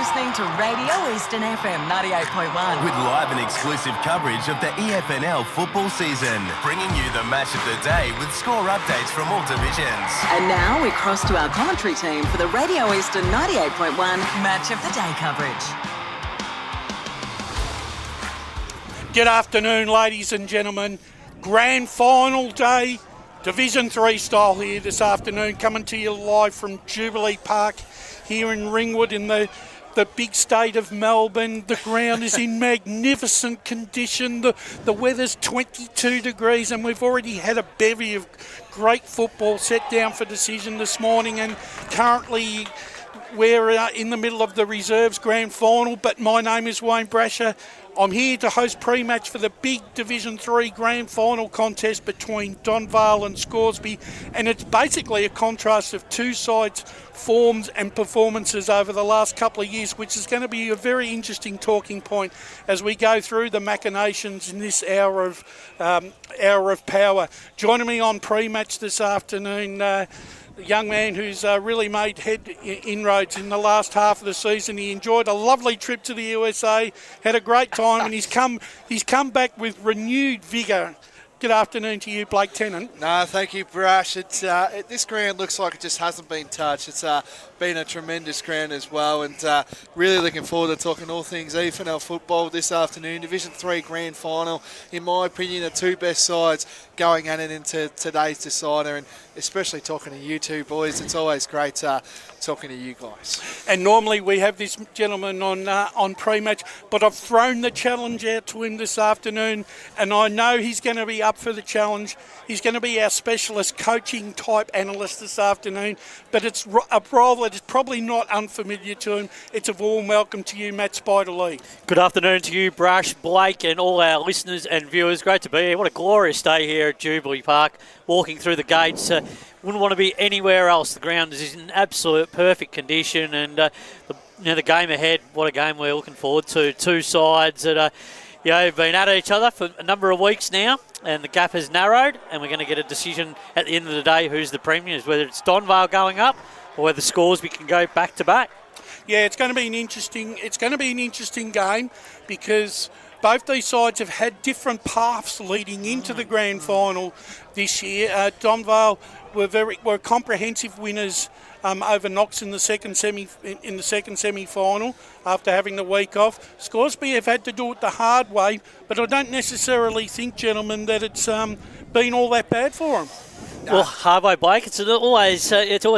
listening to Radio Eastern FM 98.1. With live and exclusive coverage of the EFNL football season, bringing you the match of the day with score updates from all divisions. And now we cross to our commentary team for the Radio Eastern 98.1 Match of the Day coverage. Good afternoon, ladies and gentlemen. Grand final day, Division 3 style here this afternoon, coming to you live from Jubilee Park here in Ringwood in the big state of Melbourne. The ground is in magnificent condition. The weather's 22 degrees and we've already had a bevy of great football set down for decision this morning, and currently we're in the middle of the reserves grand final. But my name is Wayne Brasher. I'm here to host pre-match for the big Division 3 grand final contest between Donvale and Scoresby, and it's basically a contrast of two sides' forms and performances over the last couple of years, which is going to be a very interesting talking point as we go through the machinations in this hour of power. Joining me on pre-match this afternoon, a young man who's really made inroads in the last half of the season. He enjoyed a lovely trip to the USA, had a great time, and he's come back with renewed vigour. Good afternoon to you, Blake Tennant. No, thank you, Brash. This ground looks like it just hasn't been touched. It's been a tremendous ground as well, and really looking forward to talking all things EFNL football this afternoon. Division 3 grand final, in my opinion, the two best sides going at it into today's decider, and especially talking to you two boys. It's always great talking to you guys. And normally we have this gentleman on pre-match, but I've thrown the challenge out to him this afternoon, and I know he's going to be up for the challenge. He's going to be our specialist coaching type analyst this afternoon, but it's a role that is probably not unfamiliar to him. It's a warm welcome to you, Matt Spider-Lee. Good afternoon to you, Brush, Blake, and all our listeners and viewers. Great to be here. What a glorious day here at Jubilee Park, walking through the gates. Wouldn't want to be anywhere else. The ground is in absolute perfect condition, and the game ahead, what a game we're looking forward to. Two sides that have been at each other for a number of weeks now, and the gap has narrowed, and we're going to get a decision at the end of the day who's the premiers, whether it's Donvale going up or whether Scoresby can go back to back. Yeah, it's going to be an interesting game because both these sides have had different paths leading into the grand final this year. Donvale were comprehensive winners over Knox in the second semi-final after having the week off. Scoresby have had to do it the hard way, but I don't necessarily think, gentlemen, that it's been all that bad for them. Well, hard way, Blake. It's always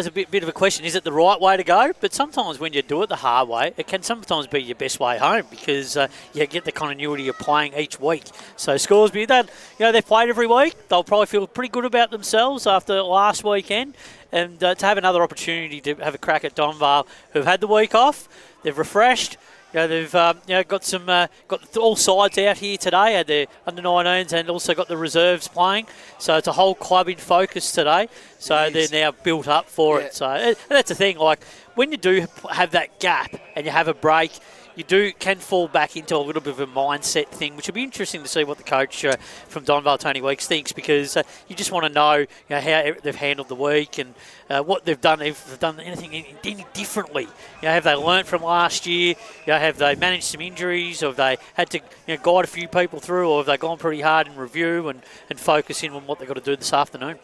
a bit of a question. Is it the right way to go? But sometimes when you do it the hard way, it can sometimes be your best way home because you get the continuity of playing each week. So Scoresby, they've played every week. They'll probably feel pretty good about themselves after last weekend, and to have another opportunity to have a crack at Donvale, who've had the week off, they've refreshed. They've got all sides out here today, had their under-19s and also got the reserves playing. So it's a whole club in focus today. So they're now built up for it. So that's the thing, like when you do have that gap and you have a break, you can fall back into a little bit of a mindset thing, which will be interesting to see what the coach from Donvale, Tony Weeks, thinks, because you just want to know, how they've handled the week and what they've done. If they've done anything any differently, have they learnt from last year? Have they managed some injuries, or have they had to guide a few people through, or have they gone pretty hard in review and focus in on what they've got to do this afternoon?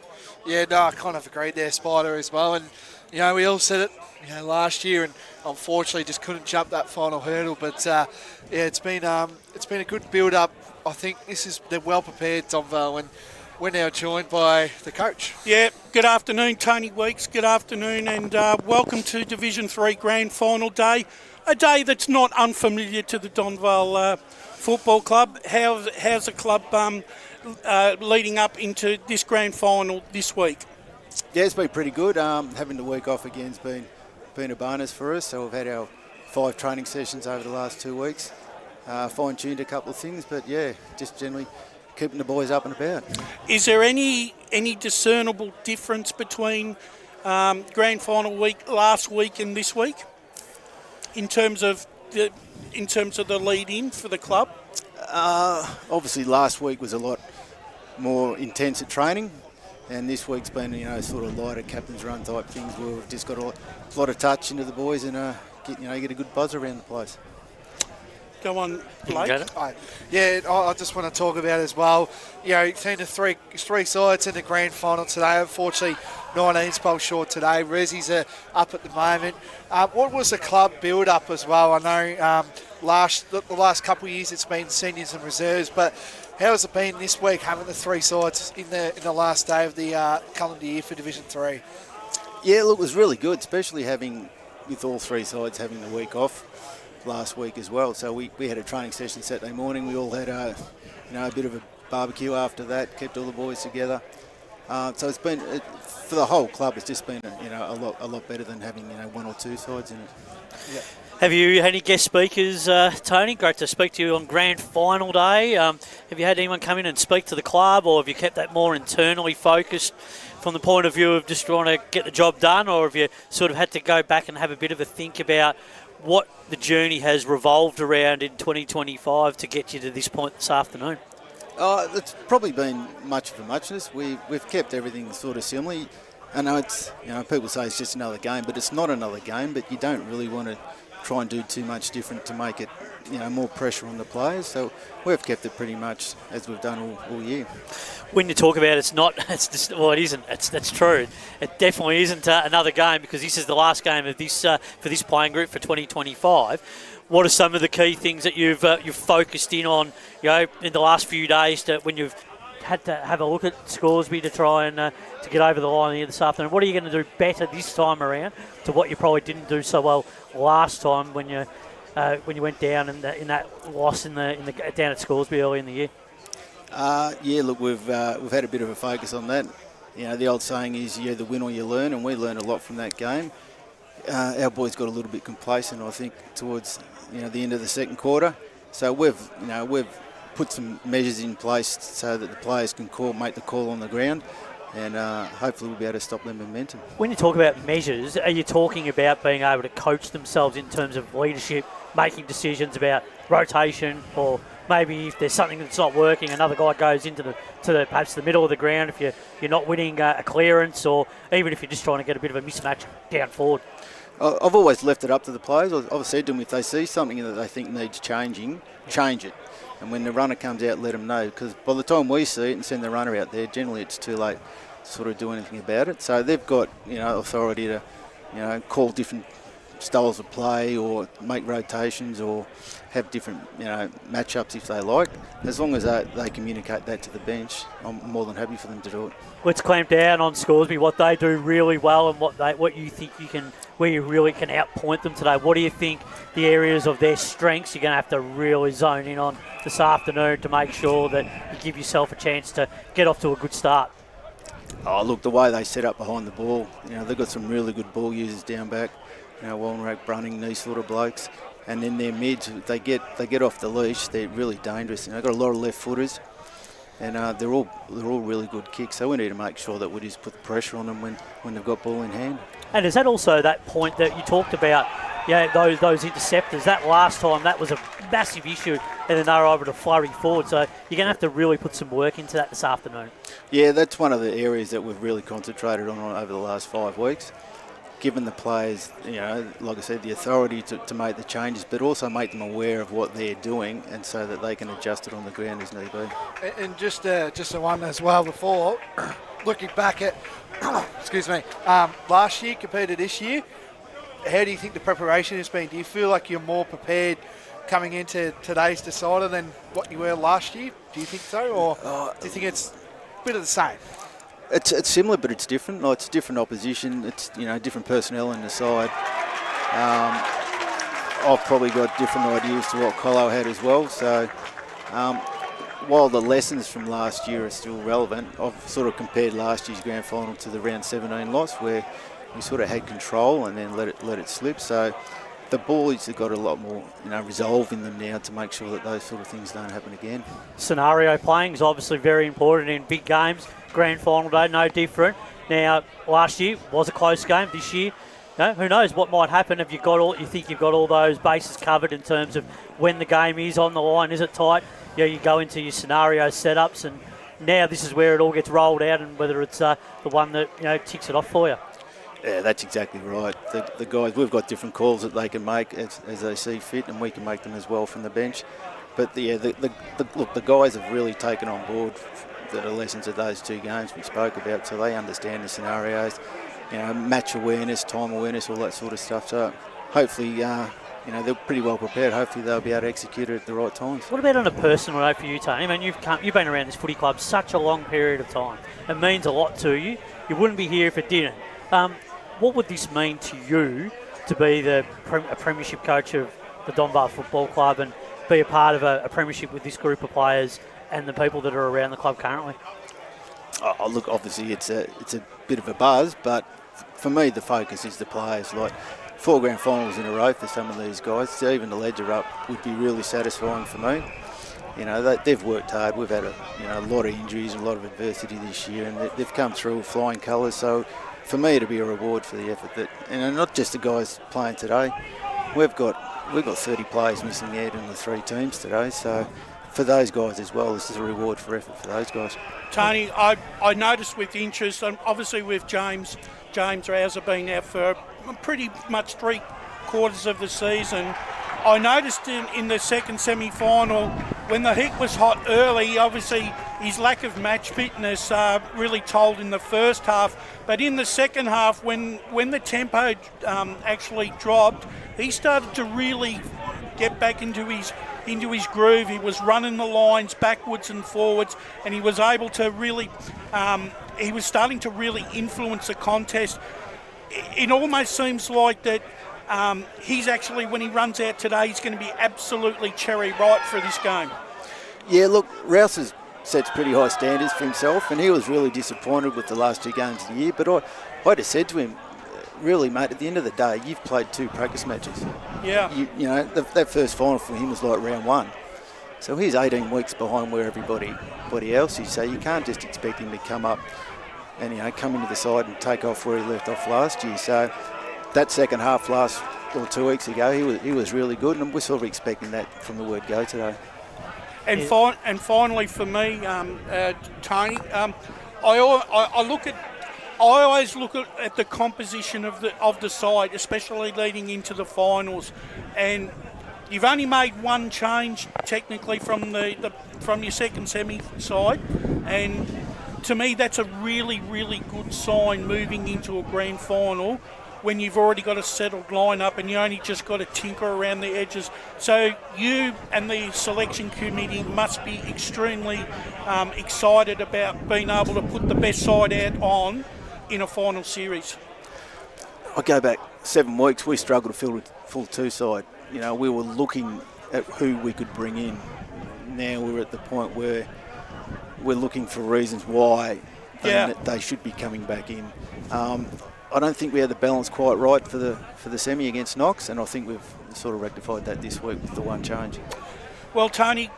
Yeah, no, I kind of agree there, Spider, as well. And we all said it last year, and unfortunately just couldn't jump that final hurdle. But it's been a good build-up. I think they're well prepared, Donvale, and we're now joined by the coach. Yeah, good afternoon, Tony Weeks. Good afternoon, and welcome to Division 3 Grand Final Day, a day that's not unfamiliar to the Donvale Football Club. How's the club leading up into this Grand Final this week? Yeah, it's been pretty good. Having the week off again has been a bonus for us. So we've had our 5 training sessions over the last 2 weeks. Fine-tuned a couple of things, but yeah, just generally keeping the boys up and about. Is there any discernible difference between grand final week last week and this week in terms of the lead-in for the club? Obviously, last week was a lot more intense at training. And this week's been, sort of lighter captain's run type things where we've just got a lot of touch into the boys and get a good buzz around the place. Go on, Blake. I just want to talk about as well. You've seen the three sides in the grand final today. Unfortunately, 19's fell short today. Rezzies are up at the moment. What was the club build-up as well? I know the last couple of years it's been seniors and reserves, but how has it been this week having the three sides in the last day of the calendar year for Division 3? Yeah, look, it was really good, especially with all three sides having the week off last week as well. So we had a training session Saturday morning. We all had a bit of a barbecue after that, kept all the boys together. So it's been, for the whole club, it's just been a lot better than having one or two sides in it. Yeah. Have you had any guest speakers, Tony? Great to speak to you on grand final day. Have you had anyone come in and speak to the club, or have you kept that more internally focused from the point of view of just trying to get the job done, or have you sort of had to go back and have a bit of a think about what the journey has revolved around in 2025 to get you to this point this afternoon? It's probably been much of a muchness. We've kept everything sort of similar. I know it's, people say it's just another game, but it's not another game, but you don't really want to try and do too much different to make it, more pressure on the players. So we've kept it pretty much as we've done all year. When you talk about it isn't. That's true. It definitely isn't another game, because this is the last game of this for this playing group for 2025. What are some of the key things that you've focused in on, in the last few days when you've had to have a look at Scoresby to try and to get over the line here this afternoon? What are you going to do better this time around to what you probably didn't do so well last time when you went down in that loss down at Scoresby early in the year? Look, we've had a bit of a focus on that. The old saying is you either win or you learn, and we learned a lot from that game. Our boys got a little bit complacent, I think, towards the end of the second quarter. So we've put some measures in place so that the players can make the call on the ground, and hopefully we'll be able to stop their momentum. When you talk about measures, are you talking about being able to coach themselves in terms of leadership, making decisions about rotation, or maybe if there's something that's not working, another guy goes into perhaps the middle of the ground if you're not winning a clearance, or even if you're just trying to get a bit of a mismatch down forward? I've always left it up to the players. I've said to them, if they see something that they think needs changing, change it. And when the runner comes out, let them know, because by the time we see it and send the runner out there, generally it's too late to sort of do anything about it. So they've got authority to call different styles of play, or make rotations, or have different matchups if they like. As long as they communicate that to the bench, I'm more than happy for them to do it. Let's clamp down on Scoresby, what they do really well, and what you think where you really can outpoint them today. What do you think the areas of their strengths you're going to have to really zone in on this afternoon to make sure that you give yourself a chance to get off to a good start? Oh, look, the way they set up behind the ball, they've got some really good ball users down back. Wallenrack, Brunning, these sort of blokes, and then their mids, they get off the leash. They're really dangerous. They've got a lot of left footers, and they're all really good kicks. So we need to make sure that we just put the pressure on them when they've got ball in hand. And is that also that point that you talked about? Those interceptors. That last time, that was a massive issue, and then they were able to flurry forward. So you're going to have to really put some work into that this afternoon. Yeah, that's one of the areas that we've really concentrated on over the last 5 weeks. Given the players, like I said, the authority to make the changes, but also make them aware of what they're doing, and so that they can adjust it on the ground as need be. And just the one as well before, looking back at, last year compared to this year, how do you think the preparation has been? Do you feel like you're more prepared coming into today's decider than what you were last year? Do you think so, or do you think it's a bit of the same? It's similar, but it's different. It's different opposition. It's different personnel in the side. I've probably got different ideas to what Colo had as well. So while the lessons from last year are still relevant, I've sort of compared last year's grand final to the round 17 loss, where we sort of had control and then let it slip. So the boys have got a lot more resolve in them now to make sure that those sort of things don't happen again. Scenario playing is obviously very important in big games. Grand final day, no different. Now, last year was a close game. This year, who knows what might happen? Have you think you've got all those bases covered in terms of when the game is on the line? Is it tight? You go into your scenario setups, and now this is where it all gets rolled out, and whether it's the one that ticks it off for you. Yeah, that's exactly right. The guys, we've got different calls that they can make as they see fit, and we can make them as well from the bench. But look, the guys have really taken on board the lessons of those 2 games we spoke about, so they understand the scenarios, match awareness, time awareness, all that sort of stuff. So hopefully, they're pretty well prepared. Hopefully they'll be able to execute it at the right times. What about on a personal note for you, Tony? I mean, you've been around this footy club such a long period of time. It means a lot to you. You wouldn't be here if it didn't. What would this mean to you to be a premiership coach of the Donvale Football Club and be a part of a premiership with this group of players and the people that are around the club currently? Oh, look, obviously it's a bit of a buzz, but for me the focus is the players. Like 4 grand finals in a row for some of these guys, so even the ledger up would be really satisfying for me. They've worked hard. We've had a lot of injuries and a lot of adversity this year, and they've come through with flying colours. So for me, it'll be a reward for the effort that, not just the guys playing today. We've got 30 players missing out in the 3 teams today. So for those guys as well, this is a reward for effort for those guys. Tony, I noticed with interest, and obviously with James Rouser being out for pretty much 3/4 of the season, I noticed in the second semi-final, when the heat was hot early, obviously his lack of match fitness really told in the first half. But in the second half, when the tempo actually dropped, he started to really get back into his groove. He was running the lines backwards and forwards, and he was able to really, he was starting to really influence the contest. It almost seems like that he's actually, when he runs out today, he's going to be absolutely cherry ripe for this game. Yeah, look, Rouse has sets pretty high standards for himself, and he was really disappointed with the last 2 games of the year. But I just said to him, really, mate, at the end of the day, you've played 2 practice matches. Yeah. That first final for him was like round 1. So he's 18 weeks behind where everybody else is. So you can't just expect him to come up and, come into the side and take off where he left off last year. So that second half last 2 weeks ago, he was really good, and we're sort of expecting that from the word go today. And finally for me, Tony, I always look at the composition of the side, especially leading into the finals, and you've only made 1 change technically from your second semi side, and to me that's a really, really good sign moving into a grand final when you've already got a settled lineup and you only just got to tinker around the edges. So you and the selection committee must be extremely excited about being able to put the best side out on in a final series. I go back 7 weeks, we struggled to fill a full 2 side. We were looking at who we could bring in. Now we're at the point where we're looking for reasons why they should be coming back in. I don't think we had the balance quite right for the semi against Knox, and I think we've sort of rectified that this week with the 1 change. Well, Tony,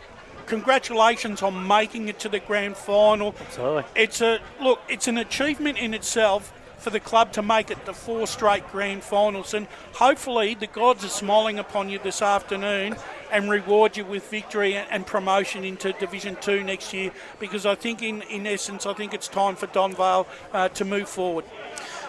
congratulations on making it to the grand final. Absolutely. It's an achievement in itself for the club to make it to 4 straight grand finals, and hopefully the gods are smiling upon you this afternoon and reward you with victory and promotion into Division 2 next year, because I think in essence I think it's time for Donvale to move forward.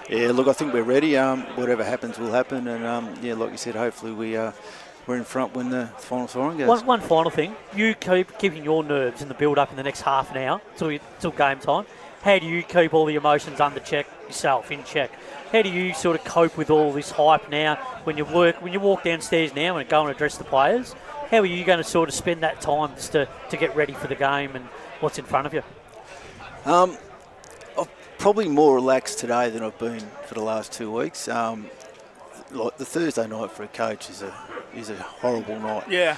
Yeah, look, I think we're ready. Whatever happens will happen, and like you said, hopefully we're in front when the final siren goes. One final thing, you keeping your nerves in the build-up in the next half an hour till game time. How do you keep all the emotions under check yourself, in check? How do you sort of cope with all this hype now when you walk downstairs now and go and address the players? How are you going to sort of spend that time just to get ready for the game and what's in front of you? I'm probably more relaxed today than I've been for the last 2 weeks. Like the Thursday night for a coach is a horrible night. Yeah.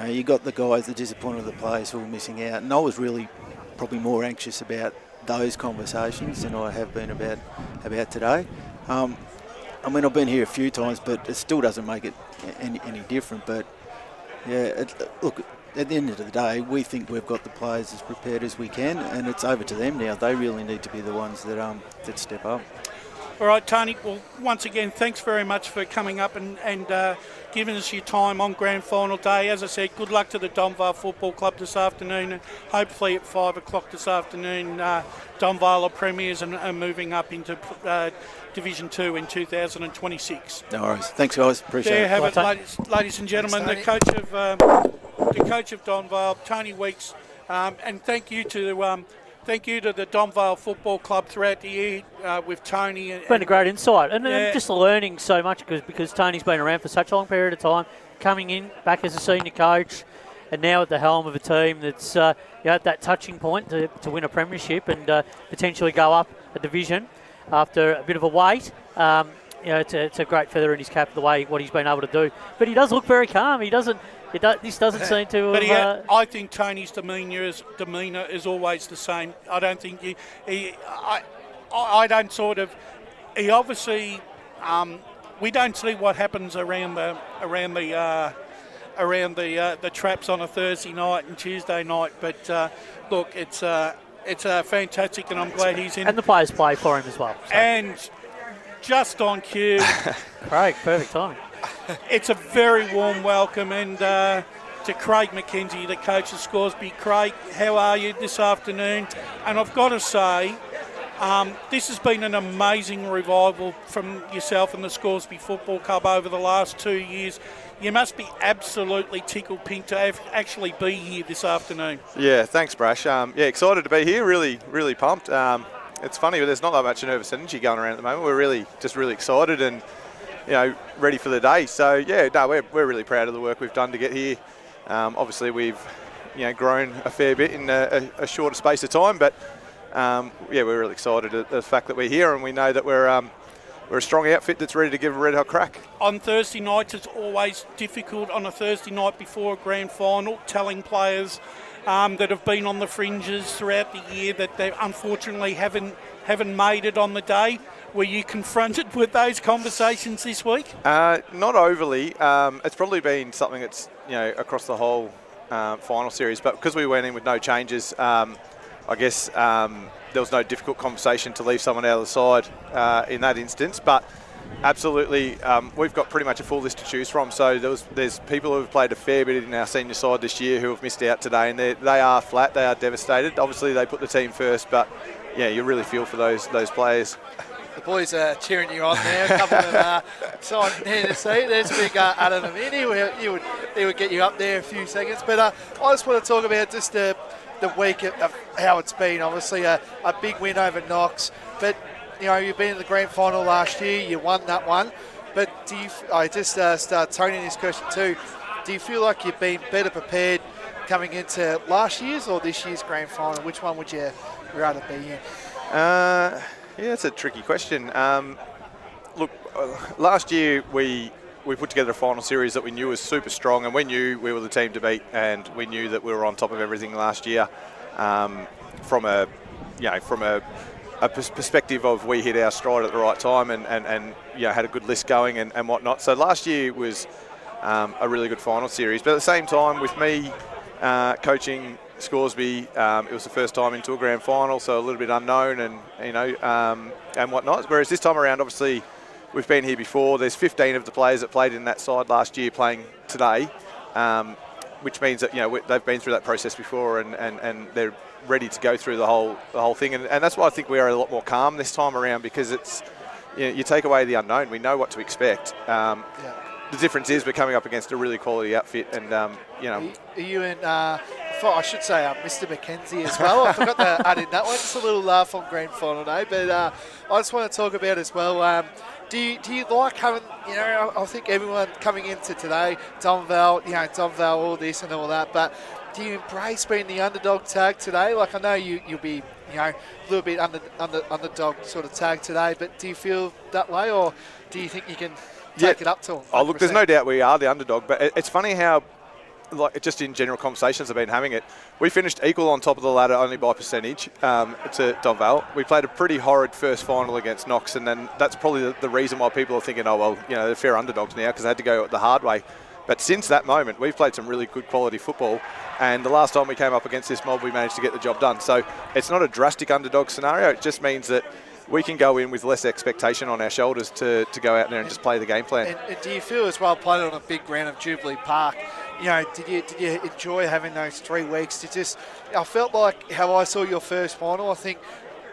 You got the guys, the disappointment of the players who are missing out, and I was really probably more anxious about those conversations than I have been about today. I've been here a few times, but it still doesn't make it any different. But yeah, look, at the end of the day, we think we've got the players as prepared as we can, and it's over to them now. They really need to be the ones that step up. All right, Tony. Well, once again, thanks very much for coming up and giving us your time on grand final day. As I said, good luck to the Donvale Football Club this afternoon, and hopefully at 5 o'clock this afternoon, Donvale are premiers and are moving up into Division 2 in 2026. No worries. Thanks, guys. Appreciate There you it. have it, ladies and gentlemen. Thanks, The coach of Donvale, Tony Weeks, and thank you to the Donvale Football Club throughout the year with Tony. It's been a great insight, and Yeah. just learning so much because Tony's been around for such a long period of time, coming in back as a senior coach, and now at the helm of a team that's at that touching point to win a premiership and potentially go up a division after a bit of a wait. It's a great feather in his cap the way what he's been able to do. But he does look very calm. This doesn't seem to. But I think Tony's demeanour is always the same. I don't think I don't sort of. He obviously. We don't see what happens around the traps on a Thursday night and Tuesday night. But look, it's fantastic, and I'm glad he's in. And the players play for him as well. So. And just on cue. Great, perfect timing. It's a very warm welcome and to Craig McKenzie, the coach of Scoresby. Craig, how are you this afternoon? And I've got to say, this has been an amazing revival from yourself and the Scoresby Football Club over the last 2 years. You must be absolutely tickled pink to actually be here this afternoon. Yeah, thanks, Brash. Excited to be here. Really, really pumped. It's funny, but there's not that much nervous energy going around at the moment. We're really excited and ready for the day. So we're really proud of the work we've done to get here. Obviously, we've grown a fair bit in a shorter space of time, but we're really excited at the fact that we're here, and we know that we're a strong outfit that's ready to give a red hot crack. On Thursday nights, it's always difficult on a Thursday night before a grand final, telling players that have been on the fringes throughout the year that they unfortunately haven't made it on the day. Were you confronted with those conversations this week? Not overly. It's probably been something that's across the whole final series, but because we went in with no changes, I guess there was no difficult conversation to leave someone out of the side in that instance. But absolutely, we've got pretty much a full list to choose from. So there's people who have played a fair bit in our senior side this year who have missed out today, and they are flat. They are devastated. Obviously, they put the team first, but you really feel for those players. The boys are cheering you on there. A couple of them signed here to see. There's big Adam Amini. He would get you up there in a few seconds. But I just want to talk about just the week of how it's been. Obviously, a big win over Knox. But, you've been in the grand final last year. You won that one. But I just start Tony this question too. Do you feel like you've been better prepared coming into last year's or this year's grand final? Which one would you rather be in? Yeah, it's a tricky question. Look, last year we put together a final series that we knew was super strong, and we knew we were the team to beat, and we knew that we were on top of everything last year. From a perspective of we hit our stride at the right time and had a good list going and whatnot. So last year was a really good final series, but at the same time with me coaching Scoresby, it was the first time into a grand final, so a little bit unknown and whatnot. Whereas this time around, obviously, we've been here before. There's 15 of the players that played in that side last year playing today, which means that they've been through that process before and they're ready to go through the whole thing. And that's why I think we are a lot more calm this time around, because it's you take away the unknown. We know what to expect. The difference is we're coming up against a really quality outfit, and Are you in? I should say Mr. McKenzie as well. I forgot to add in that one. Just a little laugh on grand final day, but I just want to talk about as well. Do you like having? I think everyone coming into today, Donvale, Donvale, all this and all that. But do you embrace being the underdog tag today? Like I know you'll be, a little bit underdog sort of tag today. But do you feel that way, or do you think you can take it up to them? Oh, look, there's no doubt we are the underdog, but it's funny how, just in general conversations I've been having it, we finished equal on top of the ladder only by percentage to Donvale. We played a pretty horrid first final against Knox, and then that's probably the reason why people are thinking, they're fair underdogs now because they had to go the hard way. But since that moment, we've played some really good quality football, and the last time we came up against this mob, we managed to get the job done. So it's not a drastic underdog scenario. It just means that we can go in with less expectation on our shoulders to go out there and just play the game plan. And do you feel as well playing on a big ground of Jubilee Park? Did you enjoy having those 3 weeks? I felt like how I saw your first final. I think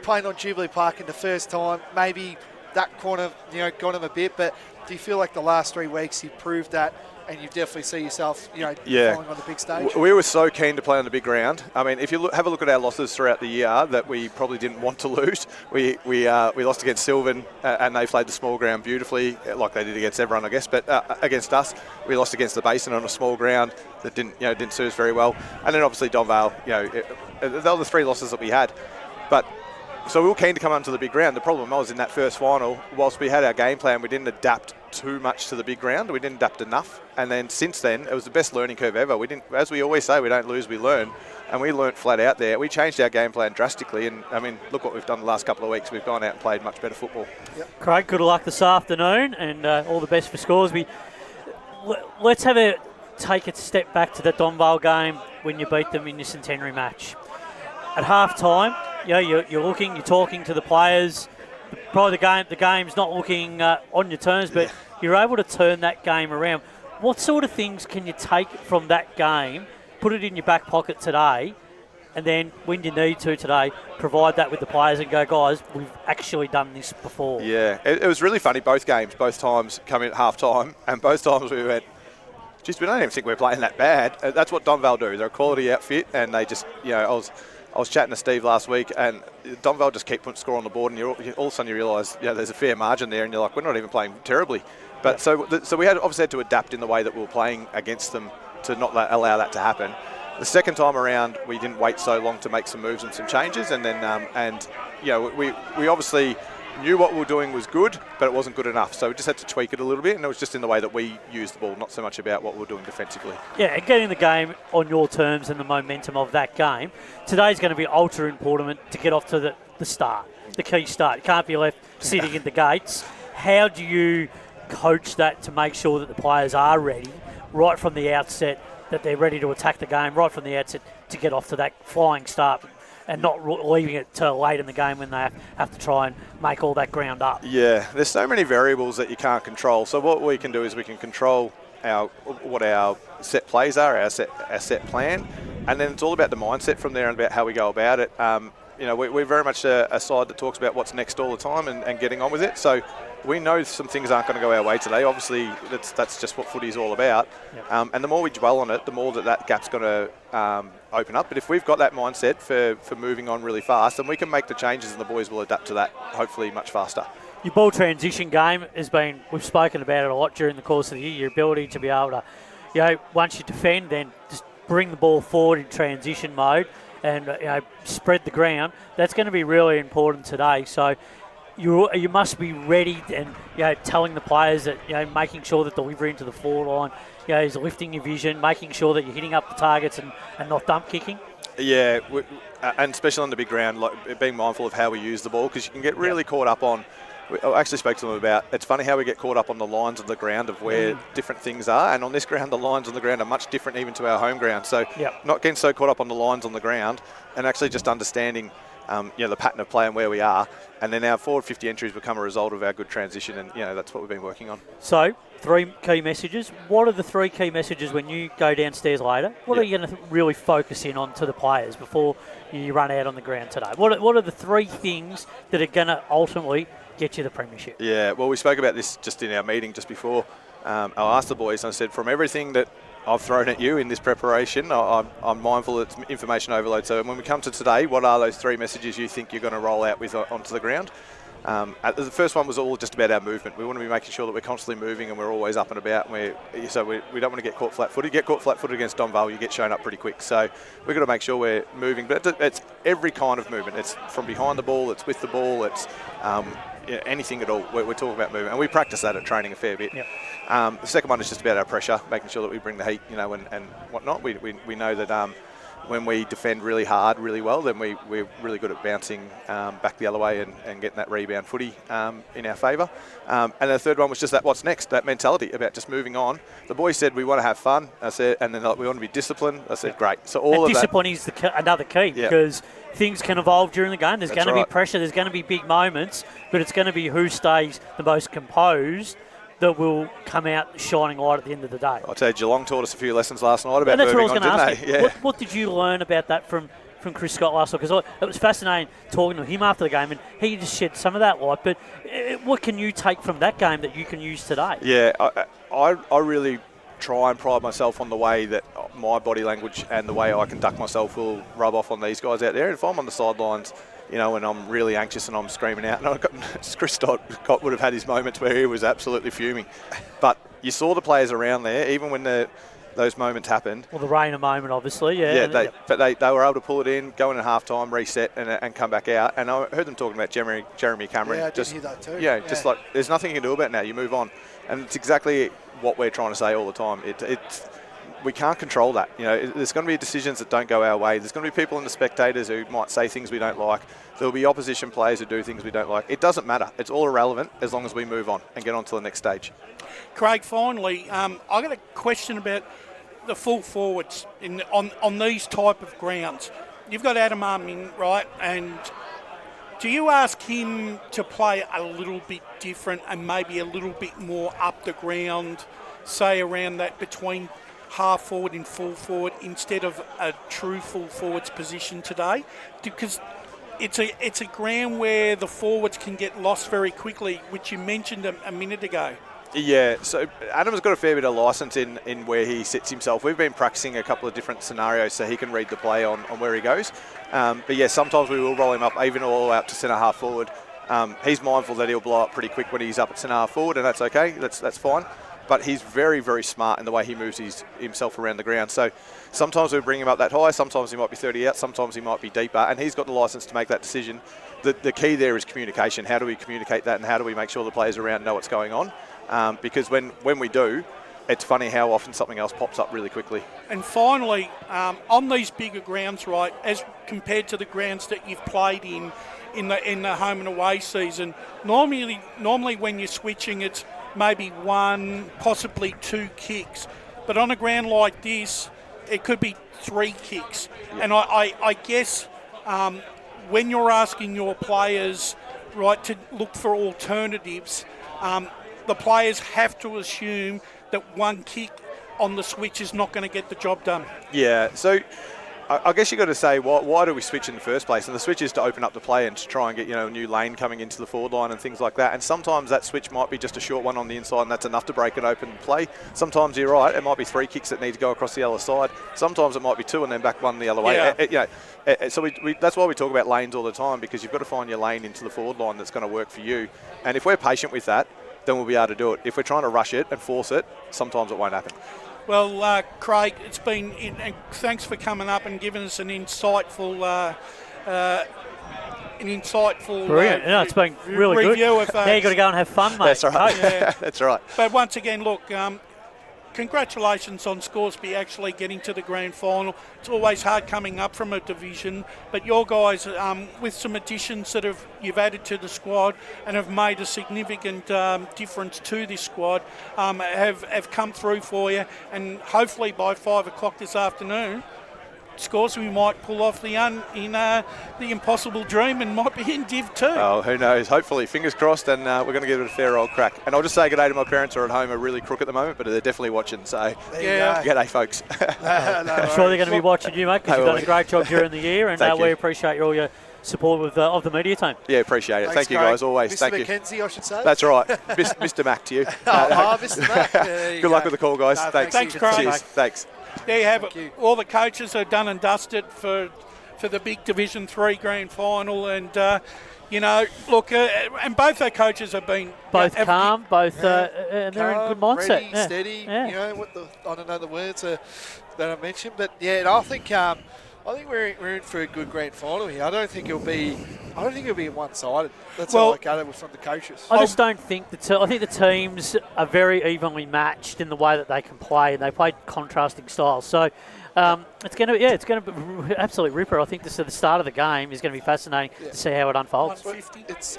playing on Jubilee Park in the first time, maybe that corner, got him a bit. But do you feel like the last 3 weeks you proved that? And you definitely see yourself, falling on the big stage. We were so keen to play on the big ground. I mean, if you have a look at our losses throughout the year that we probably didn't want to lose, we lost against Sylvan and they played the small ground beautifully, like they did against everyone, I guess. But against us, we lost against the Basin on a small ground that didn't suit us very well. And then obviously Donvale, they were the 3 losses that we had. But so we were keen to come onto the big ground. The problem was in that first final, whilst we had our game plan, we didn't adapt too much to the big ground. We didn't adapt enough. And then since then, it was the best learning curve ever. We didn't, as we always say, we don't lose, we learn. And we learnt flat out there. We changed our game plan drastically. And I mean, look what we've done the last couple of weeks. We've gone out and played much better football. Yep. Craig, good luck this afternoon and all the best for Scoresby. Let's take a step back to the Donvale game when you beat them in your centenary match. At half time, you're talking to the players. Probably the game's not looking on your terms, but you're able to turn that game around. What sort of things can you take from that game, put it in your back pocket today, and then when you need to today, provide that with the players and go, guys, we've actually done this before? Yeah, it was really funny. Both times come in at half time, and both times we went, geez, we don't even think we're playing that bad. That's what Donvale do. They're a quality outfit, and they just, I was chatting to Steve last week, and Donvale just keep putting score on the board, and all of a sudden you realise, there's a fair margin there, and you're like, we're not even playing terribly. But so we obviously had to adapt in the way that we were playing against them to not allow that to happen. The second time around, we didn't wait so long to make some moves and some changes, and then we obviously knew what we were doing was good, but it wasn't good enough. So we just had to tweak it a little bit, and it was just in the way that we used the ball, not so much about what we were doing defensively. Yeah, and getting the game on your terms and the momentum of that game. Today's going to be ultra important to get off to the start, the key start. You can't be left sitting in the gates. How do you coach that to make sure that the players are ready right from the outset, that they're ready to attack the game right from the outset to get off to that flying start and not leaving it till late in the game when they have to try and make all that ground up? Yeah, there's so many variables that you can't control. So what we can do is we can control what our set plays are, our set plan, and then it's all about the mindset from there and about how we go about it. We're very much a side that talks about what's next all the time and getting on with it. So we know some things aren't going to go our way today. Obviously, that's just what footy is all about. Yep. And the more we dwell on it, the more that gap's going to open up. But if we've got that mindset for moving on really fast, then we can make the changes and the boys will adapt to that hopefully much faster. Your ball transition game we've spoken about it a lot during the course of the year, your ability to be able to, once you defend, then just bring the ball forward in transition mode and spread the ground. That's going to be really important today. So you must be ready and telling the players that making sure that delivery into the forward line is lifting your vision, making sure that you're hitting up the targets and not dump kicking. Yeah, and especially on the big ground, like being mindful of how we use the ball, because you can get really caught up on. I actually spoke to them about, it's funny how we get caught up on the lines of the ground of where different things are, and on this ground the lines on the ground are much different even to our home ground. So not getting so caught up on the lines on the ground and actually just understanding the pattern of play and where we are, and then our forward 50 entries become a result of our good transition, and that's what we've been working on. So 3 key messages. What are the 3 key messages when you go downstairs later? What are you going to really focus in on to the players before you run out on the ground today? What are the 3 things that are going to ultimately get you the premiership? Yeah, well, we spoke about this just in our meeting just before. I asked the boys, and I said, from everything that I've thrown at you in this preparation, I'm mindful it's information overload. So when we come to today, what are those 3 messages you think you're going to roll out with onto the ground? The first one was all just about our movement. We want to be making sure that we're constantly moving and we're always up and about. So we don't want to get caught flat-footed. Get caught flat-footed against Donvale, you get shown up pretty quick. So we've got to make sure we're moving. But it's every kind of movement. It's from behind the ball, it's with the ball, it's anything at all. We're talking about movement. And we practice that at training a fair bit. Yep. The second one is just about our pressure, making sure that we bring the heat, and whatnot. We know that when we defend really hard, really well, then we're really good at bouncing back the other way and getting that rebound footy in our favour. And the third one was just that what's next, that mentality about just moving on. The boys said we want to have fun. I said, and then like, we want to be disciplined. I said, great. So all and of discipline is another key because things can evolve during the game. There's going to be pressure. There's going to be big moments, but it's going to be who stays the most composed that will come out shining light at the end of the day. I'll tell you, Geelong taught us a few lessons last night about and that's moving what I was on, going to ask didn't you. they? What did you learn about that from Chris Scott last night? Because it was fascinating talking to him after the game, and he just shed some of that light. But what can you take from that game that you can use today? Yeah, I really try and pride myself on the way that my body language and the way I conduct myself will rub off on these guys out there. If I'm on the sidelines, you know, and I'm really anxious and I'm screaming out, and Chris Scott would have had his moments where he was absolutely fuming. But you saw the players around there, even when those moments happened. Well, the Rayner moment, obviously, yeah. But they were able to pull it in, go in at half-time, reset, and come back out. And I heard them talking about Jeremy Cameron. Yeah, I did hear that too. Yeah, just like there's nothing you can do about it now. You move on. And it's exactly what we're trying to say all the time. We can't control that. You know, there's going to be decisions that don't go our way. There's going to be people in the spectators who might say things we don't like. There'll be opposition players who do things we don't like. It doesn't matter. It's all irrelevant as long as we move on and get on to the next stage. Craig, finally, I got a question about the full forwards on these type of grounds. You've got Adam Armin, right? And do you ask him to play a little bit different and maybe a little bit more up the ground, say around that between half forward and full forward instead of a true full forwards position today? Because it's a ground where the forwards can get lost very quickly, which you mentioned a minute ago. Yeah, so Adam's got a fair bit of licence in where he sits himself. We've been practicing a couple of different scenarios so he can read the play on where he goes. But yeah, sometimes we will roll him up, even all out to centre half forward. He's mindful that he'll blow up pretty quick when he's up at centre half forward, and that's okay, that's fine. But he's very, very smart in the way he moves himself around the ground. So sometimes we bring him up that high, sometimes he might be 30 out, sometimes he might be deeper, and he's got the licence to make that decision. The key there is communication. How do we communicate that, and how do we make sure the players around know what's going on? Because when we do, it's funny how often something else pops up really quickly. And finally, on these bigger grounds, right, as compared to the grounds that you've played in the home and away season, normally when you're switching, it's maybe one, possibly two kicks. But on a ground like this, it could be three kicks. Yeah. And I guess when you're asking your players, right, to look for alternatives, the players have to assume that one kick on the switch is not going to get the job done. Yeah, so I guess you've got to say, why do we switch in the first place? And the switch is to open up the play and to try and get, a new lane coming into the forward line and things like that. And sometimes that switch might be just a short one on the inside and that's enough to break an open play. Sometimes you're right, it might be three kicks that need to go across the other side. Sometimes it might be two and then back one the other way. Yeah. So that's why we talk about lanes all the time, because you've got to find your lane into the forward line that's going to work for you. And if we're patient with that, then we'll be able to do it. If we're trying to rush it and force it, sometimes it won't happen. Well, Craig, it's been and thanks for coming up and giving us an insightful, brilliant. It's been really review good. Now you've got to go and have fun, mate. That's right. Yeah. That's right. But once again, look, congratulations on Scoresby actually getting to the grand final. It's always hard coming up from a division, but your guys, with some additions that you've added to the squad and have made a significant difference to this squad, have come through for you, and hopefully by 5 o'clock this afternoon, Scoresby might pull off the impossible dream and might be in Div 2. Oh, who knows? Hopefully, fingers crossed, and we're going to give it a fair old crack. And I'll just say good day to my parents who are at home, are really crook at the moment, but they're definitely watching. So, yeah, good day, folks. I'm sure they're going to be watching you, mate, because you've done a great job during the year, and we appreciate all your support of the media team. Yeah, appreciate it. Thank you, guys, always. Mr. Thank you. McKenzie, I should say. That's right. Mr. Mac to you. Mr. Mac. Good luck with the call, guys. Thanks, Craig. Cheers. Thanks. There you have it. All the coaches are done and dusted for the big Division 3 grand final, and look, and both our coaches have been calm, and they're in good mindset. Ready, steady. I don't know the words that I mentioned, but yeah, and I think we're in for a good grand final here. I don't think it'll be one-sided. That's all I gather from the coaches. I just don't think I think the teams are very evenly matched in the way that they can play, and they play contrasting styles. So It's going to be absolute ripper. I think this at the start of the game is going to be fascinating to see how it unfolds.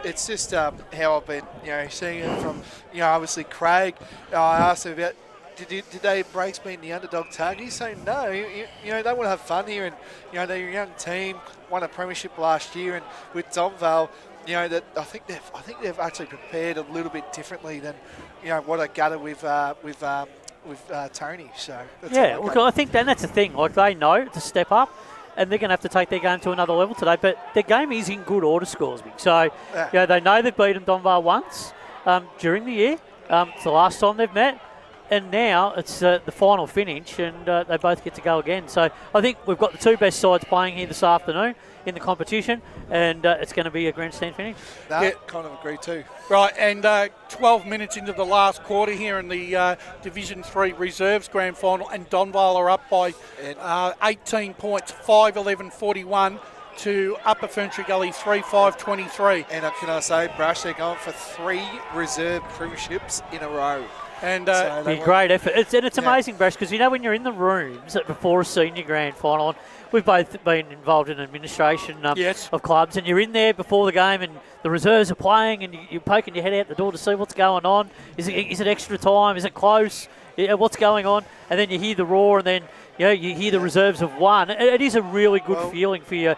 It's just how I've been, seeing it from, obviously Craig. I asked him about did they embrace being the underdog tag? He's saying no. They want to have fun here, and they're a young team, won a premiership last year, and with Donvale, that I think they've actually prepared a little bit differently than what I gather with Tony. So that's look, I think that's the thing. Like, they know to step up, and they're going to have to take their game to another level today. But their game is in good order, Scoresby. So they know they've beaten Donvale once during the year. It's the last time they've met. And now it's the final finish, and they both get to go again. So I think we've got the two best sides playing here this afternoon in the competition, and it's going to be a grandstand finish. Kind of agree too. Right, and 12 minutes into the last quarter here in the Division 3 Reserves Grand Final, and Donvale are up by 18 points, 5-11-41 to Upper Ferntree Gully 3-5-23. And can I say, Brush, they're going for 3 reserve premierships in a row. And great effort. It's amazing, Brash, because when you're in the rooms before a senior grand final, and we've both been involved in administration of clubs, and you're in there before the game, and the reserves are playing, and you're poking your head out the door to see what's going on. Is it extra time? Is it close? What's going on? And then you hear the roar, and then you hear the reserves have won. It is a really good feeling for your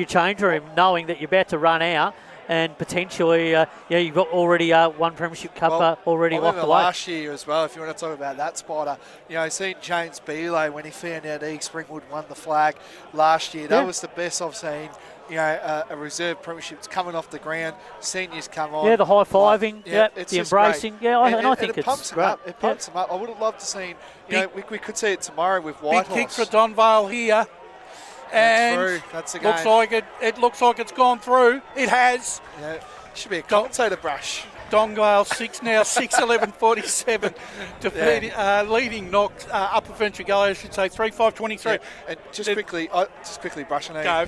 change room, knowing that you're about to run out. And potentially, you've got already one premiership cup already locked away. Last year as well, if you want to talk about that, Spider, seeing James Beeley when he found out East Springwood won the flag last year, that was the best I've seen. A reserve premiership's coming off the ground, seniors come on. Yeah, the high-fiving, the embracing. Great. I think it pumps them up. It pumps them up. I would have loved to see, we could see it tomorrow with Whitehorse. Big kick for Donvale here. And that's the game. It looks like it's gone through. It has. Yeah, should be a commentator, Brush. Donvale 6 now, 6-11-47, leading Knox, Upper Ferntree Gully, I should say, 3-5-23. Yeah, and just quickly, Brush, I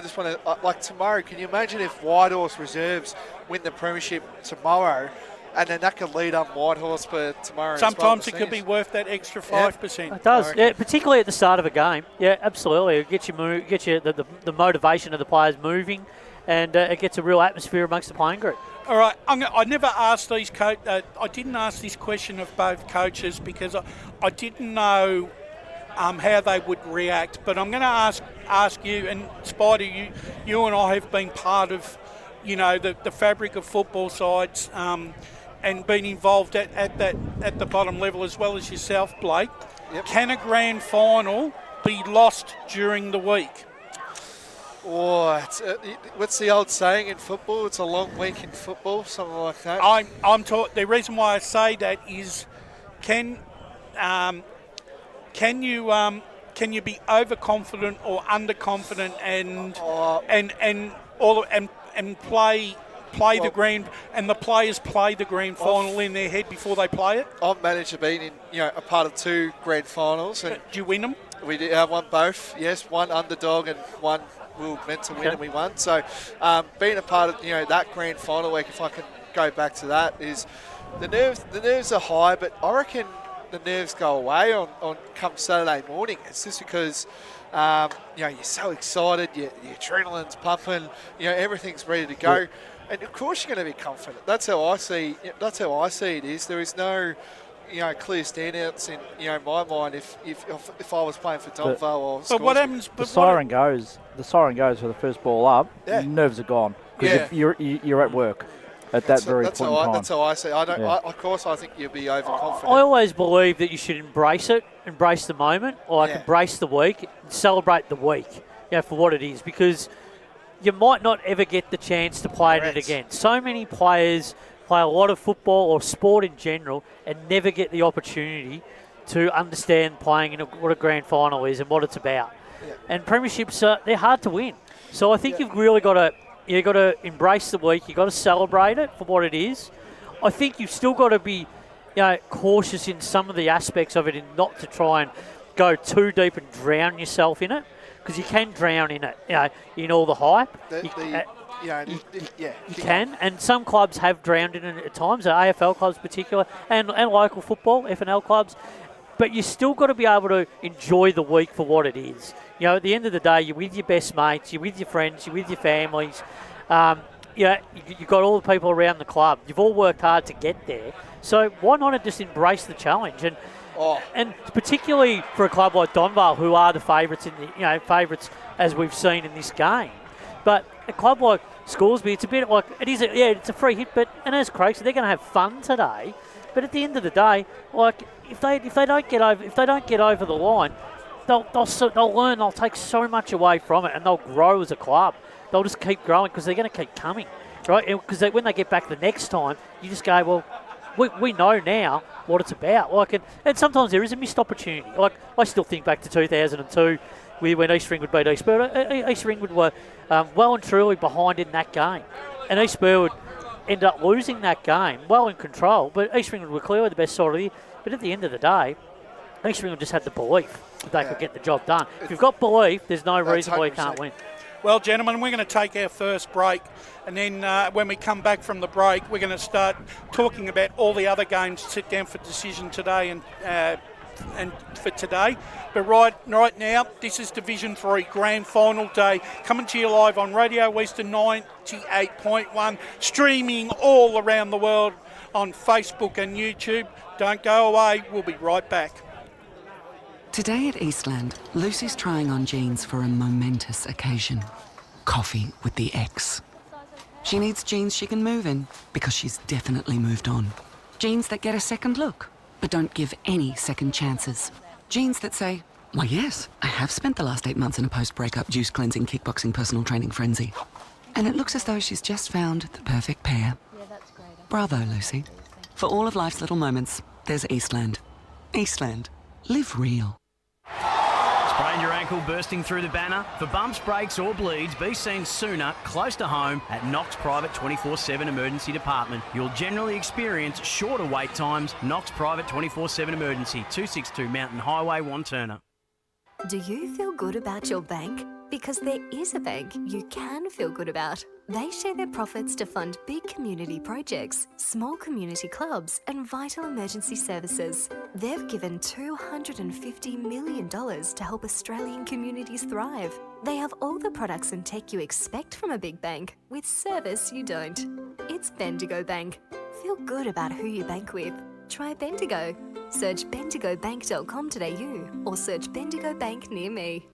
just want to, like tomorrow, can you imagine if Whitehorse reserves win the premiership tomorrow? And then that could lead on Whitehorse for tomorrow. Sometimes it could be worth that extra 5%. It does, particularly at the start of a game. Yeah, absolutely. It gets you the motivation of the players moving, and it gets a real atmosphere amongst the playing group. All right, I never asked these I didn't ask this question of both coaches because I didn't know how they would react. But I'm going to ask you, and Spider, you and I have been part of, the fabric of football sides. And been involved at the bottom level as well as yourself, Blake. Yep. Can a grand final be lost during the week? What's the old saying in football? It's a long week in football, something like that. The reason why I say that is, can you be overconfident or underconfident and play the grand, and the players play the grand final in their head before they play it? I've managed to be in a part of 2 grand finals. And do you win them? We did won both. Yes, one underdog and one we were meant to win and we won. So being a part of that grand final week, if I can go back to that, is the nerves are high, but I reckon the nerves go away on come Saturday morning. It's just because you're so excited, your adrenaline's pumping, everything's ready to go. And of course you're going to be confident. That's how I see it. Is there is no clear standouts in my mind if I was playing for Donvale or Scoresby. But what happens? The siren goes for the first ball up. Nerves are gone because you're at work at that very point in time. That's how I see it. Of course, I think you'll be overconfident. I always believe that you should embrace the moment, or embrace the week, and celebrate the week, for what it is, because you might not ever get the chance to play it again. So many players play a lot of football or sport in general and never get the opportunity to understand playing in what a grand final is and what it's about. Yeah. And premierships, they're hard to win. So I think you've really got to embrace the week. You've got to celebrate it for what it is. I think you've still got to be cautious in some of the aspects of it and not to try and go too deep and drown yourself in it. Because you can drown in it, in all the hype. You can, and some clubs have drowned in it at times, AFL clubs in particular, and local football, EFNL clubs. but you still got to be able to enjoy the week for what it is. You know, at the end of the day, you're with your best mates, you're with your friends, you're with your families. You've got all the people around the club. You've all worked hard to get there. So why not just embrace the challenge? And particularly for a club like Donvale, who are the favourites favourites as we've seen in this game. But a club like Scoresby, it's a bit like it's a free hit. And as Craig said, they're going to have fun today. But at the end of the day, like if they don't get over the line, they'll learn. They'll take so much away from it, and they'll grow as a club. They'll just keep growing because they're going to keep coming, right? Because when they get back the next time, you just go, well, we know now what it's about. Like, and sometimes there is a missed opportunity. Like, I still think back to 2002 when East Ringwood beat East Burwood. East Ringwood were well and truly behind in that game, and East Burwood ended up losing that game, well in control. But East Ringwood were clearly the best side of the year. But at the end of the day, East Ringwood just had the belief that they could get the job done. If you've got belief, there's no reason why you can't win. Well, gentlemen, we're going to take our first break, and then when we come back from the break, we're going to start talking about all the other games set down for decision today and for today. But right now, this is Division 3 Grand Final Day, coming to you live on Radio Eastern 98.1, streaming all around the world on Facebook and YouTube. Don't go away, we'll be right back. Today at Eastland, Lucy's trying on jeans for a momentous occasion. Coffee with the ex. She needs jeans she can move in, because she's definitely moved on. Jeans that get a second look, but don't give any second chances. Jeans that say, why yes, I have spent the last 8 months in a post-breakup juice cleansing, kickboxing, personal training frenzy. And it looks as though she's just found the perfect pair. Yeah, that's great. Bravo, Lucy. For all of life's little moments, there's Eastland. Eastland. Live real. Sprained your ankle bursting through the banner? For bumps, breaks or bleeds, be seen sooner, close to home, at Knox Private 24/7 Emergency Department. You'll generally experience shorter wait times. Knox Private 24/7 Emergency, 262 Mountain Highway, Wanturna. Do you feel good about your bank? Because there is a bank you can feel good about. They share their profits to fund big community projects, small community clubs and vital emergency services. They've given $250 million to help Australian communities thrive. They have all the products and tech you expect from a big bank, with service you don't. It's Bendigo Bank. Feel good about who you bank with. Try Bendigo. Search bendigobank.com.au or search Bendigo Bank near me.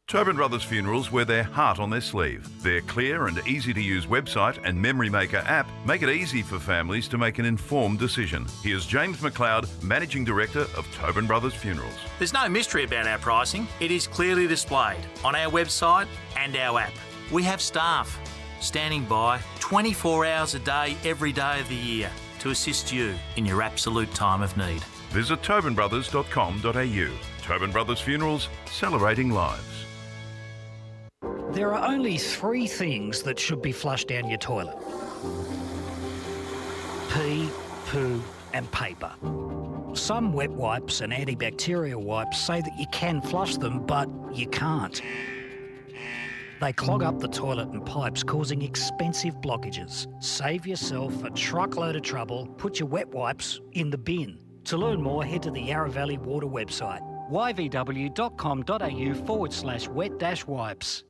Tobin Brothers Funerals wear their heart on their sleeve. Their clear and easy-to-use website and Memory Maker app make it easy for families to make an informed decision. Here's James McLeod, Managing Director of Tobin Brothers Funerals. There's no mystery about our pricing. It is clearly displayed on our website and our app. We have staff standing by 24 hours a day, every day of the year to assist you in your absolute time of need. Visit tobinbrothers.com.au. Tobin Brothers Funerals, celebrating lives. There are only 3 things that should be flushed down your toilet. Pee, poo and paper. Some wet wipes and antibacterial wipes say that you can flush them, but you can't. They clog up the toilet and pipes, causing expensive blockages. Save yourself a truckload of trouble. Put your wet wipes in the bin. To learn more, head to the Yarra Valley Water website, yvw.com.au/wet-wipes.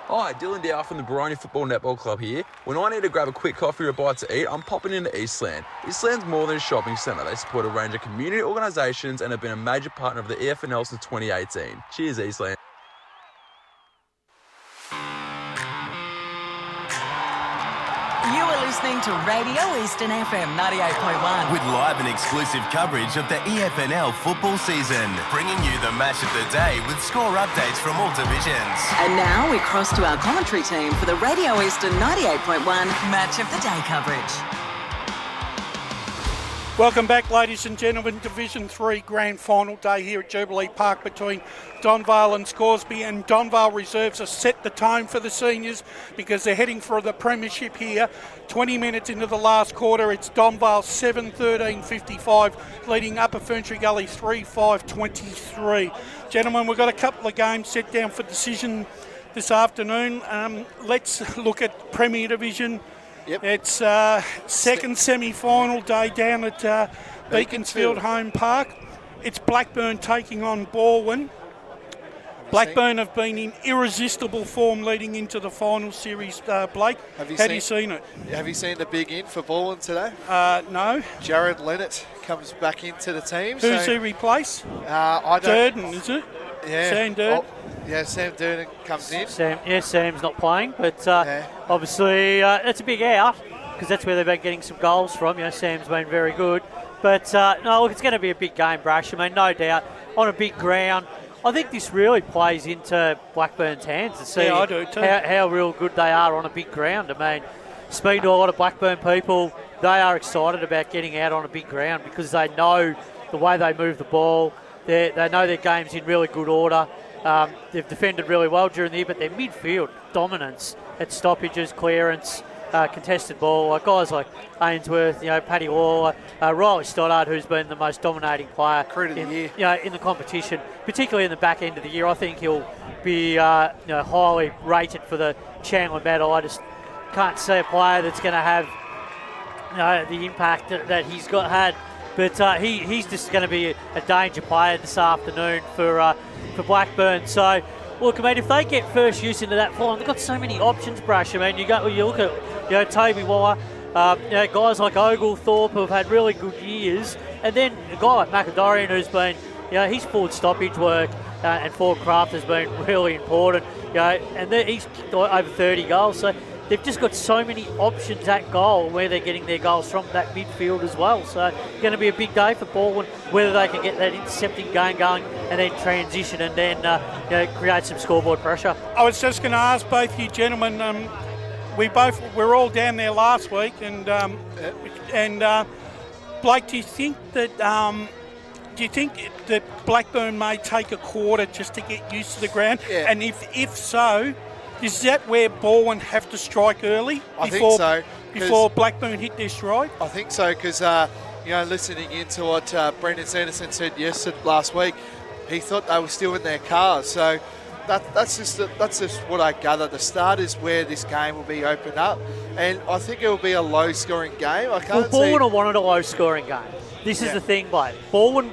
Hi, Dylan Dow from the Baroni Football Netball Club here. When I need to grab a quick coffee or a bite to eat, I'm popping into Eastland. Eastland's more than a shopping centre. They support a range of community organisations and have been a major partner of the EFNL since 2018. Cheers, Eastland. You are listening to Radio Eastern FM 98.1. With live and exclusive coverage of the EFNL football season, bringing you the match of the day with score updates from all divisions. And now we cross to our commentary team for the Radio Eastern 98.1 Match of the Day coverage. Welcome back, ladies and gentlemen. Division 3 Grand Final Day here at Jubilee Park between Donvale and Scoresby, and Donvale reserves have set the tone for the seniors because they're heading for the premiership here. 20 minutes into the last quarter, it's Donvale 7-13-55, leading Upper Ferntree Gully 3-5-23. Gentlemen, we've got a couple of games set down for decision this afternoon. Let's look at Premier Division. Yep. It's second semi-final day down at Beaconsfield Home Park. It's Blackburn taking on Baldwin. Blackburn have been in irresistible form leading into the final series, Blake. Have you seen it? Have you seen the big in for Baldwin today? No. Jared Leonard comes back into the team. Who's he replace? I don't. Durden, is it? Yeah. Sam Durden? Sam Durden comes in. Sam's not playing, but obviously it's a big out because that's where they've been getting some goals from. Sam's been very good. But, no, look, it's going to be a big game, Brash. I mean, no doubt, on a big ground. I think this really plays into Blackburn's hands to see I do too. How real good they are on a big ground. I mean, speaking to a lot of Blackburn people, they are excited about getting out on a big ground because they know the way they move the ball. They know their game's in really good order. They've defended really well during the year, but their midfield dominance at stoppages, clearance, contested ball, like guys like Ainsworth, Paddy Waller, Riley Stoddard, who's been the most dominating player in the competition, particularly in the back end of the year. I think he'll be highly rated for the Chandler medal. I just can't see a player that's going to have the impact that he's had. But he's just going to be a danger player this afternoon for Blackburn. So, look, I mean, if they get first use into that final, they've got so many options, Brush. I mean, you look at Toby Wire, guys like Oglethorpe who have had really good years, and then a guy like McAdorian who's been, his forward stoppage work and forward craft has been really important, and he's kicked over 30 goals. So they've just got so many options at goal where they're getting their goals from that midfield as well. So it's going to be a big day for Baldwin, whether they can get that intercepting game going and then transition and then create some scoreboard pressure. I was just going to ask both you gentlemen, we're all down there last week, and Blake, do you think that Blackburn may take a quarter just to get used to the ground? Yeah. And if so, is that where Baldwin have to strike early? I think so. Before Blackburn hit their stride? I think so, because listening into what Brendan Sanderson said last week, he thought they were still in their cars. So that's just what I gather. The start is where this game will be opened up, and I think it will be a low-scoring game. Baldwin will want it a low-scoring game. This is the thing, Blake. Baldwin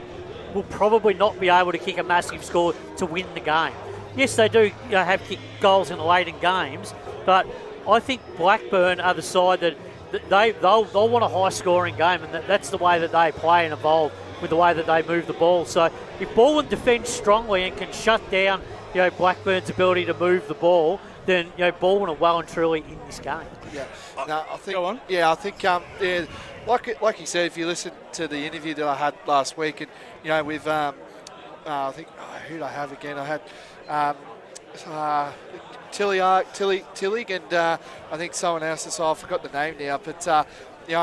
will probably not be able to kick a massive score to win the game. Yes, they do have kicked goals in the later games, but I think Blackburn are the side that they'll want a high-scoring game, and that's the way that they play and evolve with the way that they move the ball. So if Baldwin defends strongly and can shut down Blackburn's ability to move the ball, then Baldwin are well and truly in this game. Yeah, no, I think. Go on. Yeah, I think. Like you said, if you listen to the interview that I had last week, and with I think who did I have again? I had Tilly, and I think someone else. So I forgot the name now, but I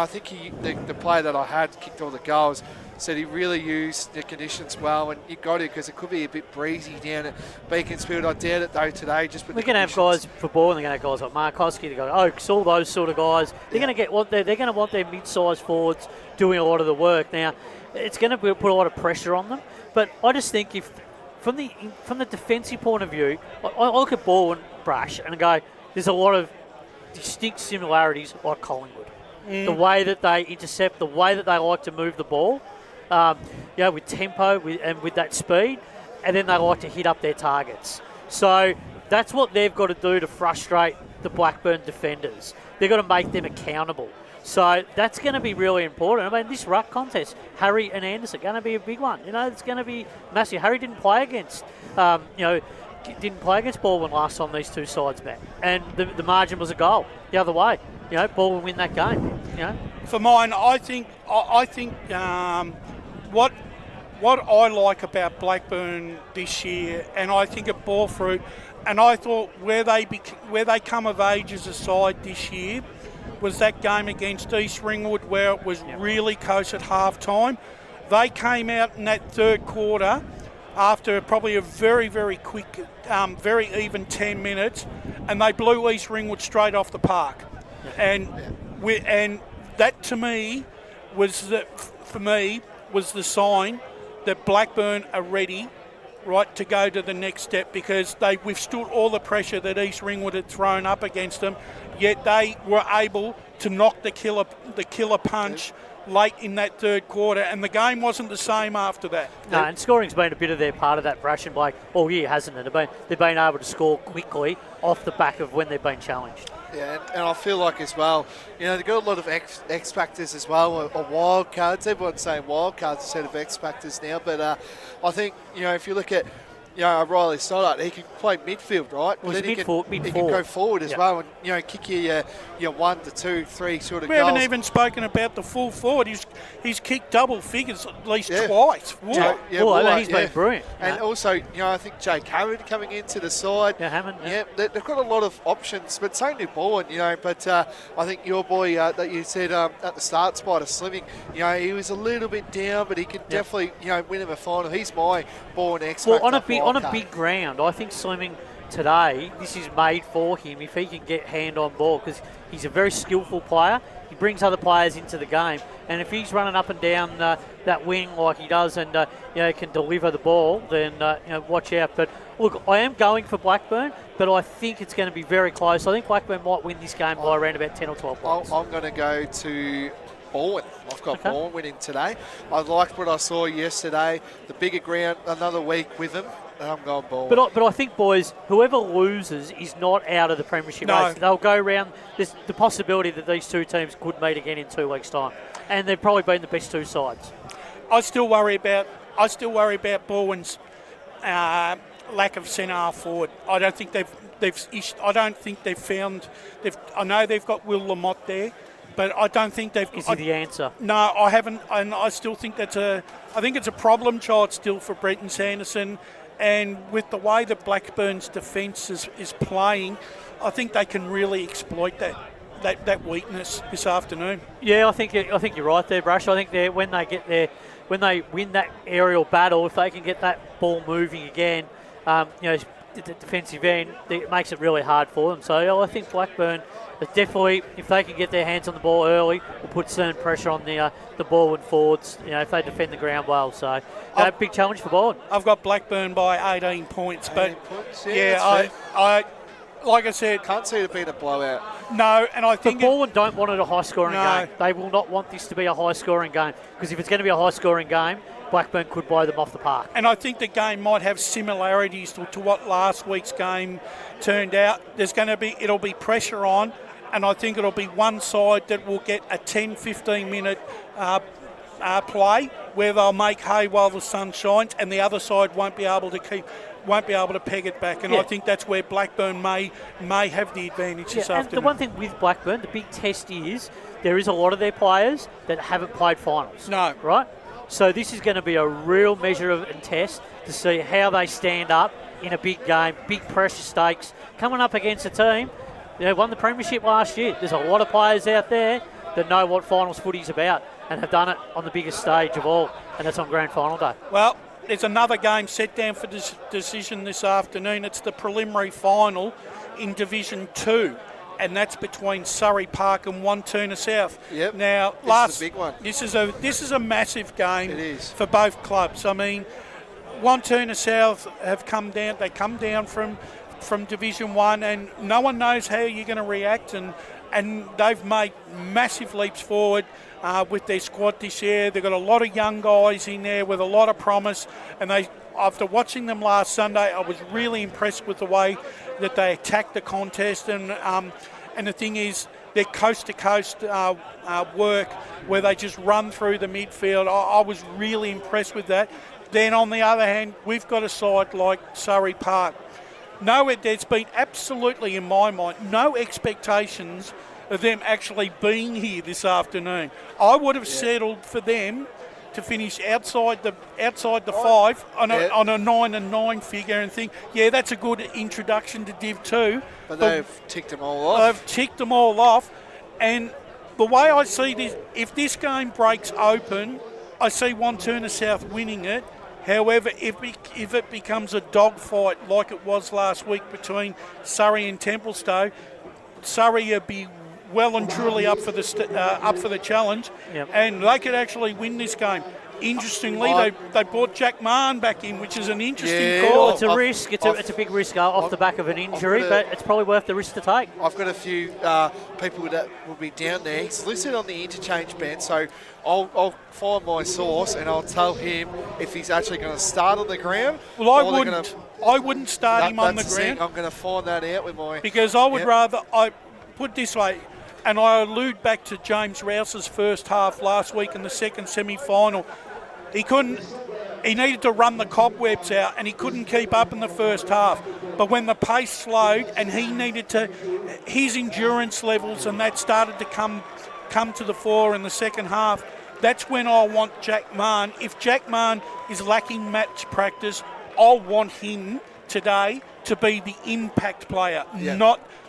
think the player that I had kicked all the goals. Said he really used the conditions well, and you got it because it could be a bit breezy down at Beaconsfield. I doubt it though today. We're going to have guys for ball, and they're going to have guys like Markowski, they're going Oaks, all those sort of guys. They're going to want their mid-sized forwards doing a lot of the work. Now, it's going to put a lot of pressure on them. But I just think if from the defensive point of view, I look at Baldwin, Brash, and I go, there's a lot of distinct similarities like Collingwood. The way that they intercept, the way that they like to move the ball. With tempo and with that speed, and then they like to hit up their targets. So that's what they've got to do to frustrate the Blackburn defenders. They've got to make them accountable. So that's going to be really important. I mean, this ruck contest, Harry and Anderson, going to be a big one. It's going to be massive. Harry didn't play against, Baldwin last time these two sides met, and the margin was a goal the other way. Baldwin win that game. For mine, I think what I like about Blackburn this year, and I think it bore fruit, and I thought where they come of age as a side this year was that game against East Ringwood where it was really close at half-time. They came out in that third quarter after probably a very, very quick, very even 10 minutes, and they blew East Ringwood straight off the park. And that to me was the sign that Blackburn are ready, right, to go to the next step, because they withstood all the pressure that East Ringwood had thrown up against them, yet they were able to knock the killer punch late in that third quarter, and the game wasn't the same after that. No, and scoring's been a bit of their part of that Brash and Blake all year, hasn't it? They've been able to score quickly off the back of when they've been challenged. Yeah, and I feel like as well, they've got a lot of X factors as well, or wild cards. Everyone's saying wild cards instead of X factors now, but I think, if you look at Riley Stoddart, he can play midfield, right? Well, then he can forward. go forward as well, and kick your 1 to 2, 3 sort of we goals. haven't even spoken about the full forward. He's kicked double figures at least twice. He's been brilliant. And also, I think Jake Hammond coming into the side. Yeah, Hammond. Yeah. They've got a lot of options, but so New Bourne, But I think your boy that you said at the start, Spider Slimming, he was a little bit down, but he can definitely, win him a final. He's my Bourne X factor. Well, on a big ground, I think Slimming today, this is made for him if he can get hand on ball, because he's a very skillful player. He brings other players into the game, and if he's running up and down that wing like he does, and can deliver the ball, then watch out. But look, I am going for Blackburn, but I think it's going to be very close. I think Blackburn might win this game by around about 10 or 12 points. I'm going to go to Bourne. I've got Bourne winning today. I liked what I saw yesterday. The bigger ground, another week with them. I'm going Bourne. But I think, boys, whoever loses is not out of the premiership race. They'll go round. There's the possibility that these two teams could meet again in 2 weeks' time, and they've probably been the best two sides. I still worry about Bourne's lack of centre half forward. I don't think they've found. I know they've got Will Lamott there, but I don't think they've. Is he the answer? No, I haven't, and I still think I think it's a problem child still for Brenton Sanderson. And with the way that Blackburn's defence is playing, I think they can really exploit that weakness this afternoon. Yeah, I think you're right there, Brush. I think when they win that aerial battle, if they can get that ball moving again, the defensive end, it makes it really hard for them. So I think Blackburn, definitely, if they can get their hands on the ball early, will put certain pressure on the ball and forwards, if they defend the ground well. So, big challenge for Bourne. I've got Blackburn by 18 points. 18 points, I like I said... Can't see it being a blowout. No, and I think... But Bourne don't want it a high-scoring game. They will not want this to be a high-scoring game, because if it's going to be a high-scoring game, Blackburn could blow them off the park. And I think the game might have similarities to what last week's game turned out. It'll be pressure on, and I think it'll be one side that will get a 10-15 minute play where they'll make hay while the sun shines, and the other side won't be able to peg it back. And I think that's where Blackburn may have the advantage this afternoon. And the one thing with Blackburn, the big test is there is a lot of their players that haven't played finals. No. Right? So this is going to be a real measure and test to see how they stand up in a big game, big pressure stakes, coming up against a team that won the premiership last year. There's a lot of players out there that know what finals footy's about and have done it on the biggest stage of all, and that's on grand final day. Well, there's another game set down for this decision this afternoon. It's the preliminary final in Division 2. And that's between Surrey Park and Wantirna South. Yep. Now, this is a big one. This is a massive game. It is. For both clubs. I mean, Wantirna South have come down. They come down from Division 1, and no one knows how you're going to react. And they've made massive leaps forward with their squad this year. They've got a lot of young guys in there with a lot of promise. And after watching them last Sunday, I was really impressed with the way that they attacked the contest. And the thing is, their coast-to-coast work where they just run through the midfield, I was really impressed with that. Then on the other hand, we've got a side like Surrey Park. There's been absolutely, in my mind, no expectations of them actually being here this afternoon. I would have settled for them to finish outside the 5 on a 9-9 figure and think, that's a good introduction to Div 2. But they've ticked them all off. They've ticked them all off. And the way I see this, if this game breaks open, I see Wantirna South winning it. However, if it becomes a dogfight like it was last week between Surrey and Templestowe, Surrey will be well and truly up for the challenge, and they could actually win this game. Interestingly, they brought Jack Mahon back in, which is an interesting call. It's a risk. It's a big risk off the back of an injury, but it's probably worth the risk to take. I've got a few people that will be down there. He's listed on the interchange bench, so I'll find my source and I'll tell him if he's actually going to start on the ground. Well, I wouldn't start him on the ground. I'm going to find that out with my... Because I would rather... I put it this way, and I allude back to James Rouse's first half last week in the second semi-final. He needed to run the cobwebs out, and he couldn't keep up in the first half. But when the pace slowed and he needed to, his endurance levels and that started to come to the fore in the second half, that's when I want Jack Mahon. If Jack Mahon is lacking match practice, I'll want him today to be the impact player,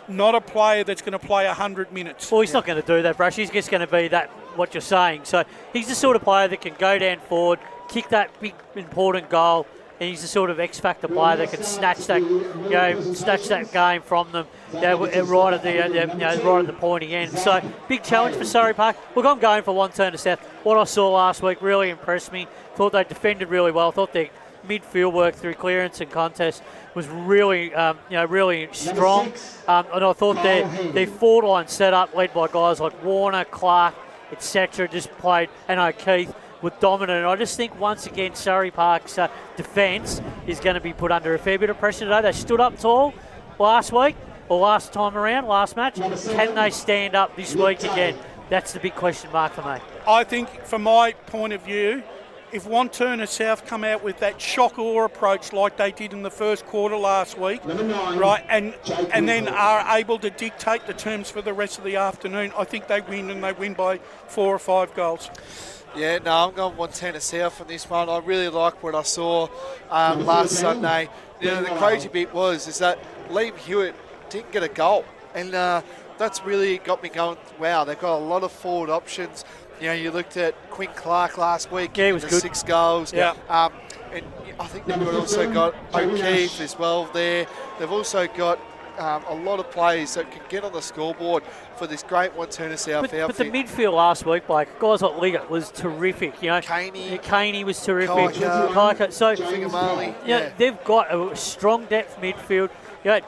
not a player that's going to play 100 minutes. Well, he's not going to do that, Brush. He's just going to be that, what you're saying. So he's the sort of player that can go down forward, kick that big important goal, and he's the sort of X-factor player that can snatch that game from them right at the pointy end. So big challenge for Surrey Park. Look, I'm going for one turn to South. What I saw last week really impressed me. Thought they defended really well. Thought their midfield work through clearance and contest was really, really strong. And I thought their forward line setup, led by guys like Warner, Clark, etc., just played, and O'Keefe, were dominant. And I just think once again Surrey Park's defence is going to be put under a fair bit of pressure today. They stood up tall last week, or last time around, last match. Can they stand up this week again? That's the big question mark for me. I think, from my point of view, if Wantirna South come out with that shock awe approach like they did in the first quarter last week, right, and then are able to dictate the terms for the rest of the afternoon, I think they win, and they win by 4 or 5 goals. Yeah, no, I'm going Wantirna South on this one. I really like what I saw last Sunday. The crazy bit is that Liam Hewitt didn't get a goal, and that's really got me going, wow, they've got a lot of forward options. You looked at Quinn Clark last week, he was good. 6 goals. Yeah. And I think they've also got O'Keefe as well there. They've also got a lot of players that can get on the scoreboard for this great Wantirna South outfit. But the midfield last week, guys like Liggett was terrific. Caney was terrific. Kaika. So they've got a strong depth midfield.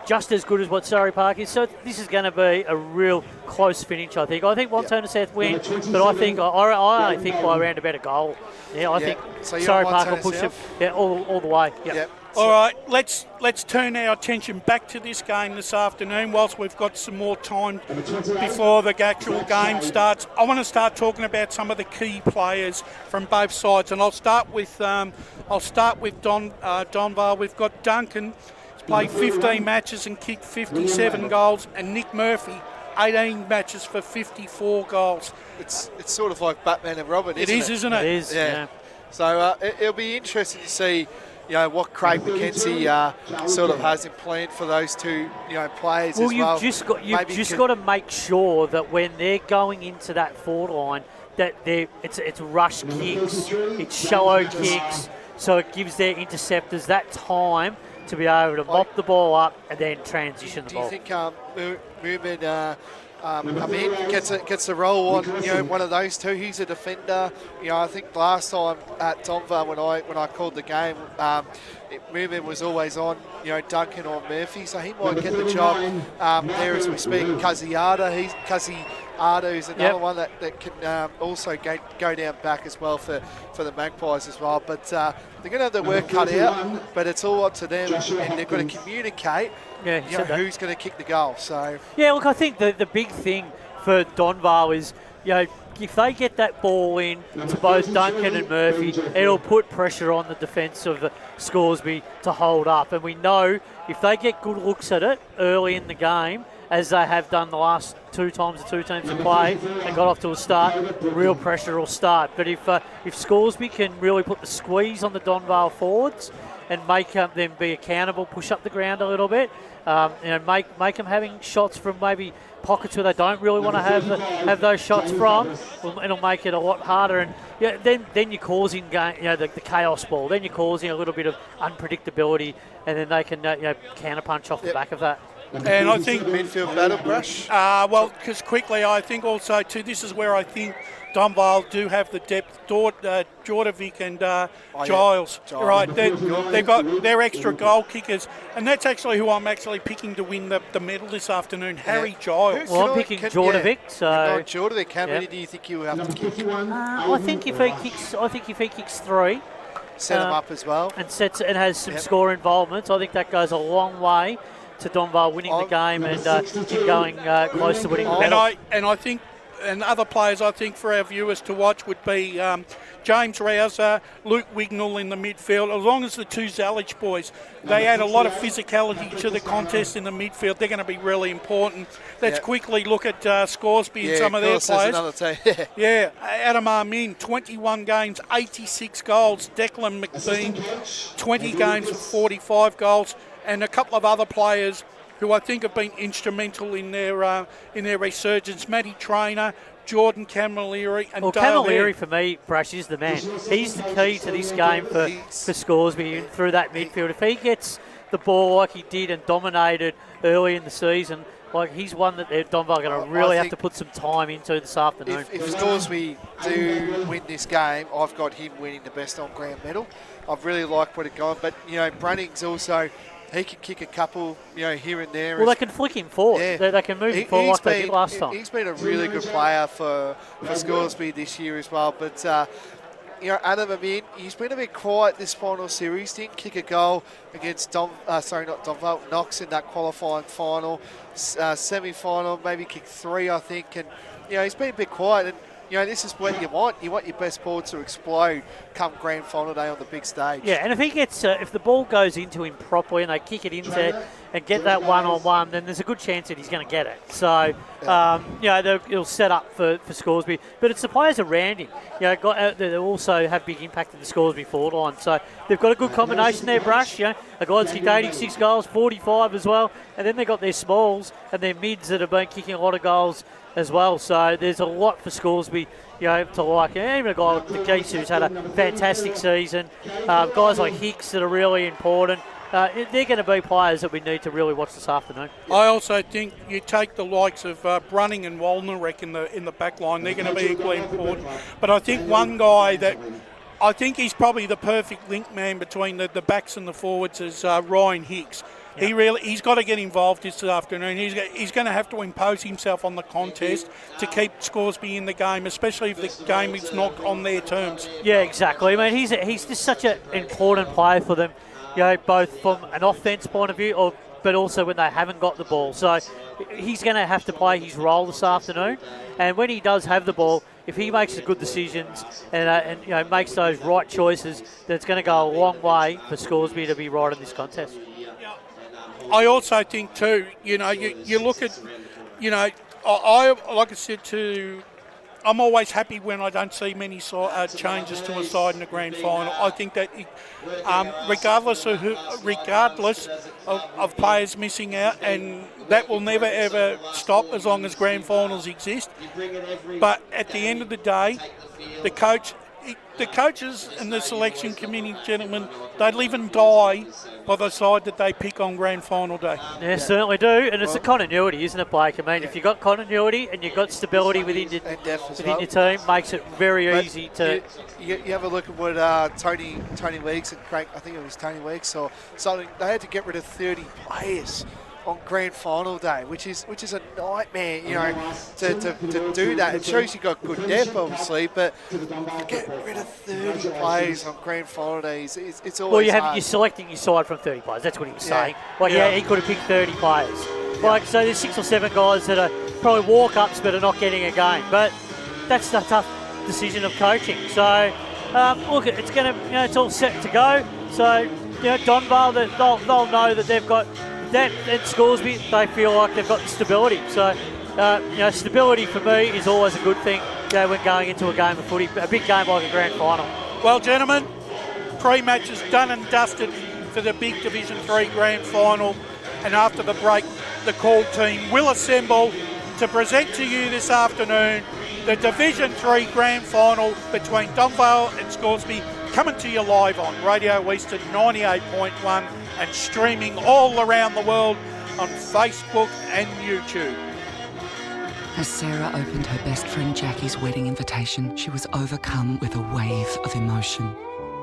Just as good as what Surrey Park is. So this is going to be a real close finish, I think. I think Wantirna South win, but I only think by around about a goal. I think Surrey Park will push them all the way. Yep. All right, let's turn our attention back to this game this afternoon whilst we've got some more time before the actual game starts. I want to start talking about some of the key players from both sides, and I'll start with Donvale. We've got Duncan. Played 15 matches and kicked 57 goals, and Nick Murphy, 18 matches for 54 goals. It's sort of like Batman and Robin, isn't it? It is, isn't it? It is, yeah. So it'll be interesting to see, what Craig McKenzie sort of has in plan for those two, players as well. You've just got to make sure that when they're going into that forward line, that it's rush kicks, it's shallow kicks, so it gives their interceptors that time to be able to mop the ball up and then transition the ball. Do you think Mohamed Amin gets a role on one of those two? He's a defender. I think last time at Donvale when I called the game, Mohamed was always on Duncan or Murphy, so he might get the job there as we speak. Kaziada is another one that can also go down back as well for the Magpies as well. But they're going to have their work cut out, but it's all up to them, and they've got to communicate who's going to kick the goal. So look, I think the big thing for Donvale is, if they get that ball in to both Duncan and Murphy, it'll put pressure on the defence of Scoresby to hold up. And we know if they get good looks at it early in the game, as they have done the last 2 times the 2 teams have played and got off to a start, real pressure will start. But if Scoresby can really put the squeeze on the Donvale forwards and make them be accountable, push up the ground a little bit, make them having shots from maybe pockets where they don't really want to have those shots from, it'll make it a lot harder. And then you're causing the chaos ball. Then you're causing a little bit of unpredictability, and then they can counterpunch off the back of that. And I think midfield battle, Brush. Well, because quickly, I think also too. This is where I think Donvale do have the depth. Jordovic and Giles, right? They've got their extra goal kickers, and that's actually who I'm actually picking to win the medal this afternoon. Harry Giles. Well, I'm picking Jordovic. So Jordovic, how many do you think you have to kick? I think if he kicks 3. Set him up as well. And has some score involvement. I think that goes a long way to Donvale winning the game and going close to winning the medal. And I think, and other players I think for our viewers to watch would be James Rouser, Luke Wignall in the midfield. As long as the two Zalich boys, they add a lot of physicality to the contest in the midfield. They're going to be really important. Let's quickly look at Scoresby and some of their players. Yeah, Adam Armin, 21 games, 86 goals. Declan McBean, 20 games, 45 goals. And a couple of other players who I think have been instrumental in their resurgence. Matty Traynor, Jordan Camilleri, and Dale Camilleri for me, Brash, is the man. He's the key to this game for Scoresby through that midfield. If he gets the ball like he did and dominated early in the season, like he's one that Donvale are going to really have to put some time into this afternoon. If Scoresby do win this game, I've got him winning the best on ground medal. I've really liked what it gone, but Brunning's also. He can kick a couple, here and there. Well, they can flick him forward. Yeah. They can move him forward like they did last time. He's been a really good player for Scoresby this year as well. But, Adam Amin, he's been a bit quiet this final series. Didn't kick a goal against Knox in that qualifying final. Semi-final, maybe kicked 3, I think. And, he's been a bit quiet. And, this is what you want. You want your best ball to explode come grand final day on the big stage. Yeah, and if he gets, if the ball goes into him properly and they kick it into and get that one-on-one, then there's a good chance that he's going to get it. So, it'll set up for Scoresby. But it's the players around him. They also have big impact in the Scoresby forward line. So they've got a good combination there, Brush. A guy's kicked 86 goals, 45 as well. And then they've got their smalls and their mids that have been kicking a lot of goals as well. So there's a lot for Scoresby, to like. Even a guy like the Geese who's had a fantastic season. Guys like Hicks that are really important. They're going to be players that we need to really watch this afternoon. I also think you take the likes of Brunning and Wolnarek in the back line. They're going to be equally important. But I think one guy that I think he's probably the perfect link man between the backs and the forwards is Ryan Hicks. Yeah. He's got to get involved this afternoon. He's going to have to impose himself on the contest to keep Scoresby in the game, especially if the game is not on their terms. Yeah, exactly. I mean, he's just such an important player for them, both from an offense point of view, but also when they haven't got the ball. So he's going to have to play his role this afternoon. And when he does have the ball, if he makes the good decisions and makes those right choices, then it's going to go a long way for Scoresby to be right in this contest. I also think too, you look at, I like I said too, I'm always happy when I don't see many changes to a side in the grand final. I think that regardless of players missing out, and that will never ever stop as long as grand finals exist. But at the end of the day, the coaches and the selection committee, gentlemen, they live and die by the side that they pick on grand final day. Yeah, certainly do. And it's the continuity, isn't it, Blake? I mean, if you've got continuity and you've got stability within your team, makes it very easy to... You have a look at what Tony Weeks and Craig, I think it was Tony Weeks or something, they had to get rid of 30 players on grand final day, which is a nightmare, to do that. It shows you got good depth, obviously, but get rid of 30 players on grand final days, it's always you're selecting your side from 30 players. That's what he was saying. He could have picked 30 players. So there's 6 or 7 guys that are probably walk-ups but are not getting a game. But that's the tough decision of coaching. So look, it's going to, it's all set to go. So Donvale, they'll know that they've got. That at Scoresby, they feel like they've got the stability. So, stability for me is always a good thing when going into a game of footy, a big game like a grand final. Well, gentlemen, pre-match is done and dusted for the big Division 3 grand final. And after the break, the call team will assemble to present to you this afternoon the Division 3 grand final between Donvale and Scoresby, coming to you live on Radio Eastern 98.1 and streaming all around the world on Facebook and YouTube. As Sarah opened her best friend Jackie's wedding invitation, she was overcome with a wave of emotion.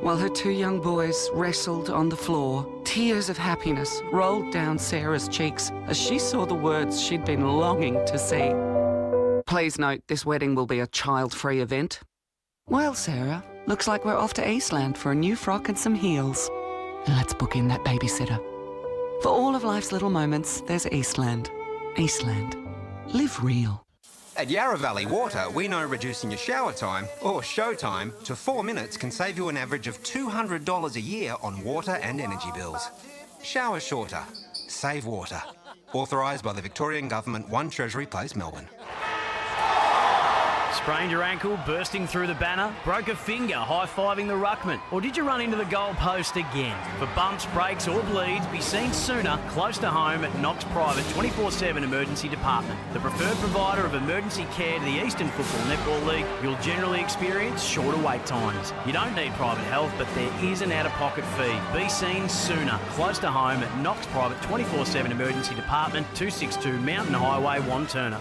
While her two young boys wrestled on the floor, tears of happiness rolled down Sarah's cheeks as she saw the words she'd been longing to see. Please note, this wedding will be a child-free event. Well, Sarah, looks like we're off to Eastland for a new frock and some heels. And let's book in that babysitter. For all of life's little moments, there's Eastland. Eastland. Live real. At Yarra Valley Water, we know reducing your shower time, or show time, to 4 minutes can save you an average of $200 a year on water and energy bills. Shower shorter. Save water. Authorised by the Victorian Government, 1 Treasury Place, Melbourne. Sprained your ankle, bursting through the banner? Broke a finger, high-fiving the ruckman? Or did you run into the goal post again? For bumps, breaks or bleeds, be seen sooner, close to home at Knox Private 24/7 Emergency Department. The preferred provider of emergency care to the Eastern Football Netball League, you'll generally experience shorter wait times. You don't need private health, but there is an out-of-pocket fee. Be seen sooner, close to home at Knox Private 24/7 Emergency Department, 262 Mountain Highway, Wantirna.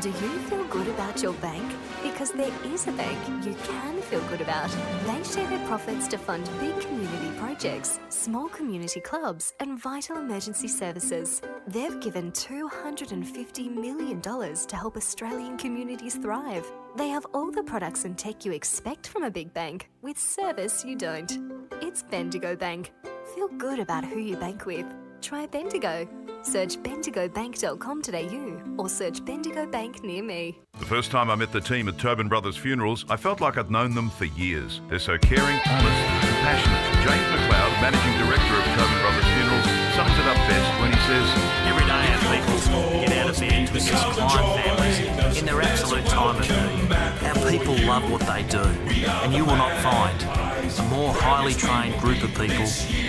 Do you feel good about your bank? Because there is a bank you can feel good about. They share their profits to fund big community projects, small community clubs and vital emergency services. They've given $250 million to help Australian communities thrive. They have all the products and tech you expect from a big bank, with service you don't. It's Bendigo Bank. Feel good about who you bank with. Try Bendigo. Search bendigobank.com.au or search Bendigo Bank near me. The first time I met the team at Tobin Brothers Funerals, I felt like I'd known them for years. They're so caring, honest, compassionate. James McLeod, Managing Director of Tobin Brothers Funerals, sums it up best when he says, Every day our people get out of bed to assist client families in their absolute time of need. Our people love what they do, and you will not find a more highly trained group of people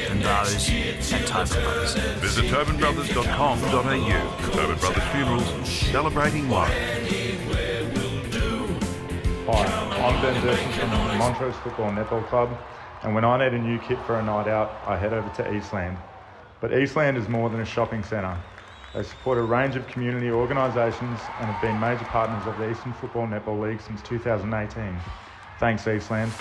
than those at Tobin Brothers. Visit tobinbrothers.com.au. Tobin Brothers Funerals, celebrating life. Hi, I'm Ben Durson from the Montrose Football Netball Club, and when I need a new kit for a night out, I head over to Eastland. But Eastland is more than a shopping centre. They support a range of community organisations and have been major partners of the Eastern Football Netball League since 2018. Thanks, Eastland.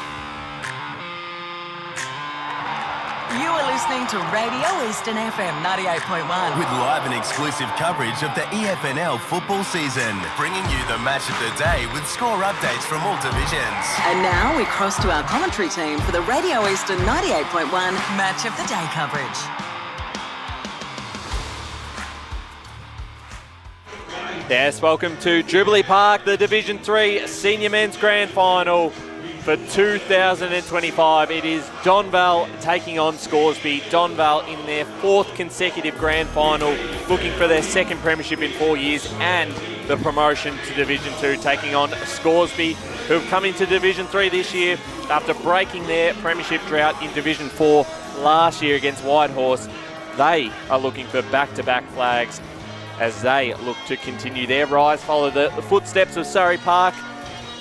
You are listening to Radio Eastern FM 98.1. With live and exclusive coverage of the EFNL football season, bringing you the match of the day with score updates from all divisions. And now we cross to our commentary team for the Radio Eastern 98.1 Match of the Day coverage. Yes, welcome to Jubilee Park, the Division 3 Senior Men's Grand Final for 2025. It is Donvale taking on Scoresby. Donvale in their 4th consecutive Grand Final, looking for their 2nd premiership in 4 years and the promotion to Division 2, taking on Scoresby, who have come into Division 3 this year after breaking their premiership drought in Division 4 last year against Whitehorse. They are looking for back-to-back flags as they look to continue their rise, follow the footsteps of Surrey Park.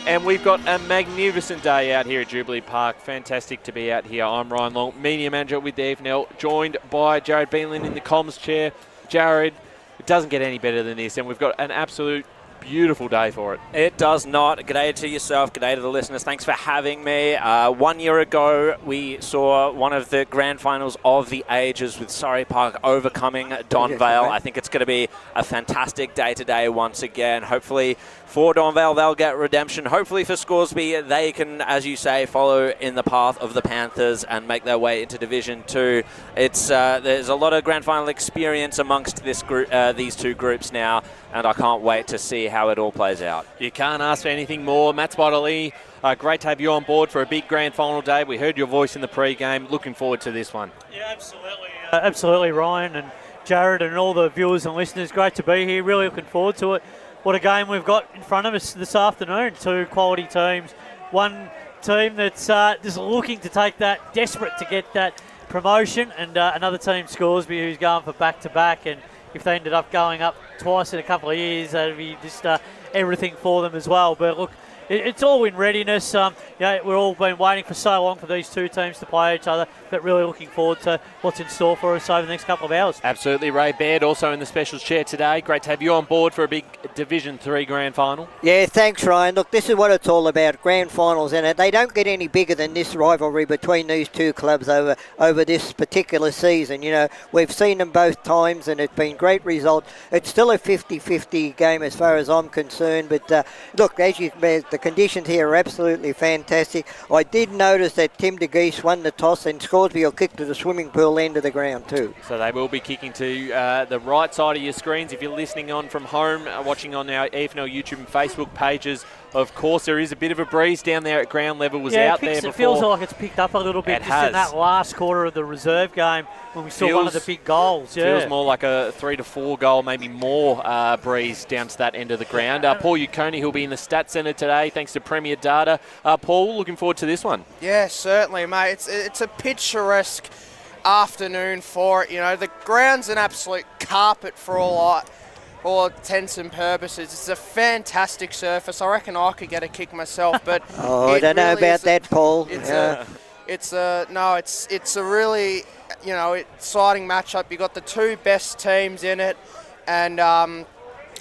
And we've got a magnificent day out here at Jubilee Park. Fantastic to be out here. I'm Ryan Long, Media Manager with the EFNL, joined by Jared Beanland in the comms chair. Jared, it doesn't get any better than this, and we've got an absolute beautiful day for it. It does not. G'day to yourself, g'day to the listeners. Thanks for having me. 1 year ago, we saw one of the grand finals of the ages with Surrey Park overcoming Donvale. I think it's going to be a fantastic day today once again. Hopefully for Donvale, they'll get redemption. Hopefully for Scoresby, they can, as you say, follow in the path of the Panthers and make their way into Division 2. It's there's a lot of grand final experience amongst this group, these two groups now, and I can't wait to see how it all plays out. You can't ask for anything more. Matt Spotterly, great to have you on board for a big grand final day. We heard your voice in the pre-game. Looking forward to this one. Yeah, absolutely. Absolutely, Ryan and Jared and all the viewers and listeners. Great to be here. Really looking forward to it. What a game we've got in front of us this afternoon. 2 quality teams. One team that's just looking to take that, desperate to get that promotion, and another team, Scoresby, who's going for back-to-back. And if they ended up going up twice in a couple of years, that'd be just everything for them as well. But look, it's all in readiness. We've all been waiting for so long for these two teams to play each other, but really looking forward to what's in store for us over the next couple of hours. Absolutely. Ray Baird also in the specials chair today. Great to have you on board for a big Division 3 grand final. Yeah, thanks, Ryan. Look, this is what it's all about, grand finals, and they don't get any bigger than this rivalry between these two clubs over this particular season. We've seen them both times, and it's been great result. It's still a 50-50 game as far as I'm concerned, but look, the conditions here are absolutely fantastic. I did notice that Tim de Geese won the toss, and Scoresby will kick to the swimming pool end of the ground too. So they will be kicking to the right side of your screens. If you're listening on from home, watching on our EFNL YouTube and Facebook pages, of course, there is a bit of a breeze down there at ground level. It feels like it's picked up a little bit in that last quarter of the reserve game when we saw one of the big goals. Yeah. Feels more like a 3 to 4 goal, maybe more breeze down to that end of the ground. Paul Uconi, who'll be in the Stats Centre today, thanks to Premier Data. Paul, looking forward to this one. Yeah, certainly, mate. It's a picturesque afternoon for it. The ground's an absolute carpet for all intents and purposes. It's a fantastic surface. I reckon I could get a kick myself, but I don't know about that, Paul. It's a really exciting matchup. You got the two best teams in it, and I'm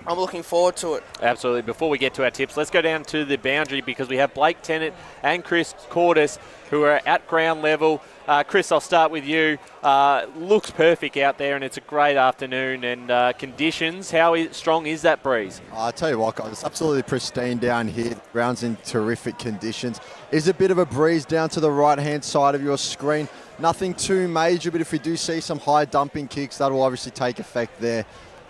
looking forward to it. Absolutely. Before we get to our tips, let's go down to the boundary because we have Blake Tennant and Chris Cordes who are at ground level. Chris, I'll start with you. Looks perfect out there, and it's a great afternoon and conditions. How strong is that breeze? I'll tell you what, guys, it's absolutely pristine down here. The ground's in terrific conditions. Is a bit of a breeze down to the right-hand side of your screen. Nothing too major, but if we do see some high dumping kicks, that will obviously take effect there.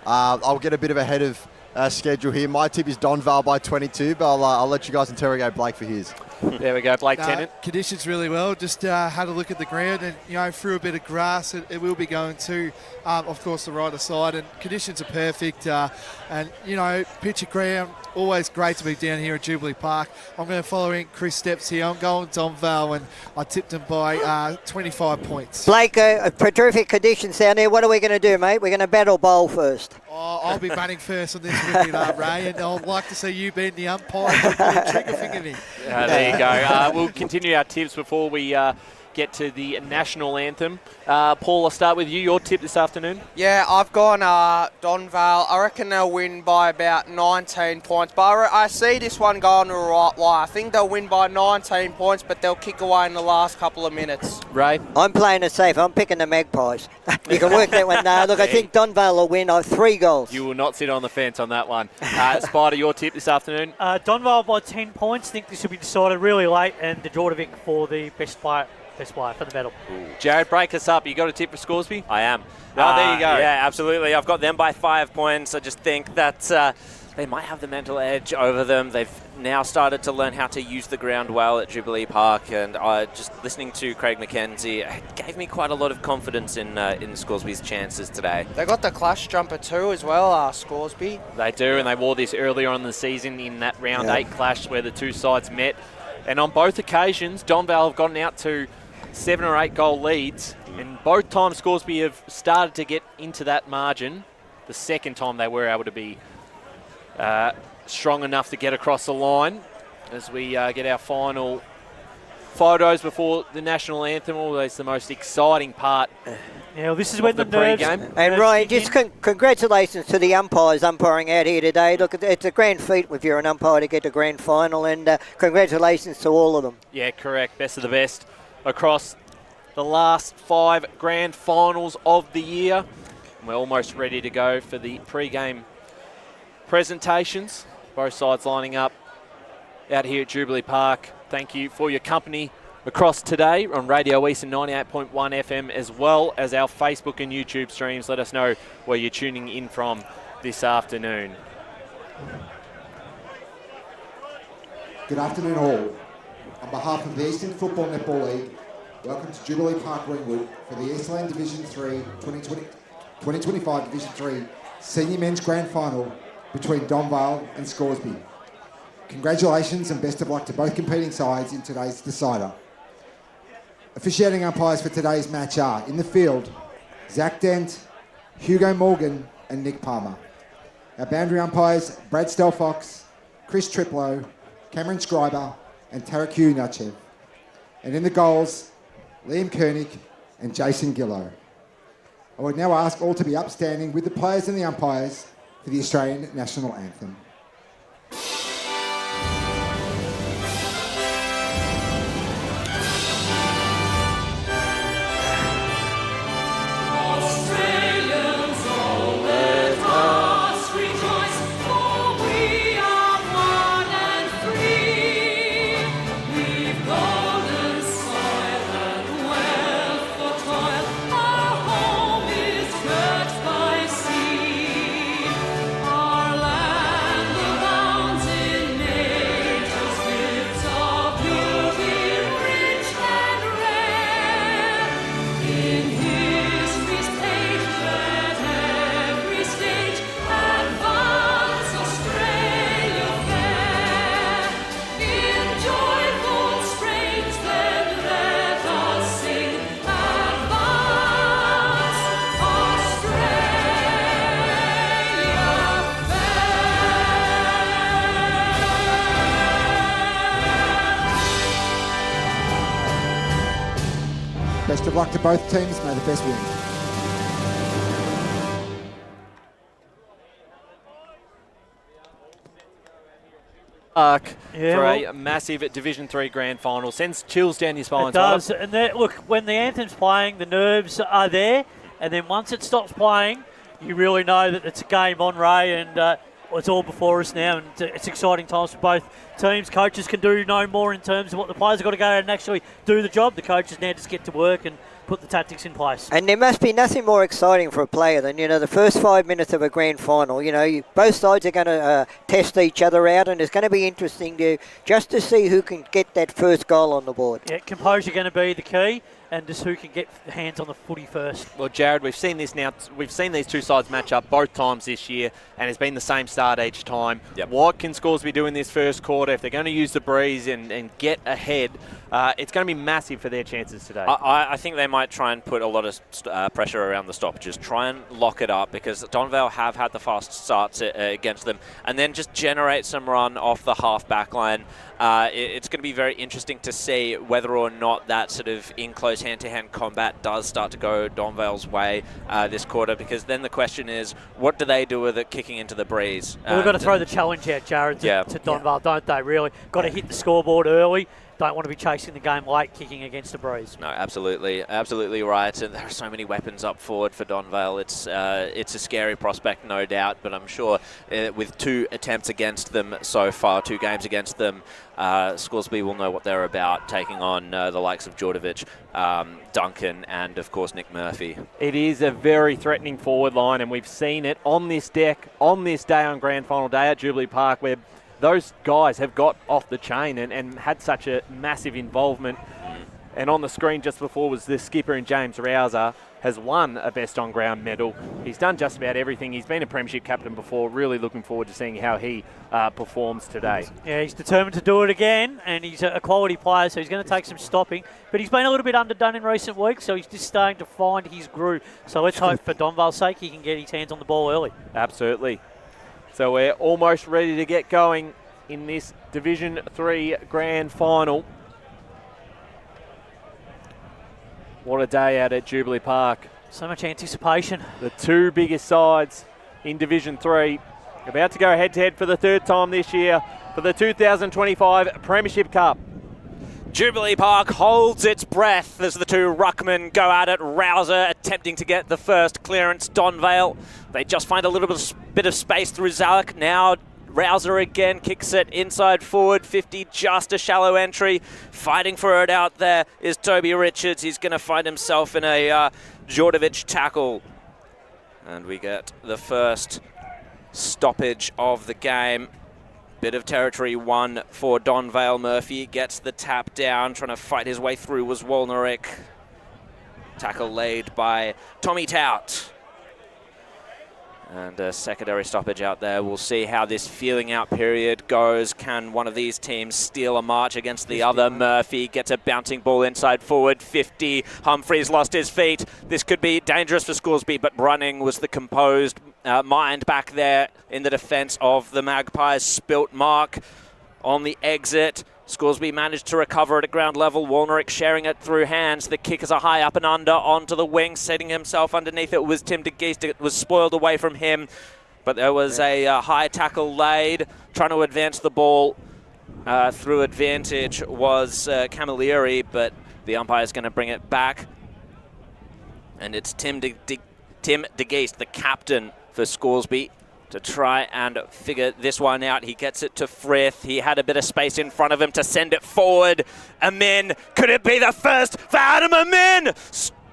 I'll get a bit of ahead of schedule here. My tip is Donvale by 22, but I'll let you guys interrogate Blake for his. There we go, Blake Tennant. Conditions really well. Just had a look at the ground and, through a bit of grass, it will be going to, of course, the righter side. And conditions are perfect. And, pitch ground, always great to be down here at Jubilee Park. I'm going to follow in Chris' steps here. I'm going Donvale, and I tipped him by 25 points. Blake, terrific conditions down there. What are we going to do, mate? We're going to battle bowl first. I'll be batting first on this with you, Ray, and I'd like to see you being the umpire and trigger finger me. There you go. We'll continue our tips before we get to the national anthem. Paul, I'll start with you. Your tip this afternoon? Yeah, I've gone Donvale. I reckon they'll win by about 19 points. But I see this one going to the right way. I think they'll win by 19 points, but they'll kick away in the last couple of minutes. Ray? I'm playing it safe. I'm picking the Magpies. You can work that one. No, look, I think Donvale will win 3 goals. You will not sit on the fence on that one. Spider, your tip this afternoon? Donvale by 10 points. I think this will be decided really late, and the Jordovic for the best player for the medal. Jared, break us up. You got a tip for Scoresby? I am. Oh, there you go. Yeah, absolutely. I've got them by 5 points. I just think that they might have the mental edge over them. They've now started to learn how to use the ground well at Jubilee Park, and just listening to Craig McKenzie gave me quite a lot of confidence in Scoresby's chances today. They got the clash jumper too as well, Scoresby. They do, and they wore this earlier on in the season in that round 8 clash where the two sides met. And on both occasions, Donvale have gotten out to 7 or 8 goal leads, and both times Scoresby have started to get into that margin. The second time they were able to be strong enough to get across the line. As we get our final photos before the national anthem, always the most exciting part. Yeah, well, this is when the pre-game. And Ryan, just congratulations to the umpires umpiring out here today. Look, it's a grand feat if you're an umpire to get to grand final, and congratulations to all of them. Yeah, correct. Best of the best across the last 5 grand finals of the year. We're almost ready to go for the pre-game presentations. Both sides lining up out here at Jubilee Park. Thank you for your company across today on Radio Eastern 98.1 FM, as well as our Facebook and YouTube streams. Let us know where you're tuning in from this afternoon. Good afternoon all. On behalf of the Eastern Football Netball League, welcome to Jubilee Park Ringwood for the Eastland Division 3 2025 Division 3 Senior Men's Grand Final between Donvale and Scoresby. Congratulations and best of luck to both competing sides in today's decider. Officiating umpires for today's match are, in the field, Zach Dent, Hugo Morgan and Nick Palmer. Our boundary umpires, Brad Stelfox, Chris Triplow, Cameron Scriber, and Taraku Nachev. And in the goals, Liam Koenig and Jason Gillow. I would now ask all to be upstanding with the players and the umpires for the Australian National Anthem. Best of luck to both teams. May the best win. For a massive Division 3 grand final. Sends chills down your spine. It does. And look, when the anthem's playing, the nerves are there. And then once it stops playing, you really know that it's a game on, Ray. And it's all before us now. And it's exciting times for both teams. Coaches can do no more in terms of what the players have got to go out and actually do the job. The coaches now just get to work and put the tactics in place. And there must be nothing more exciting for a player than, the first 5 minutes of a grand final. Both sides are going to test each other out, and it's going to be interesting just to see who can get that first goal on the board. Yeah, composure going to be the key, and just who can get hands on the footy first. Well, Jared, we've seen this now. We've seen these two sides match up both times this year, and it's been the same start each time. Yep. What can Scoresby do in this first quarter? If they're going to use the breeze and get ahead, it's going to be massive for their chances today. I think they might try and put a lot of pressure around the stoppages, try and lock it up, because Donvale have had the fast starts against them, and then just generate some run off the half-back line. It's going to be very interesting to see whether or not that sort of in-close hand-to-hand combat does start to go Donvale's way this quarter, because then the question is, what do they do with it kicking into the breeze? Well, they've got to throw the challenge out, Jared, to Donvale, don't they, really? Got to hit the scoreboard early. Don't want to be chasing the game late, kicking against the breeze. No, absolutely right. And there are so many weapons up forward for Donvale. It's a scary prospect, no doubt. But I'm sure with 2 attempts against them so far, 2 games against them, Scoresby will know what they're about, taking on the likes of Djordjevic, Duncan, and of course Nick Murphy. It is a very threatening forward line, and we've seen it on this deck, on this day, on grand final day at Jubilee Park, where those guys have got off the chain and had such a massive involvement. And on the screen just before was the skipper, in James Rouser, has won a Best On Ground medal. He's done just about everything. He's been a premiership captain before. Really looking forward to seeing how he performs today. Yeah, he's determined to do it again, and he's a quality player, so he's going to take some stopping. But he's been a little bit underdone in recent weeks, so he's just starting to find his groove. So let's hope for Donvale's sake he can get his hands on the ball early. Absolutely. So we're almost ready to get going in this Division 3 grand final. What a day out at Jubilee Park. So much anticipation. The 2 biggest sides in Division 3 about to go head-to-head for the 3rd time this year for the 2025 Premiership Cup. Jubilee Park holds its breath as the 2 ruckmen go at it. Rouser attempting to get the first clearance. Donvale, they just find a little bit of space through Zalek. Now Rouser again kicks it inside forward, 50, just a shallow entry. Fighting for it out there is Toby Richards. He's going to find himself in a Djordjevic tackle. And we get the first stoppage of the game. Bit of territory won for Donvale. Murphy gets the tap down, trying to fight his way through was Wolnerick. Tackle laid by Tommy Tout. And a secondary stoppage out there. We'll see how this feeling out period goes. Can one of these teams steal a march against the other? Murphy gets a bouncing ball inside forward, 50. Humphreys lost his feet. This could be dangerous for Scoresby, but Brunning was the composed mind back there in the defence of the Magpies. Spilt mark on the exit. Scoresby managed to recover it at ground level. Walnerick sharing it through hands. The kick is a high up and under onto the wing, setting himself underneath. It was Tim de Geest. It was spoiled away from him. But there was a high tackle laid, trying to advance the ball through advantage was Camilleri, but the umpire is going to bring it back. And it's Tim de Geest, the captain for Scoresby, to try and figure this one out. He gets it to Frith. He had a bit of space in front of him to send it forward. Amin, could it be the first for Adam Amin?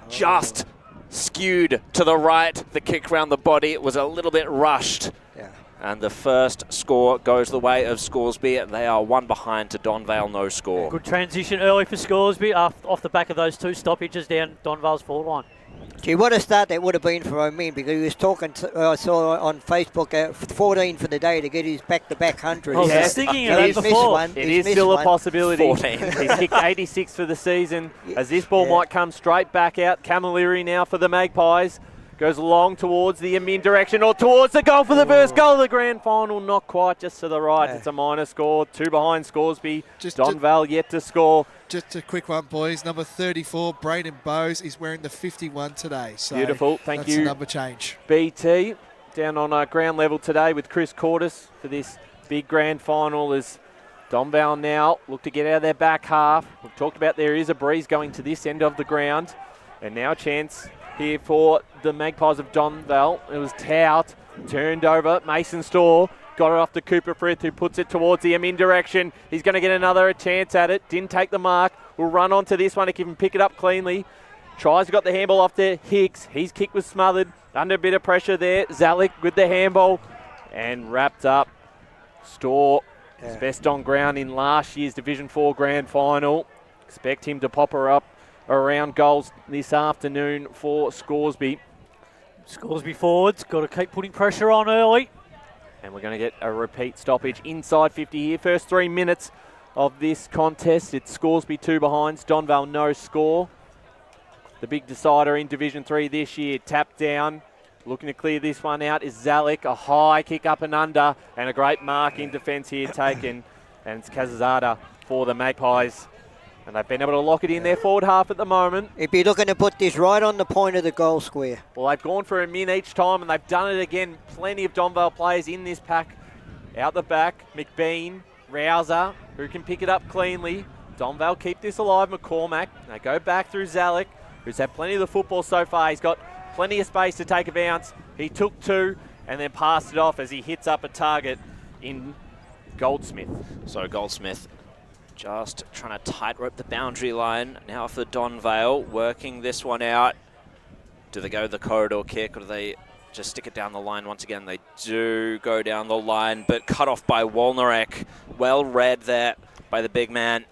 Just skewed to the right. The kick round the body, it was a little bit rushed. Yeah. And the first score goes the way of Scoresby. They are one behind to Donvale, no score. Good transition early for Scoresby off the back of those 2 stoppages down Donvale's forward line. Gee, what a start that would have been for Omin, because he was talking, I saw on Facebook, 14 for the day to get his back-to-back 100. I was just thinking of that before. It is still a possibility. 14. He's kicked 86 for the season, as this ball might come straight back out. Camilleri now for the Magpies. Goes long towards the Amin direction, or towards the goal for the first goal of the grand final. Not quite, just to the right. It's a minor score. 2 behind Scoresby. Donvale yet to score. Just a quick one, boys. Number 34, Braden Bowes, is wearing the 51 today. So beautiful, thank that's you. A number change. BT down on ground level today with Chris Cortis for this big grand final as Donvale now look to get out of their back half. We've talked about there is a breeze going to this end of the ground. And now a chance here for the Magpies of Donvale. It was Tout, turned over, Mason Storr, got it off to Cooper Frith, who puts it towards the Amin direction. He's going to get another chance at it. Didn't take the mark. Will run onto this one if he can pick it up cleanly. Tries to got the handball off there. Hicks, his kick was smothered. Under a bit of pressure there. Zalik with the handball. And wrapped up. Storr is best on ground in last year's Division 4 grand final. Expect him to pop her up around goals this afternoon for Scoresby. Scoresby forwards, got to keep putting pressure on early. And we're going to get a repeat stoppage inside 50 here. First 3 minutes of this contest. It's Scoresby 2 behinds, Donvale no score. The big decider in Division 3 this year. Tap down. Looking to clear this one out is Zalik. A high kick up and under. And a great mark in defence here taken. And it's Kazazada for the Magpies. And they've been able to lock it in their forward half at the moment. He'd be looking to put this right on the point of the goal square. Well, they've gone for a min each time, and they've done it again. Plenty of Donvale players in this pack. Out the back, McBean, Rouser, who can pick it up cleanly. Donvale keep this alive, McCormack. They go back through Zalik, who's had plenty of the football so far. He's got plenty of space to take a bounce. He took 2 and then passed it off as he hits up a target in Goldsmith. So Goldsmith just trying to tightrope the boundary line now for Donvale, working this one out. Do they go the corridor kick, or do they just stick it down the line once again? They do go down the line, but cut off by Walnerick. Well read there by the big man.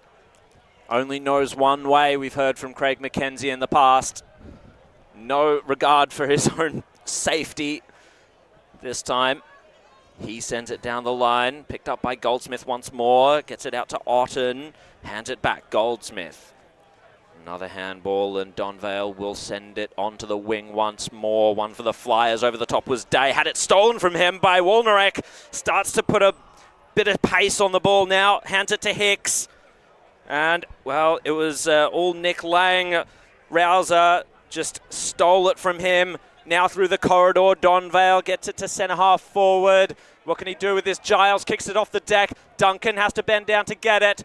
Only knows one way, we've heard from Craig McKenzie in the past. No regard for his own safety this time. He sends it down the line, picked up by Goldsmith once more, gets it out to Otten, hands it back, Goldsmith. Another handball, and Donvale will send it onto the wing once more. One for the Flyers, over the top was Day, had it stolen from him by Walnerick. Starts to put a bit of pace on the ball now, hands it to Hicks. And, well, it was all Nick Lang. Rouser just stole it from him. Now through the corridor, Donvale gets it to centre half forward. What can he do with this? Giles kicks it off the deck. Duncan has to bend down to get it.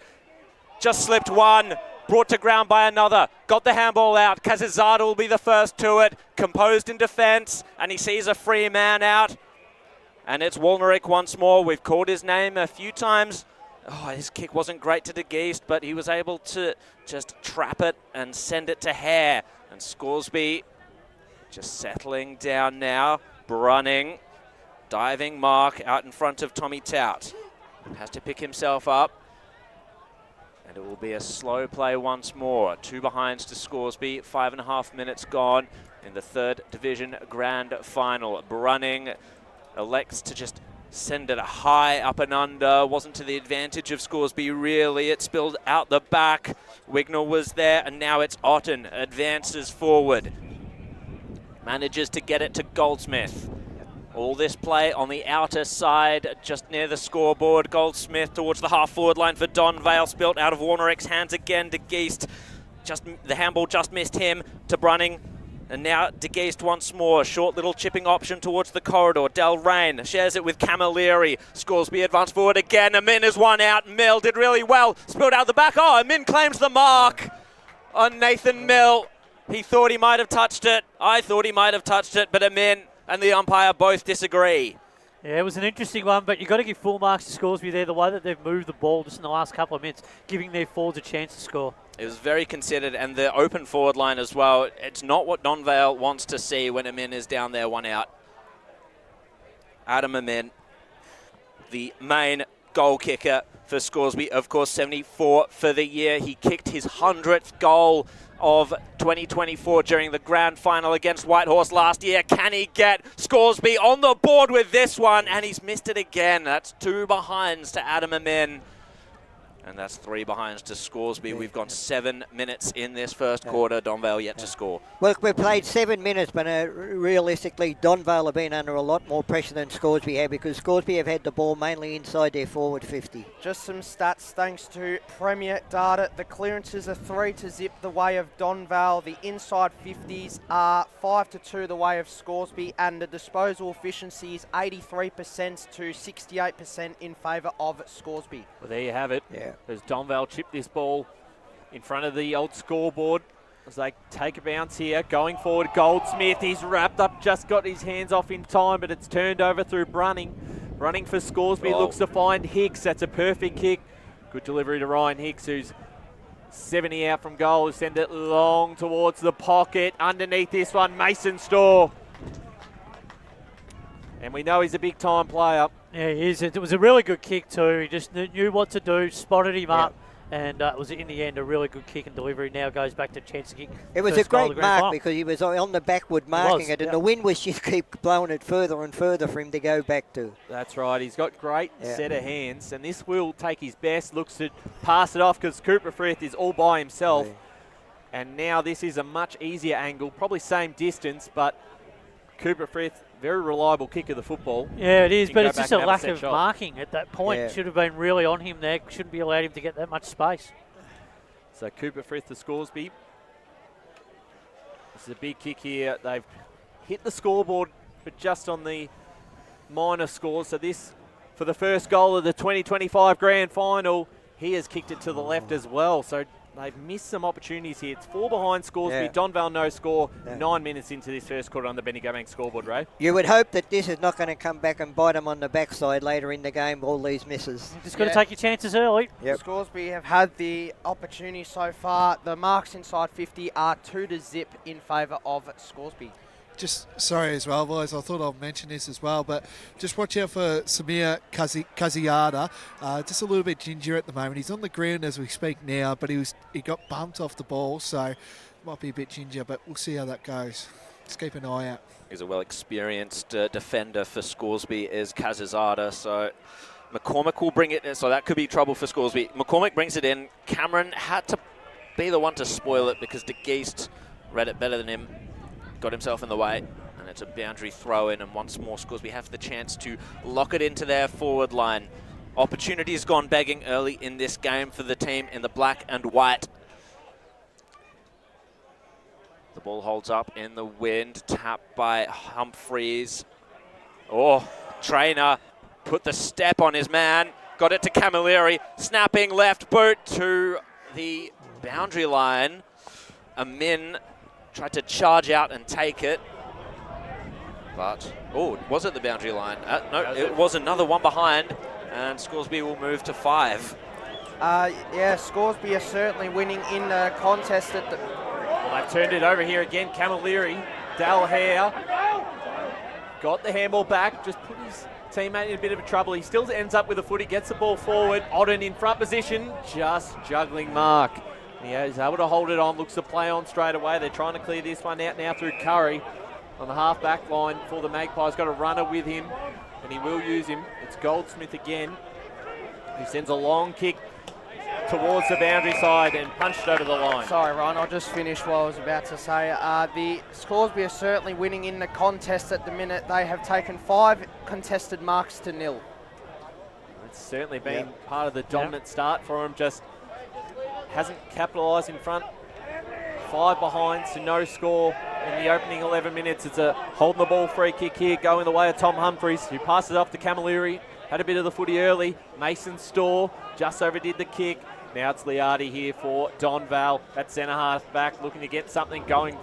Just slipped one. Brought to ground by another. Got the handball out. Kazazada will be the first to it. Composed in defence. And he sees a free man out. And it's Walnerick once more. We've called his name a few times. Oh, his kick wasn't great to De Geest, but he was able to just trap it and send it to Hare. And Scoresby just settling down now. Brunning. Diving mark out in front of Tommy Tout. Has to pick himself up. And it will be a slow play once more. 2 behinds to Scoresby. 5.5 minutes gone in the 3rd Division Grand Final. Brunning elects to just send it high up and under. Wasn't to the advantage of Scoresby, really. It spilled out the back. Wignall was there, and now it's Otten. Advances forward. Manages to get it to Goldsmith. All this play on the outer side, just near the scoreboard. Goldsmith towards the half-forward line for Donvale. Spilt out of Warnerick's hands again. De Geest, the handball just missed him to Brunning. And now De Geest once more. Short little chipping option towards the corridor. Del Rain shares it with Camilleri. Scoresby advanced forward again. Amin is one out. Mill did really well. Spilled out the back. Oh, Amin claims the mark on Nathan Mill. He thought he might have touched it. I thought he might have touched it, but Amin and the umpire both disagree. Yeah, it was an interesting one, but you've got to give full marks to Scoresby there, the way that they've moved the ball just in the last couple of minutes, giving their forwards a chance to score. It was very considered, and the open forward line as well. It's not what Donvale wants to see when Amin is down there, one out. Adam Amin, the main goal kicker for Scoresby, of course, 74 for the year. He kicked his 100th goal of 2024 during the grand final against Whitehorse last year. Can he get Scoresby on the board with this one? And he's missed it again. That's 2 behinds to Adam Amin. And that's 3 behinds to Scoresby. We've gone 7 minutes in this first quarter. Donvale yet to score. Well, we've played 7 minutes, but realistically, Donvale have been under a lot more pressure than Scoresby have, because Scoresby have had the ball mainly inside their forward 50. Just some stats thanks to Premier Data. The clearances are 3-0 the way of Donvale. The inside 50s are 5-2 the way of Scoresby, and the disposal efficiency is 83% to 68% in favour of Scoresby. Well, there you have it. Yeah. As Donvale chip this ball in front of the old scoreboard as they take a bounce here. Going forward, Goldsmith, he's wrapped up, just got his hands off in time, but it's turned over through Brunning. Running for Scoresby, looks to find Hicks. That's a perfect kick. Good delivery to Ryan Hicks, who's 70 out from goal. Who send it long towards the pocket. Underneath this one, Mason Storr. And we know he's a big-time player. Yeah, he is. It was a really good kick too. He just knew what to do, spotted him up, and it was in the end a really good kick and delivery. Now goes back to chance to kick. It was a great mark because he was on the backward marking it, and the wind was just keep blowing it further and further for him to go back to. That's right. He's got great set of hands, and this will take his best. Looks to pass it off because Cooper Frith is all by himself. Yeah. And now this is a much easier angle, probably same distance, but Cooper Frith, very reliable kick of the football. Yeah, it is, but it's just a lack of marking at that point. Yeah. Should have been really on him there. Shouldn't be allowed him to get that much space. So Cooper Frith to Scoresby. This is a big kick here. They've hit the scoreboard, but just on the minor scores. So this, for the first goal of the 2025 grand final, he has kicked it to the left as well. So they've missed some opportunities here. It's 4 behind Scoresby. Yeah. Donvale no score. 9 minutes into this first quarter on the Benny Gobank scoreboard, Ray. You would hope that this is not going to come back and bite them on the backside later in the game, all these misses. Just got to take your chances early. Yep. Scoresby have had the opportunity so far. The marks inside 50 are 2-0 in favour of Scoresby. Just sorry as well, boys. I thought I'd mention this as well, but just watch out for Samir Kaziada. Just a little bit ginger at the moment. He's on the ground as we speak now, but he got bumped off the ball, so might be a bit ginger. But we'll see how that goes. Just keep an eye out. He's a well-experienced defender for Scoresby, is Kazizada. So McCormick will bring it in. So that could be trouble for Scoresby. McCormick brings it in. Cameron had to be the one to spoil it because De Geest read it better than him. Got himself in the way, and it's a boundary throw in, and once more Scoresby have the chance to lock it into their forward line. Opportunity has gone begging early in this game for the team in the black and white. The ball holds up in the wind, tapped by Humphreys. Oh, Trainer put the step on his man, got it to Camilleri, snapping left boot to the boundary line. Amin tried to charge out and take it, but, was it the boundary line? No, it was another one behind, and Scoresby will move to 5. Yeah, Scoresby are certainly winning in the contest. Well, they've turned it over here again. Camilleri, Dal Hare, got the handball back, just put his teammate in a bit of trouble. He still ends up with a foot. He gets the ball forward. Odden in front position, just juggling mark. Yeah, he's able to hold it on, looks to play on straight away. They're trying to clear this one out now through Curry on the half-back line for the Magpies. Got a runner with him, and he will use him. It's Goldsmith again. He sends a long kick towards the boundary side and punched over the line. Sorry, Ron, I'll just finish what I was about to say. The Scoresby are certainly winning in the contest at the minute. They have taken 5 contested marks to 0. It's certainly been part of the dominant start for him, just hasn't capitalised in front. 5 behind, so no score in the opening 11 minutes. It's a holding the ball free kick here, going the way of Tom Humphries, who passes off to Camilleri. Had a bit of the footy early. Mason Storr just overdid the kick. Now it's Liardi here for Donvale. That centre half back looking to get something going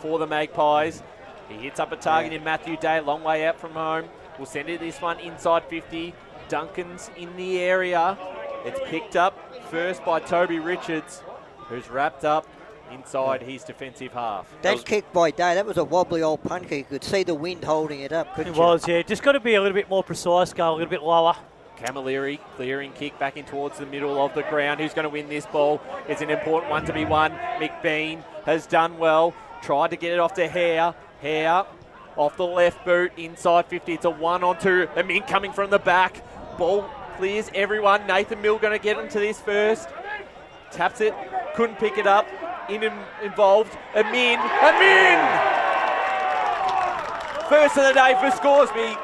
for the Magpies. He hits up a target in Matthew Day, long way out from home. We'll send it this one inside 50. Duncan's in the area. It's picked up first by Toby Richards, who's wrapped up inside his defensive half. That kick by Day, that was a wobbly old punt kick. You could see the wind holding it up, couldn't It you? was, yeah. Just got to be a little bit more precise, go a little bit lower. Camilleri clearing kick back in towards the middle of the ground. Who's going to win this ball? It's an important one to be won. McBean has done well. Tried to get it off to Hare. Hare off the left boot, inside 50. It's a 1-on-2. Amin coming from the back. Ball clears everyone. Nathan Mill going to get into this first. Taps it. Couldn't pick it up. Involved. Amin. First of the day for Scoresby.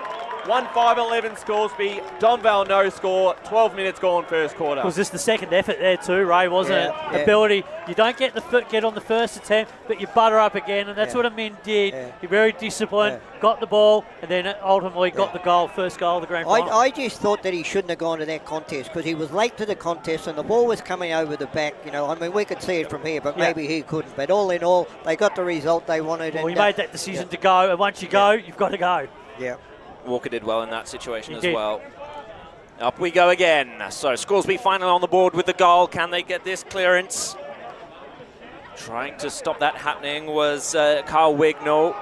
1-5-11 Scoresby. Donvale no score. 12 minutes gone first quarter. Was this the second effort there too, Ray, wasn't it? Yeah. Ability. You don't get on the first attempt, but you butter up again, and that's what Amin did. You're very disciplined, got the ball, and then ultimately got the goal, first goal of the grand final. I just thought that he shouldn't have gone to that contest because he was late to the contest and the ball was coming over the back. You know, I mean, we could see it from here, but maybe he couldn't. But all in all, they got the result they wanted. Well, and, he made that decision to go, and once you go, you've got to go. Yeah. Walker did well in that situation He as did. well. Up we go again. So Scoresby finally on the board with the goal. Can they get this clearance? Trying to stop that happening was Carl Wignall.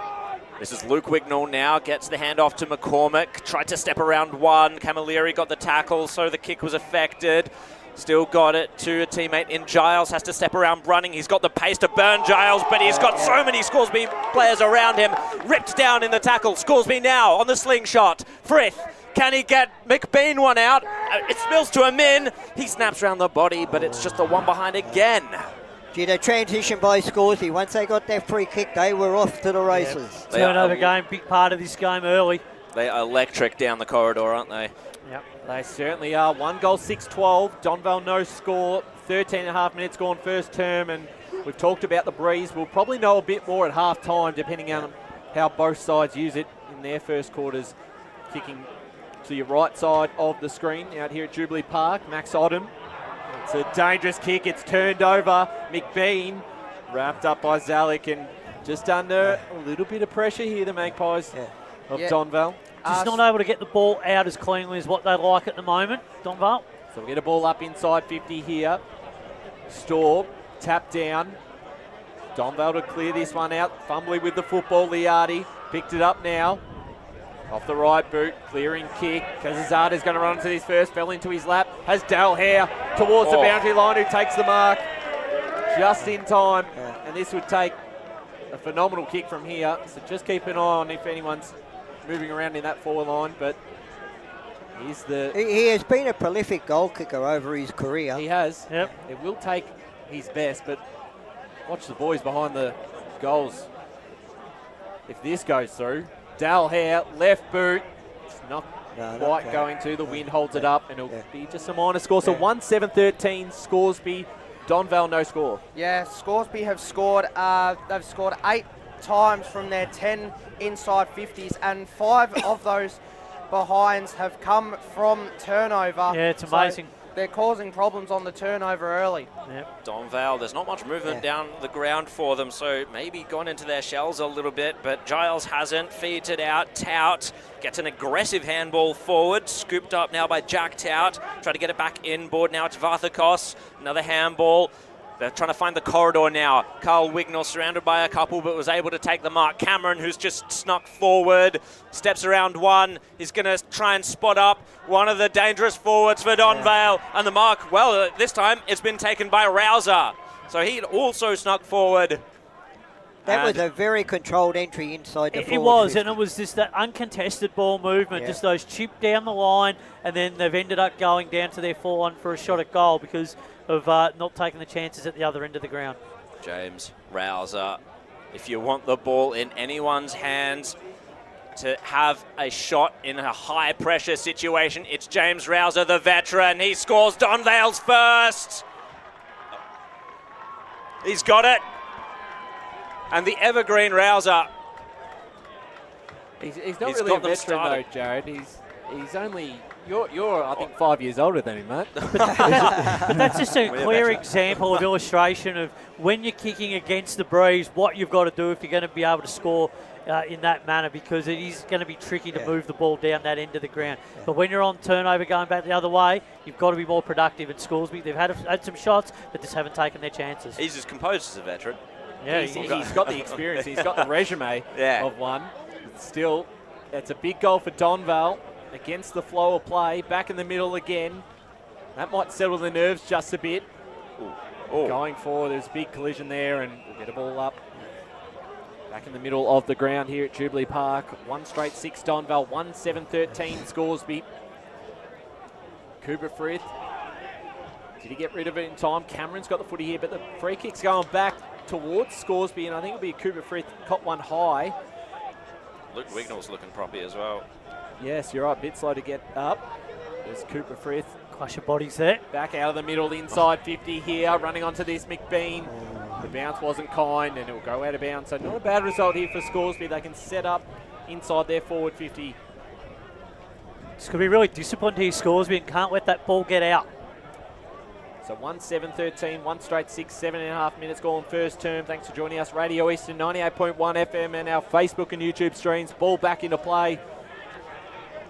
This is Luke Wignall now. Gets the handoff to McCormick. Tried to step around one. Camilleri got the tackle, so the kick was affected. Still got it to a teammate in Giles. Has to step around running. He's got the pace to burn Giles, but he's got so many Scoresby players around him. Ripped down in the tackle. Scoresby now on the slingshot. Frith, can he get McBean one out? It spills to Amin. He snaps around the body, but it's just the one behind again. Gee, the transition by Scoresby, once they got that free kick, they were off to the races. Turnover game, big part of this game early. They are electric down the corridor, aren't they? Yep. They certainly are. 1 goal, 6-12. Donvale no score. 13 and a half minutes gone first term, and we've talked about the breeze. We'll probably know a bit more at half time, depending on how both sides use it in their first quarters. Kicking to your right side of the screen out here at Jubilee Park, Max Odom. It's a dangerous kick. It's turned over. McBean wrapped up by Zalik, and just under a little bit of pressure here, the Magpies of Donvale. Just not able to get the ball out as cleanly as what they like at the moment, Donvale. So we get a ball up inside 50 here. Storr, tap down. Donvale to clear this one out. Fumbly with the football. Liardi picked it up now. Off the right boot, clearing kick. Kazazada's going to run into this first, fell into his lap. Has Dale Hare towards the boundary line, who takes the mark just in time. And this would take a phenomenal kick from here. So just keep an eye on if anyone's moving around in that forward line, but he's the... He has been a prolific goal kicker over his career. He has. Yep. It will take his best, but watch the boys behind the goals. If this goes through, Dal Hare, left boot. It's not quite going to. The wind holds it up, and it'll be just a minor score. So 1-7-13, Scoresby. Donvale no score. Yeah, Scoresby have scored. They've scored 8 times from their 10 inside 50s, and 5 of those behinds have come from turnover. Yeah, it's amazing. So they're causing problems on the turnover early. Yep. Donvale, there's not much movement down the ground for them, so maybe gone into their shells a little bit, but Giles hasn't. Feeds it out. Tout gets an aggressive handball forward, scooped up now by Jack Tout. Try to get it back inboard. Now it's Varthakos. Another handball. They're trying to find the corridor now. Carl Wignall surrounded by a couple, but was able to take the mark. Cameron, who's just snuck forward, steps around one. He's going to try and spot up one of the dangerous forwards for Donvale. And the mark, well, this time it's been taken by Rouser. So he also snuck forward. That was a very controlled entry inside the forward. It was, 50. and it was just that uncontested ball movement, Yeah. just those chip down the line, and then they've ended up going down to their full on for a shot at goal because of not taking the chances at the other end of the ground. James Rouser, if you want the ball in anyone's hands to have a shot in a high-pressure situation, it's James Rouser, the veteran. He scores Donvale's first. He's got it. And the evergreen Rouser. He's not really a veteran though, Jared. He's only you're I think 5 years older than him, mate. But that's just a clear example of illustration of when you're kicking against the breeze, what you've got to do if you're going to be able to score in that manner, because it is going to be tricky to move the ball down that end of the ground. But when you're on turnover going back the other way, you've got to be more productive. In Scoresby, they've had some shots, but just haven't taken their chances. He's as composed as a veteran. Yeah, he's got the experience. He's got the resume of one. Still, it's a big goal for Donvale against the flow of play. Back in the middle again. That might settle the nerves just a bit. Going forward, there's a big collision there, and we'll get a ball up. Back in the middle of the ground here at Jubilee Park. 1 straight 6 Donvale, 1-7-13 Scoresby. Cooper Frith. Did he get rid of it in time? Cameron's got the footy here, but the free kick's going back towards Scoresby, and I think it'll be Cooper Frith, caught one high. Luke Wignall's looking proppy as well. Yes, you're right, bit slow to get up. There's Cooper Frith. Clash of bodies there. Back out of the middle, inside 50 here, running onto this McBean. The bounce wasn't kind, and it'll go out of bounds. So not a bad result here for Scoresby. They can set up inside their forward 50. It's going to be really disciplined here, Scoresby, and can't let that ball get out. So 1-7-13, 1 straight 6, 7.5 minutes gone first term. Thanks for joining us. Radio Eastern 98.1 FM and our Facebook and YouTube streams. Ball back into play.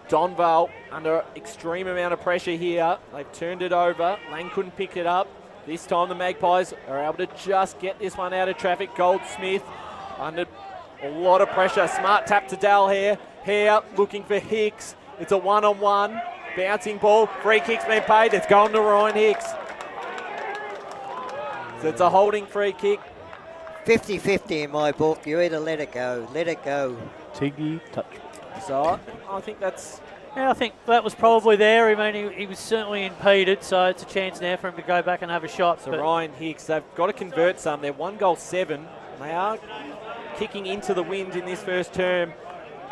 Donvale under extreme amount of pressure here. They've turned it over. Lang couldn't pick it up. This time the Magpies are able to just get this one out of traffic. Goldsmith under a lot of pressure. Smart tap to Dal here. Here looking for Hicks. It's a one-on-one. Bouncing ball. Free kick's been paid. It's gone to Ryan Hicks. So it's a holding free kick. 50-50 in my book. You either let it go. Let it go. Tiggy touch. So I think that's... Yeah, I think that was probably there. I mean, he was certainly impeded, so it's a chance now for him to go back and have a shot. So Ryan Hicks, they've got to convert some. They're 1-7. And they are kicking into the wind in this first term.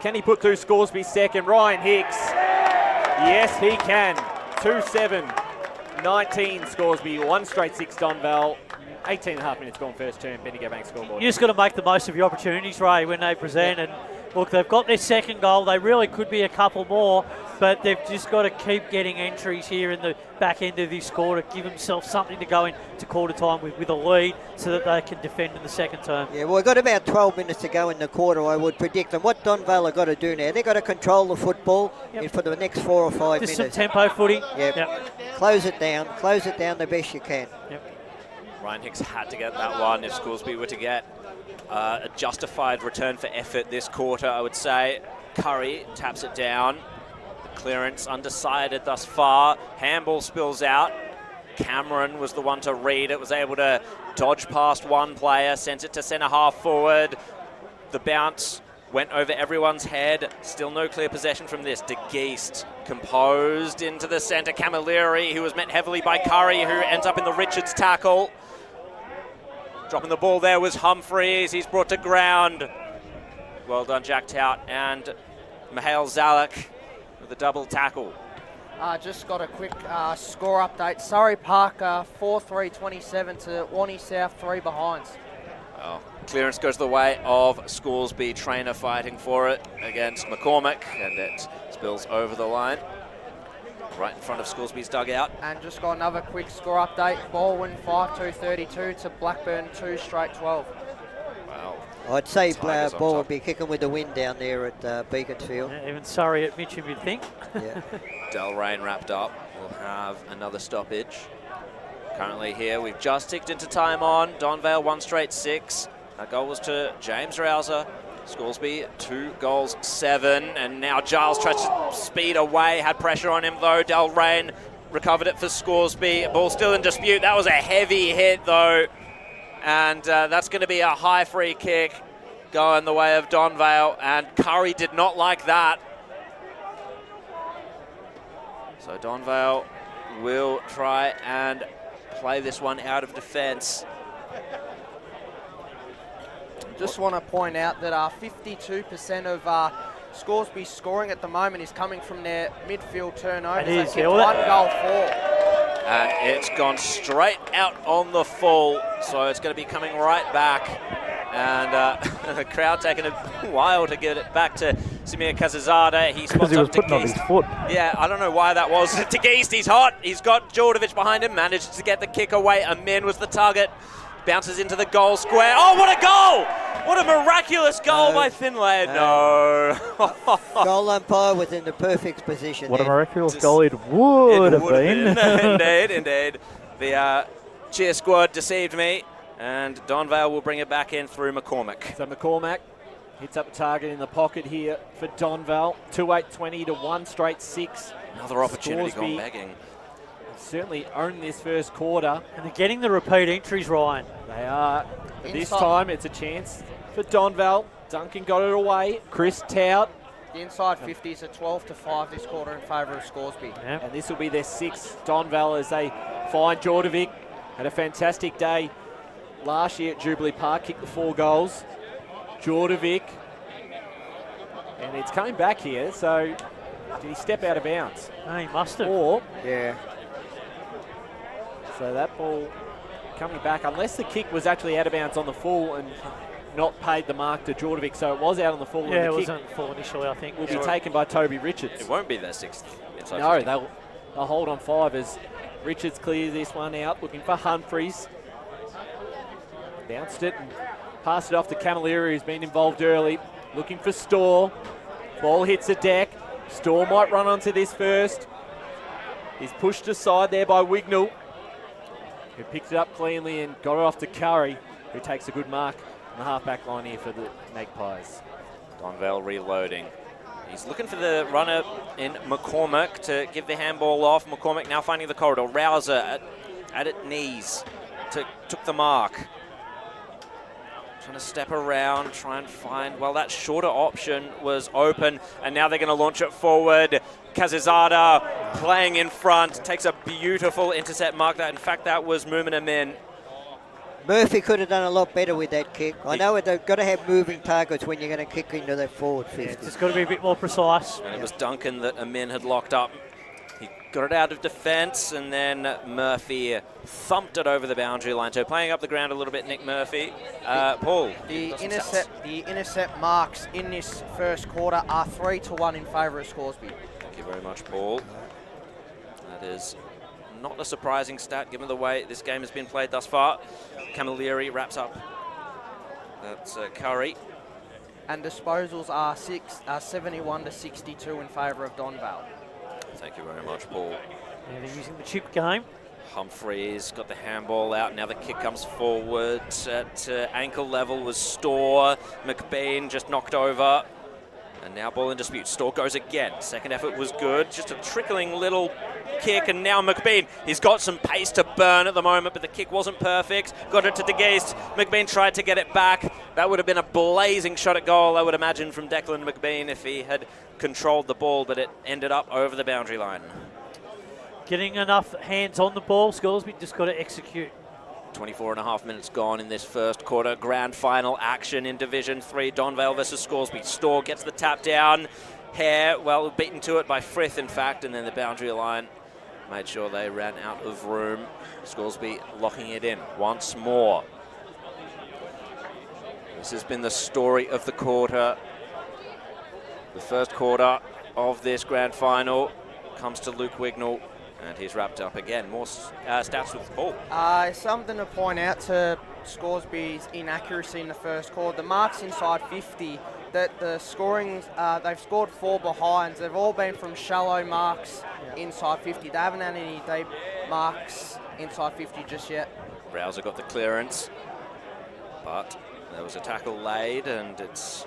Can he put through Scoresby second? Ryan Hicks. Yes, he can. 2-7. 19 Scoresby. 1 straight 6 Donvale. 18.5 minutes gone first term. Benny Gabank scoreboard. You just got to make the most of your opportunities, Ray, when they present. And look, they've got their second goal. They really could be a couple more, but they've just got to keep getting entries here in the back end of this quarter, give themselves something to go into quarter time with a lead so that they can defend in the second term. Yeah, well, we've got about 12 minutes to go in the quarter, I would predict. And what Donvale have got to do now, they've got to control the football for the next 4 or 5 just minutes. Some tempo footy. Yep. Close it down the best you can. Yep. Ryan Hicks had to get that one if Scoresby were to get a justified return for effort this quarter, I would say. Curry taps it down. The clearance undecided thus far. Handball spills out. Cameron was the one to read it, was able to dodge past one player, sent it to centre half forward. The bounce went over everyone's head. Still no clear possession from this. De Geest composed into the centre. Camilleri, who was met heavily by Curry, who ends up in the Richards tackle. Dropping the ball there was Humphreys. He's brought to ground. Well done, Jack Tout and Mihail Zalek with a double tackle. Just got a quick score update. Surrey Park 4-3-27 to Wani South 3 behinds. Well, clearance goes the way of Scoresby. Trainer fighting for it against McCormick, and it spills over the line. Right in front of Scoresby's dugout. And just got another quick score update. Baldwin 5-2-32 to Blackburn 2 straight 12. Wow. I'd say ball would be kicking with the wind down there at Beaconsfield. Yeah, even Surrey at Mitcham, you'd think. Yeah. Delrain wrapped up. We'll have another stoppage. Currently here, we've just ticked into time on. Donvale 1 straight 6. That goal was to James Rouser. Scoresby 2-7, and now Giles tries to speed away, had pressure on him though. Delrain recovered it for Scoresby. Ball still in dispute. That was a heavy hit though, and that's going to be a high free kick going the way of Donvale, and Curry did not like that. So Donvale will try and play this one out of defence. Just want to point out that 52% of Scoresby's scoring at the moment is coming from their midfield turnovers. It is, That's 1 goal for. And it's gone straight out on the full, so it's going to be coming right back. And the crowd taking a while to get it back to Samir Kazazada. He spots he was up putting on his foot. Yeah, I don't know why that was. To Geest, he's hot. He's got Djordjevic behind him, managed to get the kick away. Amin was the target. Bounces into the goal square. Oh, what a goal! What a miraculous goal by Finlay. No. Goal umpire was in the perfect position. What a there. miraculous goal it would have been. Indeed. The cheer squad deceived me, and Donvale will bring it back in through McCormack. So McCormack hits up a target in the pocket here for Donvale. 2-8-20 to 1 straight 6. Another opportunity Scoresby gone begging. Certainly own this first quarter. And they're getting the repeat entries, Ryan. They are. But this Inside. time it's a chance for Donvale. Duncan got it away. Chris Tout. The inside 50s are 12-5 this quarter in favour of Scoresby. And this will be their 6th. Donvale, as they find Djordjevic. Had a fantastic day last year at Jubilee Park. Kicked the 4 goals. Djordjevic. And it's coming back here. So did he step out of bounds? No, he must have. Or yeah. So that ball coming back, unless the kick was actually out of bounds on the full and not paid the mark to Djordjevic, so it was out on the full. Yeah, and it the was kick on the full initially, I think. will be taken by Toby Richards. It won't be their 6th. inside No, 50. they'll hold on 5 as Richards clears this one out, looking for Humphreys. Bounced it and passed it off to Camilleri, who's been involved early. Looking for Storr. Ball hits the deck. Storr might run onto this first. He's pushed aside there by Wignall, who picked it up cleanly and got it off to Curry, who takes a good mark on the half-back line here for the Magpies. Donvale reloading. He's looking for the runner in McCormack to give the handball off. McCormack now finding the corridor. Rouser at its knees took the mark. Trying to step around, try and find, well, that shorter option was open, and now they're going to launch it forward. Kazizada playing in front, takes a beautiful intercept mark. In fact, that was Moomin Amin. Murphy could have done a lot better with that kick. I know they've got to have moving targets when you're going to kick into that forward 50. It's just got to be a bit more precise. And it was Duncan that Amin had locked up. He got it out of defence, and then Murphy thumped it over the boundary line. So playing up the ground a little bit, Nick Murphy. Paul. The intercept marks in this first quarter are 3-1 in favour of Scoresby. Thank you very much, Paul. That is not a surprising stat given the way this game has been played thus far. Camilleri wraps up. That's Curry. And disposals are 71-62 in favour of Donvale. Thank you very much, Paul. Yeah, they're using the chip game. Humphreys got the handball out. Now the kick comes forward. At ankle level was Storr. McBean just knocked over. And now ball in dispute. Storr goes again. Second effort was good. Just a trickling little kick. And now McBean. He's got some pace to burn at the moment, but the kick wasn't perfect. Got it to De Geest. McBean tried to get it back. That would have been a blazing shot at goal, I would imagine, from Declan McBean if he had controlled the ball, but it ended up over the boundary line. Getting enough hands on the ball. Scoresby just got to execute. 24.5 minutes gone in this first quarter. Grand final action in Division 3. Donvale versus Scoresby. Storr gets the tap down. Hare, well, beaten to it by Frith, in fact, and then the boundary line made sure they ran out of room. Scoresby locking it in once more. This has been the story of the quarter. The first quarter of this grand final comes to Luke Wignall, and he's wrapped up again. More stats with Paul. Something to point out to Scoresby's inaccuracy in the first quarter. The marks inside 50, that the scoring, they've scored 4 behinds. They've all been from shallow marks inside 50. They haven't had any deep marks inside 50 just yet. Rouser got the clearance, but there was a tackle laid, and it's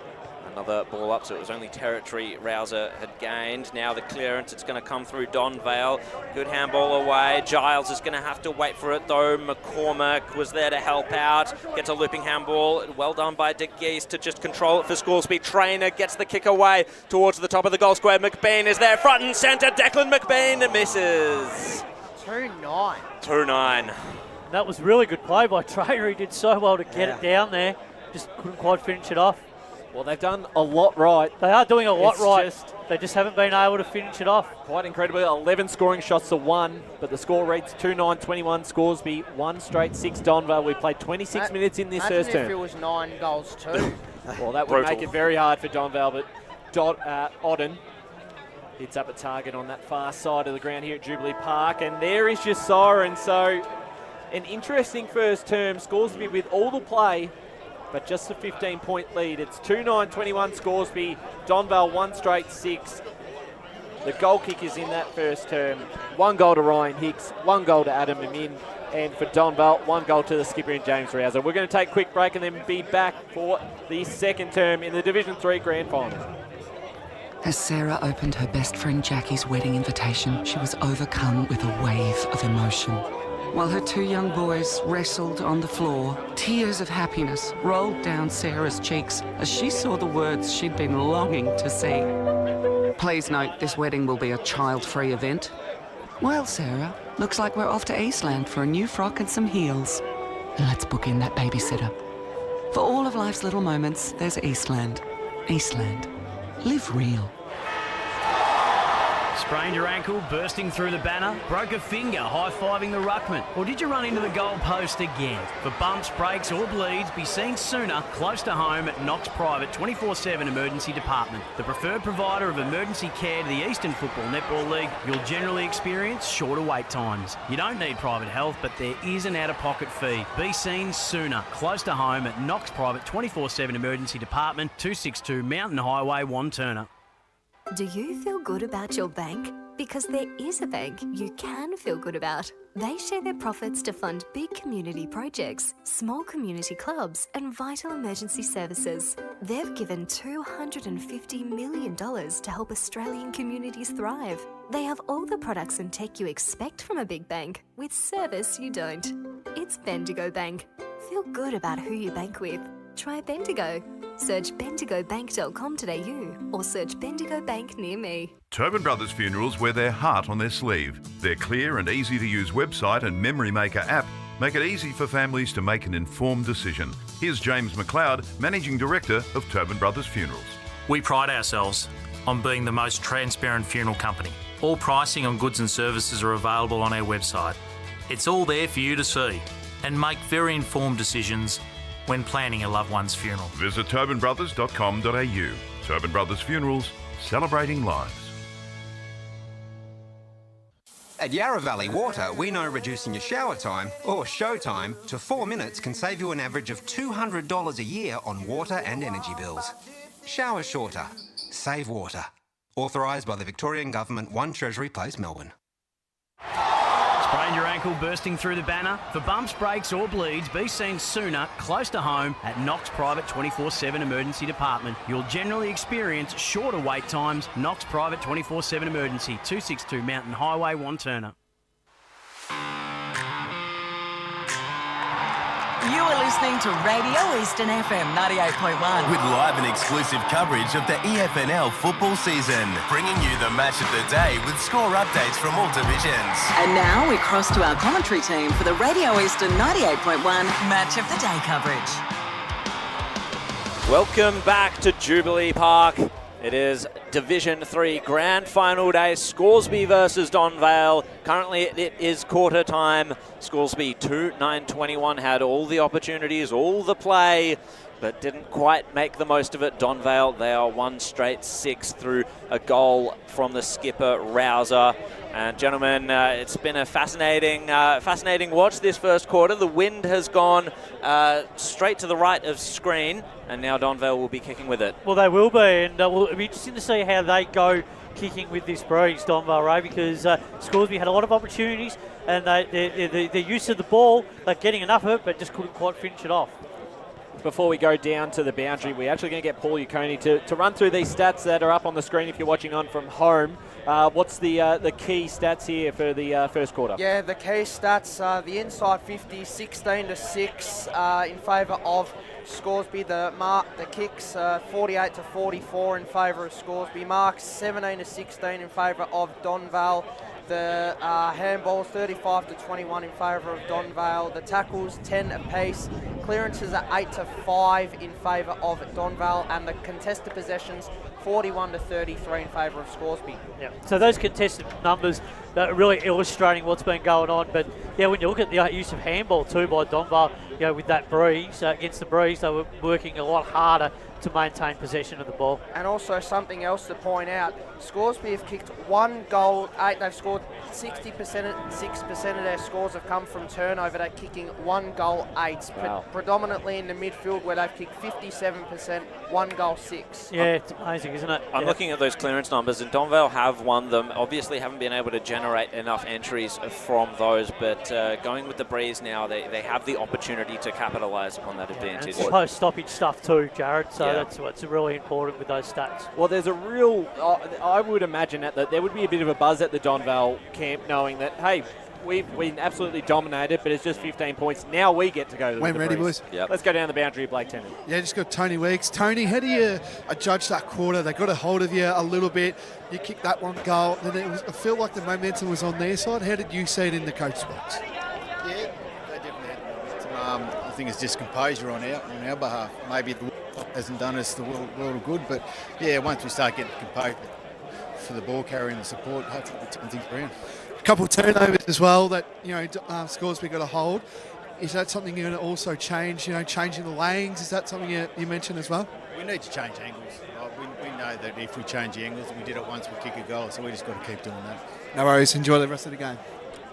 another ball up, so it was only territory Rouser had gained. Now the clearance, it's going to come through Donvale. Good handball away. Giles is going to have to wait for it, though. McCormack was there to help out. Gets a looping handball. Well done by De Geest to just control it for Scoresby. Trainer gets the kick away towards the top of the goal square. McBean is there, front and centre. Declan McBean misses. 2-9. 2-9. That was really good play by Trainer. He did so well to get it down there. Just couldn't quite finish it off. Well, they've done a lot right. They are doing a lot It's right. just They just haven't been able to finish it off. quite incredible. 11 scoring shots to 1, but the score reads 2-9-21 Scoresby, 1 straight 6 Donvale. We played 26 minutes in this first Imagine if term. it was 9 goals too. Well, that would Brutal. make it very hard for Donvale, but Odden hits up a target on that far side of the ground here at Jubilee Park, and there is your siren. So an interesting first term. Scoresby with all the play, but just a 15-point lead. It's 2-9-21 Scoresby. Donvale 1 straight 6. The goal kick is in that first term. 1 goal to Ryan Hicks, 1 goal to Adam Amin, and for Donvale, 1 goal to the skipper in James Rouser. We're going to take a quick break and then be back for the second term in the Division 3 Grand Final. As Sarah opened her best friend Jackie's wedding invitation, she was overcome with a wave of emotion. While her 2 young boys wrestled on the floor, tears of happiness rolled down Sarah's cheeks as she saw the words she'd been longing to see. Please note, this wedding will be a child-free event. Well, Sarah, looks like we're off to Eastland for a new frock and some heels. Let's book in that babysitter. For all of life's little moments, there's Eastland. Eastland. Live real. Sprained your ankle, bursting through the banner, broke a finger, high-fiving the ruckman, or did you run into the goal post again? For bumps, breaks or bleeds, be seen sooner, close to home at Knox Private 24/7 Emergency Department. The preferred provider of emergency care to the Eastern Football Netball League, you'll generally experience shorter wait times. You don't need private health, but there is an out-of-pocket fee. Be seen sooner, close to home at Knox Private 24/7 Emergency Department, 262 Mountain Highway, Wanturna. Do you feel good about your bank? Because there is a bank you can feel good about. They share their profits to fund big community projects, small community clubs, and vital emergency services. They've given $250 million to help Australian communities thrive. They have all the products and tech you expect from a big bank, with service you don't. It's Bendigo Bank. Feel good about who you bank with. Try Bendigo. Search bendigobank.com.au or search Bendigo Bank near me. Tobin Brothers Funerals wear their heart on their sleeve. Their clear and easy-to-use website and Memory Maker app make it easy for families to make an informed decision. Here's James McLeod, Managing Director of Tobin Brothers Funerals. We pride ourselves on being the most transparent funeral company. All pricing on goods and services are available on our website. It's all there for you to see and make very informed decisions when planning a loved one's funeral. Visit tobinbrothers.com.au. Tobin Brothers Funerals, celebrating lives. At Yarra Valley Water, we know reducing your shower time, or show time, to 4 minutes can save you an average of $200 a year on water and energy bills. Shower shorter. Save water. Authorised by the Victorian Government, 1 Treasury Place, Melbourne. Sprained your ankle, bursting through the banner? For bumps, breaks or bleeds, be seen sooner, close to home at Knox Private 24/7 Emergency Department. You'll generally experience shorter wait times. Knox Private 24/7 Emergency, 262 Mountain Highway, Wanturna. You are listening to Radio Eastern FM 98.1. With live and exclusive coverage of the EFNL football season, bringing you the match of the day with score updates from all divisions. And now we cross to our commentary team for the Radio Eastern 98.1 Match of the Day coverage. Welcome back to Jubilee Park. It is Division 3 Grand Final day, Scoresby versus Donvale. Currently it is quarter time. Scoresby 2-9-21 had all the opportunities, all the play, but didn't quite make the most of it. Donvale, they are 1 straight 6 through a goal from the skipper, Rouser. And gentlemen, it's been a fascinating watch this first quarter. The wind has gone straight to the right of screen, and now Donvale will be kicking with it. Well, they will be, and it'll be interesting to see how they go kicking with this breeze, Donvale, Ray, because Scoresby had a lot of opportunities, and their use of the ball, they're getting enough of it, but just couldn't quite finish it off. Before we go down to the boundary, we're actually going to get Paul Uconi to run through these stats that are up on the screen if you're watching on from home. What's the key stats here for the first quarter? Yeah, the key stats, the inside 50, 16-6 in favour of Scoresby. The kicks 48-44 in favour of Scoresby. Marks 17-16 in favour of Donvale. The handballs 35 to 21 in favour of Donvale. The tackles 10 apiece. Clearances are 8 to 5 in favour of Donvale, and the contested possessions 41 to 33 in favour of Scoresby. Yeah. So those contested numbers are really illustrating what's been going on. But yeah, when you look at the use of handball too by Donvale, with that breeze against the breeze, they were working a lot harder to maintain possession of the ball. And also something else to point out, Scoresby have kicked 1 goal, 8. They've scored 60%, 6% of their scores have come from turnover. They're kicking 1 goal, 8. Wow. Predominantly in the midfield, where they've kicked 57%, 1 goal, 6. Yeah, it's amazing, isn't it? I'm looking at those clearance numbers, and Donvale have won them. Obviously haven't been able to generate enough entries from those, but going with the breeze now, they have the opportunity to capitalise upon that advantage. It's post-stoppage stuff too, Jared, so that's what's really important with those stats. Well, there's a real, I would imagine that there would be a bit of a buzz at the Donvale camp knowing that, hey, we've been absolutely dominated, but it's just 15 points. Now we get to go to the When ready, breeze. boys. Yep. Let's go down the boundary of Blake Tennant. Yeah, just got Tony Weeks. Tony, how do you judge that quarter? They got a hold of you a little bit. You kicked that 1 goal. Then I feel like the momentum was on their side. How did you see it in the coach's box? Yeah, they definitely had momentum. I think it's just composure on our behalf. Maybe the hasn't done us the world of good, but yeah, once we start getting composure for the ball carrier and the support, hopefully we'll turn things around. A couple of turnovers as well that Scoresby got a hold. Is that something you're going to also change? Changing the layings. Is that something you mentioned as well? We need to change angles. We know that if we change the angles, we did it once, we kick a goal, so we just got to keep doing that. No worries. Enjoy the rest of the game.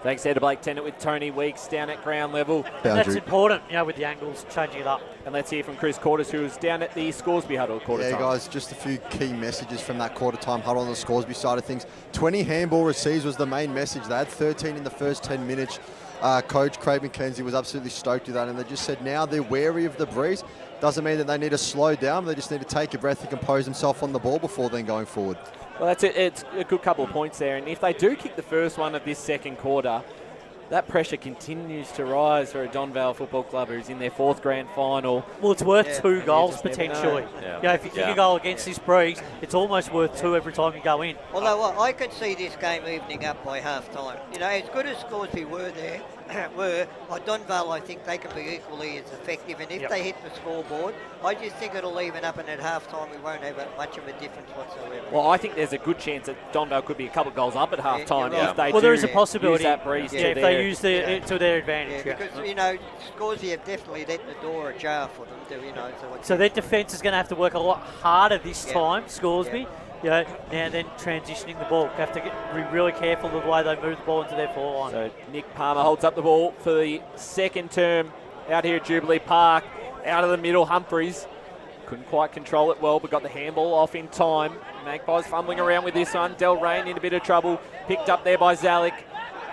Thanks there to Blake Tennant with Tony Weeks down at ground level. That's important, with the angles, changing it up. And let's hear from Chris Cordes, who was down at the Scoresby huddle quarter time. Yeah, guys, just a few key messages from that quarter time huddle on the Scoresby side of things. 20 handball receives was the main message. They had 13 in the first 10 minutes. Coach Craig McKenzie was absolutely stoked with that, and they just said now they're wary of the breeze. Doesn't mean that they need to slow down. They just need to take a breath and compose themselves on the ball before then going forward. Well, that's it. It's a good couple of points there. And if they do kick the first one of this second quarter, that pressure continues to rise for a Donvale Football Club who's in their 4th grand final. Well, it's worth 2 goals potentially. If you kick a goal against this breeze, it's almost worth 2 every time you go in. Although I could see this game evening up by half time. As good as Scoresby were there, by Donvale, I think they can be equally as effective. And if they hit the scoreboard, I just think it'll even up, and at half time we won't have much of a difference whatsoever. Well, I think there's a good chance that Donvale could be a couple of goals up at half time if they there is a possibility. Use that breeze if they use it to their advantage. Because Scoresby have definitely let the door ajar for them. So their defence is going to have to work a lot harder this time, Scoresby. Now then transitioning the ball. Have to be really careful of the way they move the ball into their forward line. So Nick Palmer holds up the ball for the second term out here at Jubilee Park. Out of the middle, Humphreys. Couldn't quite control it well, but got the handball off in time. Magpies fumbling around with this one. Del Rain in a bit of trouble. Picked up there by Zalik.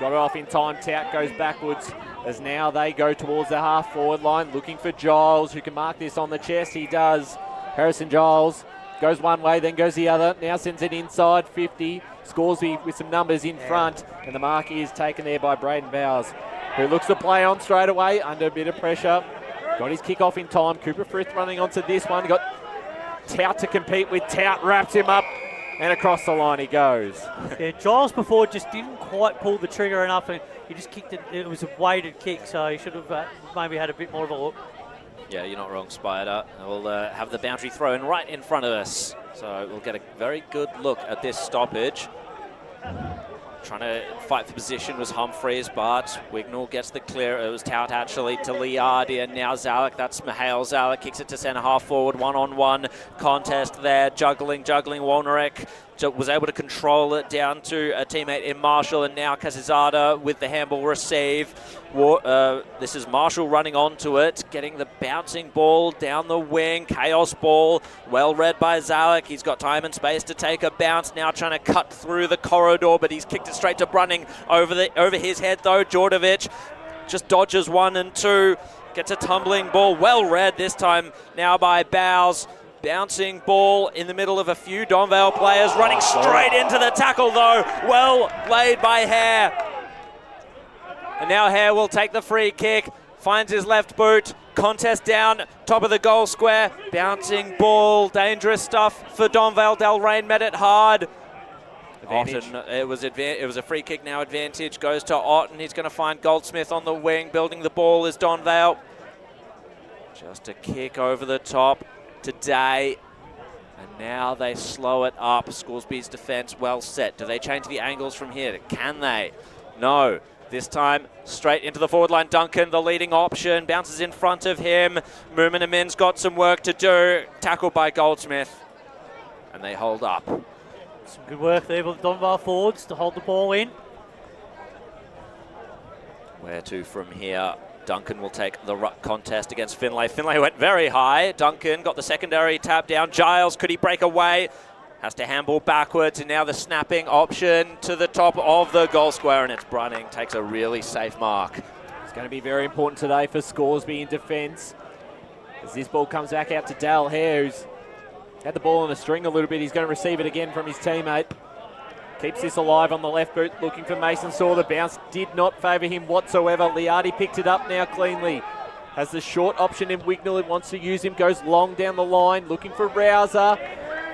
Got it off in time. Tout goes backwards as now they go towards the half-forward line, looking for Giles, who can mark this on the chest. He does. Harrison Giles goes one way, then goes the other. Now sends it inside 50. Scoresby with some numbers in front, and the mark is taken there by Braden Bowers, who looks to play on straight away under a bit of pressure. Got his kick off in time. Cooper Frith running onto this one. Got Tout to compete with. Tout wraps him up, and across the line he goes. Giles before just didn't quite pull the trigger enough, and he just kicked it. It was a weighted kick, so he should have maybe had a bit more of a look. Yeah, you're not wrong, Spider. We'll have the boundary thrown right in front of us. So we'll get a very good look at this stoppage. Trying to fight for position was Humphreys, but Wignall gets the clear. It was Tout actually to Liardi, and now Zalek. That's Mihail Zalek. Kicks it to centre half forward. One-on-one contest there. Juggling. Wolnarek was able to control it down to a teammate in Marshall, and now Casizada with the handball receive. This is Marshall running onto it, getting the bouncing ball down the wing. Chaos ball, well read by Zalek. He's got time and space to take a bounce. Now trying to cut through the corridor, but he's kicked it straight to Brunning over his head though. Jordovic just dodges 1 and 2, gets a tumbling ball. Well read this time now by Bowes. Bouncing ball in the middle of a few Donvale players, running straight into the tackle though. Well played by Hare. And now Hare will take the free kick, finds his left boot, contest down, top of the goal square, bouncing ball, dangerous stuff for Donvale. Del Rain met it hard. Advantage. Otten, it was a free kick now. Advantage goes to Otten. He's going to find Goldsmith on the wing. Building the ball is Donvale. Just a kick over the top today. And now they slow it up. Scoresby's defence well set. Do they change the angles from here? Can they? No. This time, straight into the forward line. Duncan, the leading option, bounces in front of him. Mumanamin's got some work to do. Tackled by Goldsmith. And they hold up. Some good work there with Donvale forwards to hold the ball in. Where to from here? Duncan will take the ruck contest against Finlay. Finlay went very high. Duncan got the secondary tap down. Giles, could he break away? Has to handball backwards, and now the snapping option to the top of the goal square, and it's Brunning. Takes a really safe mark. It's going to be very important today for Scoresby in defence. As this ball comes back out to Dal Hare, who's had the ball on the string a little bit. He's going to receive it again from his teammate. Keeps this alive on the left boot, looking for Mason Saw. The bounce did not favour him whatsoever. Liardi picked it up now cleanly. Has the short option in Wignall. It wants to use him. Goes long down the line, looking for Rouser.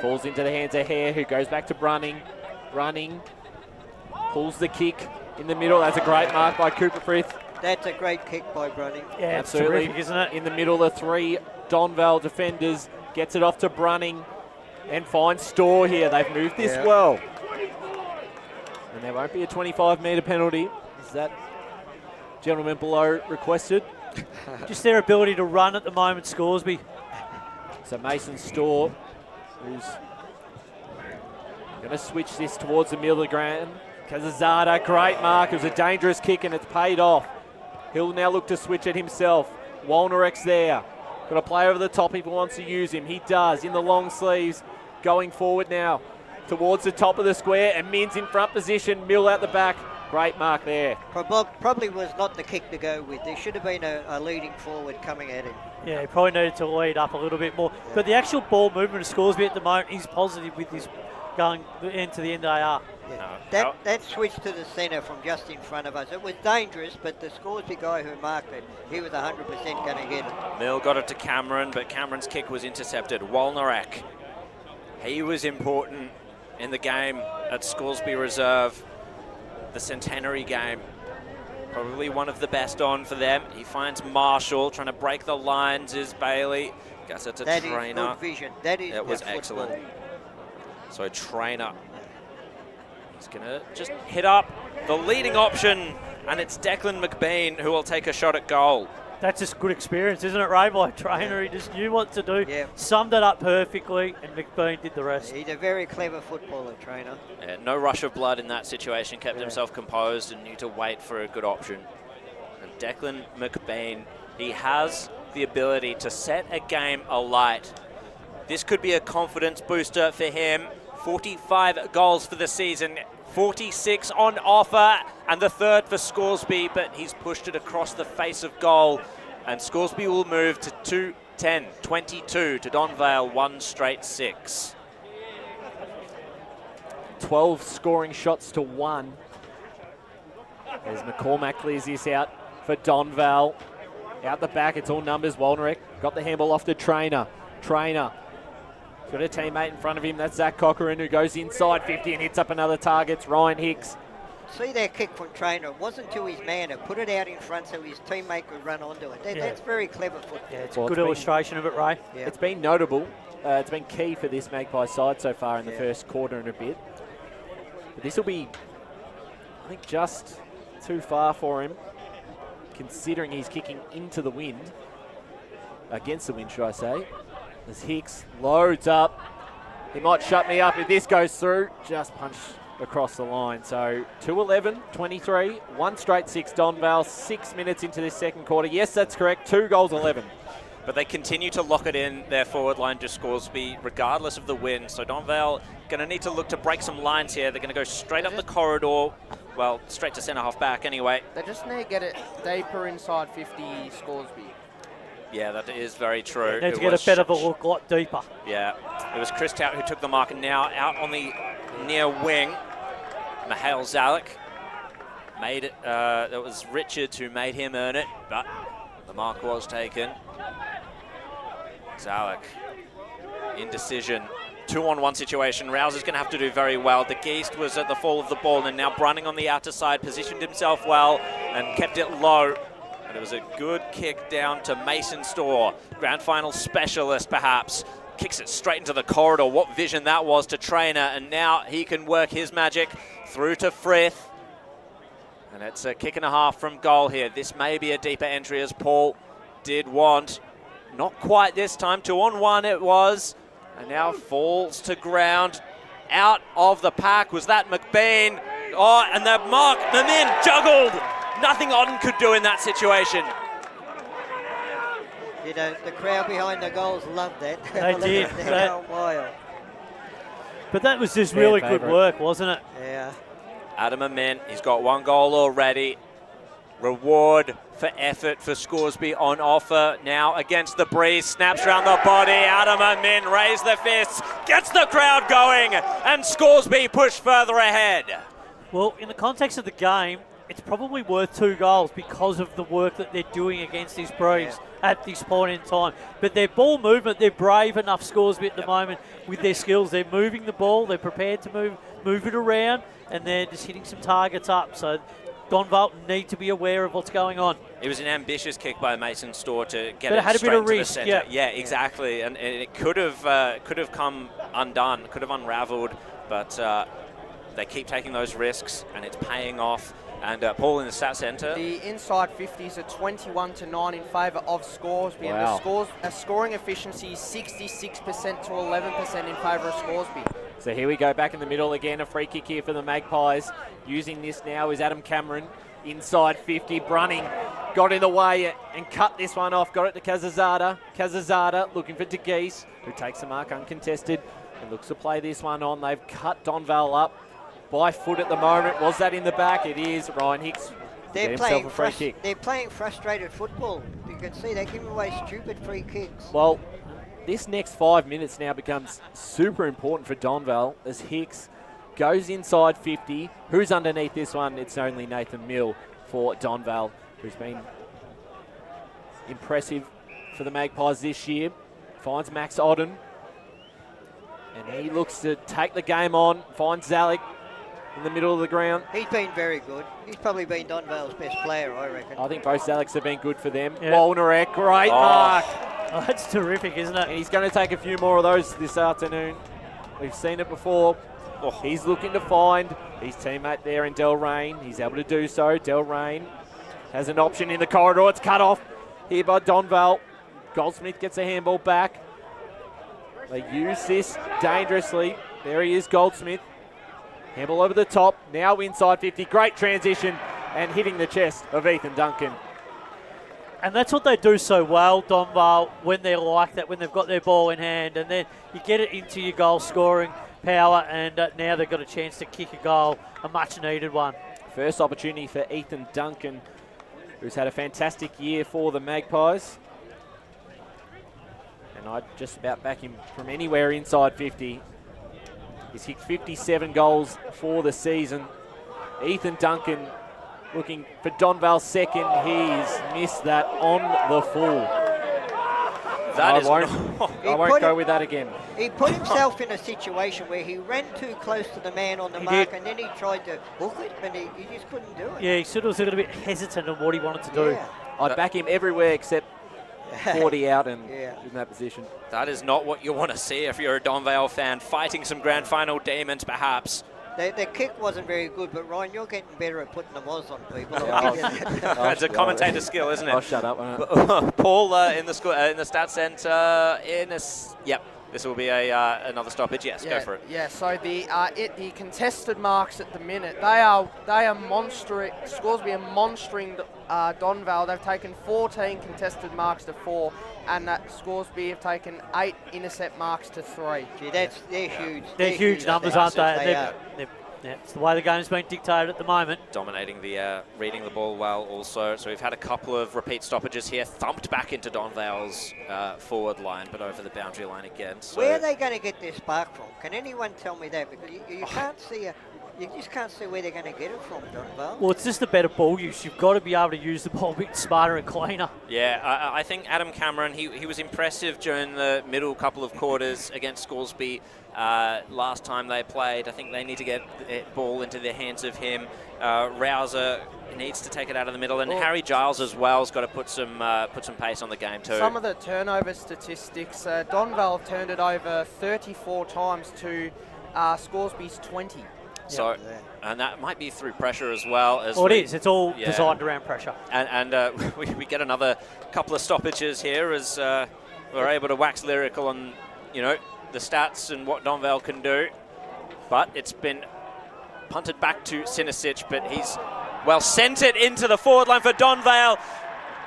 Falls into the hands of Hare, who goes back to Brunning. Brunning pulls the kick in the middle. That's a great mark by Cooper Frith. That's a great kick by Brunning. Yeah, absolutely, terrific, isn't it? In the middle, the three Donvale defenders. Gets it off to Brunning and finds Storr here. They've moved this well. And there won't be a 25-metre penalty. Is that gentleman below requested? Just their ability to run at the moment, Scoresby. So Mason Storr, who's going to switch this towards the middle of the ground. Kazazada, great mark. It was a dangerous kick and it's paid off. He'll now look to switch it himself. Walnerek's there. Got to play over the top if he wants to use him. He does in the long sleeves. Going forward now towards the top of the square, and Min's in front position. Mill out the back. Great mark there. Probably was not the kick to go with. There should have been a leading forward coming at him. Yeah, he probably needed to lead up a little bit more. Yeah. But the actual ball movement of Scoresby at the moment, he's positive with this going into the end AR. Yeah. That switch to the centre from just in front of us, it was dangerous, but the Scoresby guy who marked it, he was 100% going to get it. Mill got it to Cameron, but Cameron's kick was intercepted. Walnerek, he was important in the game at Scoresby Reserve, the centenary game. Probably one of the best on for them. He finds Marshall, trying to break the lines is Bailey. Gets it to Trainer. That is good vision. That is it was football. Excellent. So Trainer, he's going to just hit up the leading option, and it's Declan McBean who will take a shot at goal. That's just good experience, isn't it, Ray? By Trainer, he just knew what to do, summed it up perfectly, and McBean did the rest. He's a very clever footballer, Trainer. Yeah, no rush of blood in that situation, kept himself composed and knew to wait for a good option. And Declan McBean, he has the ability to set a game alight. This could be a confidence booster for him. 45 goals for the season, 46 on offer, and the third for Scoresby, but he's pushed it across the face of goal, and Scoresby will move to 22 to Donvale, 1 straight 6. 12 scoring shots to 1. As McCormack clears this out for Donvale. Out the back, it's all numbers. Walnerek got the handball off to Trainer. Trainer got a teammate in front of him. That's Zach Cochran, who goes inside 50 and hits up another target. It's Ryan Hicks. See that kick from Trainer. It wasn't to his man. It put it out in front so his teammate could run onto it. That's very clever football. Yeah, it's a good illustration of it, Ray. Yeah. It's been notable. It's been key for this Magpie side so far in the first quarter and a bit. But this will be, I think, just too far for him, considering he's kicking into the wind. Against the wind, should I say. As Hicks loads up. He might shut me up if this goes through. Just punch across the line. So 2-11, 23, 1 straight 6 Donvale, 6 minutes into this second quarter. Yes, that's correct. 2 goals, 11. But they continue to lock it in their forward line to Scoresby, regardless of the win. So Donvale going to need to look to break some lines here. They're going to go straight up the corridor. Well, straight to centre half back anyway. They just need to get it deeper inside 50 Scoresby. Yeah, that is very true. Need to get a better of a look, a lot deeper. Yeah, it was Chris Tout who took the mark, and now out on the near wing, Mihail Zalek made it. It was Richards who made him earn it, but the mark was taken. Zalek indecision. 2-on-1 situation. Rouse is going to have to do very well. The Geist was at the fall of the ball and now Brunning on the outer side, positioned himself well and kept it low. But it was a good kick down to Mason Storr, grand final specialist perhaps. Kicks it straight into the corridor. What vision that was to Trainer, and now he can work his magic through to Frith. And it's a kick and a half from goal here. This may be a deeper entry as Paul did want. Not quite this time. 2-on-1 it was. And now falls to ground. Out of the pack. Was that McBean? Oh, and the mark, the men juggled. Nothing Otten could do in that situation. You know, the crowd behind the goals loved that. They did. They're going wild. But that was just really good work, wasn't it? Yeah. Adam Amin, he's got 1 goal already. Reward for effort for Scoresby on offer. Now against the breeze, snaps around the body. Adam Amin raised the fists, gets the crowd going, and Scoresby push further ahead. Well, in the context of the game, it's probably worth 2 goals because of the work that they're doing against this breeze at this point in time. But their ball movement, they're brave enough, Scoresby at the moment with their skills. They're moving the ball, they're prepared to move it around, and they're just hitting some targets up. So Donvale need to be aware of what's going on. It was an ambitious kick by Mason Storr to get but it had a straight bit of to risk, the centre. Yeah, exactly. And it could have come undone, could have unravelled, but they keep taking those risks, and it's paying off. And Paul in the stat centre. The inside 50s are 21-9 in favour of Scoresby. Wow. And the scoring efficiency is 66% to 11% in favour of Scoresby. So here we go, back in the middle again. A free kick here for the Magpies. Using this now is Adam Cameron. Inside 50, Brunning got in the way and cut this one off. Got it to Kazazada. Kazazada looking for DeGeese, who takes the mark uncontested and looks to play this one on. They've cut Donvale up by foot at the moment. Was that in the back? It is. Ryan Hicks They're get himself a free playing, kick. they're playing frustrated football. You can see they give away stupid free kicks. Well, this next 5 minutes now becomes super important for Donvale as Hicks goes inside 50. Who's underneath this one? It's only Nathan Mill for Donvale, who's been impressive for the Magpies this year. Finds Max Otten, and he looks to take the game on. Finds Zalek in the middle of the ground. He's been very good. He's probably been Donvale's best player, I reckon. I think both Zaleks have been good for them. Yeah. Walnerek, great mark. Oh, that's terrific, isn't it? And he's going to take a few more of those this afternoon. We've seen it before. He's looking to find his teammate there in Delrain. He's able to do so. Delrain has an option in the corridor. It's cut off here by Donvale. Goldsmith gets a handball back. They use this dangerously. There he is, Goldsmith. Handball over the top. Now inside 50. Great transition and hitting the chest of Ethan Duncan. And that's what they do so well, Donvale, when they're like that, when they've got their ball in hand, and then you get it into your goal scoring power, and now they've got a chance to kick a goal, a much needed one. First opportunity for Ethan Duncan, who's had a fantastic year for the Magpies. And I'd just about back him from anywhere inside 50. He's kicked 57 goals for the season. Ethan Duncan looking for Donvale's second. He's missed that on the full. I won't go with that again. He put himself in a situation where he ran too close to the man on the mark, and then he tried to hook it, and he just couldn't do it. Yeah, he sort of was a little bit hesitant on what he wanted to do. I'd back him everywhere except 40 out and in that position. That is not what you want to see if you're a Donvale fan, fighting some grand final demons perhaps. The kick wasn't very good, but Ryan, you're getting better at putting the was on people. It's a commentator skill, isn't it? I'll shut up. Won't I? Paul in the stats centre. Yep, this will be another stoppage. Yes, go for it. Yeah, so the contested marks at the minute, they are monstering. Scoresby are monstering Donvale. They've taken 14 contested marks to 4, and that Scoresby have taken 8 intercept marks to 3. Gee, they're huge. They're huge numbers, aren't they? Yeah, it's the way the game's been dictated at the moment. Dominating reading the ball well also. So we've had a couple of repeat stoppages here, thumped back into Donvale's forward line, but over the boundary line again. So where are they going to get this spark from? Can anyone tell me that? Because you can't see You just can't see where they're going to get it from, Donvale. Well, it's just the better ball use. You've got to be able to use the ball a bit smarter and cleaner. Yeah, I think Adam Cameron, he was impressive during the middle couple of quarters against Scoresby last time they played. I think they need to get the ball into the hands of him. Rouser needs to take it out of the middle, and Harry Giles as well has got to put some pace on the game too. Some of the turnover statistics, Donvale have turned it over 34 times to Scoresby's 20. So, and that might be through pressure as well. It is. It's all designed around pressure. And we get another couple of stoppages here as we're able to wax lyrical on, the stats and what Donvale can do. But it's been punted back to Sinisic, but he's, sent it into the forward line for Donvale.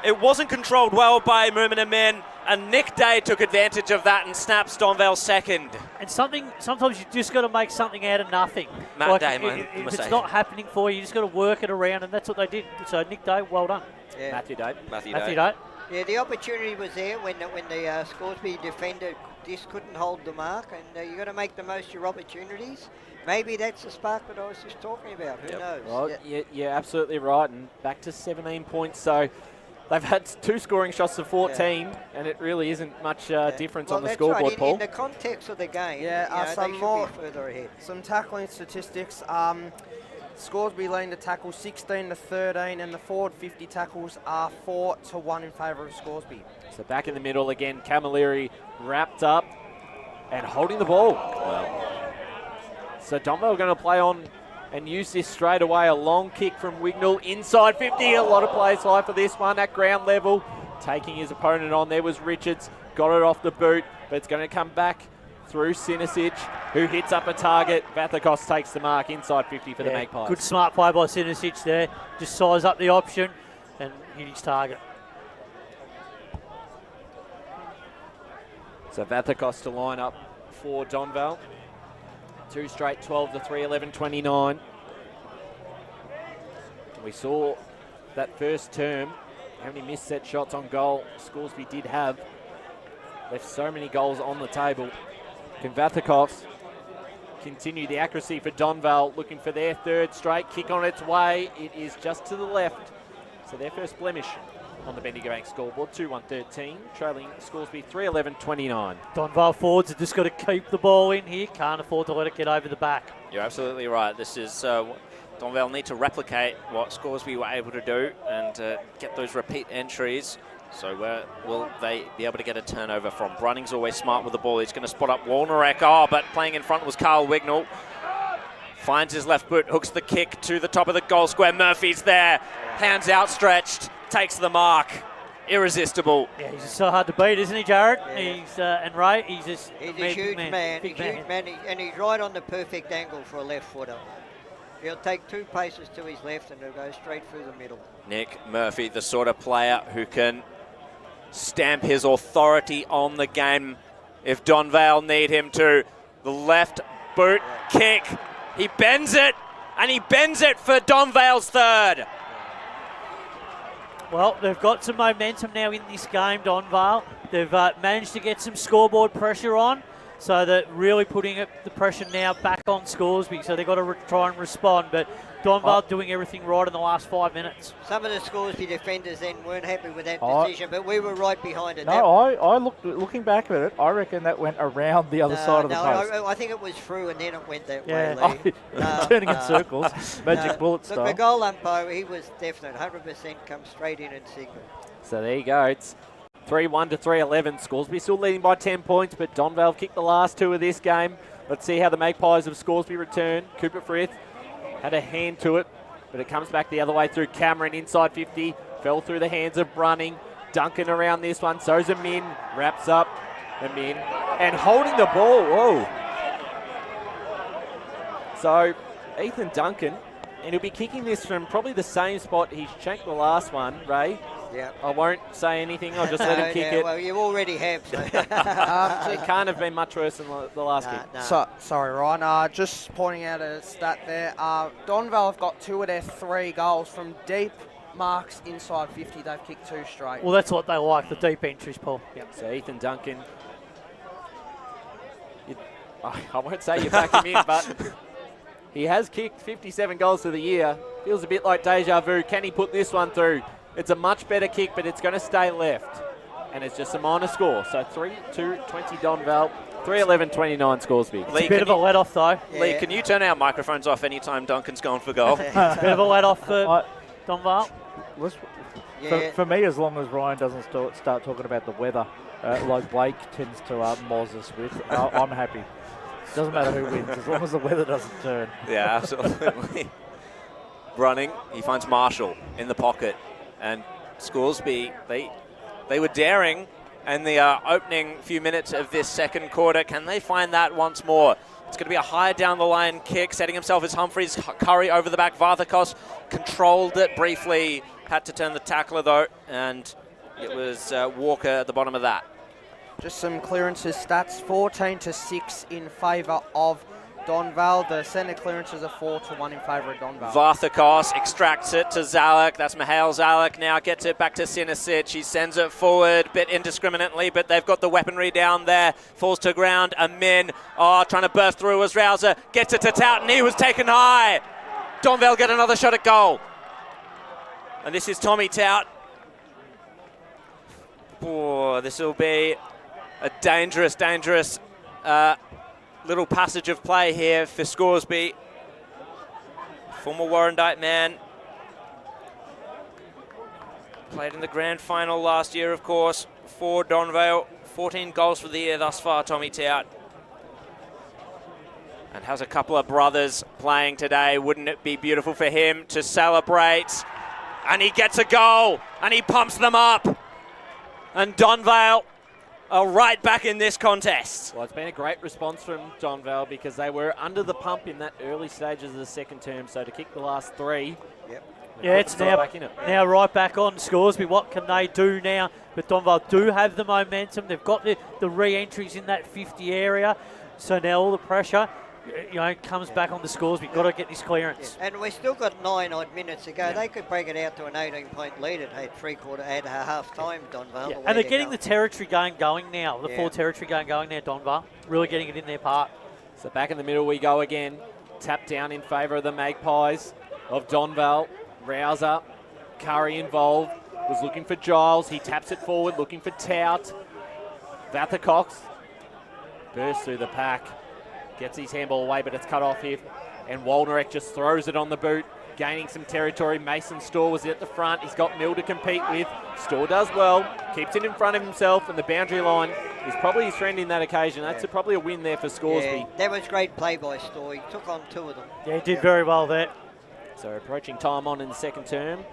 It wasn't controlled well by Moomin Men, and Nick Day took advantage of that and snaps Donvale second. And sometimes you just got to make something out of nothing. Matt Day, if it's not happening for you, you just got to work it around, and that's what they did. So Nick Day, well done. Yeah. Matthew Day. Yeah, the opportunity was there when the Scoresby defender just couldn't hold the mark, and you got to make the most of your opportunities. Maybe that's the spark that I was just talking about. Who knows? Well, you're absolutely right, and back to 17 points. So they've had 2 scoring shots of 14, and it really isn't much difference on the scoreboard, right. Paul. In the context of the game, some they should more be further ahead. Some tackling statistics. Scoresby leading the tackles 16 to 13, and the forward 50 tackles are 4 to 1 in favour of Scoresby. So back in the middle again, Camilleri wrapped up and holding the ball. So Donvale going to play on and use this straight away. A long kick from Wignall inside 50. A lot of players high for this one at ground level. Taking his opponent on. There was Richards. Got it off the boot, but it's going to come back through Sinisic, who hits up a target. Vathakos takes the mark inside 50 for the Magpies. Good smart play by Sinisic there. Just size up the option and hit his target. So Vathakos to line up for Donvale. 2 straight, 12 to 3, 11, 29. We saw that first term, how many missed set shots on goal Scoresby did have. Left so many goals on the table. Can Vathakos continue the accuracy for Donvale, looking for their 3rd straight, kick on its way. It is just to the left. So their first blemish on the Bendigo Bank scoreboard, 2-1-13, trailing Scoresby 3-11-29. Donvale forwards have just got to keep the ball in here. Can't afford to let it get over the back. You're absolutely right. This is Donvale need to replicate what Scoresby were able to do and get those repeat entries. So will they be able to get a turnover from? Brunning's always smart with the ball. He's going to spot up Walnerek. But playing in front was Carl Wignall. Finds his left boot, hooks the kick to the top of the goal square. Murphy's there. Hands outstretched. Takes the mark. Irresistible. Yeah, he's just so hard to beat, isn't he, Jared? Yeah. He's and Ray, he's just a huge man. Huge man, and he's right on the perfect angle for a left footer. He'll take 2 paces to his left and he'll go straight through the middle. Nick Murphy, the sort of player who can stamp his authority on the game if Donvale need him to. The left boot kick. He bends it, and he bends it for Donvale's 3rd. Well, they've got some momentum now in this game, Donvale. They've managed to get some scoreboard pressure on, so they're really putting the pressure now back on Scoresby, so they've got to try and respond. But Donvale doing everything right in the last 5 minutes. Some of the Scoresby defenders then weren't happy with that decision, but we were right behind it. No, I looking back at it, I reckon that went around the other side of the post. I think it was through and then it went that way, Lee. Turning in circles, magic bullet style. Look, the goal umpire, he was definite, 100% come straight in and signal. So there you go. It's 3-1 to 3-11. Scoresby still leading by 10 points, but Donvale kicked the last 2 of this game. Let's see how the Magpies of Scoresby return. Cooper Frith had a hand to it, but it comes back the other way through Cameron inside 50. Fell through the hands of Brunning. Duncan around this one. So's Amin. Wraps up Amin. And holding the ball. Whoa. So Ethan Duncan, and he'll be kicking this from probably the same spot he's shanked the last one, Ray. Yeah. I won't say anything. I'll just let him kick it. Well, you already have. So. It can't have been much worse than the last kick. No. Sorry, Ryan. Just pointing out a stat there. Donvale have got 2 of their 3 goals from deep marks inside 50. They've kicked 2 straight. Well, that's what they like, the deep entries, Paul. Yep. So Ethan Duncan, I won't say you back him in, but He has kicked 57 goals for the year. Feels a bit like deja vu. Can he put this one through? It's a much better kick, but it's going to stay left. And it's just a minor score. So 3-2, 20 Donvale. 3-11, 29 Scoresby. It's a bit of a let-off, though. Lee, can you turn our microphones off anytime Duncan's gone for goal? It's a bit of a let-off for Donvale. For me, as long as Ryan doesn't start talking about the weather, like Blake tends to moz us with, I'm happy. Doesn't matter who wins, as long as the weather doesn't turn. Yeah, absolutely. Running, he finds Marshall in the pocket. And Scoresby, they were daring in the opening few minutes of this second quarter. Can they find that once more? It's going to be a high down the line kick, setting himself as Humphreys. Curry over the back. Varthakos controlled it briefly. Had to turn the tackler, though. And it was Walker at the bottom of that. Just some clearances stats, 14-6 in favour of Donvale. The centre clearances are 4-1 in favour of Donvale. Varthakos extracts it to Zalek. That's Mihail Zalek now. Gets it back to Sinisic. He sends it forward a bit indiscriminately, but they've got the weaponry down there. Falls to ground. Amin trying to burst through as Rouser gets it to Towton. He was taken high. Donvale get another shot at goal. And this is Tommy Tout. Oh, this will be a dangerous little passage of play here for Scoresby. Former Warrandyte man. Played in the grand final last year, of course, for Donvale. 14 goals for the year thus far, Tommy Tout. And has a couple of brothers playing today. Wouldn't it be beautiful for him to celebrate? And he gets a goal, and he pumps them up. And Donvale are right back in this contest. Well, it's been a great response from Donvale because they were under the pump in that early stages of the second term. So to kick the last three. Yeah, it's now right back on Scoresby. What can they do now? But Donvale do have the momentum. They've got the re-entries in that 50 area. So now all the pressure, comes back on the Scoresby. Got to get this clearance. And we've still got 9 odd minutes to go. Yeah. They could break it out to an 18-point lead at half time, Donvale. Yeah. And they're getting the territory going now. The full territory going now, Donvale. Really getting it in their part. So back in the middle we go again. Tap down in favour of the Magpies of Donvale. Rouser, Curry involved. Was looking for Giles. He taps it forward, looking for Tout. Vathacox bursts through the pack. Gets his handball away, but it's cut off here. And Walnerek just throws it on the boot, gaining some territory. Mason Storr was at the front. He's got Mill to compete with. Storr does well, keeps it in front of himself, and the boundary line is probably his friend in that occasion. That's probably a win there for Scoresby. Yeah, that was great play by Storr. He took on 2 of them. Yeah, he did very well there. So approaching time on in the second term.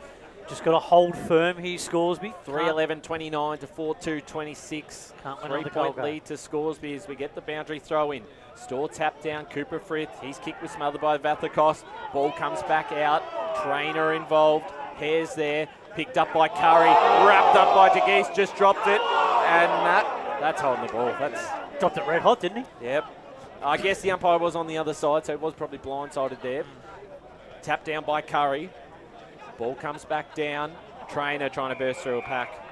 Just got to hold firm here, Scoresby. 3-11-29 to 4-2-26. 3-point lead to Scoresby as we get the boundary throw in. Storr tap down, Cooper Frith. His kick was smothered by Vathakos. Ball comes back out. Trainer involved. Hares there. Picked up by Curry. Wrapped up by DeGeese. Just dropped it. And that's holding the ball. That's dropped it red hot, didn't he? Yep. I guess the umpire was on the other side, so it was probably blindsided there. Tap down by Curry. Ball comes back down. Trainer trying to burst through a pack.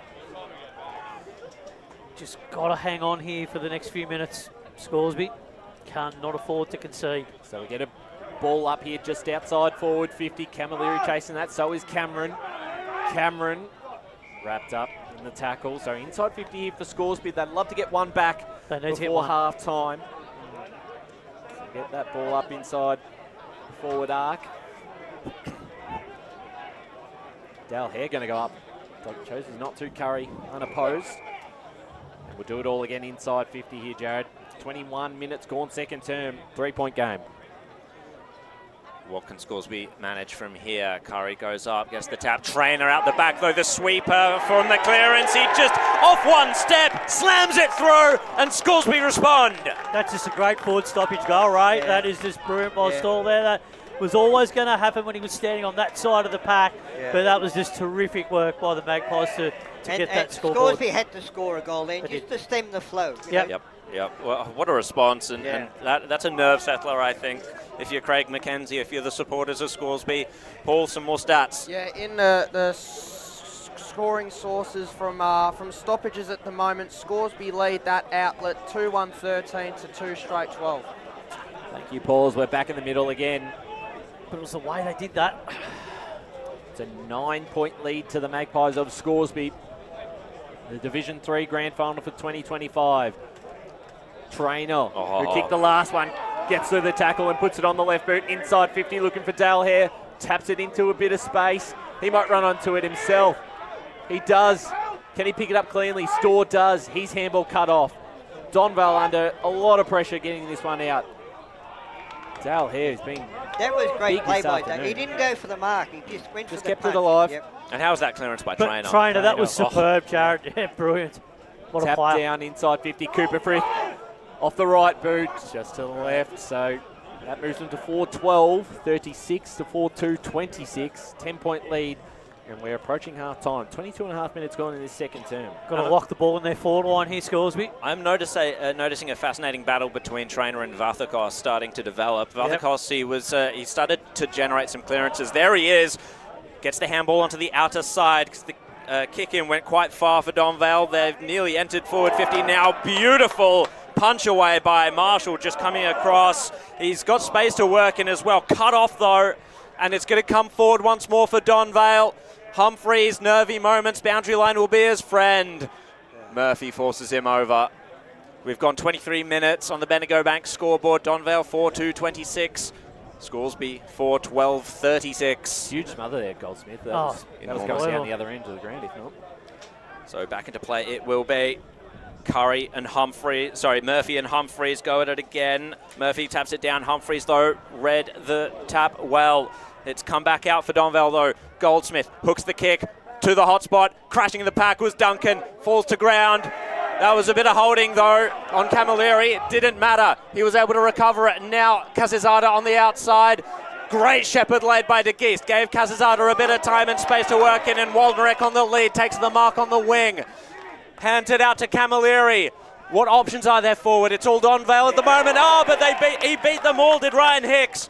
Just got to hang on here for the next few minutes, Scoresby. Cannot afford to concede. So we get a ball up here just outside forward 50. Camilleri chasing that. So is Cameron. Cameron wrapped up in the tackle. So inside 50 here for Scoresby. They'd love to get one back before half time. So get that ball up inside forward arc. Dale Hare going to go up. Chooses not to. Curry unopposed. And we'll do it all again inside 50 here, Jared. 21 minutes gone second term. 3-point game. What can Scoresby manage from here? Curry goes up, gets the tap. Trainer out the back, though. The sweeper from the clearance. He just off one step, slams it through, and Scoresby respond. That's just a great forward stoppage goal, right? Yeah. That is just brilliant by Storr there. That was always going to happen when he was standing on that side of the pack, but that was just terrific work by the Magpies to get that scoreboard. Scoresby had to score a goal then just to stem the flow. Yep. Well, what a response, and that's a nerve settler, I think. If you're Craig McKenzie, if you're the supporters of Scoresby. Paul, some more stats. Yeah, in the scoring sources from stoppages at the moment, Scoresby lead that outlet 2-1-13 to 2 straight 12. Thank you, Pauls. We're back in the middle again. But it was the way they did that. It's a 9-point lead to the Magpies of Scoresby. The Division 3 Grand Final for 2025. Trainer, who kicked the last one, gets through the tackle and puts it on the left boot. Inside 50, looking for Dale Hare. Taps it into a bit of space. He might run onto it himself. He does. Can he pick it up cleanly? Store does. His handball cut off. Donvale under a lot of pressure getting this one out. Dale Hare's been That was great play by Dale. afternoon. He didn't go for the mark. He just went for the kept punch. it alive. Yep. And how was that clearance by Trainer? Trainer, that was superb, Jared. Yeah, brilliant. What a Tap player. down inside 50. Cooper Frith off the right boot, just to the left. So that moves them to 4-12, 36 to 4-2, 26. 10-point lead. And we're approaching half time. 22 and a half minutes gone in this second term. Got to lock the ball in their forward line here, Scoresby. I'm noticing a fascinating battle between Trainer and Vathakos starting to develop. Vathakos, he started to generate some clearances. There he is. Gets the handball onto the outer side. The kick in went quite far for Donvale. They've nearly entered forward 50 now. Beautiful punch away by Marshall just coming across. He's got space to work in as well. Cut off though. And it's going to come forward once more for Donvale. Humphreys, nervy moments. Boundary line will be his friend. Murphy forces him over. We've gone 23 minutes on the Bendigo Bank scoreboard. Donvale 4-2-26. Scoresby 4-12-36. Huge smother there, Goldsmith. That was going down the other end of the ground, if not. So back into play it will be. Murphy and Humphreys go at it again. Murphy taps it down. Humphreys, though, read the tap well. It's come back out for Donvale, though. Goldsmith hooks the kick to the hot spot. Crashing in the pack was Duncan. Falls to ground. That was a bit of holding, though, on Camilleri. It didn't matter. He was able to recover it. And now Casizada on the outside. Great shepherd laid by De Geest. Gave Casizada a bit of time and space to work in. And Waldnerek on the lead. Takes the mark on the wing. Handed out to Camilleri. What options are there forward? It's all Donvale at the moment. Oh, but he beat them all, did Ryan Hicks.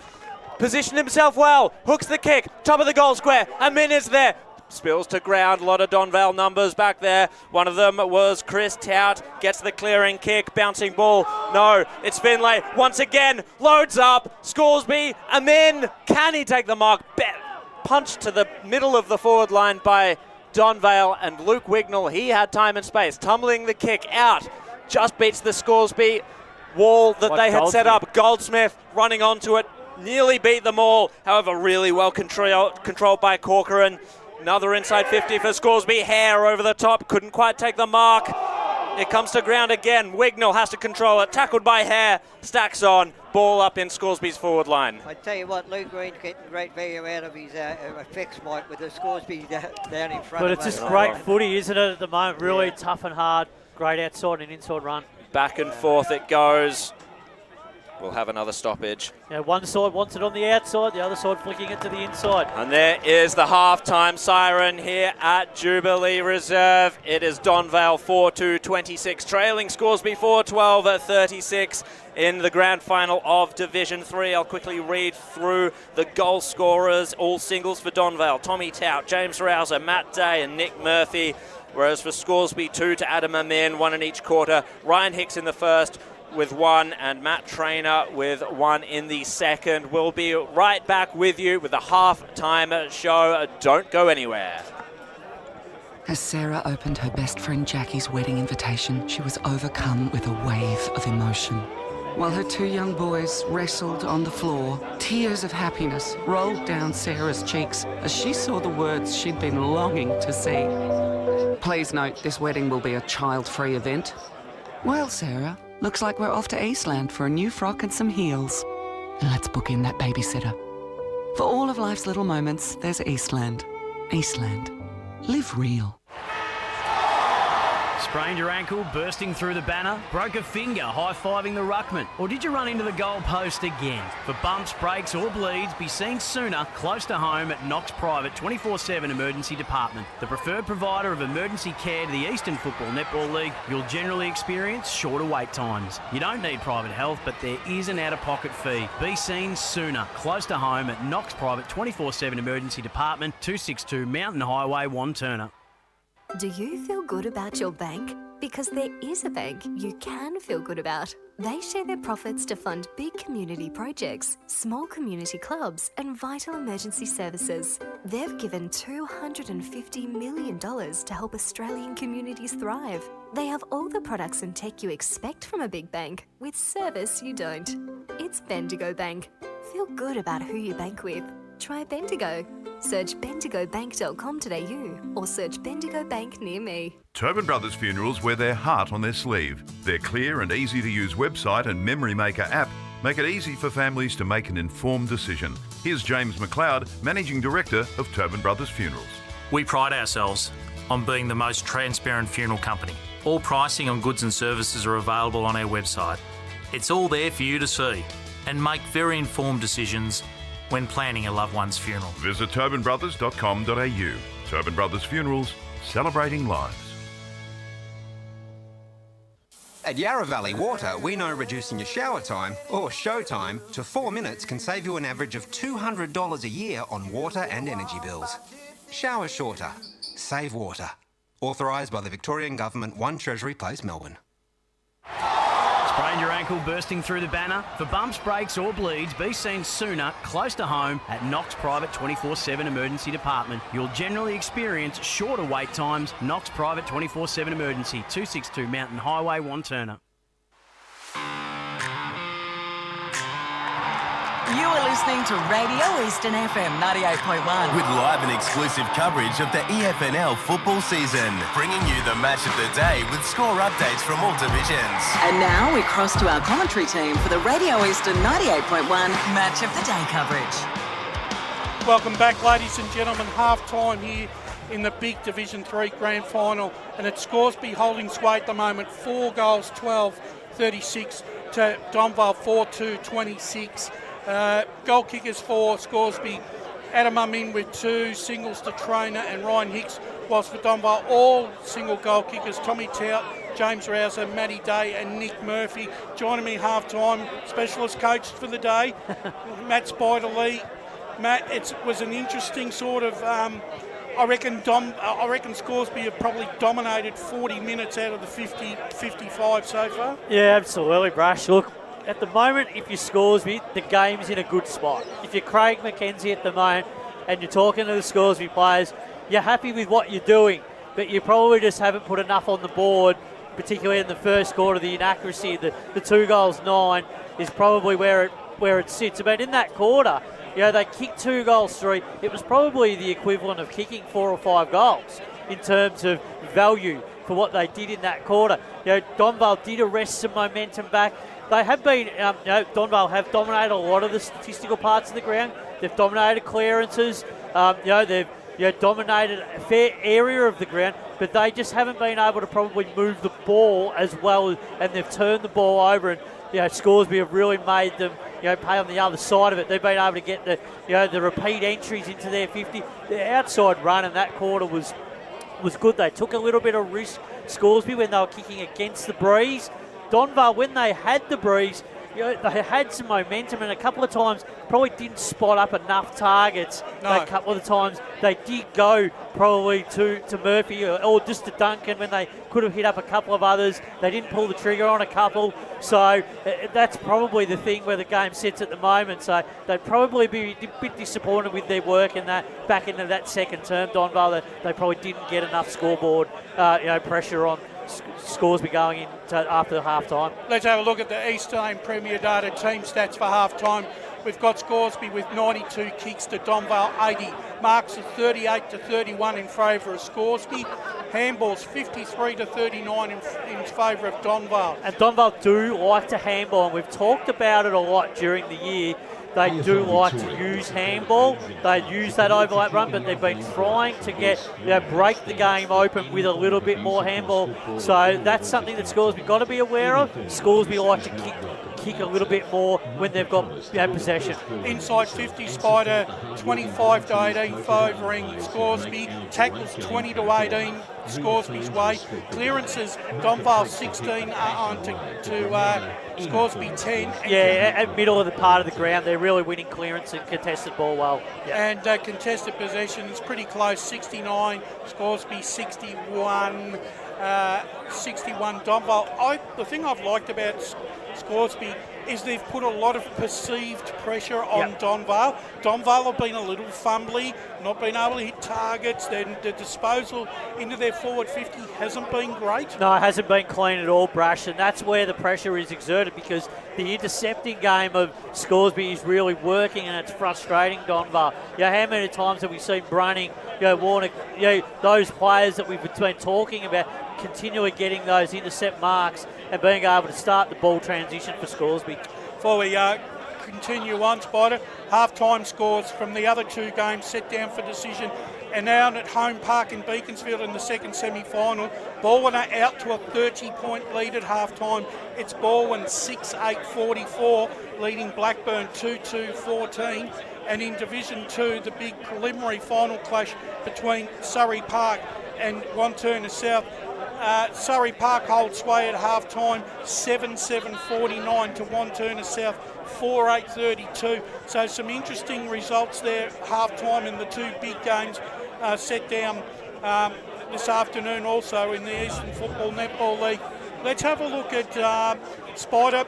Positioned himself well. Hooks the kick. Top of the goal square. Amin is there. Spills to ground. A lot of Donvale numbers back there. One of them was Chris Tout. Gets the clearing kick. Bouncing ball. No, it's Finlay. Once again, loads up. Scoresby. Amin. Can he take the mark? Punched to the middle of the forward line by Donvale, and Luke Wignall, he had time and space. Tumbling the kick out. Just beats the Scoresby wall that they had set up. Goldsmith running onto it. Nearly beat them all. However, really well controlled by Corcoran. Another inside 50 for Scoresby. Hare over the top. Couldn't quite take the mark. It comes to ground again. Wignall has to control it. Tackled by Hare. Stacks on. Ball up in Scoresby's forward line. I tell you what, Luke Green's getting great value out of his effects, Mike, with the Scoresby down in front But of it's us. just great footy, isn't it, at the moment? Really tough and hard. Great outside and inside run. Back and forth it goes. We'll have another stoppage. Yeah, one side wants it on the outside, the other side flicking it to the inside. And there is the halftime siren here at Jubilee Reserve. It is Donvale 4-2-26, trailing Scoresby 4-12-36 in the grand final of Division 3. I'll quickly read through the goal scorers, all singles for Donvale. Tommy Tout, James Rouser, Matt Day and Nick Murphy. Whereas for Scoresby, 2 to Adam Amin, 1 in each quarter. Ryan Hicks in the first with 1 and Matt Trainer with 1 in the second. We'll be right back with you with the half-time show. Don't go anywhere. As Sarah opened her best friend Jackie's wedding invitation, she was overcome with a wave of emotion. While her 2 young boys wrestled on the floor, tears of happiness rolled down Sarah's cheeks as she saw the words she'd been longing to see. Please note, this wedding will be a child-free event. Well, Sarah, looks like we're off to Eastland for a new frock and some heels. And let's book in that babysitter. For all of life's little moments, there's Eastland. Eastland. Live real. Sprained your ankle, bursting through the banner? Broke a finger, high-fiving the ruckman? Or did you run into the goal post again? For bumps, breaks or bleeds, be seen sooner, close to home at Knox Private 24/7 Emergency Department. The preferred provider of emergency care to the Eastern Football Netball League, you'll generally experience shorter wait times. You don't need private health, but there is an out-of-pocket fee. Be seen sooner, close to home at Knox Private 24/7 Emergency Department, 262 Mountain Highway, Wanturna. Do you feel good about your bank? because there is a bank you can feel good about. They share their profits to fund big community projects, small community clubs, and vital emergency services. They've given $250 million to help Australian communities thrive. They have all the products and tech you expect from a big bank, with service you don't. It's Bendigo Bank. Feel good about who you bank with. Try Bendigo. Search bendigobank.com.au or search Bendigo Bank near me. Tobin Brothers Funerals wear their heart on their sleeve. Their clear and easy to use website and Memory Maker app make it easy for families to make an informed decision. Here's James McLeod, Managing Director of Tobin Brothers Funerals. We pride ourselves on being the most transparent funeral company. All pricing on goods and services are available on our website. It's all there for you to see and make very informed decisions when planning a loved one's funeral. Visit tobinbrothers.com.au. Tobin Brothers Funerals, celebrating lives. At Yarra Valley Water, we know reducing your shower time, or show time, to 4 minutes can save you an average of $200 a year on water and energy bills. Shower shorter. Save water. Authorised by the Victorian Government, 1 Treasury Place, Melbourne. Sprained your ankle bursting through the banner? For bumps, breaks or bleeds, be seen sooner, close to home, at Knox Private 24/7 Emergency Department. You'll generally experience shorter wait times. Knox Private 24/7 Emergency, 262 Mountain Highway, Wanturna. You are listening to Radio Eastern FM 98.1. With live and exclusive coverage of the EFNL football season. Bringing you the match of the day with score updates from all divisions. And now we cross to our commentary team for the Radio Eastern 98.1 Match of the Day coverage. Welcome back, ladies and gentlemen. Half-time here in the big Division 3 Grand Final. And it's Scoresby holding sway at the moment. 4 goals, 12-36 to Donvale, 4-2-26. Goal kickers for Scoresby. Adam Amin with 2, singles to Trainer and Ryan Hicks, whilst for Donvale all single goal kickers. Tommy Tout, James Rouser, Matty Day and Nick Murphy. Joining me half-time, specialist coach for the day, Matt Spider-Lee. Matt, it was an interesting sort of, I reckon Scoresby have probably dominated 40 minutes out of the 55 so far. Yeah, absolutely, Brash. Look, at the moment, if you're Scoresby, the game's in a good spot. If you're Craig McKenzie at the moment and you're talking to the Scoresby players, you're happy with what you're doing, but you probably just haven't put enough on the board, particularly in the first quarter. The inaccuracy, the 2 goals 9 is probably where it sits. But in that quarter, they kicked 2 goals 3. It was probably the equivalent of kicking 4 or 5 goals in terms of value for what they did in that quarter. Donvale did arrest some momentum back. They have been, Donvale have dominated a lot of the statistical parts of the ground. They've dominated clearances. They've dominated a fair area of the ground, but they just haven't been able to probably move the ball as well, and they've turned the ball over. And Scoresby have really made them pay on the other side of it. They've been able to get the repeat entries into their 50. The outside run in that quarter was good. They took a little bit of risk, Scoresby, when they were kicking against the breeze. Donvale, when they had the breeze, they had some momentum, and a couple of times probably didn't spot up enough targets. No. A couple of the times they did go probably to Murphy or just to Duncan when they could have hit up a couple of others. They didn't pull the trigger on a couple. So that's probably the thing where the game sits at the moment. So they'd probably be a bit disappointed with their work in that back into that second term. Donvale, they probably didn't get enough scoreboard pressure on Scoresby going into after half-time. Let's have a look at the Eastland Premier Data team stats for half-time. We've got Scoresby with 92 kicks to Donvale 80. Marks of 38-31 in favour of Scoresby. Handballs 53-39 in favour of Donvale. And Donvale do like to handball, and we've talked about it a lot during the year. They do like to use handball. They use that overlap run, but they've been trying to break the game open with a little bit more handball. So that's something that Scoresby got to be aware of. Scoresby like to kick a little bit more when they've got possession. Inside 50, Spider 25-18 favouring Scoresby. Tackles 20-18 Scoresby's way. Clearances, Donvale 16 on to Scoresby 10. At middle of the part of the ground, they're really winning clearance and contested ball well. Yeah. And contested possession is pretty close, 69, Scoresby 61. 61 Donvale. The thing I've liked about Scoresby is they've put a lot of perceived pressure on Donvale. Donvale have been a little fumbly, not been able to hit targets. The disposal into their forward 50 hasn't been great. No, it hasn't been clean at all, Brash, and that's where the pressure is exerted because the intercepting game of Scoresby is really working and it's frustrating Donvale. How many times have we seen Brunning, Warner, those players that we've been talking about continually getting those intercept marks and being able to start the ball transition for Scoresby. Before we continue on, Spider, half-time scores from the other two games set down for decision. And now at home park in Beaconsfield in the second semi-final, Baldwin are out to a 30-point lead at half-time. It's Baldwin 6-8-44, leading Blackburn 2-2-14. And in Division 2, the big preliminary final clash between Surrey Park and Wantirna South. Surrey Park holds sway at half-time, 7-7-49 to Wantirna South, 4-8-32. So some interesting results there, half-time in the two big games set down this afternoon also in the Eastern Football Netball League. Let's have a look at Spider.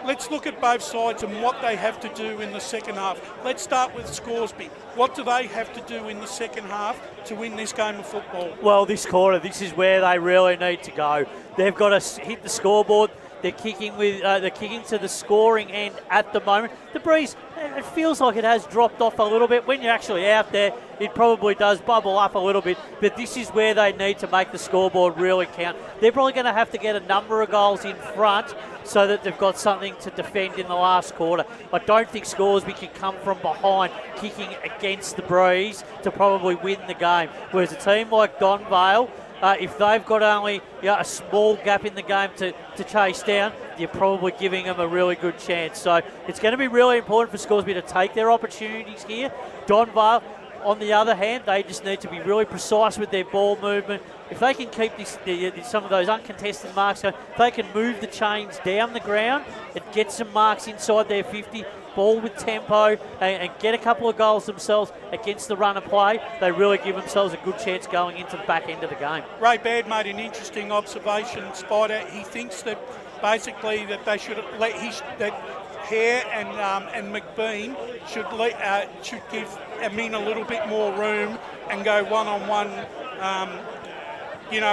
Let's look at both sides and what they have to do in the second half. Let's start with Scoresby. What do they have to do in the second half to win this game of football? Well, this quarter, this is where they really need to go. They've got to hit the scoreboard. They're kicking to the scoring end at the moment. The breeze, it feels like it has dropped off a little bit. When you're actually out there, it probably does bubble up a little bit. But this is where they need to make the scoreboard really count. They're probably going to have to get a number of goals in front so that they've got something to defend in the last quarter. I don't think Scoresby can come from behind kicking against the breeze to probably win the game. Whereas a team like Donvale, if they've got only a small gap in the game to chase down, you're probably giving them a really good chance. So it's going to be really important for Scoresby to take their opportunities here. Donvale, on the other hand, they just need to be really precise with their ball movement. If they can keep some of those uncontested marks going, if they can move the chains down the ground and get some marks inside their 50, ball with tempo and get a couple of goals themselves against the run of play, they really give themselves a good chance going into the back end of the game. Ray Baird made an interesting observation, Spider. He thinks that basically that they should let that Hare and McBean should give Amin a little bit more room and go one-on-one,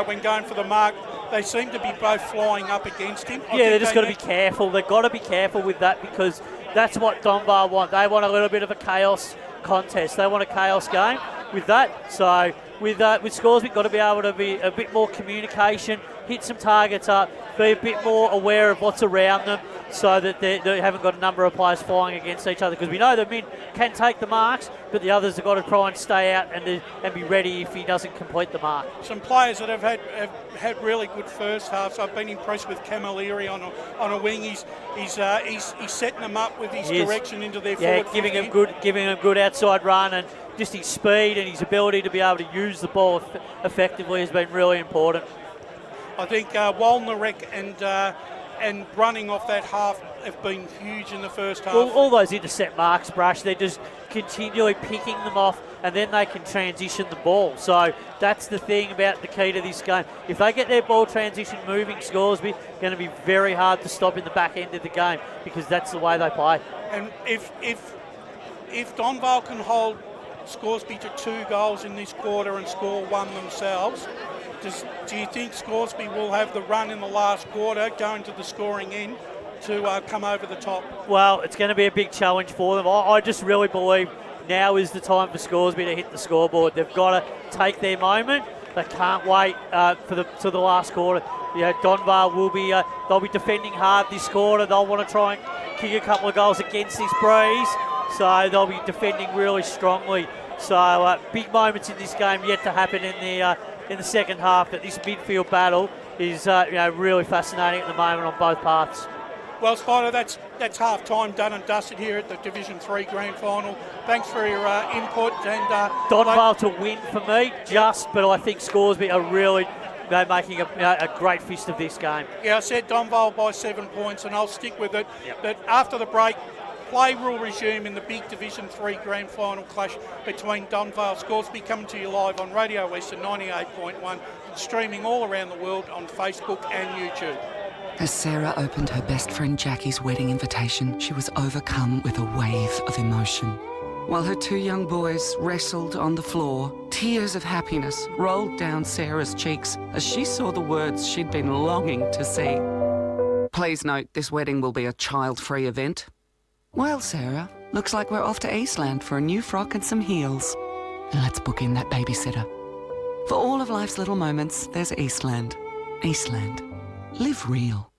when going for the mark. They seem to be both flying up against him. They're just got to be careful. They've got to be careful with that because that's what Donvale want. They want a little bit of a chaos contest. They want a chaos game with that. So with Scoresby, got to be able to be a bit more communication, hit some targets up, be a bit more aware of what's around them so that they haven't got a number of players flying against each other. Because we know the men can take the marks, but the others have got to try and stay out and be ready if he doesn't complete the mark. Some players that have had really good first halves. I've been impressed with Camilleri on a wing. He's setting them up with his direction into their forward. Giving him good outside run, and just his speed and his ability to be able to use the ball effectively has been really important. I think Walnarek and running off that half have been huge in the first half. All those intercept marks, Brush, they're just continually picking them off and then they can transition the ball. So that's the thing about the key to this game. If they get their ball transition moving, Scoresby, going to be very hard to stop in the back end of the game because that's the way they play. And if Donvale can hold Scoresby to 2 goals in this quarter and score 1 themselves, do you think Scoresby will have the run in the last quarter going to the scoring end to come over the top? Well, it's going to be a big challenge for them. I just really believe now is the time for Scoresby to hit the scoreboard. They've got to take their moment. They can't wait to the last quarter. Donvale will be they'll be defending hard this quarter. They'll want to try and kick a couple of goals against this breeze. So they'll be defending really strongly. So big moments in this game yet to happen in the second half. But this midfield battle is really fascinating at the moment on both paths. Well, Spider, that's half time done and dusted here at the Division 3 Grand Final. Thanks for your input. And Donvale to win for me, but I think Scoresby are really making a great fist of this game. Yeah, I said Donvale by 7 points, and I'll stick with it. Yep. But after the break, Play will resume in the big Division 3 Grand Final clash between Donvale Scoresby, coming to you live on Radio Eastern 98.1, streaming all around the world on Facebook and YouTube. As Sarah opened her best friend Jackie's wedding invitation, she was overcome with a wave of emotion. While her two young boys wrestled on the floor, tears of happiness rolled down Sarah's cheeks as she saw the words she'd been longing to see. Please note, this wedding will be a child-free event. Well, Sarah, looks like we're off to Eastland for a new frock and some heels. And let's book in that babysitter. For all of life's little moments, there's Eastland. Eastland. Live real.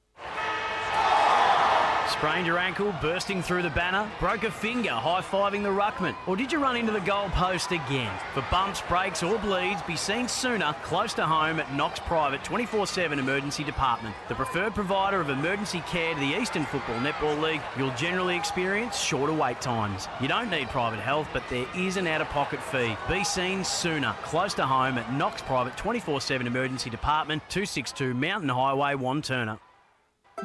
Sprained your ankle, bursting through the banner, broke a finger, high-fiving the ruckman, or did you run into the goal post again? For bumps, breaks or bleeds, be seen sooner, close to home at Knox Private 24/7 Emergency Department. The preferred provider of emergency care to the Eastern Football Netball League, you'll generally experience shorter wait times. You don't need private health, but there is an out-of-pocket fee. Be seen sooner, close to home at Knox Private 24/7 Emergency Department, 262 Mountain Highway, Wanturna.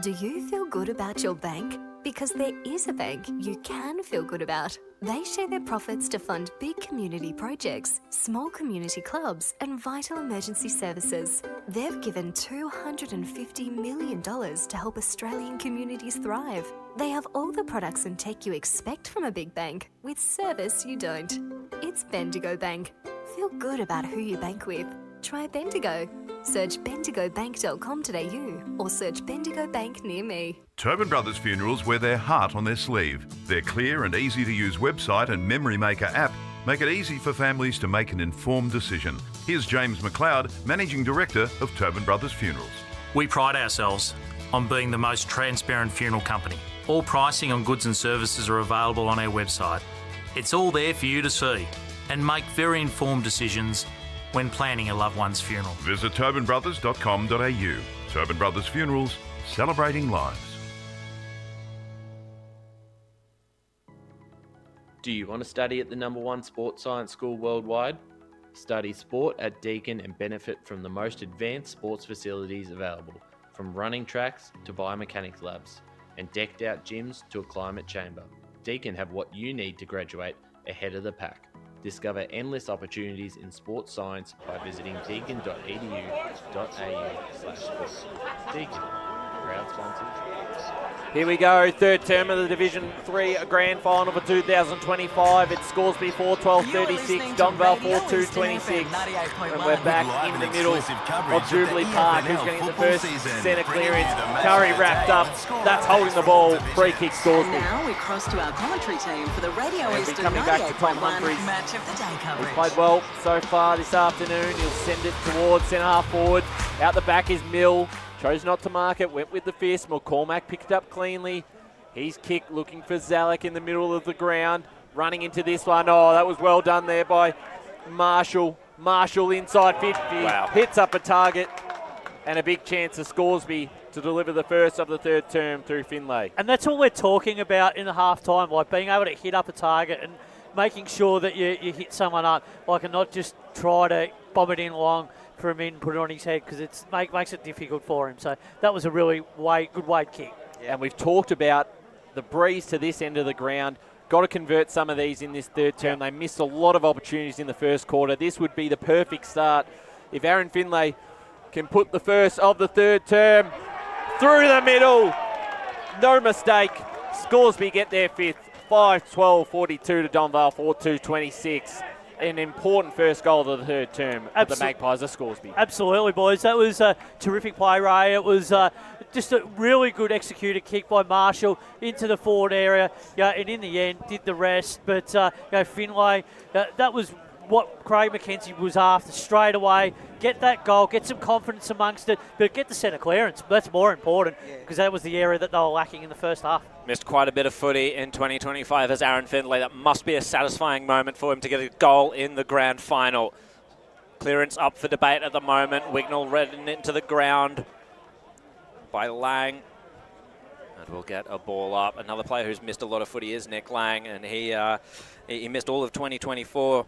Do you feel good about your bank? Because there is a bank you can feel good about. They share their profits to fund big community projects, small community clubs, and vital emergency services. They've given $250 million to help Australian communities thrive. They have all the products and tech you expect from a big bank, with service you don't. It's Bendigo Bank. Feel good about who you bank with. Try Bendigo. Search bendigobank.com.au or search Bendigo Bank near me. Tobin Brothers Funerals wear their heart on their sleeve. Their clear and easy-to-use website and Memory Maker app make it easy for families to make an informed decision. Here's James McLeod, Managing Director of Tobin Brothers Funerals. We pride ourselves on being the most transparent funeral company. All pricing on goods and services are available on our website. It's all there for you to see and make very informed decisions when planning a loved one's funeral. Visit tobinbrothers.com.au. Tobin Brothers Funerals, celebrating lives. Do you want to study at the #1 sports science school worldwide? Study sport at Deakin and benefit from the most advanced sports facilities available, from running tracks to biomechanics labs, and decked out gyms to a climate chamber. Deakin have what you need to graduate ahead of the pack. Discover endless opportunities in sports science by visiting deakin.edu.au/sports. Deakin, proud sponsors. Here we go, third term of the Division 3 Grand Final for 2025. It's Scoresby 4-12-36, Donvale 4-2-26. And we're back in the middle of Jubilee Park. Who's going to get the first centre clearance? Curry wrapped up. That's holding the ball. Free kick Scoresby. Now we cross to our commentary team for the Radio Eastern coming back to Tom 98.1 Humphries. Match of the Day He's coverage. played well so far this afternoon. He'll send it towards centre half forward. Out the back is Mill. Chose not to mark it, went with the fist. McCormack picked it up cleanly. He's kicked, looking for Zalek in the middle of the ground. Running into this one. Oh, that was well done there by Marshall. Marshall inside 50. Wow. Hits up a target. And a big chance for Scoresby to deliver the first of the third term through Finlay. And that's all we're talking about in the half-time, like being able to hit up a target and making sure that you hit someone up, like, and not just try to bomb it in long for him in, put it on his head, because it makes it difficult for him. So that was a really good weight kick. And we've talked about the breeze to this end of the ground. Got to convert some of these in this third term. They missed a lot of opportunities in the first quarter. This would be the perfect start if Aaron Finlay can put the first of the third term through the middle. No mistake. Scoresby get their fifth. 5-12-42 to Donvale, 4-2-26. An important first goal of the third term for the Magpies of Scoresby. Absolutely, boys. That was a terrific play, Ray. It was just a really good executed kick by Marshall into the forward area. Yeah, and in the end, did the rest. But Finlay, that was what Craig McKenzie was after straight away. Get that goal, get some confidence amongst it, but get the centre clearance. That's more important because that was the area that they were lacking in the first half. Missed quite a bit of footy in 2025 as Aaron Finlay. That must be a satisfying moment for him to get a goal in the grand final. Clearance up for debate at the moment. Wignall ridden into the ground by Lang. And we'll get a ball up. Another player who's missed a lot of footy is Nick Lang, and he missed all of 2024.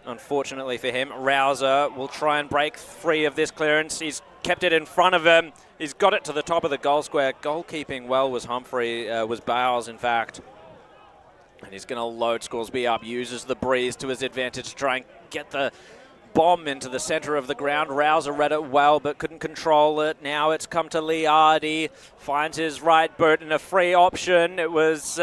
Unfortunately for him, Rouser will try and break free of this clearance. He's kept it in front of him. He's got it to the top of the goal square. Goalkeeping well was Humphrey, was Bowles in fact. And he's going to load Scoresby up, uses the breeze to his advantage to try and get the bomb into the centre of the ground. Rouser read it well, but couldn't control it. Now it's come to Liardi, finds his right boot in a free option. It was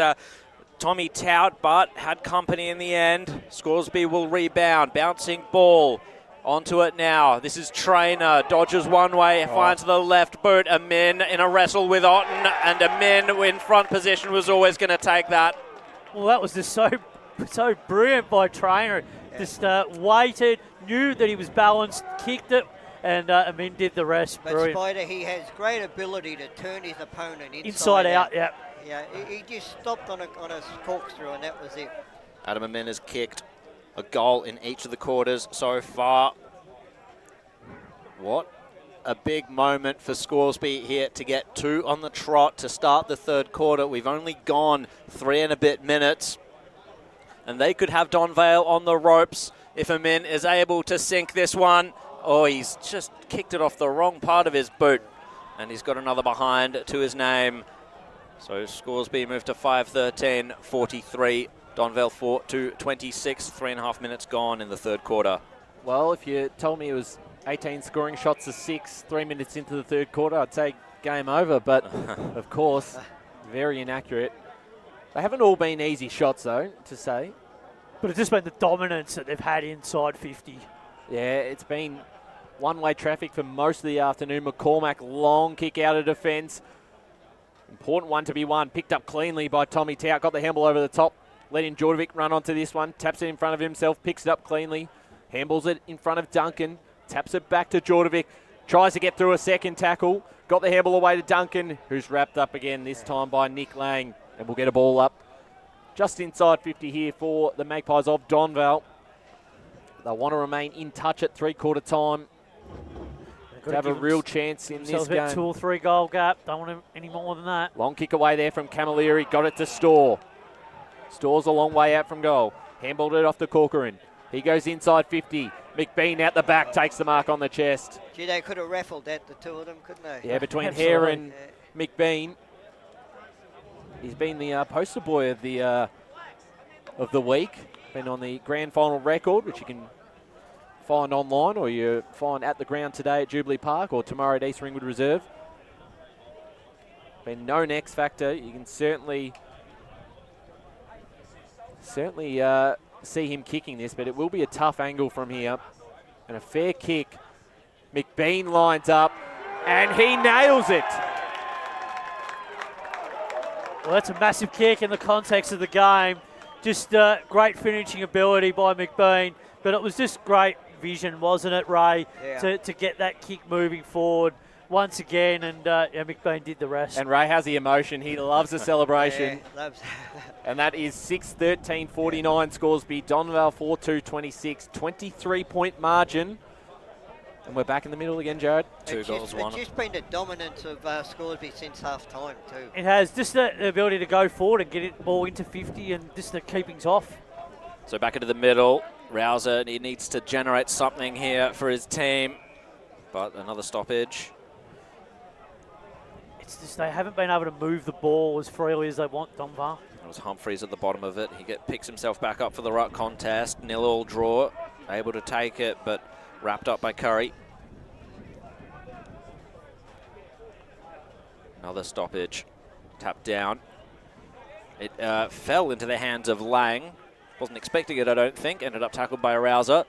Tommy Tout, but had company in the end. Scoresby will rebound, bouncing ball. Onto it now. This is Trainer. Dodges one way, finds the left boot. Amin in a wrestle with Otten, and Amin in front position was always going to take that. Well, that was just so brilliant by Trainer. Just waited, knew that he was balanced, kicked it, and Amin did the rest. But Brilliant. Spider, he has great ability to turn his opponent Inside out, yeah. Yeah, he just stopped on a corkscrew, and that was it. Adam Amin has kicked a goal in each of the quarters so far. What a big moment for Scoresby here to get 2 on the trot to start the third quarter. We've only gone 3 and a bit minutes. And they could have Donvale on the ropes if Amin is able to sink this one. Oh, he's just kicked it off the wrong part of his boot. And he's got another behind to his name. So Scoresby moved to 5-13, 43. Donvale 4-26, 3.5 minutes gone in the third quarter. Well, if you told me it was 18 scoring shots to 6, 3 minutes into the third quarter, I'd say game over. But, of course, very inaccurate. They haven't all been easy shots, though, to say. But it's just been the dominance that they've had inside 50. Yeah, it's been one-way traffic for most of the afternoon. McCormack, long kick out of defence. Important one to be won. Picked up cleanly by Tommy Tout. Got the handball over the top. Letting Jordovic run onto this one. Taps it in front of himself. Picks it up cleanly. Handballs it in front of Duncan. Taps it back to Jordovic. Tries to get through a second tackle. Got the handball away to Duncan, who's wrapped up again, this time by Nick Lang. And we'll get a ball up just inside 50 here for the Magpies of Donvale. They want to remain in touch at three-quarter time to have a real chance in this game. 2 or 3 goal gap. Don't want any more than that. Long kick away there from Camilleri. Got it to Storr. Storr's a long way out from goal. Handballed it off to Corcoran. He goes inside 50. McBean out the back, takes the mark on the chest. Gee, they could have raffled that, the two of them, couldn't they? Yeah, between Hare and McBean. He's been the poster boy of the week. Been on the grand final record, which you can find online, or you find at the ground today at Jubilee Park, or tomorrow at East Ringwood Reserve. Been known X Factor. You can certainly see him kicking this, but it will be a tough angle from here. And a fair kick. McBean lines up, and he nails it. Well, that's a massive kick in the context of the game. Just great finishing ability by McBean, but it was just great vision, wasn't it, Ray, to get that kick moving forward once again, and McBean did the rest. And Ray has the emotion. He loves the celebration. Yeah, loves And that is 6-13-49 Scoresby. Donvale 4-2-26, 23-point margin. And we're back in the middle again, Jared. 2 goals, 1. It's just been the dominance of Scoresby since half-time too. It has, just the ability to go forward and get it ball into 50 and just the keepings off. So back into the middle. Rouser, he needs to generate something here for his team. But another stoppage. It's just they haven't been able to move the ball as freely as they want, Donvale. It was Humphreys at the bottom of it. He picks himself back up for the right contest. 0-0 draw. Able to take it, but wrapped up by Curry. Another stoppage. Tapped down. It fell into the hands of Lang. Wasn't expecting it, I don't think. Ended up tackled by Rouser.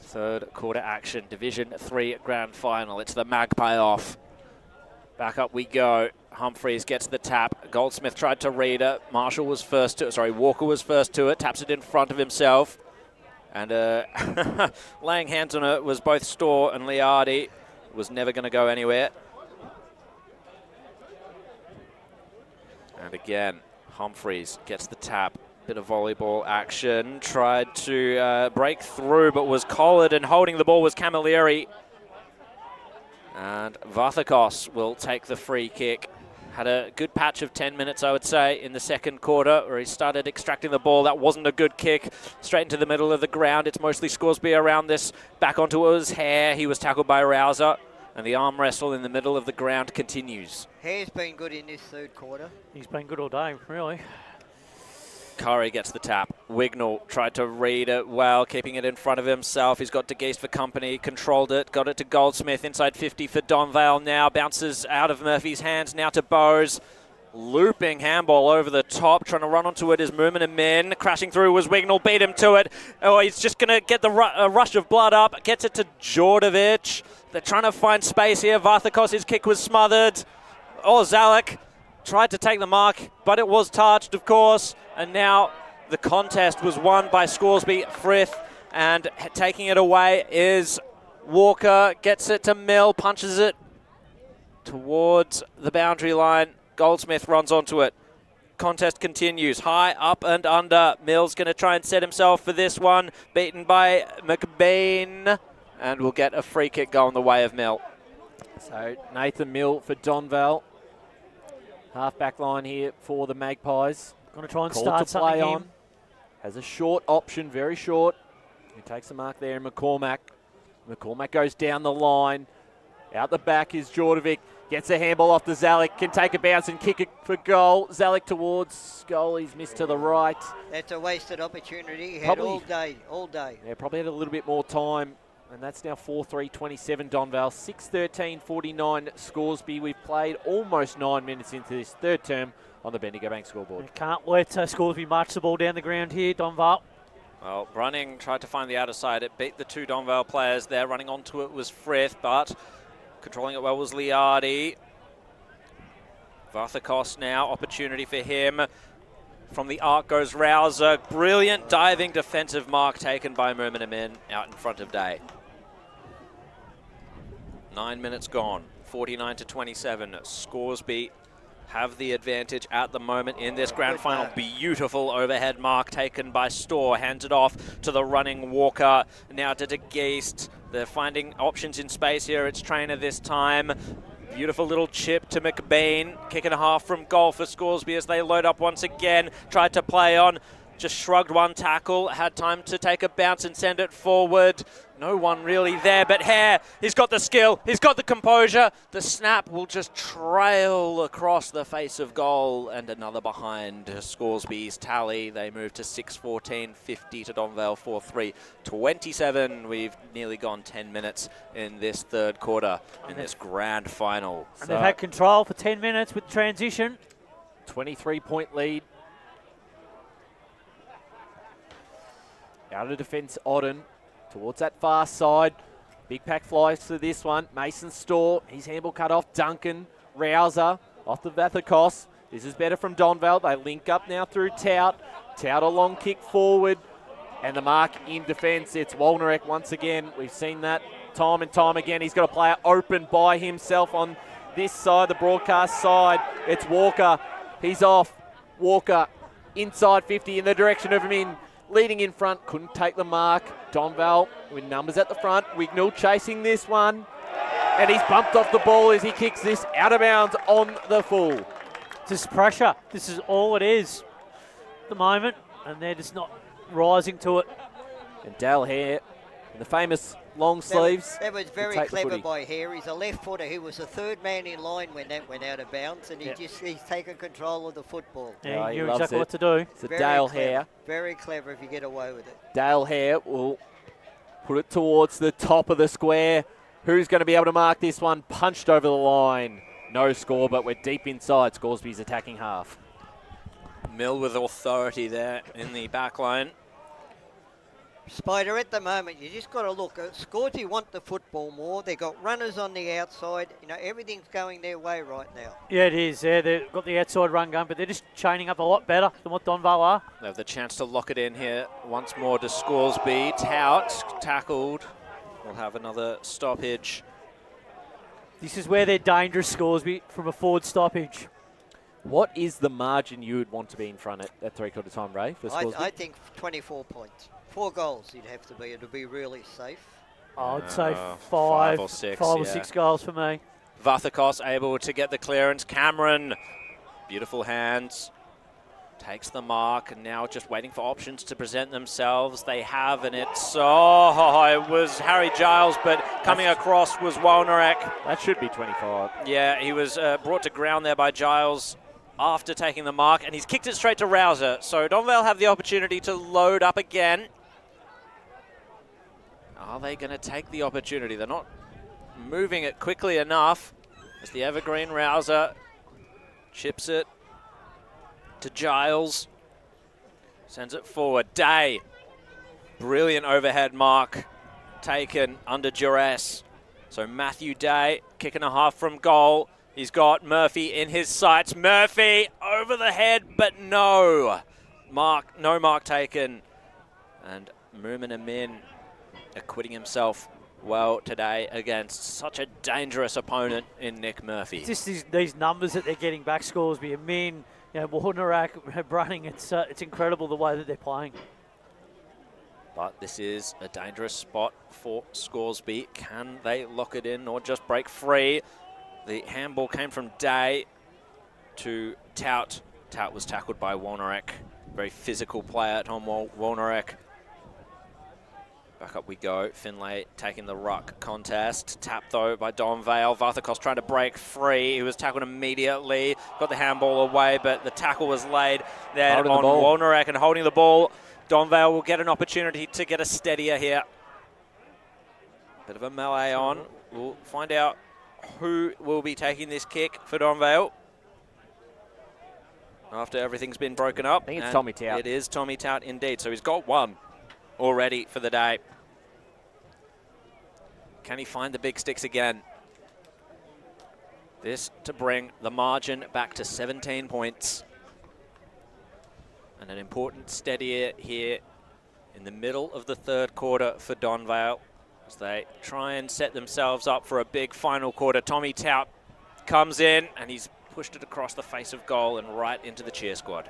Third quarter action. Division 3 grand final. It's the Magpie off. Back up we go. Humphreys gets the tap. Goldsmith tried to read it. Walker was first to it. Taps it in front of himself. And laying hands on it was both Storr and Liardi. Was never going to go anywhere. And again, Humphreys gets the tap. Bit of volleyball action. Tried to break through, but was collared, and holding the ball was Camilleri. And Vathakos will take the free kick. Had a good patch of 10 minutes, I would say, in the second quarter, where he started extracting the ball. That wasn't a good kick. Straight into the middle of the ground. It's mostly Scoresby around this. Back onto his Hare. He was tackled by Rouser. And the arm wrestle in the middle of the ground continues. Hare's been good in this third quarter. He's been good all day, really. Curry gets the tap. Wignall tried to read it well, keeping it in front of himself. He's got De Geest for company, controlled it, got it to Goldsmith, inside 50 for Donvale now. Bounces out of Murphy's hands, now to Bowes. Looping handball over the top, trying to run onto it is Moomin and Min. Crashing through was Wignall, beat him to it. Oh, he's just going to get the rush of blood up. Gets it to Djordjevic. They're trying to find space here. Varthakos, his kick was smothered. Oh, Zalek tried to take the mark, but it was touched, of course. And now the contest was won by Scoresby, Frith, and taking it away is Walker. Gets it to Mill, punches it towards the boundary line. Goldsmith runs onto it. Contest continues. High, up and under. Mill's going to try and set himself for this one. Beaten by McBain. And we'll get a free kick going the way of Mill. So Nathan Mill for Donvale. Half back line here for the Magpies. Going to try and Called start to play something on. Has a short option, very short. He takes the mark there in McCormack. McCormack goes down the line. Out the back is Djordjevic. Gets a handball off to Zalek. Can take a bounce and kick it for goal. Zalek towards goal. He's missed to the right. That's a wasted opportunity. He had all day. Yeah, probably had a little bit more time. And that's now 4-3-27 Donvale. 6-13-49 Scoresby. We've played almost 9 minutes into this third term on the Bendigo Bank scoreboard. Can't let Scoresby march the ball down the ground here, Donvale. Well, running, tried to find the outer side. It beat the two Donvale players there. Running onto it was Frith, but controlling it well was Liardi. Varthakos now, opportunity for him. From the arc goes Rouser. Brilliant diving defensive mark taken by Murminamin out in front of Day. 9 minutes gone, 49-27. Scoresby have the advantage at the moment in this grand final. Beautiful overhead mark taken by Storr. Hands it off to the running Walker. Now to De Geest. They're finding options in space here. It's Trainer this time. Beautiful little chip to McBain. Kick and a half from goal for Scoresby as they load up once again. Tried to play on. Just shrugged one tackle. Had time to take a bounce and send it forward. No one really there, but Hare, he's got the skill. He's got the composure. The snap will just trail across the face of goal. And another behind Scoresby's tally. They move to 6-14, 50 to Donvale 4-3. 27. We've nearly gone 10 minutes in this third quarter in this grand final. And they've had control for 10 minutes with transition. 23-point lead. Out of defence, Odden towards that far side. Big pack flies to this one. Mason Storr, his handball cut off. Duncan, Rouser, off the Vathakos. This is better from Donvale. They link up now through Tout. Tout a long kick forward. And the mark in defence. It's Wolnerek once again. We've seen that time and time again. He's got a player open by himself on this side, the broadcast side. It's Walker. He's off. Walker inside 50 in the direction of Min. Leading in front, couldn't take the mark. Donvale with numbers at the front. Wignall chasing this one. And he's bumped off the ball as he kicks this out of bounds on the full. Just pressure. This is all it is at the moment. And they're just not rising to it. And Dale Hare in the famous long sleeves. That was very clever by Hare. He's a left footer. He was the third man in line when that went out of bounds, and he's taken control of the football. Yeah, he knew exactly what to do. It's a Dale Hare. Very clever if you get away with it. Dale Hare will put it towards the top of the square. Who's going to be able to mark this one? Punched over the line. No score, but we're deep inside Scoresby's attacking half. Mill with authority there in the back line. Spider, at the moment, you just got to look. Scoresby want the football more. They've got runners on the outside. You know, everything's going their way right now. Yeah, it is. Yeah, they've got the outside run going, but they're just chaining up a lot better than what Donvale are. They have the chance to lock it in here once more to Scoresby. Tout tackled. We'll have another stoppage. This is where they're dangerous, Scoresby, from a forward stoppage. What is the margin you would want to be in front at three-quarter time, Ray, for Scoresby? I think 24 points. 4 goals you'd have to be. It'll be really safe. I'd say five or six goals for me. Vathakos able to get the clearance. Cameron, beautiful hands. Takes the mark, and now just waiting for options to present themselves. They have, and it was Harry Giles, but coming across was Wolnerek. That should be 25. Yeah, he was brought to ground there by Giles after taking the mark, and he's kicked it straight to Rouser. So Donvale have the opportunity to load up again. Are they going to take the opportunity? They're not moving it quickly enough as the evergreen Rouser chips it to Giles, sends it forward. Day, brilliant overhead mark taken under duress. So Matthew Day kicking a half from goal. He's got Murphy in his sights. Murphy over the head, but no mark taken. And Moomin Amin acquitting himself well today against such a dangerous opponent in Nick Murphy. Just these numbers that they're getting back, Scoresby. Amin, Wolnerek running, it's incredible the way that they're playing. But this is a dangerous spot for Scoresby. Can they lock it in or just break free? The handball came from Day to Tout. Tout was tackled by Wolnerek. Very physical player, Tom Wolnerek. Back up we go. Finlay taking the ruck contest. Tap though by Donvale. Varthakos trying to break free. He was tackled immediately. Got the handball away, but the tackle was laid there on Wolnerek and holding the ball. Donvale will get an opportunity to get a steadier here. Bit of a melee on. We'll find out who will be taking this kick for Donvale after everything's been broken up. I think it's Tommy Tout. It is Tommy Tout indeed. So he's got one already for the day. Can he find the big sticks again? This to bring the margin back to 17 points. And an important steadier here in the middle of the third quarter for Donvale as they try and set themselves up for a big final quarter. Tommy Tout comes in and he's pushed it across the face of goal and right into the cheer squad.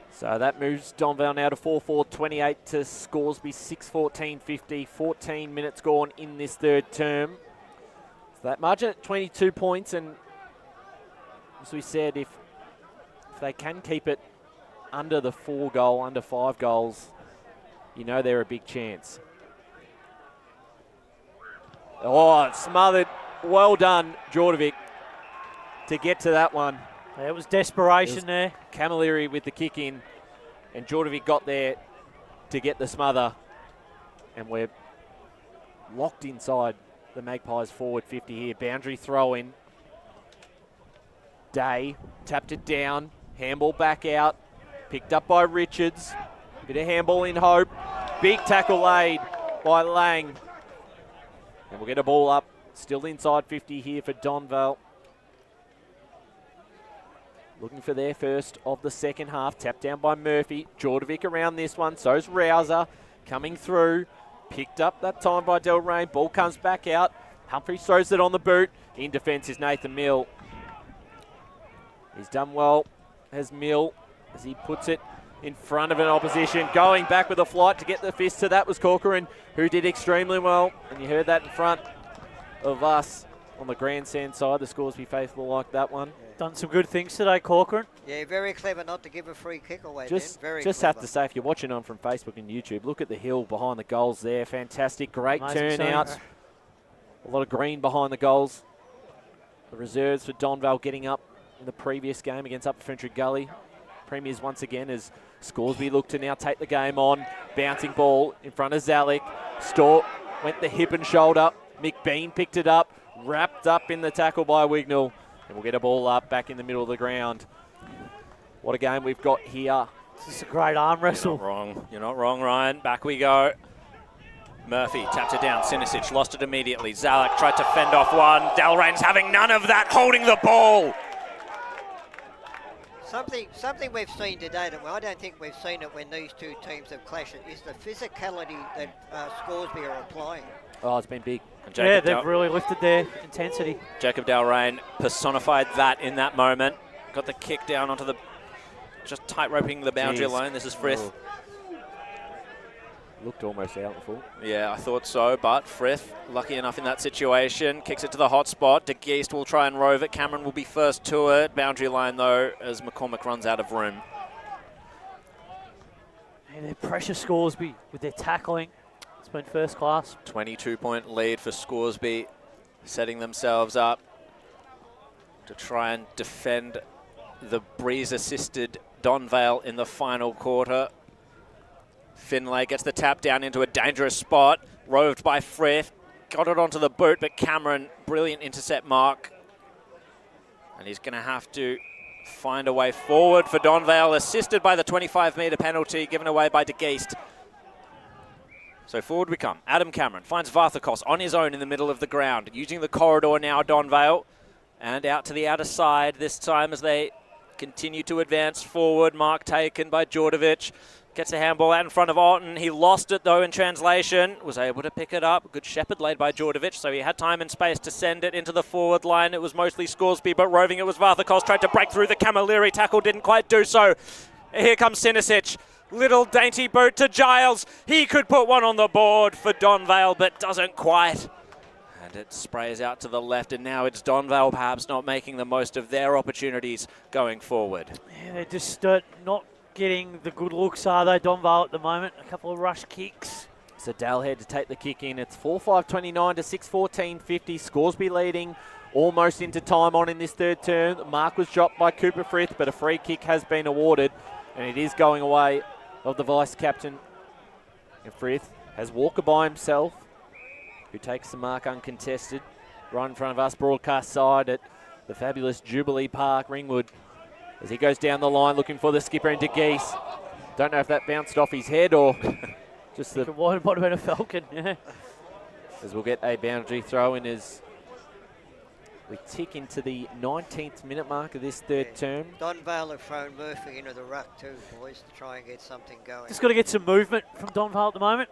So that moves Donvale now to 4-4-28 to Scoresby 6-14-50. 14 minutes gone in this third term. So that margin at 22 points, and as we said, if they can keep it under the 4 goal, under 5 goals, they're a big chance. Oh, smothered. Well done, Jordovic, to get to that one. It was desperation there. Camilleri with the kick in, and Jordovic got there to get the smother. And we're locked inside the Magpies forward 50 here. Boundary throw in. Day tapped it down. Handball back out. Picked up by Richards. Bit of handball in hope. Big tackle laid by Lang. And we'll get a ball up. Still inside 50 here for Donvale. Looking for their first of the second half. Tapped down by Murphy. Jordovic around this one. So's Rouser coming through. Picked up that time by Delrain. Ball comes back out. Humphries throws it on the boot. In defence is Nathan Mill. He's done well as Mill as he puts it in front of an opposition. Going back with a flight to get the fist to that was Corcoran, who did extremely well. And you heard that in front of us on the grandstand side. The Scoresby faithful like that one. Done some good things today, Corcoran. Yeah, very clever not to give a free kick away. Just Very have clever. to say, if you're watching on from Facebook and YouTube, look at the hill behind the goals there. Fantastic, great Amazing turnout. scene. A lot of green behind the goals. The reserves for Donvale getting up in the previous game against Upper Ferntree Gully. Premiers once again as Scoresby look to now take the game on. Bouncing ball in front of Zalik. Stork went the hip and shoulder. McBean picked it up, wrapped up in the tackle by Wignall. And we'll get a ball up back in the middle of the ground. What a game we've got here. This is a great arm wrestle. You're not wrong, Ryan. Back we go. Murphy tapped it down. Sinisic lost it immediately. Zalak tried to fend off one. Delrain's having none of that, holding the ball. Something we've seen today that I don't think we've seen it when these two teams have clashed is the physicality that Scoresby are applying. Oh, it's been big. Yeah, they've really lifted their intensity. Jacob Delrain personified that in that moment. Got the kick down onto the, just tight roping the boundary line. This is Frith. Oh. Looked almost out in full. Yeah, I thought so, but Frith, lucky enough in that situation, kicks it to the hot spot. De Geest will try and rove it. Cameron will be first to it. Boundary line, though, as McCormick runs out of room. Yeah, they pressure Scoresby with their tackling. It's been first class. 22-point lead for Scoresby, setting themselves up to try and defend the breeze-assisted Donvale in the final quarter. Finlay gets the tap down into a dangerous spot, roved by Frith. Got it onto the boot, but Cameron, brilliant intercept mark. And he's going to have to find a way forward for Donvale, assisted by the 25-metre penalty given away by De Geest. So forward we come. Adam Cameron finds Varthakos on his own in the middle of the ground, using the corridor now, Donvale. And out to the outer side this time as they continue to advance forward. Mark taken by Djordjevic. Gets a handball out in front of Alton. He lost it, though, in translation. Was able to pick it up. Good shepherd laid by Djordjevic, so he had time and space to send it into the forward line. It was mostly Scoresby, but roving it was Varthakos. Tried to break through the Camilleri tackle, didn't quite do so. Here comes Sinisic. Little dainty boot to Giles. He could put one on the board for Donvale, but doesn't quite. And it sprays out to the left, and now it's Donvale perhaps not making the most of their opportunities going forward. Yeah, they're just not getting the good looks, are they, Donvale, at the moment? A couple of rush kicks. So Dalhead to take the kick in. It's 4-5-29 to 6-14-50. Scoresby leading almost into time on in this third term. The mark was dropped by Cooper Frith, but a free kick has been awarded, and it is going away of the vice-captain. And Frith has Walker by himself, who takes the mark uncontested. Right in front of us, broadcast side at the fabulous Jubilee Park, Ringwood. As he goes down the line looking for the skipper and De Geest. Don't know if that bounced off his head or just the... It might have been a Falcon, yeah. As we'll get a boundary throw in as we tick into the 19th minute mark of this third term. Donvale have thrown Murphy into the ruck too, boys, to try and get something going. Just got to get some movement from Donvale at the moment.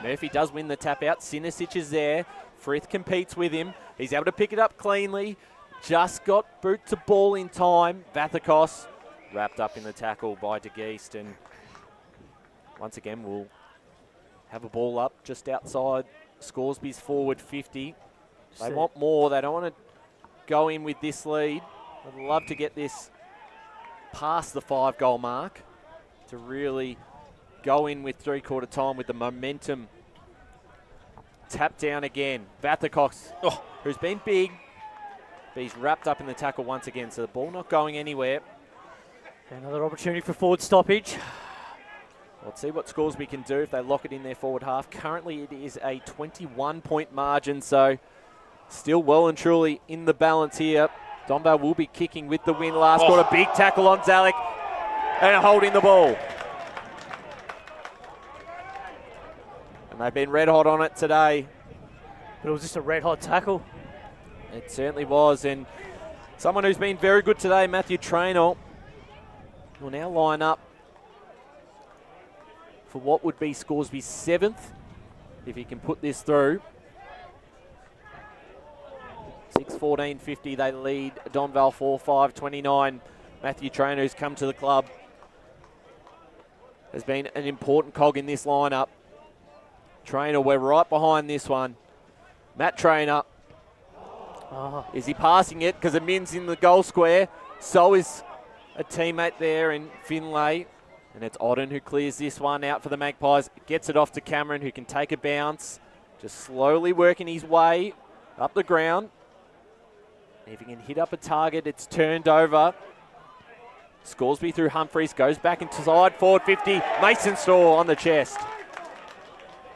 Murphy does win the tap out. Sinisic is there. Frith competes with him. He's able to pick it up cleanly. Just got boot to ball in time. Vathakos wrapped up in the tackle by De Geest, and once again we'll have a ball up just outside Scoresby's forward 50. They want more. They don't want to go in with this lead. I'd love to get this past the 5-goal mark to really go in with three-quarter time with the momentum. Tap down again. Vathakos, who's been big, but he's wrapped up in the tackle once again, so the ball not going anywhere. Another opportunity for forward stoppage. Let's see what Scoresby can do if they lock it in their forward half. Currently it is a 21-point margin, so still well and truly in the balance here. Donvale will be kicking with the win last quarter. Big tackle on Zalek and holding the ball. And they've been red hot on it today. But it was just a red hot tackle. It certainly was, and someone who's been very good today, Matthew Traynor, will now line up for what would be Scoresby's 7th, if he can put this through. 6-14-50, they lead Donvale 4-5-29. Matthew Traynor, who's come to the club, has been an important cog in this lineup. Traynor, we're right behind this one. Matt Traynor. Is he passing it? Because Amin's in the goal square. So is a teammate there in Finlay. And it's Odden who clears this one out for the Magpies. Gets it off to Cameron, who can take a bounce. Just slowly working his way up the ground. And if he can hit up a target, it's turned over. Scoresby through Humphreys, goes back inside, forward 50. Mason Storr on the chest.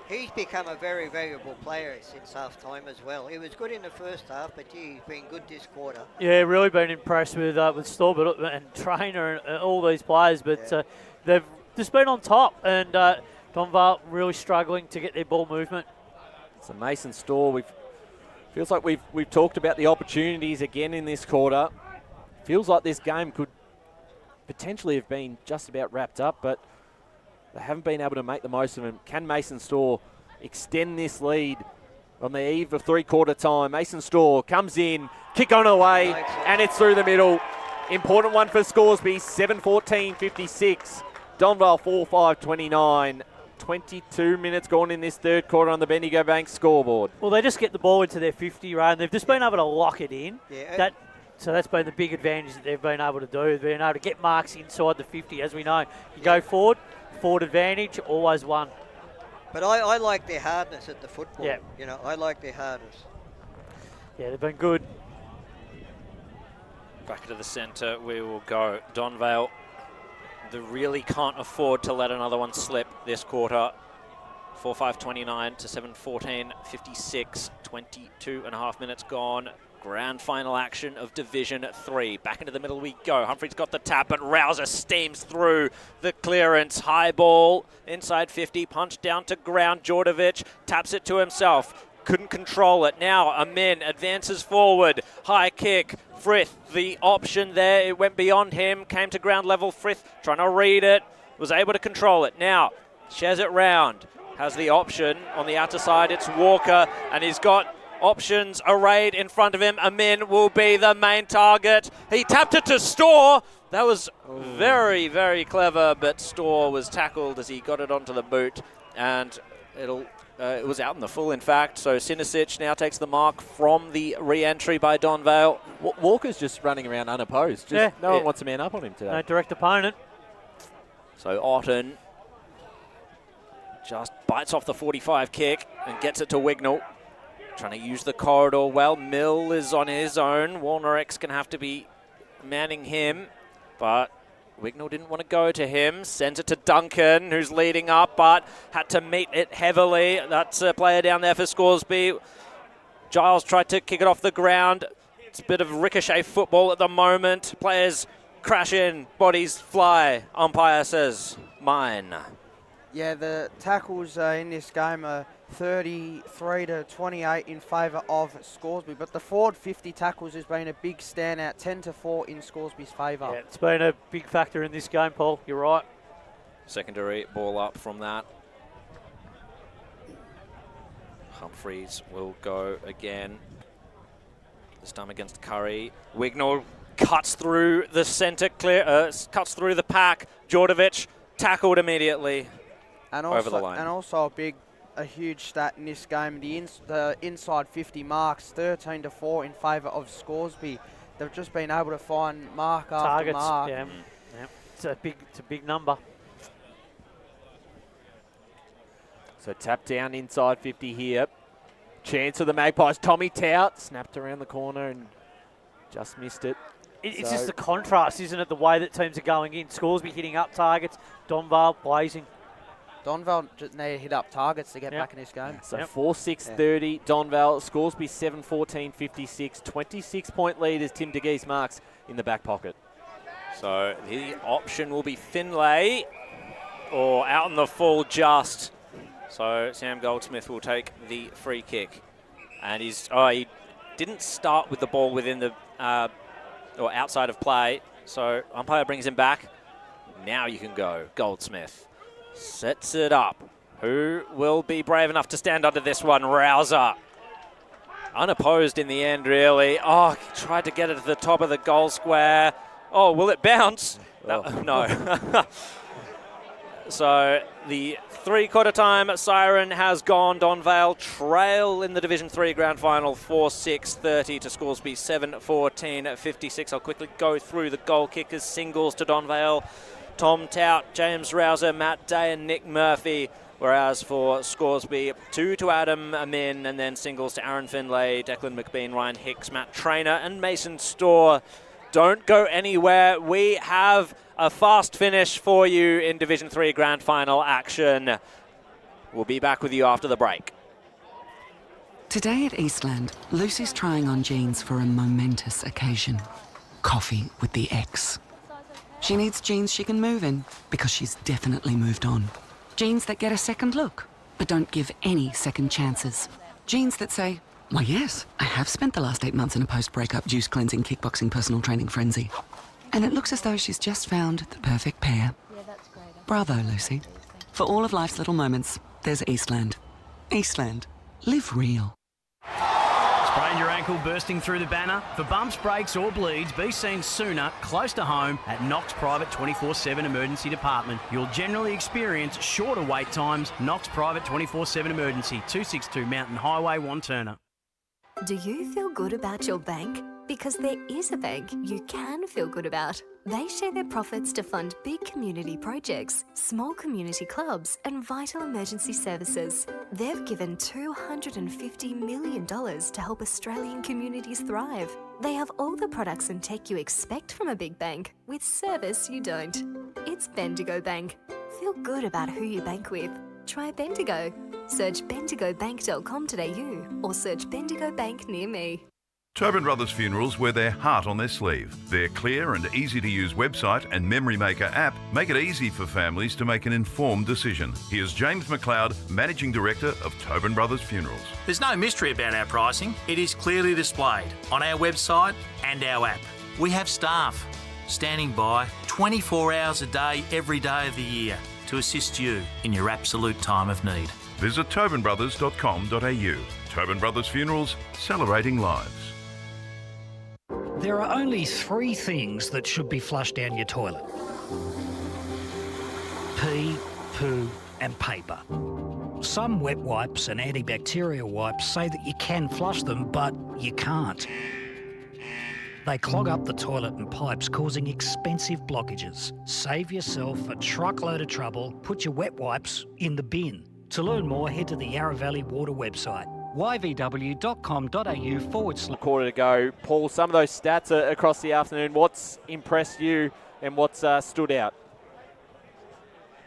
He's become a very valuable player since half-time as well. He was good in the first half, but he's been good this quarter. Yeah, really been impressed with Storr and Traynor and all these players, but they've just been on top, and Donvale really struggling to get their ball movement. So Mason Storr, feels like we've talked about the opportunities again in this quarter. Feels like this game could potentially have been just about wrapped up, but they haven't been able to make the most of them. Can Mason Storr extend this lead on the eve of three-quarter time? Mason Storr comes in, kick on away, and it's through the middle. Important one for Scoresby, 7-14-56. Donvale 4-5-29. 22 minutes gone in this third quarter on the Bendigo Bank scoreboard. Well, they just get the ball into their 50, right, and they've just been able to lock it in. Yeah. That So that's been the big advantage that they've been able to do. They've been able to get marks inside the 50. As we know, you go forward advantage, always won. But I like their hardness at the football. Yeah. You know, I like their hardness. Yeah, they've been good. Back into the centre we will go. Donvale, they really can't afford to let another one slip this quarter. 4-5-29 to 7-14-56, 22.5 minutes gone. Grand final action of Division 3. Back into the middle we go. Humphrey's got the tap, but Rouser steams through the clearance. High ball, inside 50, punch down to ground. Djordjevic taps it to himself. Couldn't control it. Now Amin advances forward. High kick. Frith, the option there. It went beyond him. Came to ground level. Frith trying to read it. Was able to control it. Now shares it round. Has the option on the outer side. It's Walker, and he's got options arrayed in front of him. Amin will be the main target. He tapped it to Storr. That was very, very clever, but Storr was tackled as he got it onto the boot, and it was out in the full, in fact. So Sinisic now takes the mark from the re-entry by Donvale. Walker's just running around unopposed. No one wants a man up on him today. No direct opponent. So Otten just bites off the 45 kick and gets it to Wignall. Trying to use the corridor well. Mill is on his own. Walner-X going to have to be manning him, but Wignall didn't want to go to him. Sends it to Duncan, who's leading up, but had to meet it heavily. That's a player down there for Scoresby. Giles tried to kick it off the ground. It's a bit of ricochet football at the moment. Players crash in, bodies fly. Umpire says, mine. Yeah, the tackles in this game are 33 to 28 in favour of Scoresby, but the forward 50 tackles has been a big standout, 10 to 4 in Scoresby's favour. Yeah, it's been a big factor in this game, Paul. You're right. Secondary ball up from that. Humphreys will go again. This time against Curry. Wignall cuts through the centre, cuts through the pack. Djordjevic tackled immediately and over the line. And also a huge stat in this game, the inside 50 marks, 13 to 4 in favour of Scoresby. They've just been able to find mark targets, after mark. Yeah. It's a big number. So tap down inside 50 here. Chance of the Magpies. Tommy Tout snapped around the corner and just missed it. It's just the contrast, isn't it? The way that teams are going in. Scoresby hitting up targets. Donvale blazing. Donvale just need to hit up targets to get back in this game. So 4-6-30, Donvale. Scoresby 7-14-56. 26-point lead as Tim DeGeese marks in the back pocket. So the option will be Finlay, or out in the full just. So Sam Goldsmith will take the free kick. And he didn't start with the ball within the, or outside of play. So umpire brings him back. Now you can go, Goldsmith. Sets it up. Who will be brave enough to stand under this one? Rouser. Unopposed in the end, really. Oh, tried to get it to the top of the goal square. Oh, will it bounce? No. So the three-quarter time siren has gone. Donvale trail in the Division 3 Grand Final 4-6-30 to Scoresby 7-14-56. I'll quickly go through the goal kickers. Singles to Donvale. Tom Tout, James Rouser, Matt Day and Nick Murphy. Whereas for Scoresby, 2 to Adam Amin, and then singles to Aaron Finlay, Declan McBean, Ryan Hicks, Matt Trainer and Mason Storr. Don't go anywhere. We have a fast finish for you in Division 3 Grand Final action. We'll be back with you after the break. Today at Eastland, Lucy's trying on jeans for a momentous occasion. Coffee with the ex. She needs jeans she can move in because she's definitely moved on. Jeans that get a second look, but don't give any second chances. Jeans that say, why yes, I have spent the last 8 months in a post-breakup juice cleansing, kickboxing, personal training frenzy. And it looks as though she's just found the perfect pair. Bravo, Lucy. For all of life's little moments, there's Eastland. Eastland. Live real. Sprained your ankle bursting through the banner? For bumps, breaks or bleeds, be seen sooner, close to home, at Knox Private 24/7 Emergency Department. You'll generally experience shorter wait times. Knox Private 24/7 Emergency, 262 Mountain Highway, Wanturna. Do you feel good about your bank? because there is a bank you can feel good about. They share their profits to fund big community projects, small community clubs, and vital emergency services. They've given $250 million to help Australian communities thrive. They have all the products and tech you expect from a big bank, with service you don't. It's Bendigo Bank. Feel good about who you bank with. Try Bendigo. Search bendigobank.com.au or search Bendigo Bank near me. Tobin Brothers Funerals wear their heart on their sleeve. Their clear and easy-to-use website and Memory Maker app make it easy for families to make an informed decision. Here's James McLeod, Managing Director of Tobin Brothers Funerals. There's no mystery about our pricing. It is clearly displayed on our website and our app. We have staff standing by 24 hours a day, every day of the year to assist you in your absolute time of need. Visit tobinbrothers.com.au. Tobin Brothers Funerals, celebrating lives. There are only 3 things that should be flushed down your toilet: pee, poo and paper. Some wet wipes and antibacterial wipes say that you can flush them, but you can't. They clog up the toilet and pipes, causing expensive blockages. Save yourself a truckload of trouble. Put your wet wipes in the bin. To learn more, head to the Yarra Valley Water website, yvw.com.au/. Quarter to go. Paul, some of those stats across the afternoon, what's impressed you and what's stood out?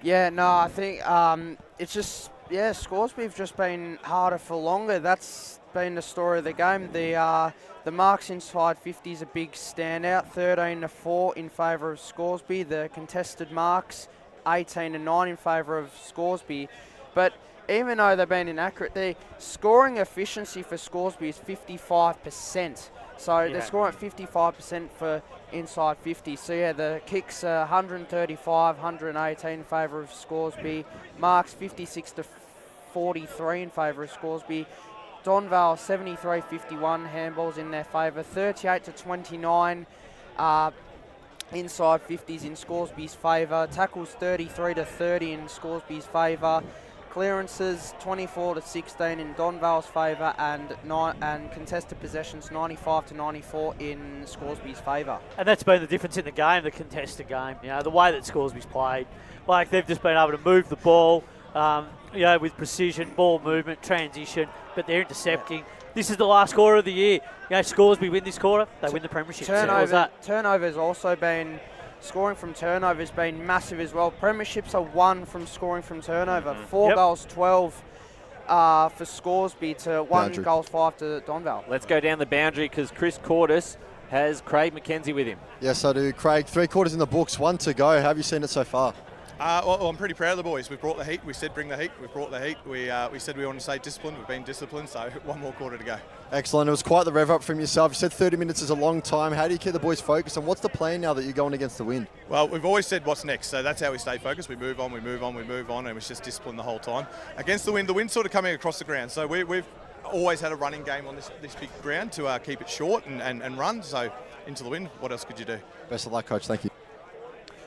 Yeah, no, I think it's just, Scoresby have just been harder for longer. That's been the story of the game. The marks inside 50 is a big standout, 13-4 in favour of Scoresby. The contested marks, 18-9 in favour of Scoresby. But even though they've been inaccurate, the scoring efficiency for Scoresby is 55%. So they're scoring at 55% for inside 50. So yeah, the kicks are 135, 118 in favour of Scoresby. Marks 56-43 in favour of Scoresby. Donvale 73-51 handballs in their favour. 38-29 inside 50s in Scoresby's favour. Tackles 33-30 in Scoresby's favour. Clearances 24-16 in Donvale's favour, and contested possessions 95-94 in Scoresby's favour. And that's been the difference in the game, the contested game. You know, the way that Scoresby's played, like they've just been able to move the ball, with precision, ball movement, transition, but they're intercepting. This is the last quarter of the year. Scoresby win this quarter, they win the premiership. Turnovers also been. Scoring from turnover has been massive as well. Premierships are won from scoring from turnover. 4 goals, 12 for Scoresby to 1 goals, 5 to Donvale. Let's go down the boundary because Chris Cordis has Craig McKenzie with him. Yes, I do. Craig, 3 quarters in the books, 1 to go. How have you seen it so far? Well, I'm pretty proud of the boys. We've brought the heat. We said bring the heat. We've brought the heat. We said we wanted to stay disciplined. We've been disciplined, so 1 more quarter to go. Excellent. It was quite the rev up from yourself. You said 30 minutes is a long time. How do you keep the boys focused, and what's the plan now that you're going against the wind? Well, we've always said what's next, so that's how we stay focused. We move on, we move on, we move on, and it's just discipline the whole time. Against the wind's sort of coming across the ground, so we've always had a running game on this big ground to keep it short and run, so into the wind, what else could you do? Best of luck, Coach. Thank you.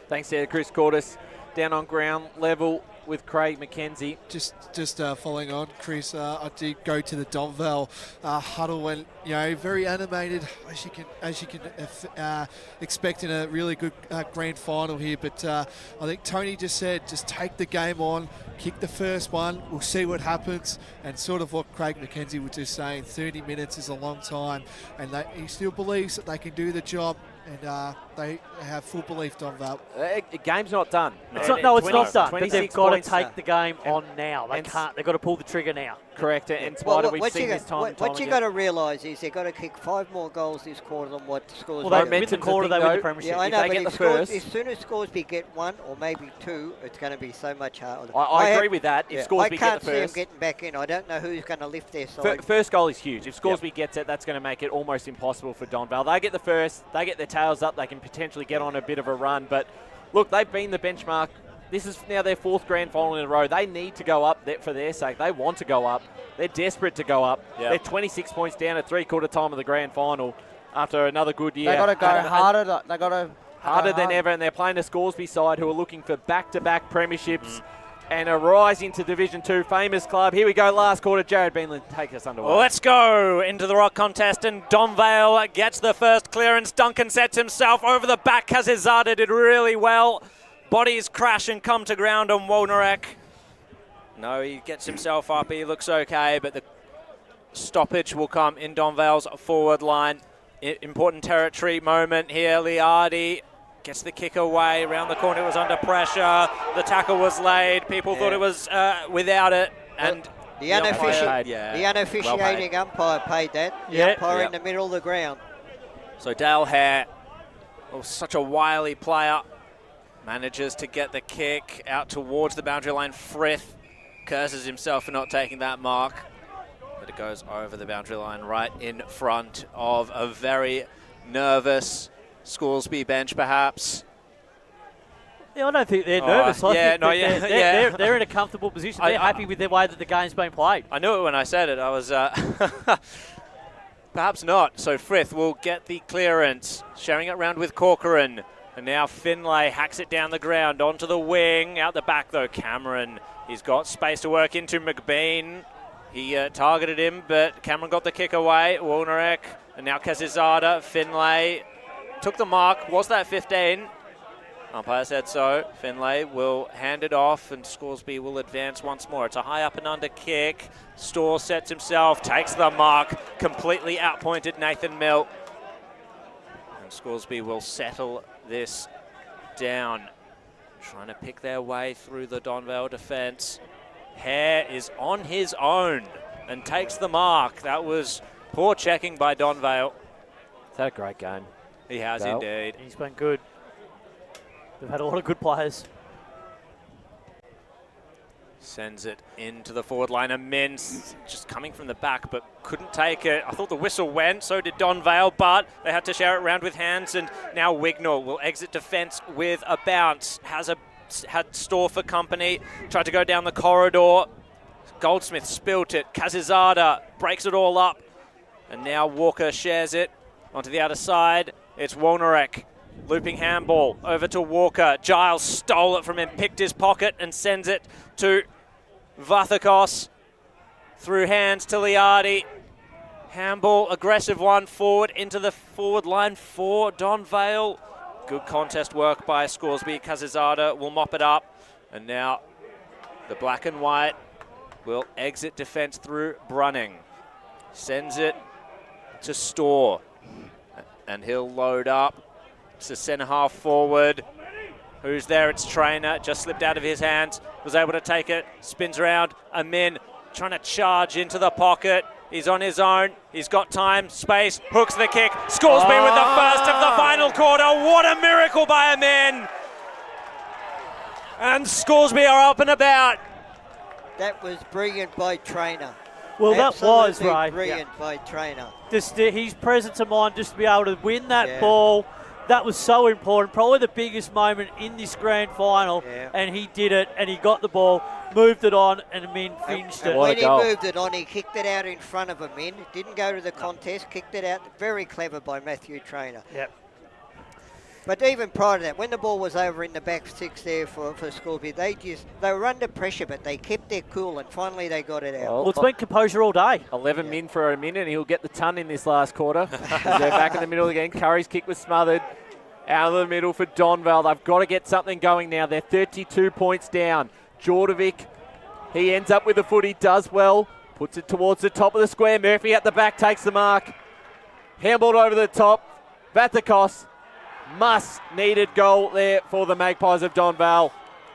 Thanks there, Chris Cordis. Down on ground level with Craig McKenzie. Just following on, Chris, I did go to the Donvale huddle and, very animated, as you can expect in a really good grand final here. But I think Tony just said, just take the game on, kick the first one, we'll see what happens. And sort of what Craig McKenzie was just saying, 30 minutes is a long time, and he still believes that they can do the job. And they have full belief, Donvale. The game's not done. It's not done. But they've got to take the game on now. They can't. They've got to pull the trigger now. Correct. And we've seen this time and time What you got to realise is they've got to kick 5 more goals this quarter than what scores. Well, they win the quarter, they win the premiership. Yeah, I know, if they get the first, first, as soon as Scoresby get 1 or maybe 2, it's going to be so much harder. I agree with that. If Scoresby get the first, I can't see them getting back in. I don't know who's going to lift their side. First goal is huge. If Scoresby gets it, that's going to make it almost impossible for Donvale. They get the first, they get their tails up, they can potentially get on a bit of a run. But look, they've been the benchmark. This is now their 4th grand final in a row. They need to go up for their sake. They want to go up. They're desperate to go up. They're 26 points down at 3/4 time of the grand final after another good year. They got to go harder. They got to harder than ever, and they're playing a Scoresby side who are looking for back-to-back premierships. and a rise into Division 2 famous club. Here we go, last quarter. Jared Beanland, take us underway. Let's go into the rock contest, and Donvale gets the first clearance. Duncan sets himself over the back. Kazizada did really well. Bodies crash and come to ground on Wolnerek. No, he gets himself up. He looks okay, but the stoppage will come in Donvale's forward line. Important territory moment here. Liardi gets the kick away. Around the corner, it was under pressure. The tackle was laid. People thought it was without it. And the unofficiating umpire paid that. The umpire in the middle of the ground. So Dale Hare, such a wily player, manages to get the kick out towards the boundary line. Frith curses himself for not taking that mark, but it goes over the boundary line right in front of a very nervous Scoresby bench, perhaps. Yeah, I don't think they're nervous. They're in a comfortable position. They're happy with the way that the game's been played. I knew it when I said it. I was perhaps not. So Frith will get the clearance, sharing it around with Corcoran. And now Finlay hacks it down the ground onto the wing. Out the back, though, Cameron. He's got space to work into. McBean. He targeted him, but Cameron got the kick away. Wolnerek. And now Kazizada. Finlay took the mark. Was that 15? Umpire said so. Finlay will hand it off, and Scoresby will advance once more. It's a high up and under kick. Storr sets himself, takes the mark. Completely outpointed Nathan Mill. And Scoresby will settle this down. Trying to pick their way through the Donvale defence. Hare is on his own and takes the mark. That was poor checking by Donvale. He's had a great game. He has indeed. He's been good. They've had a lot of good players. Sends it into the forward line. Amin just coming from the back, but couldn't take it. I thought the whistle went, so did Donvale, but they had to share it around with hands, and now Wignall will exit defence with a bounce. Had Storr for company, tried to go down the corridor. Goldsmith spilt it. Kazizada breaks it all up, and now Walker shares it onto the outer side. It's Wolnerek. Looping handball over to Walker. Giles stole it from him, picked his pocket and sends it to Vathakos. Through hands to Liardi. Handball, aggressive one, forward into the forward line for Donvale. Good contest work by Scoresby. Kazizada will mop it up. And now the black and white will exit defence through Brunning. Sends it to Storr. And he'll load up. It's a centre half forward. Who's there? It's Trainer. Just slipped out of his hands. Was able to take it. Spins around. Amin trying to charge into the pocket. He's on his own. He's got time, space. Hooks the kick. Scoresby with the first of the final quarter. What a miracle by Amin. And Scoresby are up and about. That was brilliant by Trainer. Well, Absolutely that was, Ray. Brilliant by Trainer. Just his presence of mind just to be able to win that ball. That was so important, probably the biggest moment in this grand final, and he did it, and he got the ball, moved it on, and Amin finished it. When he moved it on, he kicked it out in front of Amin. Didn't go to the contest, kicked it out. Very clever by Matthew Trainer. Yep. But even prior to that, when the ball was over in the back six there for Scoresby, they were under pressure, but they kept their cool, and finally they got it out. Well, it's been composure all day. 11 min for a minute, and he'll get the ton in this last quarter. They're back in the middle again. Curry's kick was smothered. Out of the middle for Donvale. They've got to get something going now. They're 32 points down. Jordovic, he ends up with the footy, does well. Puts it towards the top of the square. Murphy at the back takes the mark. Handballed over the top. Vathakos. Needed goal there for the Magpies of Donvale.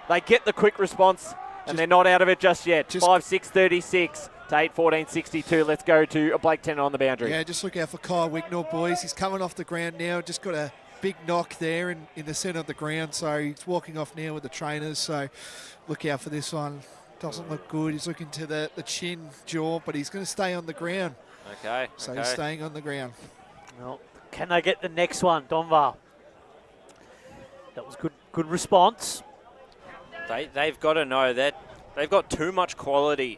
They get the quick response, and they're not out of it just yet. 5-6-36 to 8-14-62. Let's go to Blake Tennant on the boundary. Yeah, just look out for Kyle Wignall, boys. He's coming off the ground now. Just got a big knock there in the centre of the ground, so he's walking off now with the trainers, so look out for this one. Doesn't look good. He's looking to the chin, jaw, but he's going to stay on the ground. Okay. So he's staying on the ground. Well, can they get the next one, Donvale? That was good response. They've got to know that they've got too much quality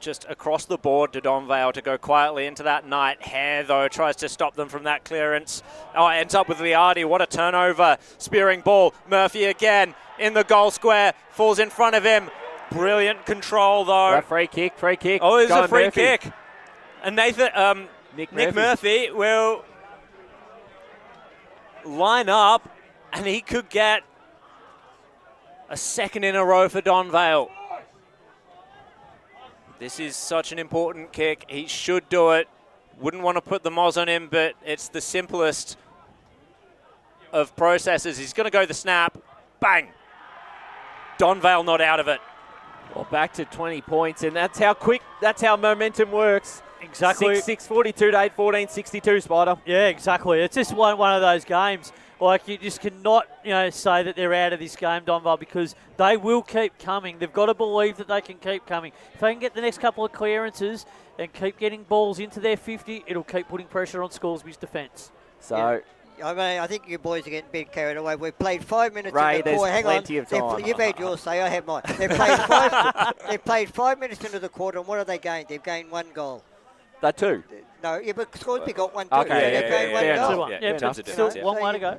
just across the board to Donvale to go quietly into that night. Hare, though, tries to stop them from that clearance. Oh, ends up with Liardi. What a turnover. Spearing ball. Murphy again in the goal square. Falls in front of him. Brilliant control, though. Well, free kick. Oh, it's a free Murphy. kick. And Nathan, Nick Murphy will line up, and he could get a second in a row for Donvale. This is such an important kick. He should do it. Wouldn't want to put the Moz on him, but it's the simplest of processes. He's going to go the snap. Bang. Donvale not out of it. Well, back to 20 points, and that's how momentum works. Exactly. 6:42 to 8:14:62, Spider. Yeah, exactly. It's just one of those games. Like, you just cannot, say that they're out of this game, Donvale, because they will keep coming. They've got to believe that they can keep coming. If they can get the next couple of clearances and keep getting balls into their 50, it'll keep putting pressure on Scoresby's defence. So, I think you boys are getting a bit carried away. We've played 5 minutes Ray, into the quarter. Hang on. of time. You've had yours say, I have mine. They've played 5 minutes into the quarter, and what have they gained? They've gained 1 goal. They're 2. No, but Scoresby got 1 too. Okay, They've gained 1 goal. Still one way to go.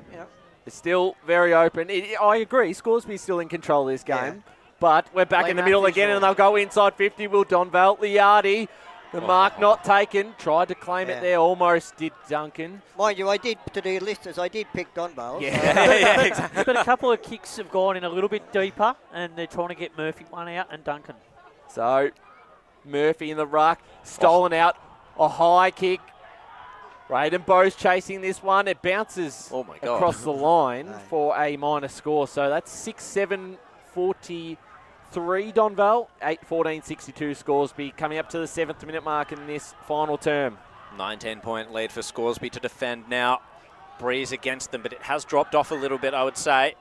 It's still very open. I agree. Scoresby's still in control of this game. But we're back in the middle again, and they'll go inside 50. Will Donvale. Liardi, the mark not taken. Tried to claim it there. Almost did Duncan. Mind you, to the listeners, I did pick Donvale. Yeah, exactly. But a couple of kicks have gone in a little bit deeper, and they're trying to get Murphy one out and Duncan. So, Murphy in the ruck. Stolen out. A high kick. Raiden Bowes chasing this one. It bounces across the line for a minor score. So that's 6-7-43 Donvale. 8-14-62 Scoresby. Coming up to the 7th minute mark in this final term. 9-10 point lead for Scoresby to defend now. Breeze against them, but it has dropped off a little bit, I would say.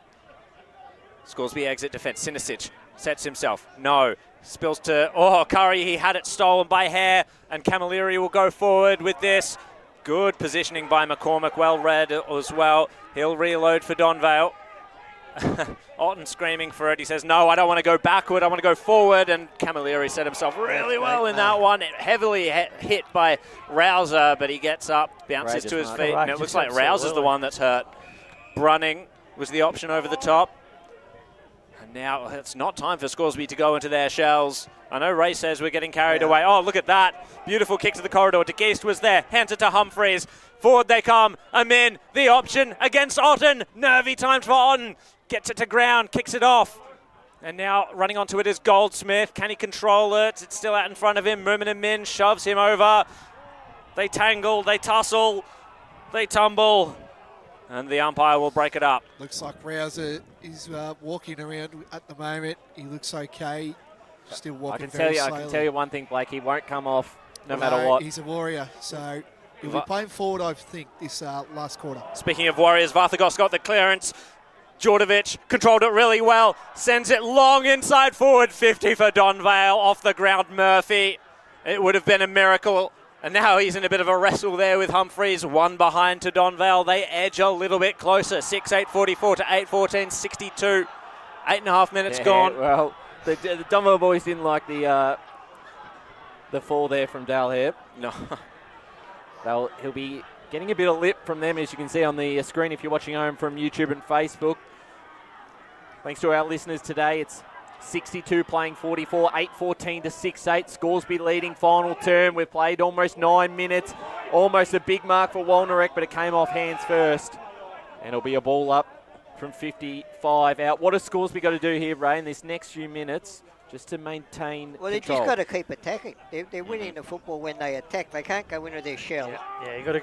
Scoresby exit defence. Sinisic sets himself. No. Spills to, Curry. He had it stolen by Hare, and Camilleri will go forward with this. Good positioning by McCormick, well read as well. He'll reload for Donvale. Otten screaming for it. He says, no, I don't want to go backward, I want to go forward. And Camilleri set himself really well in that one. Heavily hit by Rouser, but he gets up, bounces to his feet, and it looks like Rouser's the one that's hurt. Brunning was the option over the top. And now it's not time for Scoresby to go into their shells. I know Ray says we're getting carried away. Oh, look at that. Beautiful kick to the corridor. De Geest was there. Hands it to Humphreys. Forward they come. Amin, the option against Otten. Nervy times for Otten. Gets it to ground, kicks it off. And now running onto it is Goldsmith. Can he control it? It's still out in front of him. Moomin Min shoves him over. They tangle, they tussle, they tumble. And the umpire will break it up. Looks like Rouser is walking around at the moment. He looks okay. Still walking very slowly. I can tell you one thing, Blake. He won't come off no matter what. He's a warrior, so he'll be playing forward, I think, this last quarter. Speaking of warriors, Varthagos got the clearance. Djordjevic controlled it really well. Sends it long inside forward. 50 for Donvale. Off the ground, Murphy. It would have been a miracle. And now he's in a bit of a wrestle there with Humphreys. 1 behind to Donvale. They edge a little bit closer. 6-8-44 to 8-14-62. 8.5 minutes gone. Well, the Donvale boys didn't like the fall there from Dale Hare. No. He'll be getting a bit of lip from them, as you can see on the screen if you're watching home from YouTube and Facebook. Thanks to our listeners today. It's 62 playing 44, 8-14 to 6-8. Scoresby leading final term. We've played almost 9 minutes. Almost a big mark for Walnerek, but it came off hands first. And it'll be a ball up from 55 out. What has Scoresby got to do here, Ray, in this next few minutes just to maintain control? They just got to keep attacking. They're winning the football when they attack. They can't go into their shell. Yeah, you got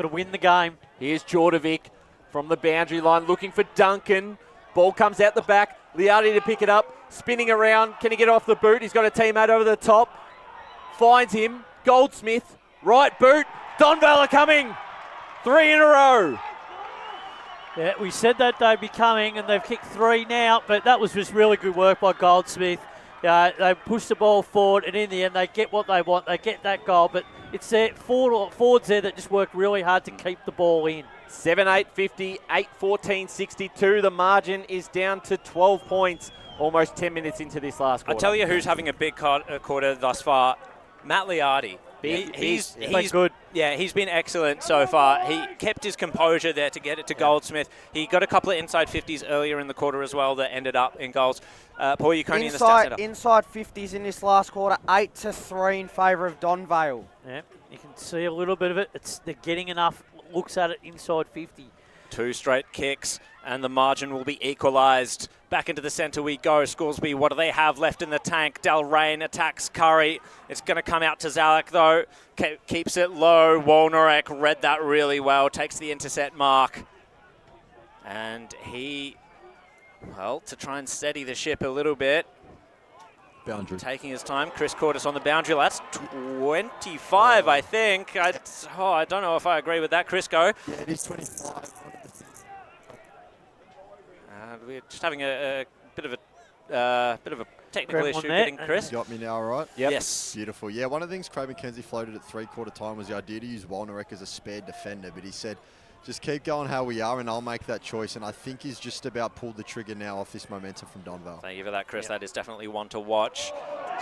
to win the game. Here's Djordjevic from the boundary line looking for Duncan. Ball comes out the back. Liardi to pick it up. Spinning around. Can he get off the boot? He's got a teammate over the top. Finds him. Goldsmith. Right boot. Donvale are coming. 3 in a row. Yeah, we said that they'd be coming, and they've kicked 3 now, but that was just really good work by Goldsmith. They push the ball forward, and in the end, they get what they want. They get that goal, but it's their forwards there that just worked really hard to keep the ball in. 7-8-50, 8-14-62. The margin is down to 12 points. Almost 10 minutes into this last quarter. I tell you who's having a big quarter thus far. Matt Liardi. He's good. Yeah, he's been excellent so far. He kept his composure there to get it to Goldsmith. He got a couple of inside 50s earlier in the quarter as well that ended up in goals. Paul Yukoni in the stats setter. Inside 50s in this last quarter, 8-3 in favour of Donvale. Yeah, you can see a little bit of it. They're getting enough looks at it inside 50. 2 straight kicks, and the margin will be equalised. Back into the centre we go. Scoresby, what do they have left in the tank? Delrain attacks Curry. It's going to come out to Zalek, though. Keeps it low. Wolnorek read that really well. Takes the intercept mark. And he, well, to try and steady the ship a little bit. Boundary. Taking his time. Chris Cordes on the boundary. That's 25, I think. I don't know if I agree with that. Crisco. Yeah, it is 25. We're just having a bit of a technical issue getting Chris. You got me now, all right? Yep. Yes. Beautiful. Yeah, one of the things Craig McKenzie floated at three-quarter time was the idea to use Wolnorek as a spare defender, but he said, just keep going how we are and I'll make that choice. And I think he's just about pulled the trigger now off this momentum from Donvale. Thank you for that, Chris. That is definitely one to watch.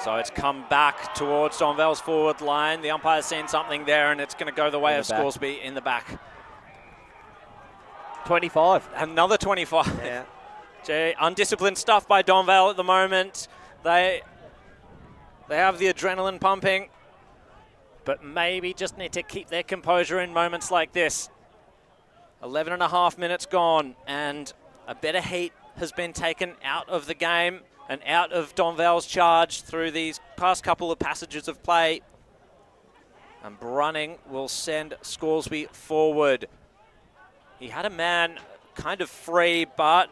So it's come back towards Donvale's forward line. The umpire's seen something there, and it's going to go the way of Scoresby in the back. 25. Another 25. Yeah. Gee, undisciplined stuff by Donvale at the moment. They have the adrenaline pumping, but maybe just need to keep their composure in moments like this. 11 and a half minutes gone, and a bit of heat has been taken out of the game and out of Donvale's charge through these past couple of passages of play. And Brunning will send Scoresby forward. He had a man kind of free, but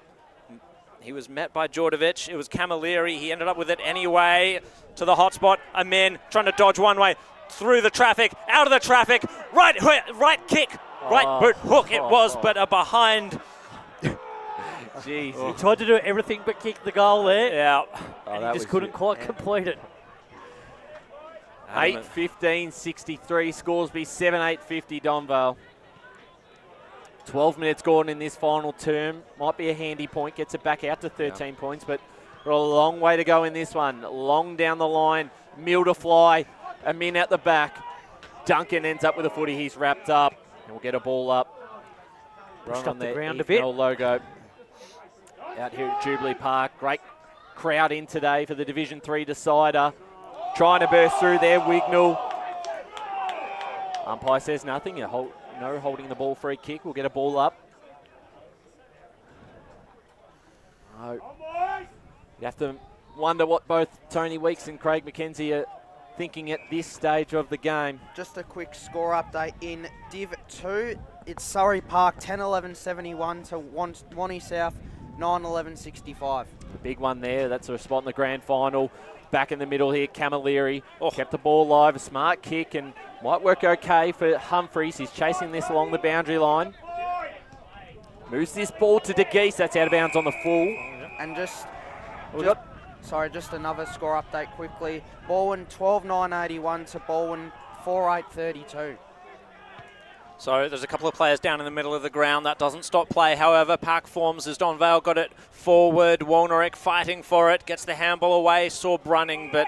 he was met by Djordjevic. It was Camilleri. He ended up with it anyway. To the hot spot. Amin trying to dodge one way. Through the traffic. Out of the traffic. Right kick. Right boot hook it was, but a behind. Jeez. He tried to do everything but kick the goal there. Yeah. And he just couldn't quite complete it. 8-15-63 Scoresby, 7-8-50 Donvale. 12 minutes gone in this final term. Might be a handy point. Gets it back out to 13 points, but we're a long way to go in this one. Long down the line. Mill to fly. Amin out the back. Duncan ends up with a footy. He's wrapped up. And we'll get a ball up. Pushed up the ground a EFNL bit. Logo. Out here at Jubilee Park. Great crowd in today for the Division 3 decider. Trying to burst through there. Wignall. Umpire says nothing. No holding the ball, free kick. We'll get a ball up. Oh. You have to wonder what both Tony Weeks and Craig McKenzie are thinking at this stage of the game. Just a quick score update in Div 2. It's Surrey Park 10-11-71 to Wanty South 9-11-65. A big one there. That's a spot in the grand final. Back in the middle here, Camilleri kept the ball live. A smart kick and might work okay for Humphreys. He's chasing this along the boundary line. Moves this ball to De Geese. That's out of bounds on the full. And just another score update quickly. Baldwin 12-9-81 to Baldwin 4-8-32. So there's a couple of players down in the middle of the ground. That doesn't stop play. However, pack forms as Donvale got it forward. Wolnorek fighting for it. Gets the handball away. Saw Brunning, but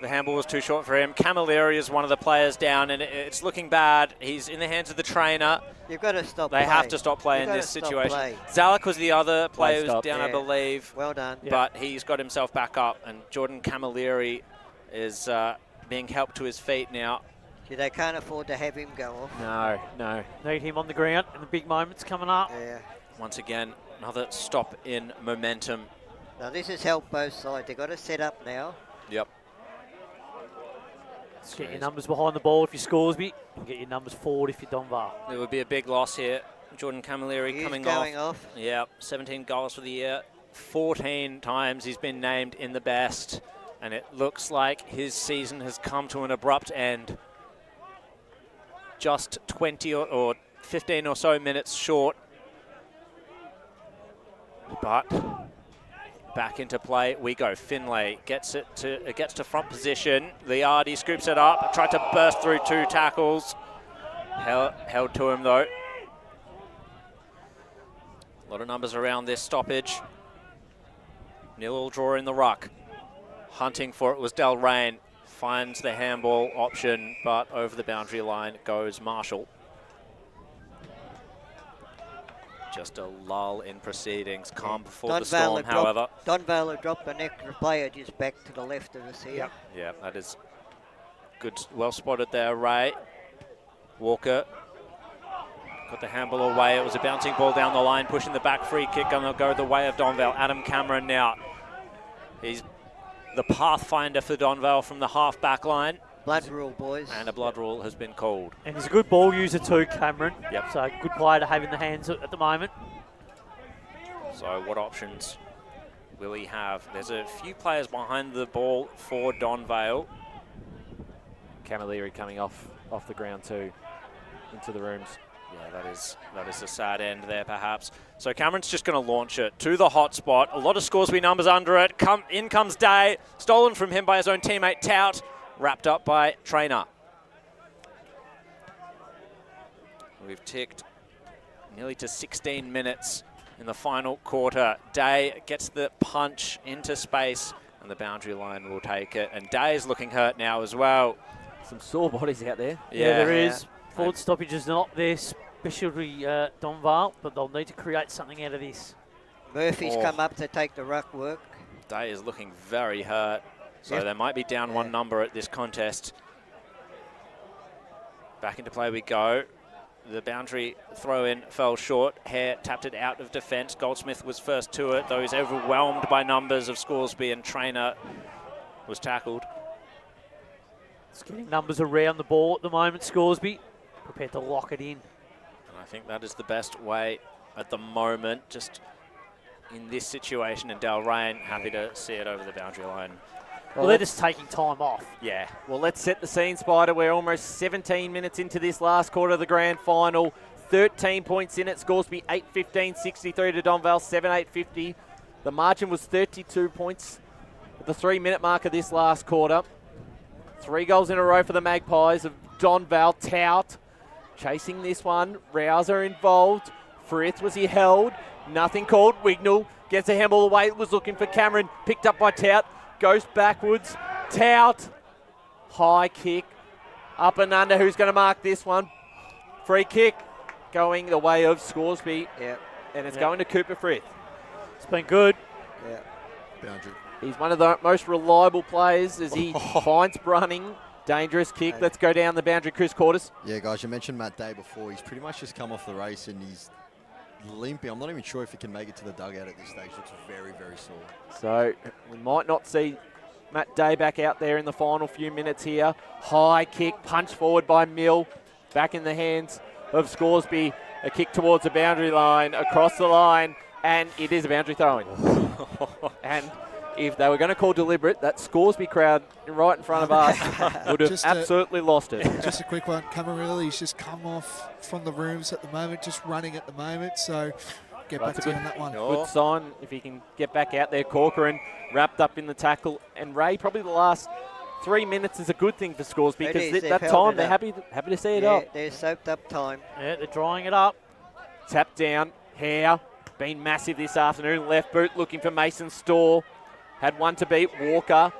the handball was too short for him. Camilleri is one of the players down, and it's looking bad. He's in the hands of the trainer. You've got to stop They play. have to stop play in this situation. Zalek was the other player who's down, I believe. Well done. But he's got himself back up, and Jordan Camilleri is being helped to his feet now. They can't afford to have him go off. No. Need him on the ground in the big moments coming up. Yeah. Once again, another stop in momentum. Now this has helped both sides. They've got to set up now. Yep. Get your numbers behind the ball if you're Scoresby. And get your numbers forward if you're Donvale. There would be a big loss here. Jordan Camilleri coming off. Yeah, 17 goals for the year. 14 times he's been named in the best. And it looks like his season has come to an abrupt end. Just 20 or 15 or so minutes short. But back into play we go. Finlay gets to front position. Liardi scoops it up. Tried to burst through 2 tackles. Held to him though. A lot of numbers around this stoppage. Nil all draw in the ruck. Hunting for it was Delrain. finds the handball option, but over the boundary line goes Marshall. Just a lull in proceedings, calm before the storm, however. Donvale have dropped an extra player just back to the left of us here. Yeah, that is good, well spotted there, Ray. Walker got the handball away. It was a bouncing ball down the line, pushing the back free kick, going to go the way of Donvale. Adam Cameron now. He's the pathfinder for Donvale from the half-back line. Blood rule, boys. And a blood rule has been called. And he's a good ball user too, Cameron. Yep. So good player to have in the hands at the moment. So what options will he have? There's a few players behind the ball for Donvale. Camilleri coming off the ground too, into the rooms. Yeah, that is a sad end there, perhaps. So Cameron's just going to launch it to the hot spot. A lot of Scoresby numbers under it. In comes Day, stolen from him by his own teammate Tout, wrapped up by Trainer. We've ticked nearly to 16 minutes in the final quarter. Day gets the punch into space, and the boundary line will take it. And Day is looking hurt now as well. Some sore bodies out there. Yeah, there is. Forward stoppage is not their specialty, Donvale, but they'll need to create something out of this. Murphy's come up to take the ruck work. Day is looking very hurt, so they might be down one number at this contest. Back into play we go. The boundary throw-in fell short. Hare tapped it out of defence. Goldsmith was first to it, though he's overwhelmed by numbers of Scoresby, and Trainer was tackled. It's getting numbers around the ball at the moment, Scoresby. Prepared to lock it in. And I think that is the best way at the moment, just in this situation. And Dalrain happy to see it over the boundary line. Well, they're just taking time off. Yeah. Well, let's set the scene, Spider. We're almost 17 minutes into this last quarter of the grand final. 13 points in it. Scoresby 8-15-63 to Donvale 7-8-50. The margin was 32 points at the 3-minute mark of this last quarter. 3 goals in a row for the Magpies of Donvale. Tout chasing this one. Rouser involved. Frith, was he held? Nothing called. Wignall gets a handball away. Was looking for Cameron. Picked up by Tout. Goes backwards. Tout. High kick. Up and under. Who's going to mark this one? Free kick going the way of Scoresby. Yeah. And it's going to Cooper Frith. It's been good. Yeah. Boundary. He's one of the most reliable players as he finds Brunning. Dangerous kick. Let's go down the boundary. Chris Cortis. Yeah, guys, you mentioned Matt Day before. He's pretty much just come off the race and he's limping. I'm not even sure if he can make it to the dugout at this stage. Looks very, very sore. So we might not see Matt Day back out there in the final few minutes here. High kick, punch forward by Mill. Back in the hands of Scoresby. A kick towards the boundary line, across the line, and it is a boundary throw-in. And if they were going to call deliberate, that Scoresby crowd right in front of us would have absolutely lost it. Just a quick one. Camarelli's just come off from the rooms at the moment, just running at the moment. So get back to you on that one. Good sign if he can get back out there. Corcoran wrapped up in the tackle. And Ray, probably the last 3 minutes is a good thing for Scoresby because that time they're happy to see it up. They're soaked up time. Yeah, they're drying it up. Tap down. Hare. Been massive this afternoon. Left boot looking for Mason Storr. Had one to beat. Walker.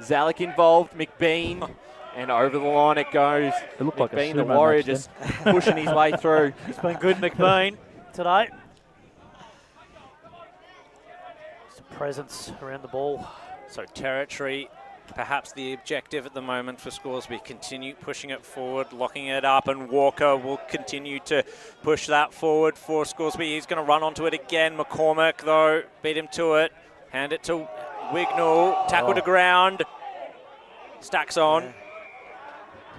Zalek involved. McBean. And over the line it goes. It looked like a McBean, the sumo Warrior, match just pushing his way through. It's been good, McBean, today. Just a presence around the ball. So territory, perhaps the objective at the moment for Scoresby. Continue pushing it forward, locking it up, and Walker will continue to push that forward for Scoresby. He's going to run onto it again. McCormick, though, beat him to it. Hand it to Wignall. Tackle to ground. Stacks on. Yeah.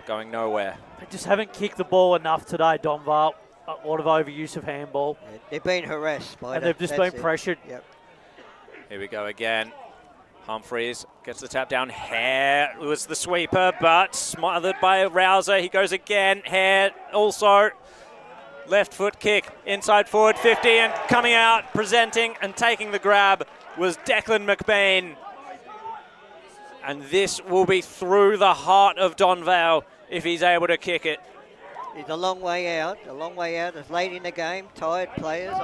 Going nowhere. They just haven't kicked the ball enough today, Donvale. A lot of overuse of handball. Yeah, they've been harassed by and they've just been pressured. Yep. Here we go again. Humphreys gets the tap down. Hare was the sweeper, but smothered by Rouser. He goes again. Hare also. Left foot kick. Inside forward 50 and coming out, presenting and taking the grab was Declan McBean. And this will be through the heart of Donvale if he's able to kick it. He's a long way out. It's late in the game. Tired players.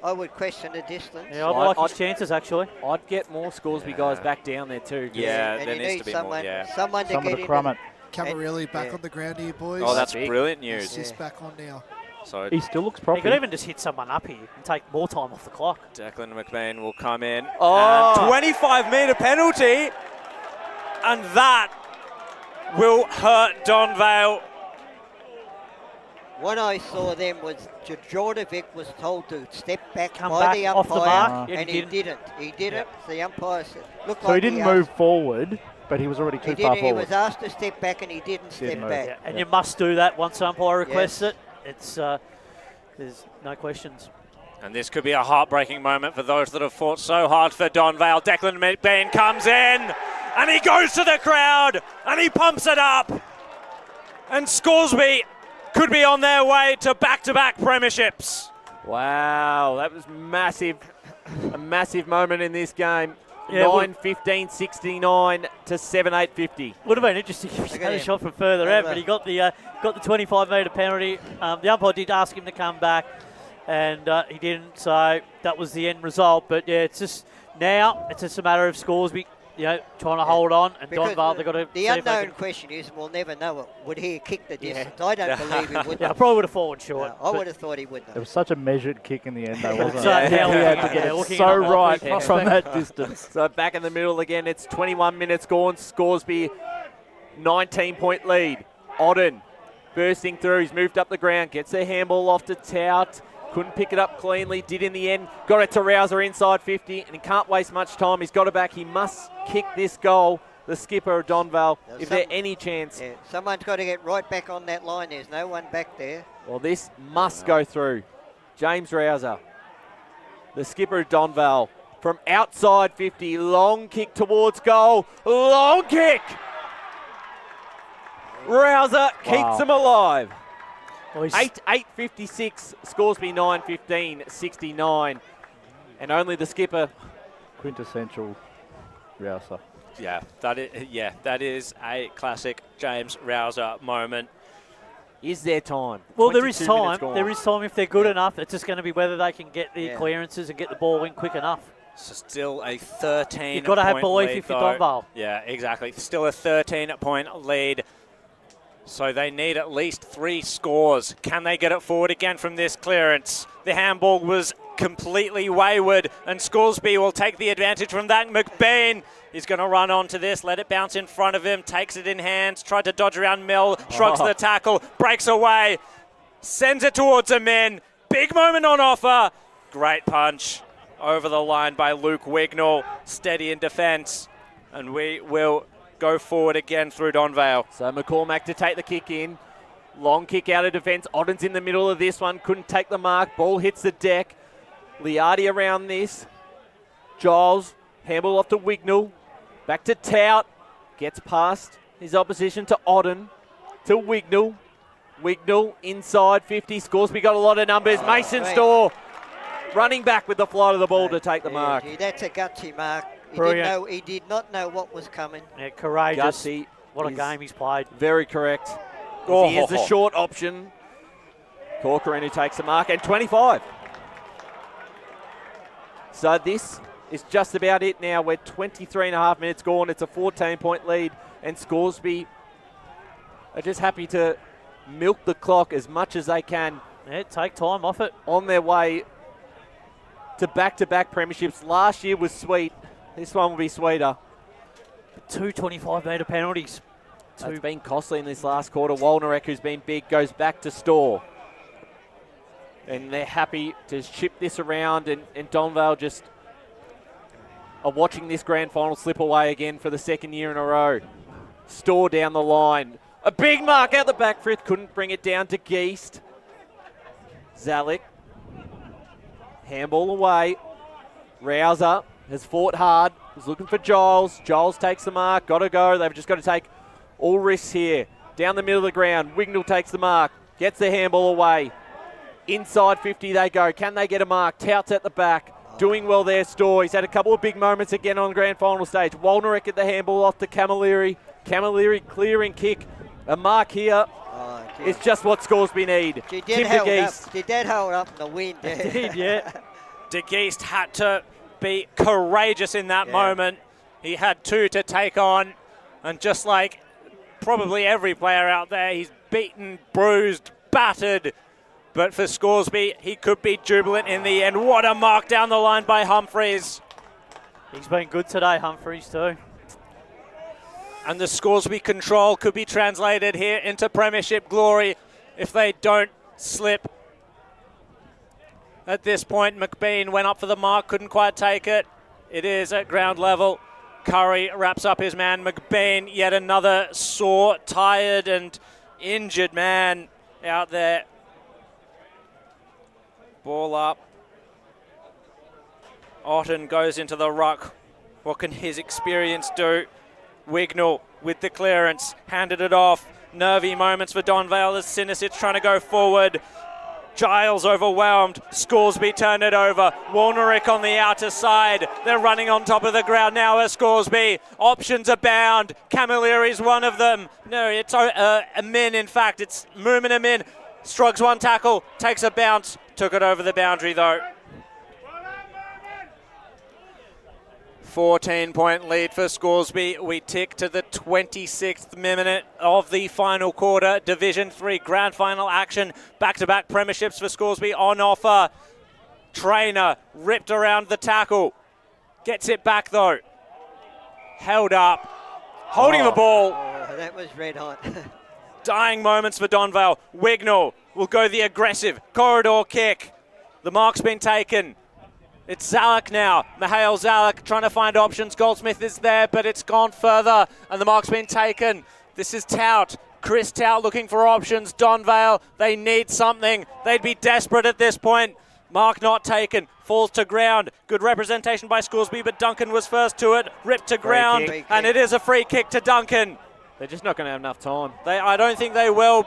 I would question the distance. Yeah, I like his chances, actually. I'd get more Scoresby guys back down there too. Yeah, and there you needs need to be someone, more. Yeah. someone to Someone get to in. crumb it. Camarelli back on the ground here, boys. Oh, that's brilliant news. Assist back on now. So He still looks He proper. could even just hit someone up here and take more time off the clock. Declan McBain will come in. Oh. 25-metre penalty. And that will hurt Donvale. What I saw then was Jordovic was told to step back Come by back the off the umpire, mark, and he didn't. He didn't. The umpire said, looked So like he didn't move forward, but he was already too He far didn't. He forward. was asked to step back, and he didn't step move. back. Yeah, and you must do that once the umpire requests it. It's there's no questions. And this could be a heartbreaking moment for those that have fought so hard for Donvale. Declan McBain comes in, and he goes to the crowd, and he pumps it up. And Scoresby could be on their way to back-to-back premierships. Wow, that was massive. A massive moment in this game. Yeah, 9-15-69 to 7-8-50. Would have been interesting if he had a shot from further out, but he got the 25-metre penalty. The umpire did ask him to come back, and he didn't. So that was the end result. But yeah, it's just now it's just a matter of Scoresby, trying to hold on, and Donvale they've got to. The unknown question is, we'll never know it. Would he have kicked the distance? I don't believe he would. Yeah, I probably would have fallen short. I would have thought he would. It was such a measured kick in the end, though, wasn't it? So, He had to get it so right from that distance. So back in the middle again, it's 21 minutes gone. Scoresby, 19-point lead. Odden bursting through. He's moved up the ground, gets the handball off to Tout. Couldn't pick it up cleanly, did in the end. Got it to Rouser inside 50, and he can't waste much time. He's got it back. He must kick this goal. The skipper of Donvale, if there's any chance. Yeah, someone's got to get right back on that line. There's no one back there. Well, this must go through. James Rouser, the skipper of Donvale, from outside 50, long kick towards goal. Long kick! Rouser keeps him alive. 8-56, Scoresby 9-15-69. And only the skipper. Quintessential Rouser. Yeah, that is a classic James Rouser moment. Is there time? Well, there is 22 minutes time. gone. There is time if they're good enough. It's just going to be whether they can get the clearances and get the ball in quick enough. So still a 13. You've got to have belief lead, if you're though. Donvale. Yeah, exactly. Still a 13-point lead. So they need at least 3 scores. Can they get it forward again from this clearance? The handball was completely wayward, and Scoresby will take the advantage from that. McBain is going to run onto this, let it bounce in front of him, takes it in hands, tried to dodge around Mill, shrugs the tackle, breaks away, sends it towards a man. Big moment on offer. Great punch over the line by Luke Wignall. Steady in defence, and we will go forward again through Donvale. So McCormack to take the kick in. Long kick out of defence. Odden's in the middle of this one. Couldn't take the mark. Ball hits the deck. Liardi around this. Giles. Handball off to Wignall. Back to Tout. Gets past his opposition to Odden. To Wignall. Wignall inside 50. Scoresby got a lot of numbers. Mason Storr running back with the flight of the ball to take the mark. Gee, that's a gutsy mark. He did not know what was coming. Yeah, courageous. Gutsy. What a game he's played. Very correct. He is the short option. Corcoran who takes the mark, and 25. So this is just about it now. We're 23 and a half minutes gone. It's a 14-point lead, and Scoresby are just happy to milk the clock as much as they can. Yeah, take time off it. On their way to back-to-back premierships. Last year was sweet. This one will be sweeter. 2 25-metre penalties. It's been costly in this last quarter. Walnerek, who's been big, goes back to Storr. And they're happy to ship this around, and Donvale just are watching this grand final slip away again for the second year in a row. Storr down the line. A big mark out the back. Frith couldn't bring it down to Geist. Zalik. Handball away. Rouser has fought hard. He's looking for Giles. Giles takes the mark. Got to go. They've just got to take all risks here. Down the middle of the ground. Wignall takes the mark. Gets the handball away. Inside 50 they go. Can they get a mark? Tout's at the back. Doing well there, Storr. He's had a couple of big moments again on the grand final stage. Walnerek at the handball off to Camilleri. Camilleri clearing kick. A mark here. It's just what Scoresby need. Did that hold up in the wind? It did, yeah. De Geest had to be courageous in that moment. He had 2 to take on, and just like probably every player out there, he's beaten, bruised, battered. But for Scoresby, he could be jubilant in the end. What a mark down the line by Humphreys. He's been good today, Humphreys, too. And the Scoresby control could be translated here into premiership glory if they don't slip. At this point, McBean went up for the mark, couldn't quite take it. It is at ground level. Curry wraps up his man. McBean, yet another sore, tired and injured man out there. Ball up. Otten goes into the ruck. What can his experience do? Wignall with the clearance, handed it off. Nervy moments for Donvale as Sinisic trying to go forward. Giles overwhelmed. Scoresby turned it over. Warnerick on the outer side. They're running on top of the ground now as Scoresby. Options abound. Camilleri is one of them. No, it's Amin, in fact. It's Moomin Amin. Strugs one tackle, takes a bounce. Took it over the boundary though. 14-point lead for Scoresby. We tick to the 26th minute of the final quarter. Division 3 grand final action. Back-to-back premierships for Scoresby on offer. Trainer ripped around the tackle. Gets it back though. Held up. Holding the ball. Oh, that was red hot. Dying moments for Donvale. Wignall will go the aggressive corridor kick. The mark's been taken. It's Zalak now. Mihail Zalak trying to find options. Goldsmith is there, but it's gone further, and the mark's been taken. This is Tout. Chris Tout looking for options. Donvale, they need something. They'd be desperate at this point. Mark not taken. Falls to ground. Good representation by Scoresby, but Duncan was first to it. Ripped to ground, and it is a free kick to Duncan. They're just not going to have enough time. I don't think they will.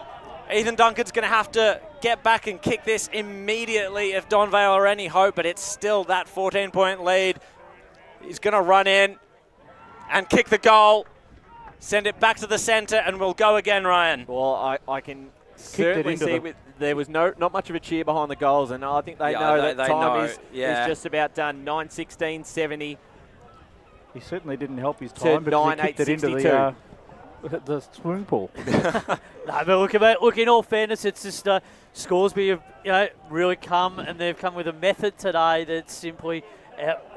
Ethan Duncan's going to have to get back and kick this immediately if Donvale are any hope, but it's still that 14-point lead. He's going to run in and kick the goal, send it back to the centre, and we'll go again, Ryan. Well, I can certainly see there was not much of a cheer behind the goals, and I think they know that time is just about done. 9:16:70. He certainly didn't help his time, but he kicked it into the swimming pool. No, but look, in all fairness, it's just Scoresby have really come, and they've come with a method today that's simply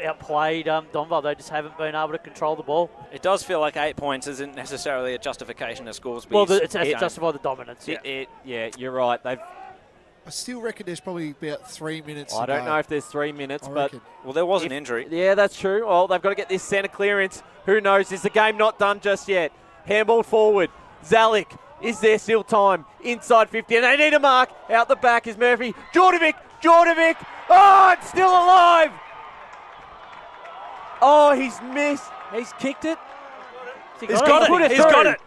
outplayed Donvale. They just haven't been able to control the ball. It does feel like 8 points isn't necessarily a justification of Scoresby. Well, it's justified the dominance. Yeah, you're right. I still reckon there's probably about 3 minutes. I don't know if there's 3 minutes, but there was an injury. Yeah, that's true. Well, they've got to get this centre clearance. Who knows? Is the game not done just yet? Handball forward. Zalik. Is there still time? Inside 50, and they need a mark. Out the back is Murphy. Jordovic. Oh, it's still alive. Oh, he's missed. He's kicked it. He's got it.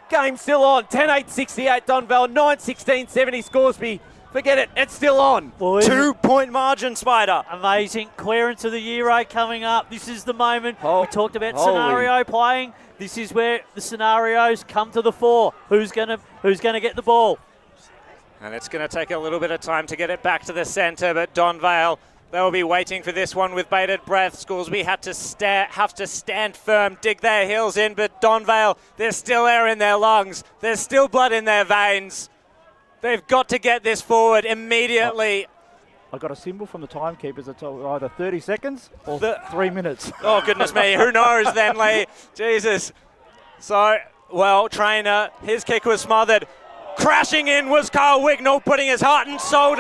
Game still on. 10:08:68 Donvale. 9:16:70 Scoresby. Forget it. It's still on. Well, 2-point margin, Spider. Amazing clearance of the Euro coming up. This is the moment. We talked about scenario playing. This is where the scenarios come to the fore. Who's gonna get the ball? And it's going to take a little bit of time to get it back to the centre, but Donvale, they'll be waiting for this one with bated breath. Scoresby have to stand firm, dig their heels in, but Donvale, there's still air in their lungs. There's still blood in their veins. They've got to get this forward immediately. I got a symbol from the timekeepers that told either 30 seconds or 3 minutes. Oh, goodness me. Who knows then, Lee? Jesus. So, Trainer, his kick was smothered. Crashing in was Carl Wignall, putting his heart and soul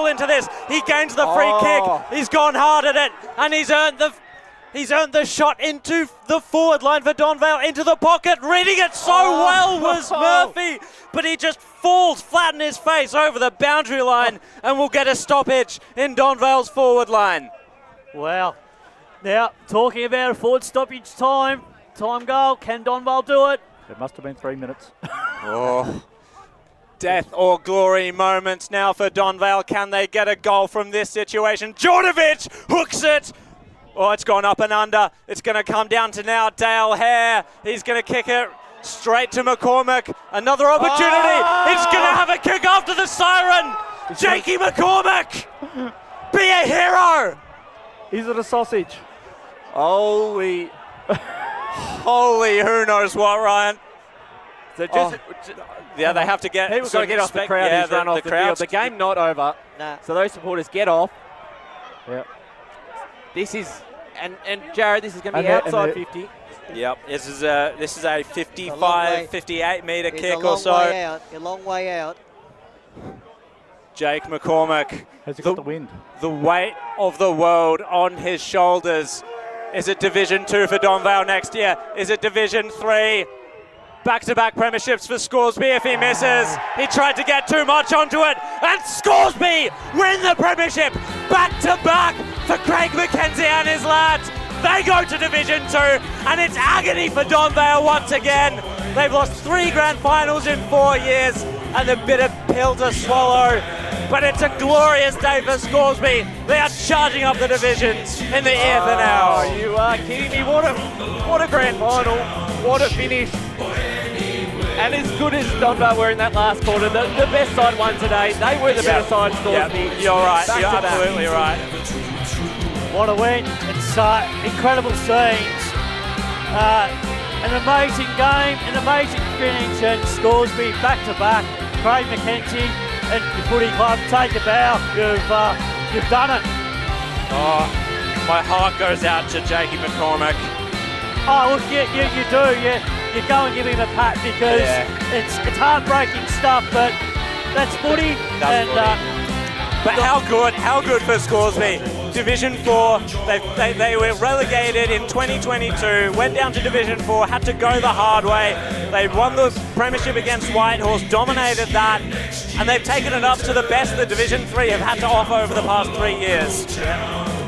into this. He gains the free kick. He's gone hard at it, and he's earned the shot into the forward line for Donvale, into the pocket. Reading it so well was Murphy, but he just falls flat in his face over the boundary line, and we'll get a stoppage in Donvale's forward line. Wow. Now, talking about a forward stoppage time goal, can Donvale do it? It must have been 3 minutes. Death or glory moments now for Donvale. Can they get a goal from this situation? Jordovic hooks it. Oh, it's gone up and under. It's going to come down to now Dale Hare. He's going to kick it straight to McCormick. Another opportunity. It's going to have a kick after the siren. Jakey McCormick. Be a hero! Is it a sausage? Holy, who knows what, Ryan? So they have to get. People got to get off the crowd who's run off the field. The game not over. Nah. So those supporters get off. Yep. This is, and Jared, this is going to be outside 50. Yep, this is a 55, 58 metre kick a long or so. Way out, a long way out. Jake McCormack. Has he got the wind? The weight of the world on his shoulders. Is it Division 2 for Donvale next year? Is it Division 3? Back-to-back premierships for Scoresby if he misses. He tried to get too much onto it, and Scoresby win the premiership back-to-back for Craig McKenzie and his lads. They go to Division 2, and it's agony for Donvale once again. They've lost 3 grand finals in 4 years, and a bitter pill to swallow. But it's a glorious day for Scoresby. They are charging up the divisions in the EFNL. Oh, you are kidding me. What a grand final. What a finish. And as good as Donvale were in that last quarter, the best side won today. They were the better side, Scoresby. Yep. You're right. You're absolutely right. What a win. It's incredible scenes. An amazing game, an amazing finish, and Scoresby back-to-back. Craig McKenzie and your footy club, take a bow. You've done it. Oh, my heart goes out to Jakey McCormack. Oh, look, you do. You go and give him a pat because it's heartbreaking stuff, but that's footy. But how good for Scoresby. Division 4, they were relegated in 2022, went down to Division 4, had to go the hard way. They won the premiership against Whitehorse, dominated that, and they've taken it up to the best the Division 3 have had to offer over the past 3 years.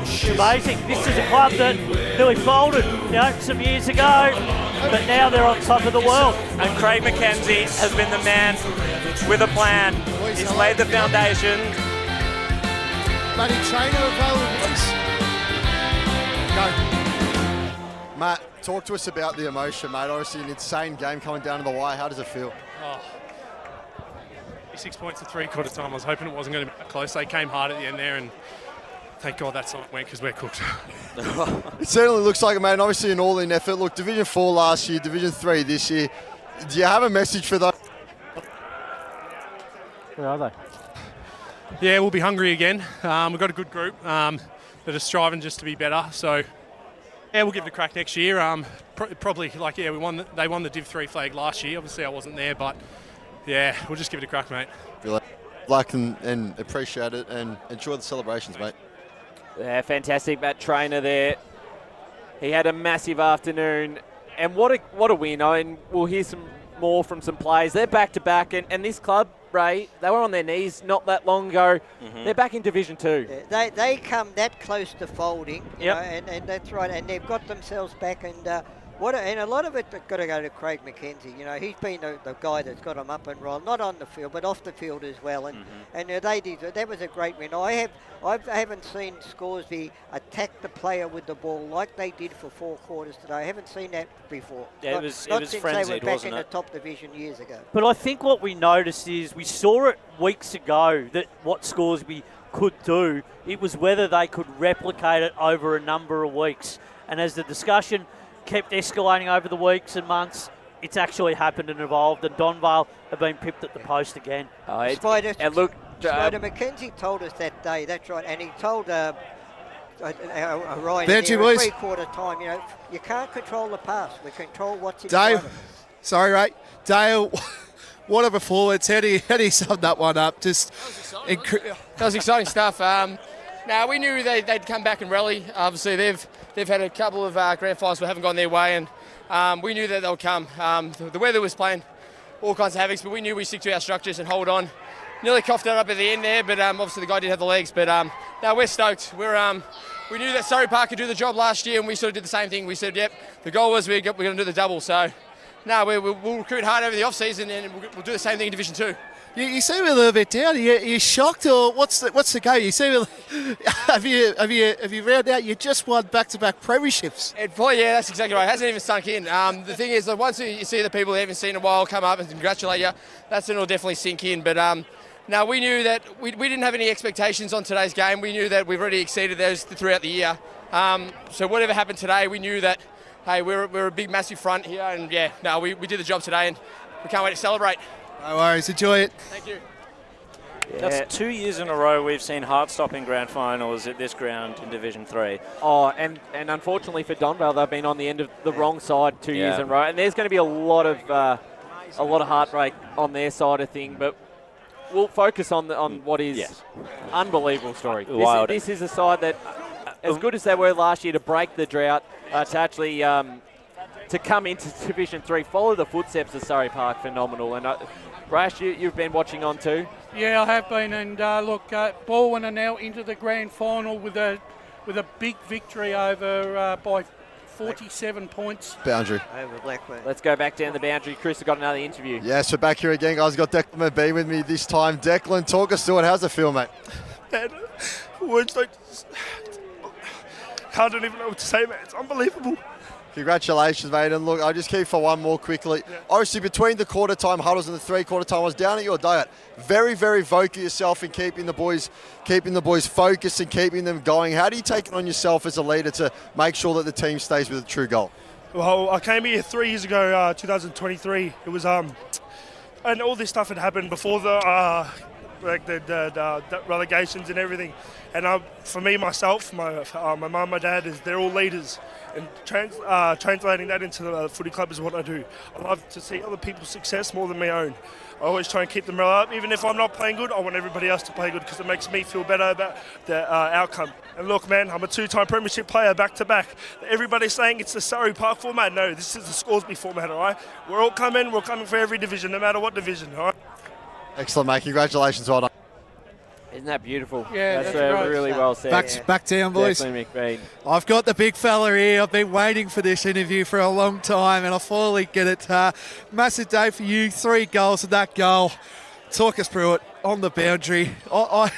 It's amazing. This is a club that nearly folded, some years ago, but now they're on top of the world. And Craig McKenzie has been the man with a plan. He's laid the foundation. Buddy Trainer available, please. Go. Matt, talk to us about the emotion, mate. Obviously an insane game coming down to the wire. How does it feel? 6 points at 3/4 time. I was hoping it wasn't going to be close. They came hard at the end there, and thank God that's not went because we're cooked. It certainly looks like it, mate. And obviously an all-in effort. Look, Division 4 last year, Division 3 this year. Do you have a message for those? Where are they? Yeah, we'll be hungry again. We've got a good group that are striving just to be better. So, yeah, we'll give it a crack next year. Probably, they won the Div 3 flag last year. Obviously, I wasn't there, but yeah, we'll just give it a crack, mate. Good luck and appreciate it and enjoy the celebrations, mate. Yeah, fantastic. Matt Trainer there. He had a massive afternoon, and what a win. I mean, we'll hear some more from some players. They're back-to-back, and this club, Ray, they were on their knees not that long ago. Mm-hmm. They're back in Division 2. Yeah, they come that close to folding, you know, and that's right, and they've got themselves back, and and a lot of it got to go to Craig McKenzie. You know, he's been the guy that's got them up and rolling, not on the field, but off the field as well. And they did. That was a great win. I haven't seen Scoresby attack the player with the ball like they did for 4 quarters today. I haven't seen that before. Yeah, not it was since frenzied, they were back wasn't in it? the top division years ago. But I think what we noticed is we saw it weeks ago that what Scoresby could do. It was whether they could replicate it over a number of weeks. And as the discussion kept escalating over the weeks and months, it's actually happened and evolved, and Donvale have been pipped at the post again. Spider McKenzie told us that day, that's right, and he told Ryan at 3/4 time, you know, you can't control the pass, we control what's in front of us. Sorry, Ray. Dale, what a performance. How do you sum that one up? Just that was exciting stuff. Now we knew they'd come back and rally. Obviously, they've had a couple of grand finals that haven't gone their way, and we knew that they'll come. The weather was playing all kinds of havocs, but we knew we'd stick to our structures and hold on. Nearly coughed it up at the end there, but obviously the guy did have the legs. But now we're stoked. We knew that Surrey Park could do the job last year, and we sort of did the same thing. We said, yep, the goal was we're going to do the double. So now we'll recruit hard over the off season, and we'll do the same thing in Division 2. You seem a little bit down. Are you shocked, or what's the go? You seem have you round out? You just won back-to-back premierships. Yeah, that's exactly right. It hasn't even sunk in. The thing is, once you see the people you haven't seen in a while come up and congratulate you, that's when it'll definitely sink in. But Now, we knew that we didn't have any expectations on today's game. We knew that we've already exceeded those throughout the year. So whatever happened today, we knew that, hey, we're a big, massive front here. And, we did the job today, and we can't wait to celebrate. No worries. Enjoy it. Thank you. Yeah. That's 2 years in a row we've seen heart-stopping grand finals at this ground in Division 3. Oh, and unfortunately for Donvale, they've been on the end of the wrong side 2 years in a row, and there's going to be a lot of heartbreak on their side of thing. But we'll focus on what is unbelievable story. This is a side that, as good as they were last year to break the drought, to actually to come into Division 3, follow the footsteps of Surrey Park, phenomenal. And Brash, you've been watching on too. Yeah, I have been, and Baldwin are now into the grand final with a big victory over by 47 points. Boundary. Over Blackburn. Let's go back down the boundary. Chris, I've got another interview. Yes, we're back here again, guys. Got Declan McBee with me this time. Declan, talk us through it. How's it feel, mate? Man, words don't... I don't even know what to say, mate. It's unbelievable. Congratulations, mate. And look, I'll just keep for one more quickly. Yeah. Obviously, between the quarter time huddles and the 3/4 time, I was down at your diet. Very, very vocal yourself in keeping the boys focused and keeping them going. How do you take it on yourself as a leader to make sure that the team stays with a true goal? Well, I came here 3 years ago, 2023. It was, and all this stuff had happened before the relegations and everything. And for me, myself, my mum, my dad, they're all leaders. And translating that into the footy club is what I do. I love to see other people's success more than my own. I always try and keep them up. Even if I'm not playing good, I want everybody else to play good because it makes me feel better about the outcome. And look, man, I'm a 2-time premiership player back-to-back. Everybody's saying it's the Surrey Park format. No, this is the Scoresby format, all right? We're coming for every division, no matter what division, all right? Excellent, mate. Congratulations, well done. Isn't that beautiful? Yeah, that's really well said. Back down, boys. Definitely McBean. I've got the big fella here. I've been waiting for this interview for a long time, and I finally get it. Massive day for you. 3 goals and that goal. Talk us through it on the boundary. I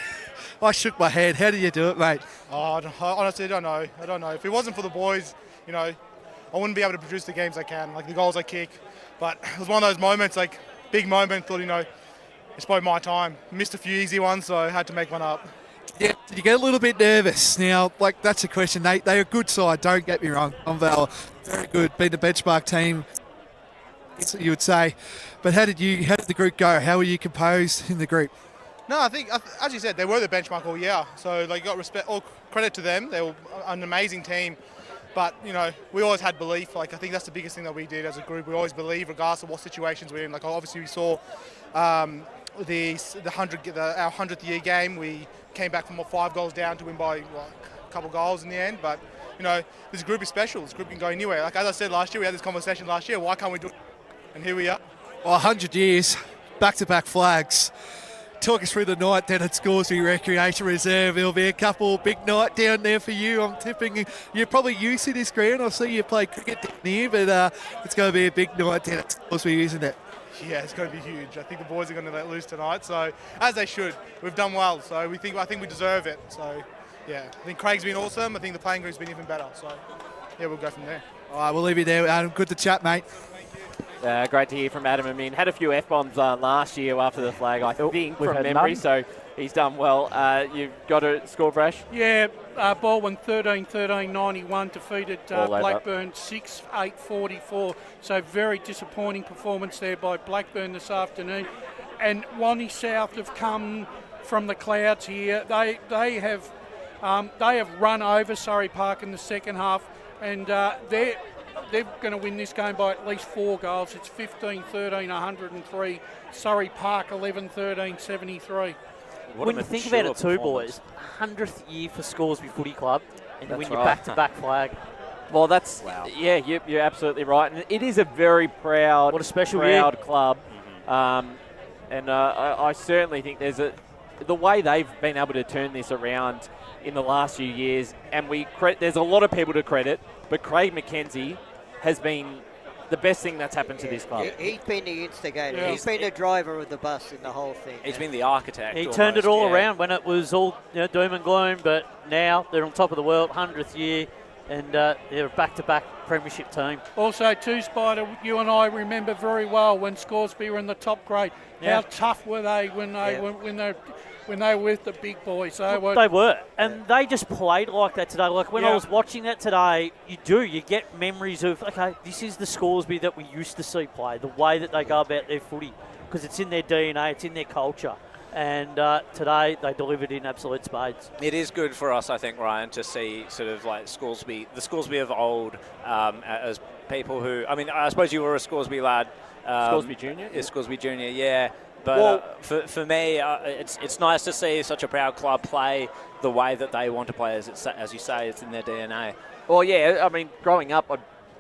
shook my head. How did you do it, mate? Oh, honestly, I don't know. If it wasn't for the boys, I wouldn't be able to produce the games I can, like the goals I kick. But it was one of those moments, like big moment. Thought, it's probably my time. Missed a few easy ones, so I had to make one up. Yeah, did you get a little bit nervous? Now, that's a question. They're a good side, don't get me wrong. Donvale, very good, been the benchmark team, you would say. But how did the group go? How were you composed in the group? No, I think, as you said, they were the benchmark all year. So, got respect, all credit to them. They were an amazing team. But, we always had belief. I think that's the biggest thing that we did as a group. We always believe, regardless of what situations we're in. Obviously, we saw our 100th year game. We came back from 5 goals down to win by a couple goals in the end. But, this group is special. This group can go anywhere. As I said last year, we had this conversation last year. Why can't we do it? And here we are. Well, 100 years, back-to-back flags. Talk us through the night down at Scoresby Recreation Reserve. There'll be a couple big night down there for you. I'm tipping you're probably used to this ground. I see you play cricket down here, but it's going to be a big night down at Scoresby, isn't it? Yeah, it's going to be huge. I think the boys are going to let loose tonight, so as they should. We've done well, so I think we deserve it. So, yeah, I think Craig's been awesome. I think the playing group's been even better. So, yeah, we'll go from there. All right, we'll leave you there, Adam. Good to chat, mate. Great to hear from Adam. Had a few F-bombs last year after the flag, I think, from memory, none. So he's done well. You've got a score, Brash? Yeah, Baldwin 13-91 defeated Blackburn 6-8-44. So very disappointing performance there by Blackburn this afternoon. And Wani South have come from the clouds here. They have run over Surrey Park in the second half, and they're going to win this game by at least 4 goals. It's 15-13, 103. Surrey Park 11-13, 73. When you think about it too, boys, 100th year for Scoresby Footy Club, and you win your back-to-back flag. Well, you're absolutely right. And it is a very proud, club. And I certainly think the way they've been able to turn this around in the last few years, and there's a lot of people to credit, but Craig McKenzie has been the best thing that's happened to this club. He's been the instigator. Yeah. He's been the driver of the bus in the whole thing. He's been the architect. He turned it all around when it was all doom and gloom, but now they're on top of the world, 100th year. And they're a back-to-back premiership team. Also, too, Spider, you and I remember very well when Scoresby were in the top grade. Yeah. How tough were they when they were with the big boys? They were, and they just played like that today. Like when I was watching that today, you get memories of, okay, this is the Scoresby that we used to see play, the way that they go about their footy, because it's in their DNA, it's in their culture. And today they delivered in absolute spades. It is good for us, I think, Ryan, to see sort of like Scoresby, the Scoresby of old, as people who, I mean, I suppose you were a Scoresby lad. Scoresby Junior? Yeah, Scoresby Junior, yeah. But for me, it's nice to see such a proud club play the way that they want to play. As you say, it's in their DNA. Well, yeah, I mean, growing up,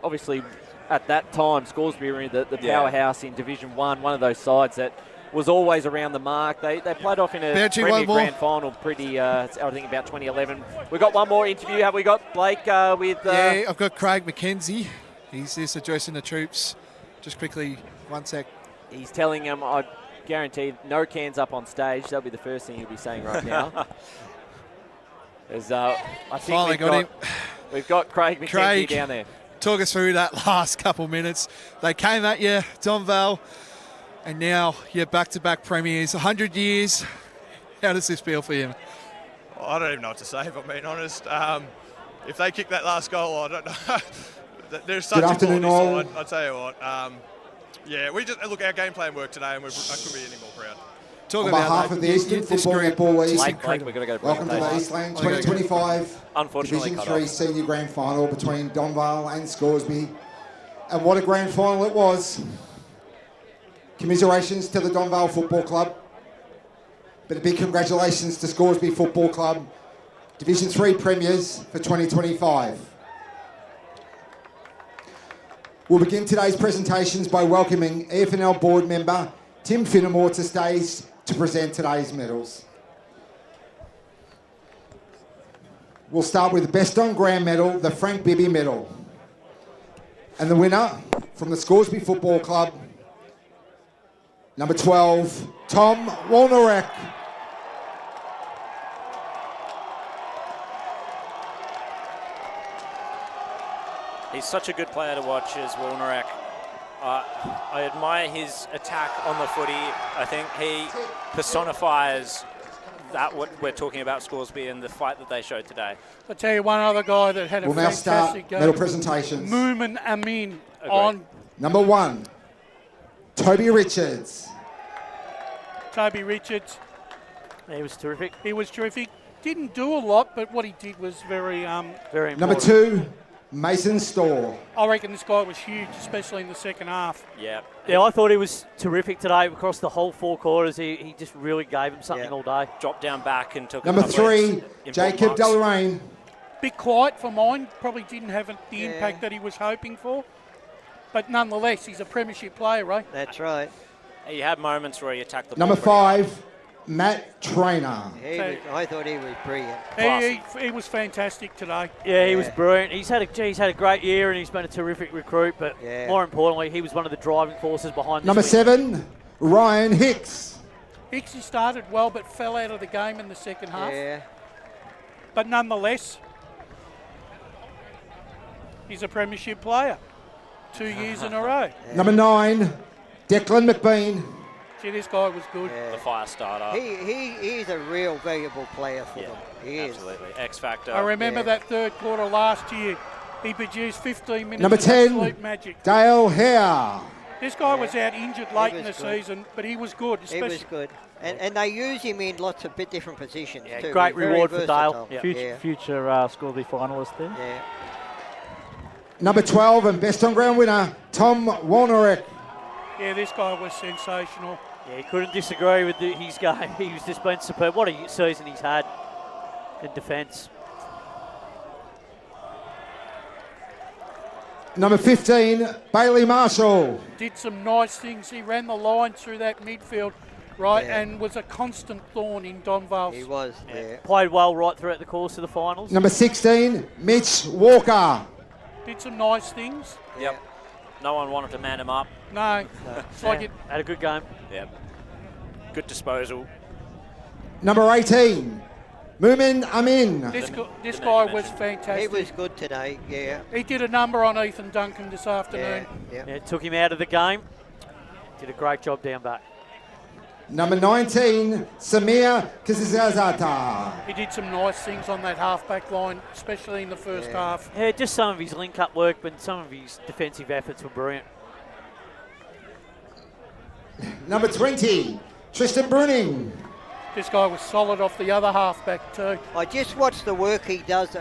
obviously at that time, Scoresby were in the powerhouse in Division 1, one of those sides that was always around the mark. They played off in a Premier Grand Final pretty, I think, about 2011. We've got one more interview. Have we got Blake with... yeah, I've got Craig McKenzie. He's just addressing the troops. Just quickly, one sec. He's telling them, I guarantee, no cans up on stage. That'll be the first thing he'll be saying right now. As, I think we've got Craig McKenzie down there. Talk us through that last couple minutes. They came at you, Donvale, and now you're back-to-back premiers, 100 years. How does this feel for you? Well, I don't even know what to say, if I'm being honest. If they kick that last goal, I don't know. There's such a quality side, I'll tell you what. Yeah, our game plan worked today, and I couldn't be any more proud. On behalf of the Eastern Football Netball League, welcome to the Eastland 2025 Division 3 Senior Grand Final between Donvale and Scoresby. And what a grand final it was. Commiserations to the Donvale Football Club, but a big congratulations to Scoresby Football Club, Division 3 Premiers for 2025. We'll begin today's presentations by welcoming EFNL board member Tim Finnemore to stage to present today's medals. We'll start with the Best on Ground medal, the Frank Bibby medal. And the winner from the Scoresby Football Club, number 12, Tom Walnerek. He's such a good player to watch as Walnerek. I admire his attack on the footy. I think he personifies that what we're talking about Scoresby and the fight that they showed today. I'll tell you one other guy that had a fantastic game. Medal presentations. Moomin Amin on. Number 1, Toby Richards. Toby Richards. He was terrific. He was terrific. Didn't do a lot, but what he did was very important. Number 2, Mason Storr. I reckon this guy was huge, especially in the second half. Yeah, I thought he was terrific today across the whole 4 quarters. He just really gave him something all day. Dropped down back and took Number 3, Jacob Deloraine. Bit quiet for mine. Probably didn't have the impact that he was hoping for. But nonetheless, he's a premiership player, right? That's right. He had moments where he attacked the Number ball. 5, Matt Trainer. I thought he was brilliant. He was fantastic today. Yeah, he was brilliant. He's had a great year and he's been a terrific recruit. But more importantly, he was one of the driving forces behind this Number win. 7, Ryan Hicks. Hicks, he started well, but fell out of the game in the second half. Yeah. But nonetheless, he's a premiership player. 2 years in a row. Number 9, Declan McBean. Gee, this guy was good. The fire starter. He's a real valuable player for them. He is. Absolutely. X factor. I remember that third quarter last year. He produced 15 minutes Number of 10, absolute magic. Dale Hare. This guy was out injured late in the season, but he was good. He was good. And they use him in lots of different positions too. Great Very reward for versatile. Dale. Future Scoresby finalist there. Yeah. Number 12 and Best on Ground winner, Tom Walnerek. Yeah, this guy was sensational. Yeah, he couldn't disagree with his game. He's just been superb. What a season he's had in defence. Number 15, Bailey Marshall. Did some nice things. He ran the line through that midfield, right, and was a constant thorn in Donvale. He was, Played well right throughout the course of the finals. Number 16, Mitch Walker. Did some nice things. Yep. No one wanted to man him up. No. It's like it. Had a good game. Yep. Good disposal. Number 18, Mumin Amin. This guy was fantastic. He was good today, yeah. He did a number on Ethan Duncan this afternoon. Yeah, took him out of the game. Did a great job down back. Number 19, Samir Kizizazata. He did some nice things on that half-back line, especially in the first half. Yeah, just some of his link-up work, but some of his defensive efforts were brilliant. Number 20, Tristan Bruning. This guy was solid off the other half-back too. I just watch the work he does,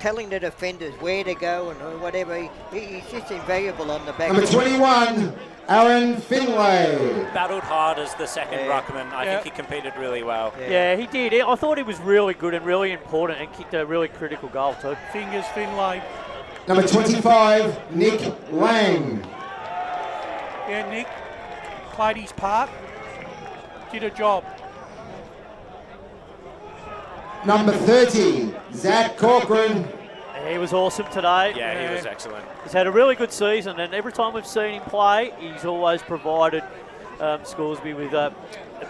telling the defenders where to go and whatever. He's just invaluable on the back. Number 21, Aaron Finlay. Battled hard as the second ruckman. I think he competed really well. Yeah, he did. I thought he was really good and really important and kicked a really critical goal too. Fingers Finlay. Number 25, Nick Lang. Yeah, Nick played his part, did a job. Number 30, Zach Corcoran. He was awesome today. Yeah, he was excellent. He's had a really good season, and every time we've seen him play, he's always provided Scoresby with a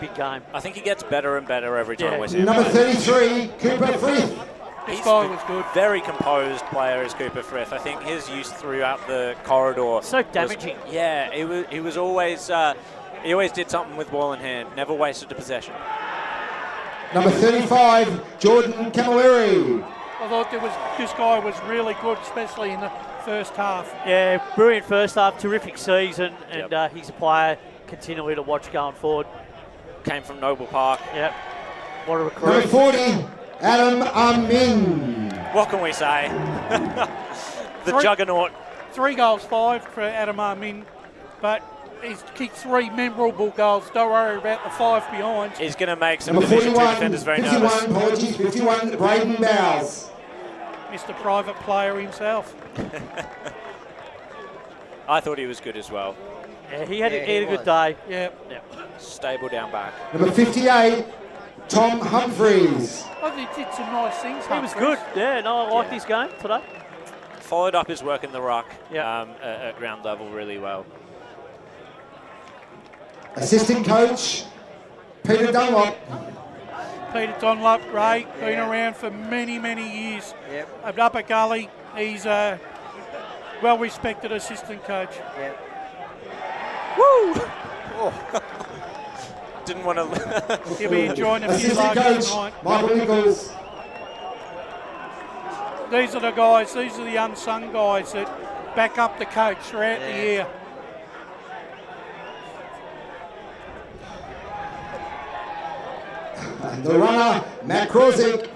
big game. I think he gets better and better every time we see him. Number 33, Cooper Frith. This guy was good. Very composed player is Cooper Frith. I think his use throughout the corridor. So damaging. He was always. He always did something with ball in hand. Never wasted a possession. Number 35, Jordan Camilleri. I thought this guy was really good, especially in the first half. Yeah, brilliant first half, terrific season, and he's a player continually to watch going forward. Came from Noble Park. Yep. What a recruit. Number 40, Adam Amin. What can we say? The juggernaut. 3 goals, 5 for Adam Amin, but he's kicked 3 memorable goals. Don't worry about the 5 behind. He's going to make some Number Division 2 41, defenders very 51, nervous. apologies, 51, Braden Bowles. Mr. Private Player himself. I thought he was good as well. Yeah, he had a good day. Yeah. Stable down back. Number 58, Tom Humphreys. I think he did some nice things. He was good. Yeah, no, I liked his game today. Followed up his work in the ruck at ground level really well. Assistant coach, Peter Dunlop. Peter Dunlop, great, been around for many, many years. Yep. At Upper Gully, he's a well-respected assistant coach. Yep. Woo! Oh. Didn't want to... He'll be enjoying a few Assistant larges coach, tonight. Michael Nichols. These are the guys, these are the unsung guys that back up the coach throughout the year. And the runner, Matt Krosick.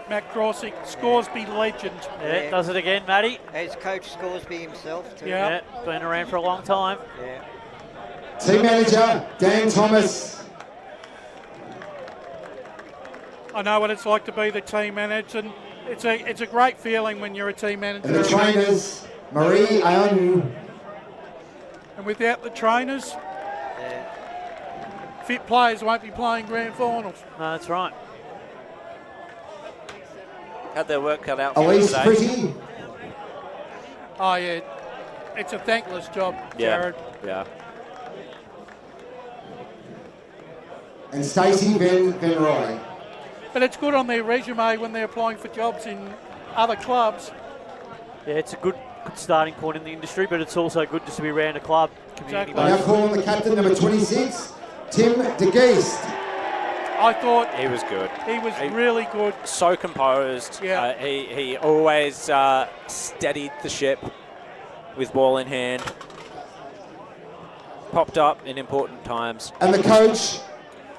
Matt Krosick, Scoresby legend. Yeah, does it again, Matty. As Coach Scoresby himself too. Yeah. Been around for a long time. Yeah. Team manager, Dan Thomas. I know what it's like to be the team manager, and it's a great feeling when you're a team manager. And the trainers, Marie Ionu. And without the trainers, fit players won't be playing grand finals. No, that's right. Had their work cut out for them Elise today. Pretty. Oh yeah, it's a thankless job, Jared. Yeah. And Stacey Van Roy. But it's good on their resume when they're applying for jobs in other clubs. Yeah, it's a good starting point in the industry, but it's also good just to be around a club, community Now based. calling the captain, number 26, Tim De Geest. I thought He was good. he was really good. So composed. Yeah. He always steadied the ship with ball in hand. Popped up in important times. And the coach,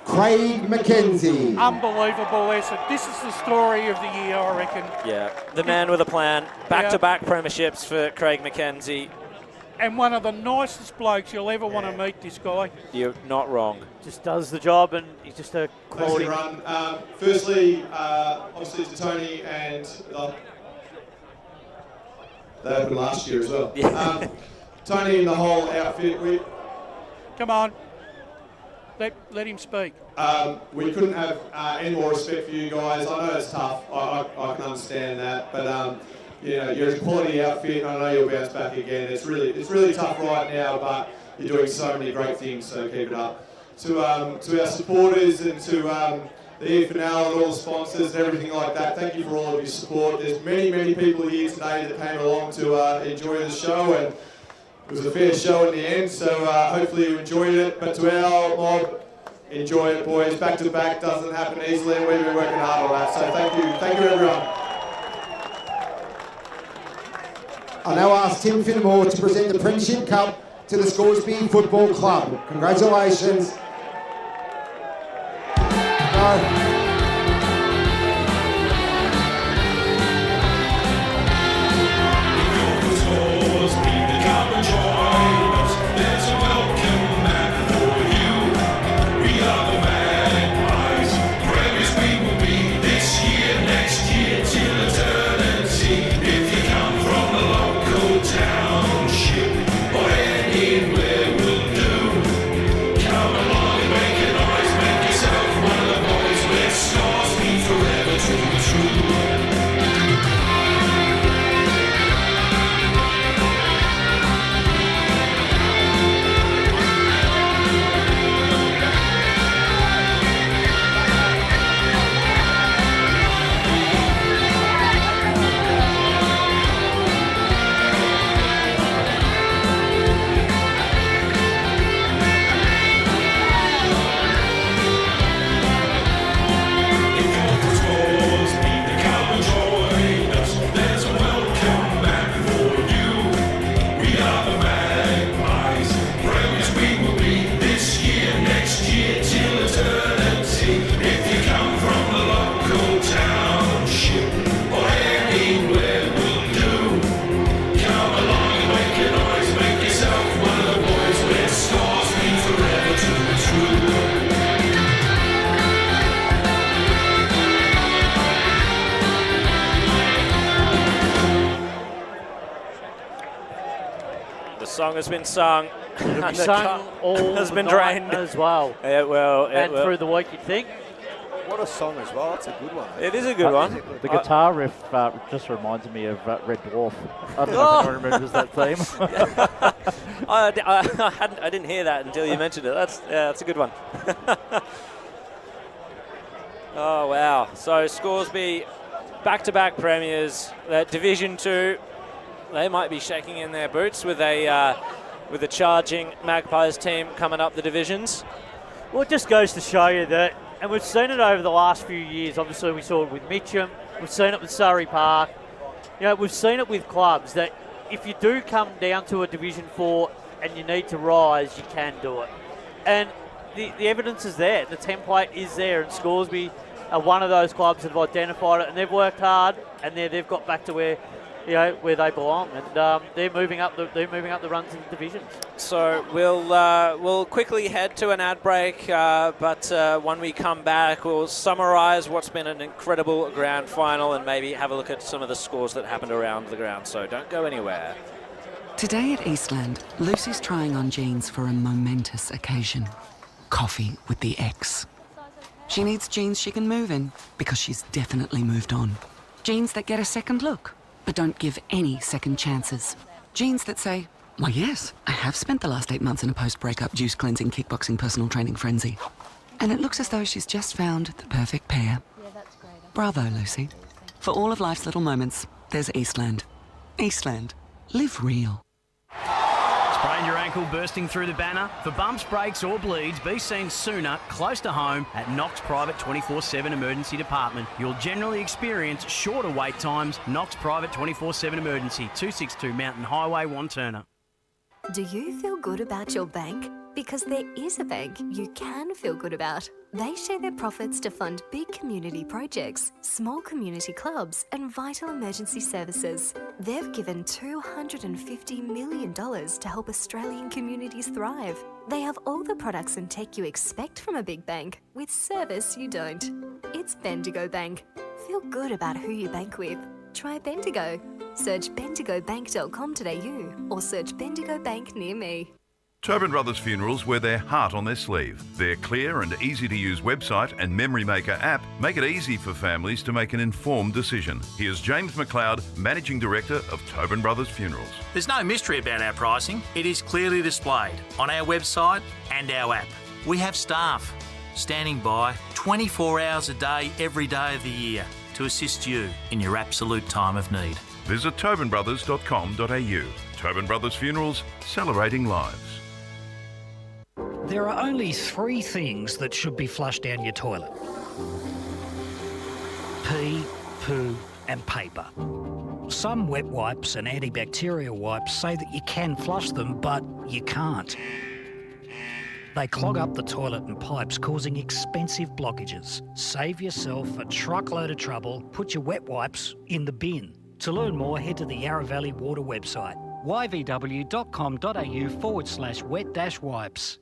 Craig McKenzie. Unbelievable effort. This is the story of the year, I reckon. Yeah, the man with a plan. Back-to-back premierships for Craig McKenzie. And one of the nicest blokes you'll ever want to meet, this guy. You're not wrong. Just does the job, and he's just a quality. Thanks, everyone. Firstly, obviously to Tony, and they happened last year as well. Yeah. Tony and the whole outfit, Come on. Let him speak. we couldn't have any more respect for you guys. I know it's tough. I can understand that, but you know, you're a quality outfit. I know you'll bounce back again. It's really tough right now, but you're doing so many great things. So keep it up. To our supporters and to the EFNL and all the sponsors and everything like that. Thank you for all of your support. There's many people here today that came along to enjoy the show, and it was a fair show in the end, so hopefully you enjoyed it. But to our mob, enjoy it, boys. Back to back doesn't happen easily, and we've been working hard on that. So thank you everyone. I now ask Tim Finnemore to present the Premiership Cup to the Scoresby Football Club. Congratulations. Song has been sung. It'll be sung all has been night drained as well. It will. And through the week, you'd think. What a song as well. That's a good one. It is a good one. The guitar riff just reminds me of Red Dwarf. I don't know if anyone remembers that theme. I didn't hear that until you mentioned it. That's a good one. Oh wow! So Scoresby, back-to-back premiers, Division 2. They might be shaking in their boots with a charging Magpies team coming up the divisions. Well, it just goes to show you that, and we've seen it over the last few years. Obviously, we saw it with Mitcham. We've seen it with Surrey Park. You know, we've seen it with clubs that if you do come down to a Division 4 and you need to rise, you can do it. And the evidence is there. The template is there, and Scoresby are one of those clubs that have identified it, and they've worked hard, and they've got back to where they belong, and they're moving up the runs in the divisions. So we'll quickly head to an ad break, but when we come back, we'll summarise what's been an incredible grand final and maybe have a look at some of the scores that happened around the ground. So don't go anywhere. Today at Eastland, Lucy's trying on jeans for a momentous occasion. Coffee with the ex. She needs jeans she can move in because she's definitely moved on. Jeans that get a second look, but don't give any second chances. Jeans that say, why yes, I have spent the last 8 months in a post-breakup juice cleansing, kickboxing, personal training frenzy. And it looks as though she's just found the perfect pair. Yeah, that's great. Bravo, Lucy. For all of life's little moments, there's Eastland. Eastland. Live real. Sprained your ankle bursting through the banner? For bumps, breaks or bleeds, be seen sooner, close to home, at Knox Private 24/7 Emergency Department. You'll generally experience shorter wait times. Knox Private 24/7 Emergency, 262 Mountain Highway, Wanturna. Do you feel good about your bank? Because there is a bank you can feel good about. They share their profits to fund big community projects, small community clubs, and vital emergency services. They've given $250 million to help Australian communities thrive. They have all the products and tech you expect from a big bank, with service you don't. It's Bendigo Bank. Feel good about who you bank with. Try Bendigo. Search bendigobank.com.au or search Bendigo Bank near me. Tobin Brothers Funerals wear their heart on their sleeve. Their clear and easy-to-use website and Memory Maker app make it easy for families to make an informed decision. Here's James McLeod, Managing Director of Tobin Brothers Funerals. There's no mystery about our pricing. It is clearly displayed on our website and our app. We have staff. standing by 24 hours a day, every day of the year to assist you in your absolute time of need. Visit tobinbrothers.com.au. Tobin Brothers Funerals, celebrating lives. There are only 3 things that should be flushed down your toilet: pee, poo and paper. Some wet wipes and antibacterial wipes say that you can flush them, but you can't. They clog up the toilet and pipes, causing expensive blockages. Save yourself a truckload of trouble. Put your wet wipes in the bin. To learn more, head to the Yarra Valley Water website, yvw.com.au/wet-wipes.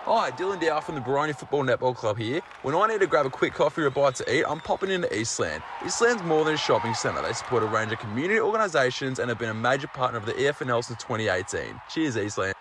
Hi, Dylan Dow from the Baroni Football Netball Club here. When I need to grab a quick coffee or a bite to eat, I'm popping into Eastland. Eastland's more than a shopping centre. They support a range of community organisations and have been a major partner of the EFNL since 2018. Cheers, Eastland.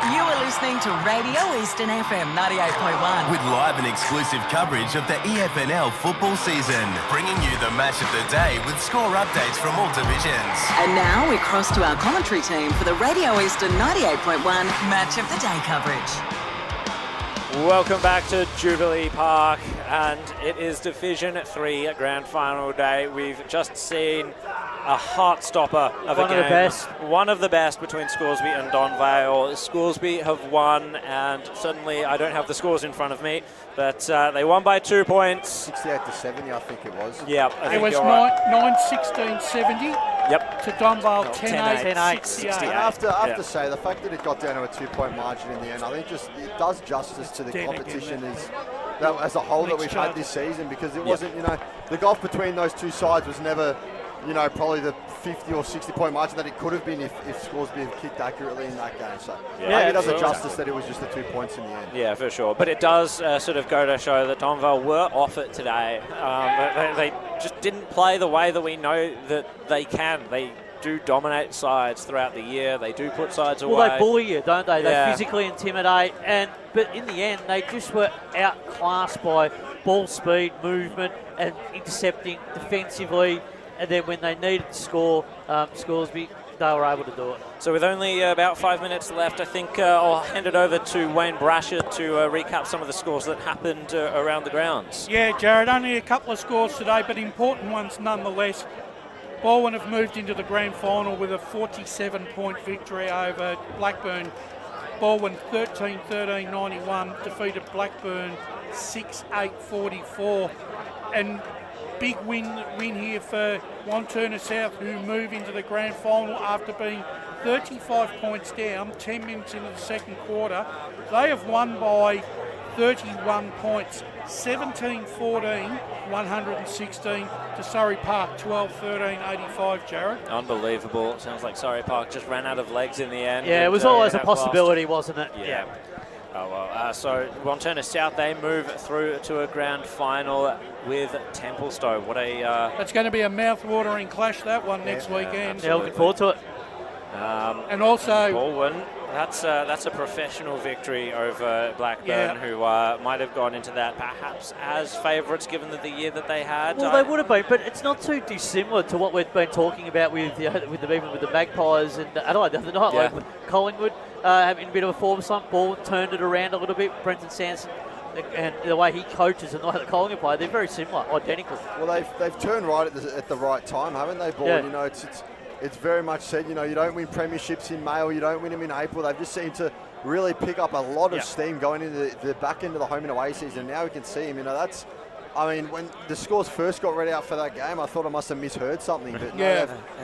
You are listening to Radio Eastern FM 98.1. With live and exclusive coverage of the EFNL football season, bringing you the match of the day with score updates from all divisions. And now we cross to our commentary team for the Radio Eastern 98.1 Match of the Day coverage. Welcome back to Jubilee Park, and it is Division 3 Grand Final day. We've just seen a heart stopper of a game. One of the best. One of the best between Scoresby and Donvale. Scoresby have won, and suddenly I don't have the scores in front of me, but they won by 2 points. 68-70, I think it was. Yeah, it was 9-16-70. Yep. To Donvale, 10-8. 68. I have to say, the fact that it got down to a 2-point margin in the end, I think just it does justice to the competition as a whole that we've had this season, because it wasn't, the gulf between those two sides was never, probably the 50 or 60 point margin that it could have been if Scoresby had kicked accurately in that game. So it does a justice that it was just the 2 points in the end. Yeah, for sure. But it does sort of go to show that Donvale were off it today. They just didn't play the way that we know that they can. They do dominate sides throughout the year. They do put sides away. Well, they bully you, don't they? They physically intimidate. But in the end, they just were outclassed by ball speed, movement, and intercepting defensively. And then when they needed to score, Scoresby, they were able to do it. So with only about 5 minutes left, I think I'll hand it over to Wayne Brasher to recap some of the scores that happened around the grounds. Yeah, Jared, only a couple of scores today, but important ones nonetheless. Baldwin have moved into the grand final with a 47-point victory over Blackburn. Baldwin 13-13-91, defeated Blackburn 6-8-44. And big win here for Wanturna South, who move into the grand final after being 35 points down 10 minutes into the second quarter. They have won by 31 points, 17-14, 116 to Surrey Park, 12-13-85, Jared. Unbelievable. Sounds like Surrey Park just ran out of legs in the end. Yeah, it was always a possibility, wasn't it? Yeah. Oh, well, so Wanturna South, they move through to a grand final with Templestowe. What a... That's going to be a mouth-watering clash, that one, next weekend. Yeah, looking forward to it. And also... Baldwin, that's a professional victory over Blackburn, who might have gone into that perhaps as favourites given the year that they had. Well, they would have been, but it's not too dissimilar to what we've been talking about with even with the Magpies and Adelaide the other night, like with Collingwood having a bit of a form slump. Baldwin turned it around a little bit. Brenton Sanson, and the way he coaches and the way the Collingwood play, they're very similar, identical. Well, they've turned right at the right time, haven't they, Baldwin? Yeah. It's very much said, you don't win premierships in May or you don't win them in April. They've just seemed to really pick up a lot of steam going into the back end of the home and away season. Now we can see him, when the scores first got read out for that game, I thought I must have misheard something. But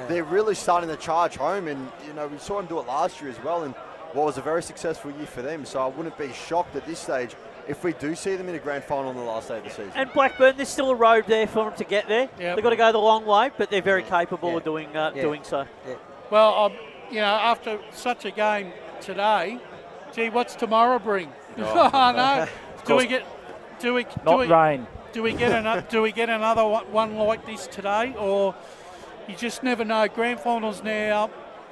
they're really starting to charge home, and we saw them do it last year as well, and what was a very successful year for them. So I wouldn't be shocked at this stage if we do see them in a grand final on the last day of the season. And Blackburn, there's still a road there for them to get there. Yep. They've got to go the long way, but they're very capable of doing so. Yeah. Well, after such a game today, gee, what's tomorrow bring? Oh, no. Do we get another one like this today, or you just never know? Grand finals now,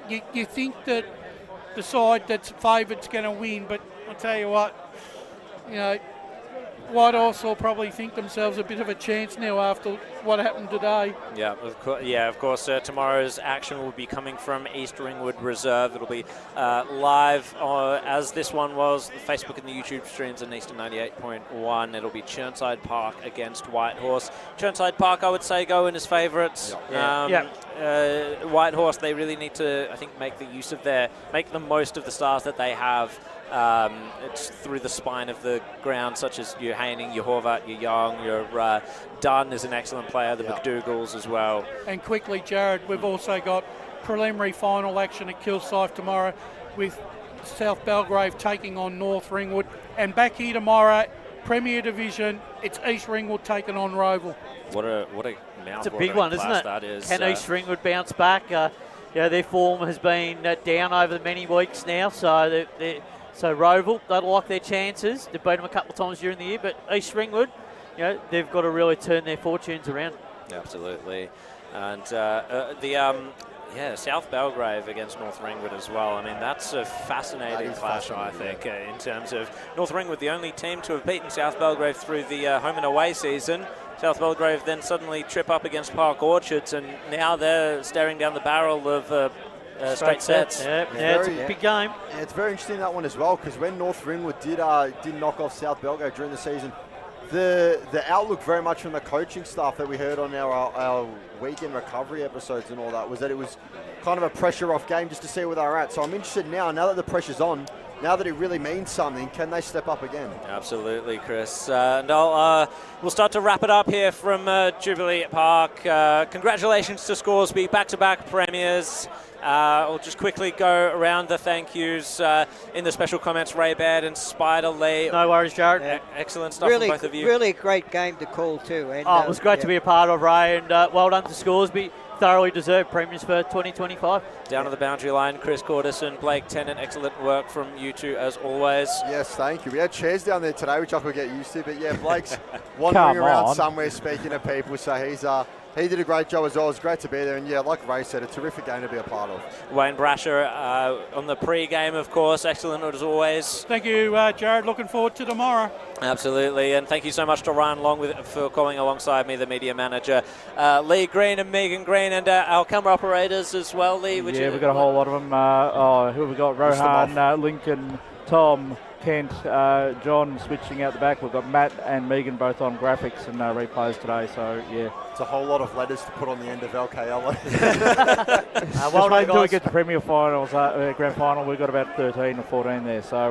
you think that the side that's favoured's going to win, but I'll tell you what, Whitehorse will probably think themselves a bit of a chance now after what happened today. Yeah, of course. Tomorrow's action will be coming from East Ringwood Reserve. It'll be live as this one was. The Facebook and the YouTube streams in Eastern 98.1. It'll be Chirnside Park against Whitehorse. Chirnside Park, I would say, go in as favourites. Whitehorse, they really need to, I think, make the most of the stars that they have. It's through the spine of the ground, such as your Haining, your Horvat, your Young, your Dunn is an excellent player, the McDougals as well. And quickly, Jared, we've also got preliminary final action at Kilsyth tomorrow with South Belgrave taking on North Ringwood. And back here tomorrow, Premier Division, it's East Ringwood taking on Roval. What a mouthful. It's a big one, isn't it? That is. Can East Ringwood bounce back? Their form has been down over the many weeks now, so So Roval, they like their chances. They've beat them a couple of times during the year, but East Ringwood, they've got to really turn their fortunes around. Absolutely. And South Belgrave against North Ringwood as well. I mean, that's a fascinating clash, I think, in terms of North Ringwood, the only team to have beaten South Belgrave through the home and away season. South Belgrave then suddenly trip up against Park Orchards, and now they're staring down the barrel of straight sets. It's a big game. Yeah, it's very interesting, that one as well, because when North Ringwood did knock off South Belgrave during the season, the outlook very much from the coaching staff that we heard on our weekend recovery episodes and all that was that it was kind of a pressure off game just to see where they're at. So I'm interested now that the pressure's on, now that it really means something, can they step up again? Absolutely, Chris. And we'll start to wrap it up here from Jubilee Park. Congratulations to Scoresby, back-to-back premiers. I'll just quickly go around the thank yous in the special comments. Ray Baird and Spider Lee. No worries, Jared. Excellent stuff really, from both of you. Really a great game to call too. And, it was great to be a part of, Ray, and well done to Scoresby. Thoroughly deserved premiers for 2025. Down to the boundary line, Chris Cordison, Blake Tennant, excellent work from you two as always. Yes, thank you. We had chairs down there today, which I could get used to, but yeah, Blake's wandering around somewhere speaking to people, so he did a great job as well. It was great to be there, and yeah, like Ray said, a terrific game to be a part of. Wayne Brasher on the pre-game, of course, excellent as always. Thank you, Jared. Looking forward to tomorrow. Absolutely, and thank you so much to Ryan Long for calling alongside me, the media manager, Lee Green and Megan Green, and our camera operators as well, Lee. We've got a whole lot of them. Who have we got? Rohan, Lincoln, Tom, Kent, John switching out the back. We've got Matt and Megan both on graphics and replays today, so yeah. It's a whole lot of letters to put on the end of LKL. Well done, until we get to Premier Finals, Grand Final, we've got about 13 or 14 there, so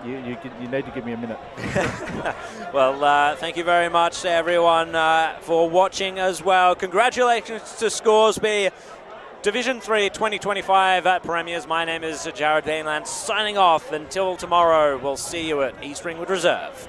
you need to give me a minute. Well, thank you very much to everyone for watching as well. Congratulations to Scoresby. Division 3 2025 at Premiers. My name is Jared Bainland signing off. Until tomorrow, we'll see you at East Ringwood Reserve.